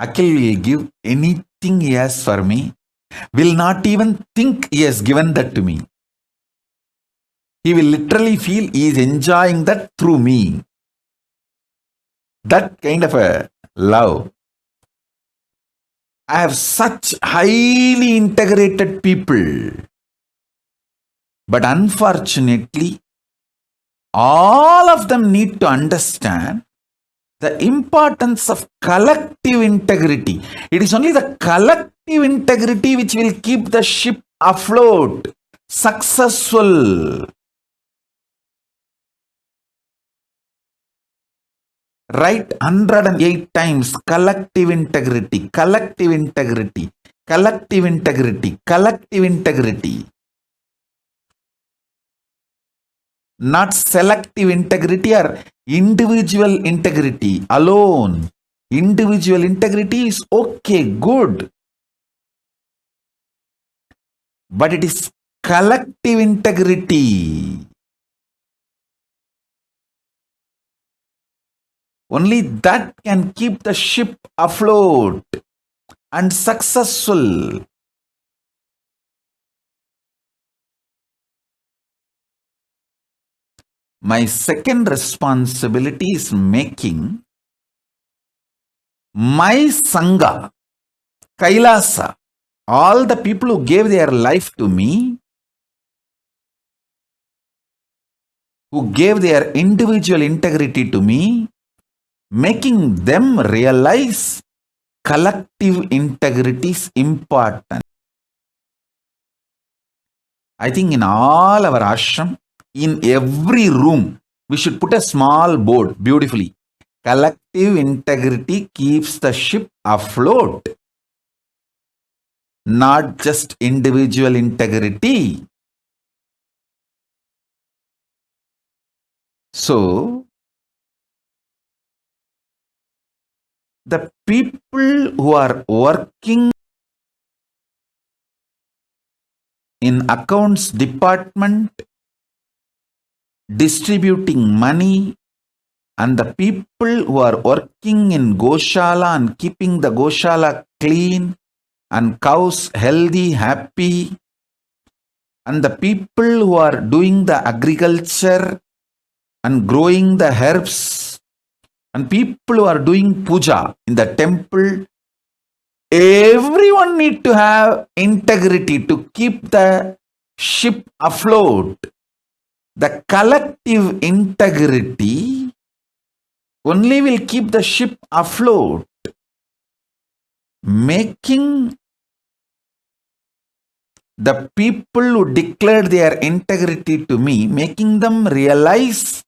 C: Akhil will give anything he has for me, will not even think he has given that to me. He will literally feel he is enjoying that through me. That kind of a love. I have such highly integrated people. But unfortunately, all of them need to understand the importance of collective integrity. It is only the collective integrity which will keep the ship afloat, successful. Write 108 times collective integrity, collective integrity, collective integrity, collective integrity. Not selective integrity or individual integrity alone. Individual integrity is okay, good. But it is collective integrity. Only that can keep the ship afloat and successful. My second responsibility is making my Sangha, Kailasa, all the people who gave their life to me, who gave their individual integrity to me, making them realize collective integrity is important. I think in all our ashram, in every room, we should put a small board beautifully. Collective integrity keeps the ship afloat. Not just individual integrity. So, the people who are working in accounts department, distributing money, and the people who are working in Goshala and keeping the Goshala clean and cows healthy, happy, and the people who are doing the agriculture and growing the herbs, and people who are doing puja in the temple, everyone need to have integrity to keep the ship afloat. The collective integrity only will keep the ship afloat. Making the people who declared their integrity to me, making them realize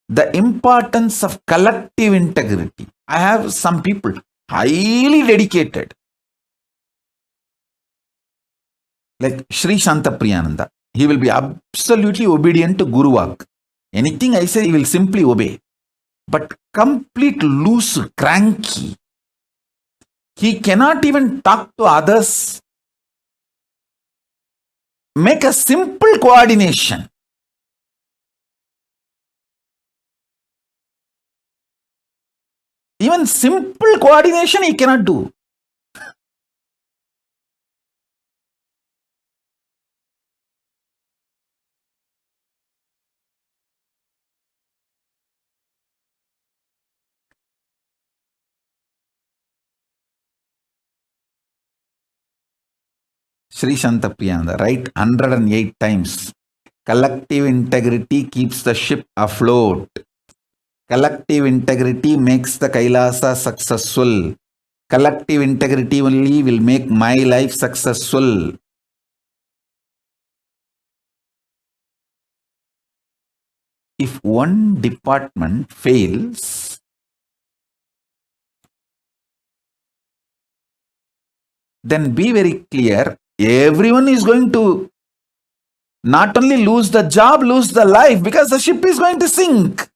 C: the importance of collective integrity. I have some people highly dedicated, like Sri Shantapriyananda. He will be absolutely obedient to Guru Vak. Anything I say, he will simply obey. But complete loose, cranky. He cannot even talk to others. Make a simple coordination. Even simple coordination he cannot do. Sri Shantapriyananda, write 108 times. Collective integrity keeps the ship afloat. Collective integrity makes the Kailasa successful. Collective integrity only will make my life successful. If one department fails, then be very clear, everyone is going to not only lose the job, lose the life, because the ship is going to sink.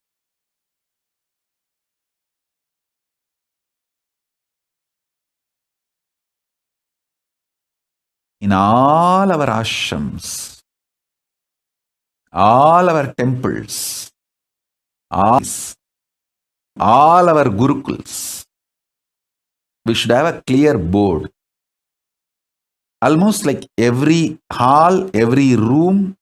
C: in all our ashrams, all our temples, all our gurukuls, we should have a clear board. Almost like every hall, every room,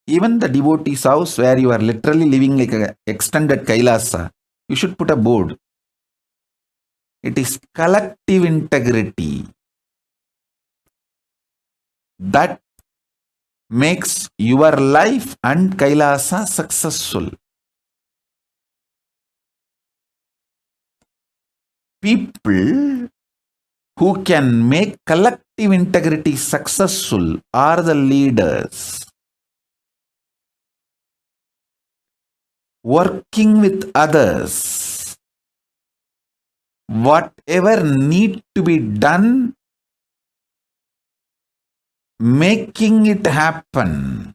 C: even the devotee's house where you are literally living like an extended Kailasa, you should put a board. It is collective integrity that makes your life and Kailasa successful. People who can make collective integrity successful are the leaders. Working with others, whatever need to be done, making it happen.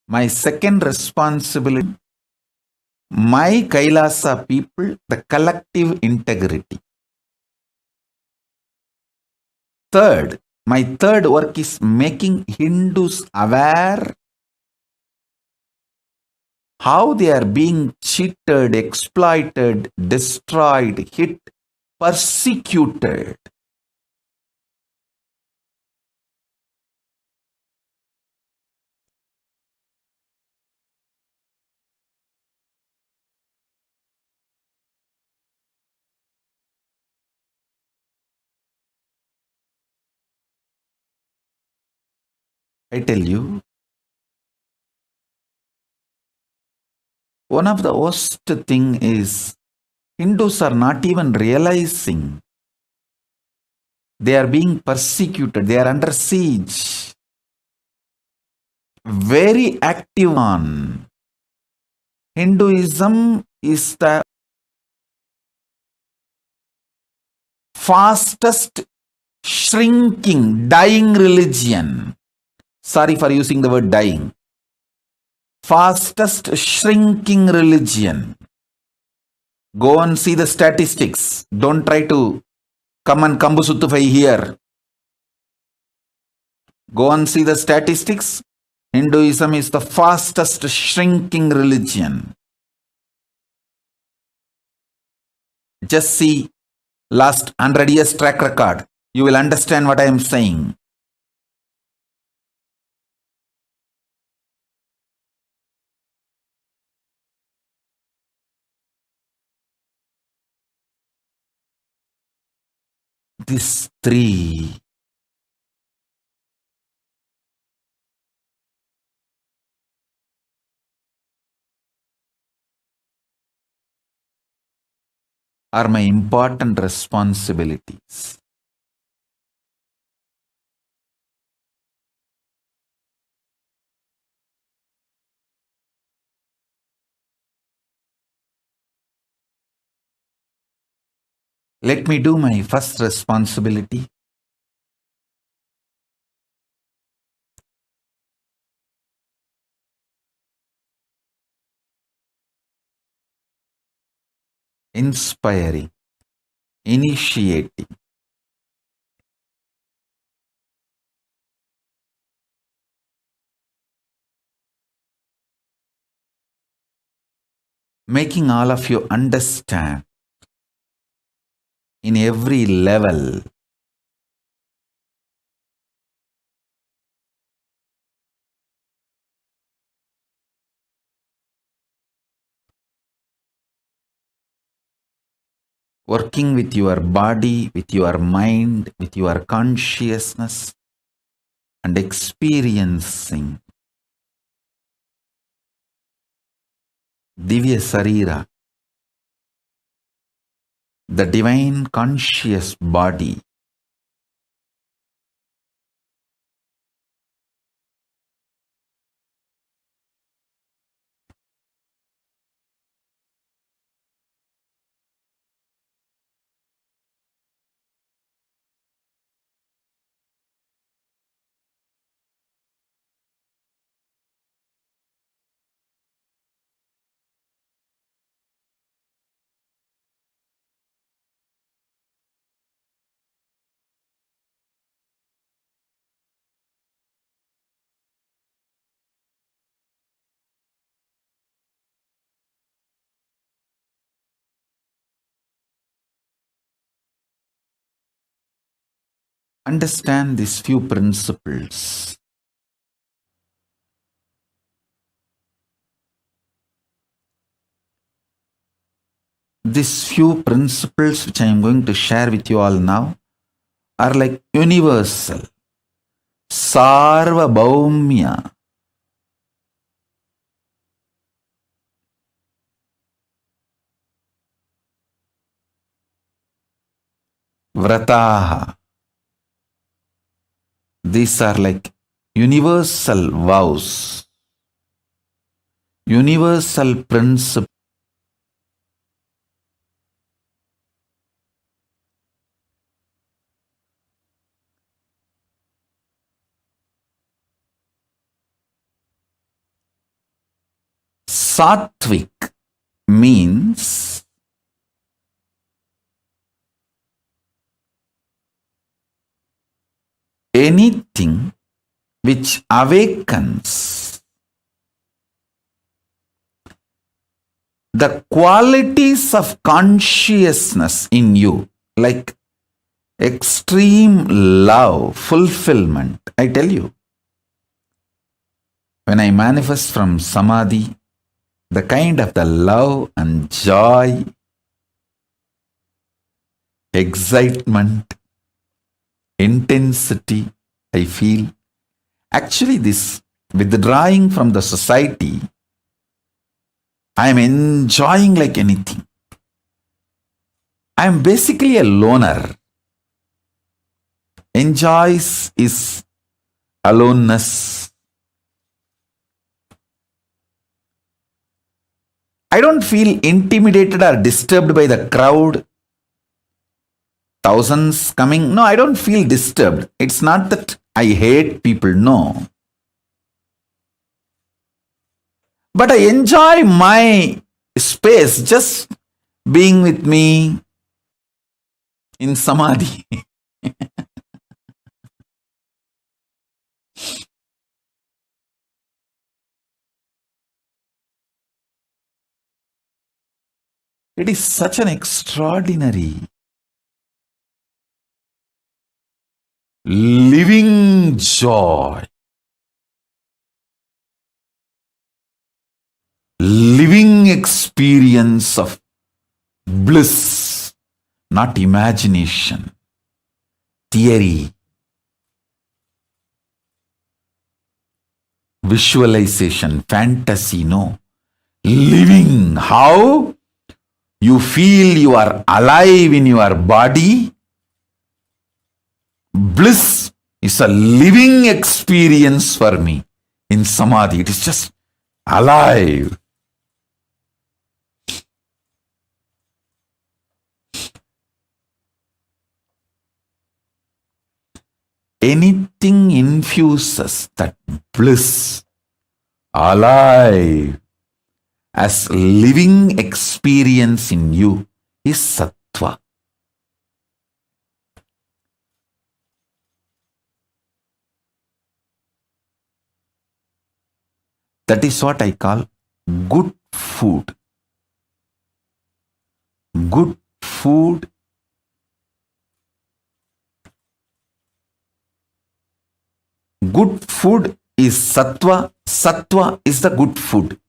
C: My second responsibility, my Kailasa people, the collective integrity. Third, my third work is making Hindus aware how they are being cheated, exploited, destroyed, hit, persecuted. I tell you, one of the worst thing is Hindus are not even realizing they are being persecuted, they are under siege. Very active on. Hinduism is the fastest shrinking, dying religion. Sorry for using the word dying. Fastest shrinking religion. Go and see the statistics. Don't try to come and kambusutufai here. Go and see the statistics. Hinduism is the fastest shrinking religion. Just see last 100 years track record. You will understand what I am saying. These three are my important responsibilities. Let me do my first responsibility. Inspiring, initiating, making all of you understand in every level working with your body, with your mind, with your consciousness, and experiencing Divya Sarira, the divine conscious body. understand these few principles. These few principles which I am going to share with you all now are like universal, sarvabhaumya. Vrataha. These are like universal vows, universal principles. Sattvic means anything which awakens the qualities of consciousness in you, like extreme love, fulfillment. I tell you, when I manifest from samadhi, the kind of the love and joy, excitement, intensity I feel, actually this withdrawing from the society, I am enjoying like anything. I am basically a loner. Enjoys is aloneness. I don't feel intimidated or disturbed by the crowd. Thousands coming. No, I don't feel disturbed. It's not that I hate people. No. But I enjoy my space, just being with me in samadhi. It is such an extraordinary, living joy, living experience of bliss, not imagination, theory, visualization, fantasy. No. Living. How? You feel you are alive in your body. Bliss is a living experience for me in samadhi. It is just alive. Anything infuses that bliss, alive, as living experience in you is sattva. That is what I call good food. Good food is sattva. Sattva is the good food.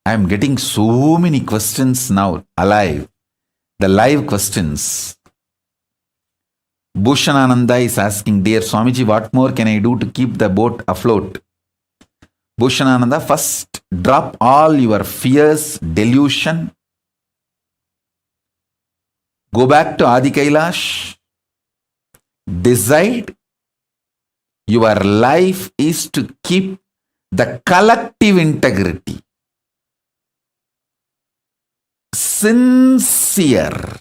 C: I am getting so many questions now, alive. The live questions. Bhushanananda is asking, Dear Swamiji, what more can I do to keep the boat afloat? Bhushanananda, first drop all your fears, delusion. Go back to Adi Kailash. Decide your life is to keep the collective integrity, sincere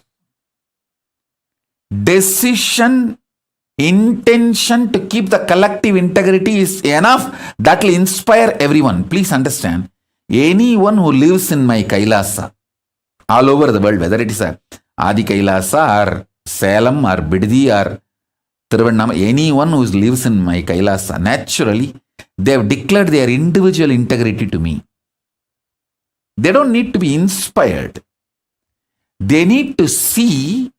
C: decision, intention to keep the collective integrity is enough. That will inspire everyone. Please understand, anyone who lives in my Kailasa, all over the world, whether it is a Adi Kailasa or Salem or Biddi or Tiruvannama, anyone who lives in my Kailasa, naturally, they have declared their individual integrity to me. They don't need to be inspired. They need to see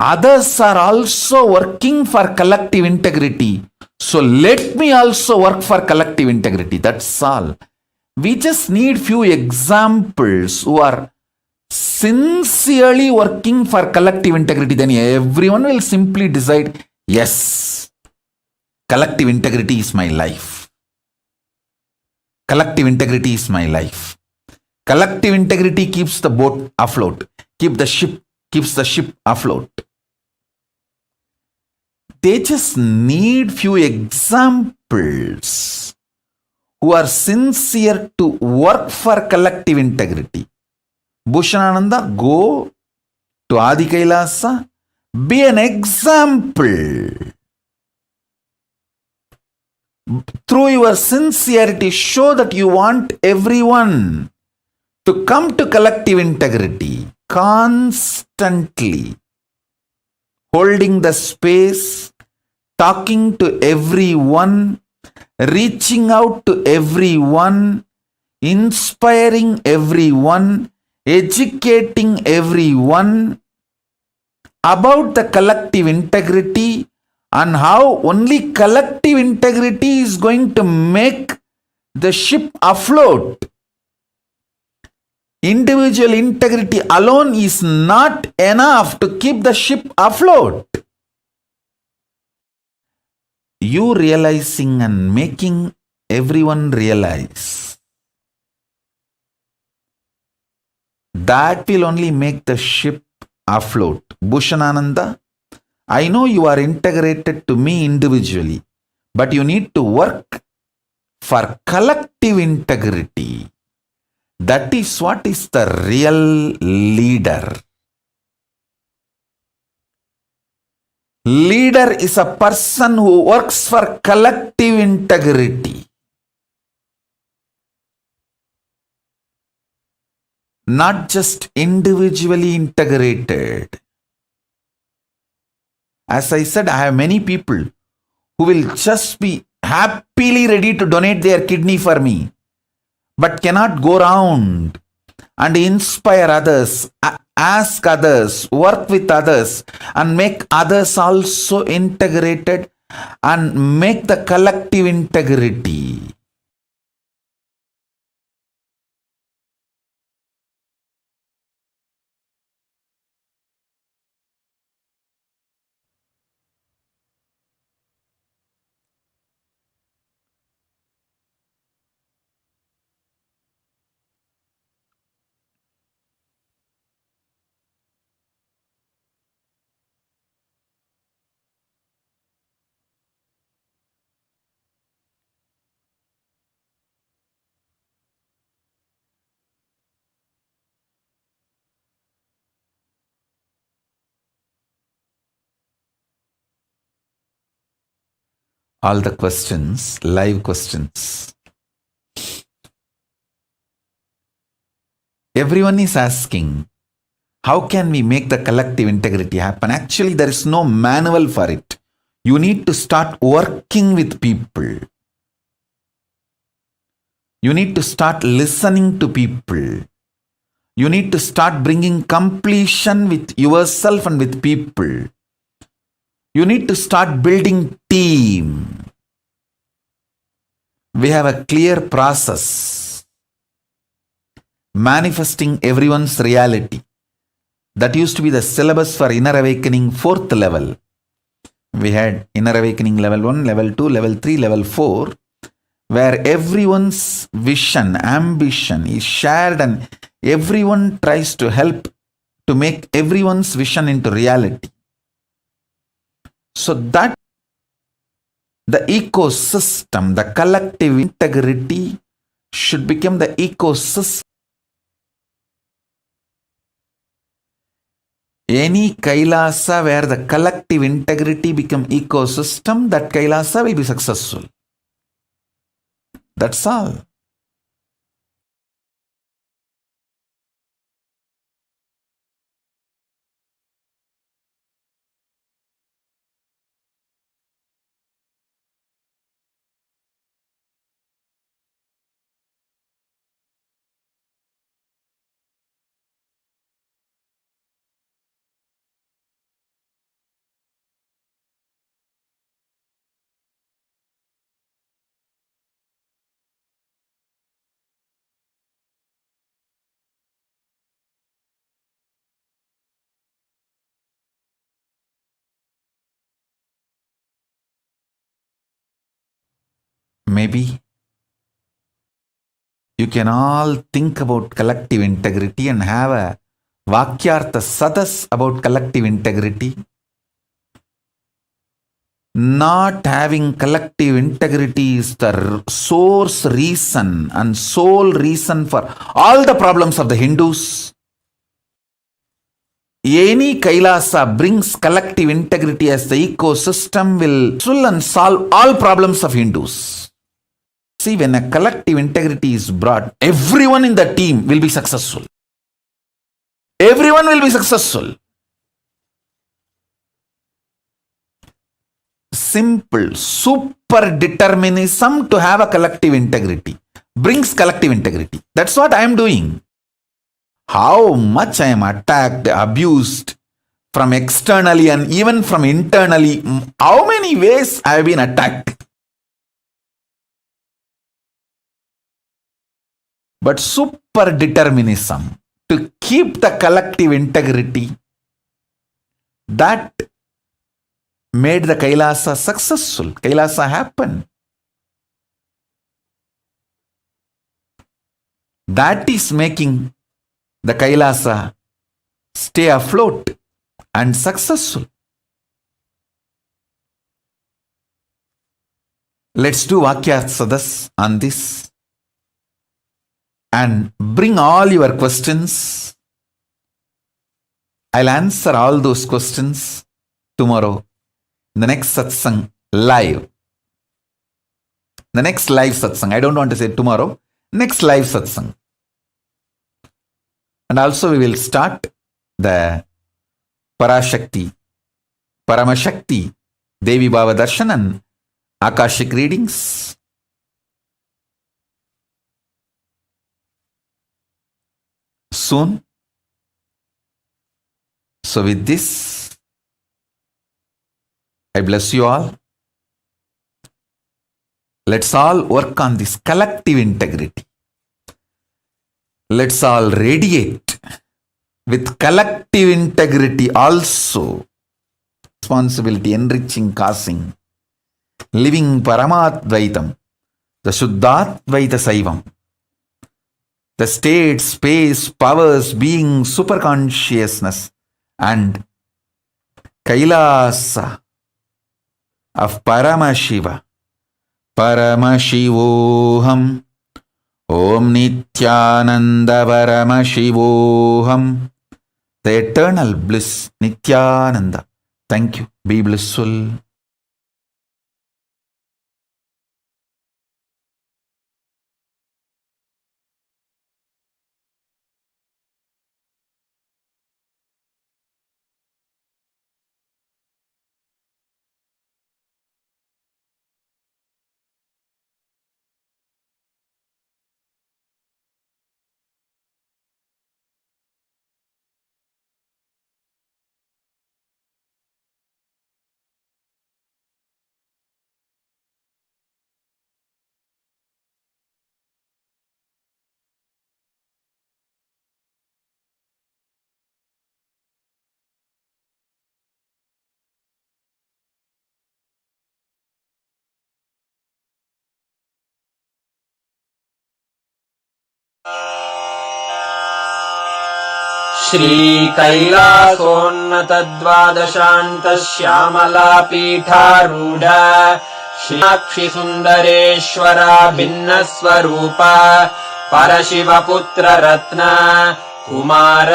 C: others are also working for collective integrity. So let me also work for collective integrity. That's all. We just need few examples who are sincerely working for collective integrity. Then everyone will simply decide, yes, collective integrity is my life. Collective integrity is my life. Collective integrity keeps the boat afloat, keeps the ship afloat. They just need few examples who are sincere to work for collective integrity. Bhushanananda, go to Adi Kailasa, be an example. Through your sincerity, show that you want everyone to come to collective integrity, constantly holding the space, talking to everyone, reaching out to everyone, inspiring everyone, educating everyone about the collective integrity and how only collective integrity is going to make the ship afloat. Individual integrity alone is not enough to keep the ship afloat. You realizing and making everyone realize, that will only make the ship afloat. Bhushanananda, I know you are integrated to me individually, but you need to work for collective integrity. That is what is the real leader. Leader is a person who works for collective integrity. Not just individually integrated. As I said, I have many people who will just be happily ready to donate their kidney for me, but cannot go around and inspire others, ask others, work with others, and make others also integrated and make the collective integrity. All the questions, live questions. Everyone is asking, how can we make the collective integrity happen? Actually, there is no manual for it. You need to start working with people. You need to start listening to people. You need to start bringing completion with yourself and with people. You need to start building team. We have a clear process. Manifesting everyone's reality. That used to be the syllabus for Inner Awakening 4th level. We had Inner Awakening level 1, level 2, level 3, level 4, where everyone's vision, ambition is shared and everyone tries to help to make everyone's vision into reality. So that the ecosystem, the collective integrity should become the ecosystem. Any Kailasa where the collective integrity become ecosystem, that Kailasa will be successful. That's all. Maybe you can all think about collective integrity and have a Vakyartha Sadas about collective integrity. Not having collective integrity is the source reason and sole reason for all the problems of the Hindus. Any Kailasa brings collective integrity as the ecosystem will and solve all problems of Hindus. See, when a collective integrity is brought, everyone in the team will be successful. Everyone will be successful. Simple, super determinism to have a collective integrity brings collective integrity. That's what I am doing. How much I am attacked, abused from externally and even from internally, how many ways I have been attacked. But super determinism to keep the collective integrity, that made the Kailasa successful. Kailasa happened. That is making the Kailasa stay afloat and successful. Let's do Vakya Sadas on this and bring all your questions. I'll answer all those questions tomorrow in the next satsang live. The next live satsang. I don't want to say tomorrow. Next live satsang. And also we will start the Parashakti, Paramashakti, Devi Bhava Darshan and Akashic readings. Soon. So with this, I bless you all. Let's all work on this collective integrity. Let's all radiate with collective integrity also. Responsibility, enriching, causing, living Paramadvaitam, the Shuddhadvaita Saivam, the state, space, powers, being, superconsciousness, and Kailasa of Paramashiva, Paramashivoham, Om Nithyananda Paramashivoham, the eternal bliss, Nithyananda. Thank you. Be blissful.
I: श्रीकैलासोन्नतद्वादशान्तश्यामला पीठारूढ
O: श्रीनाक्षि सुन्दरेश्वरा भिन्नस्वरूप परशिवपुत्र Ratna Kumar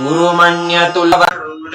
O: गुरुमण्यतुलवरुण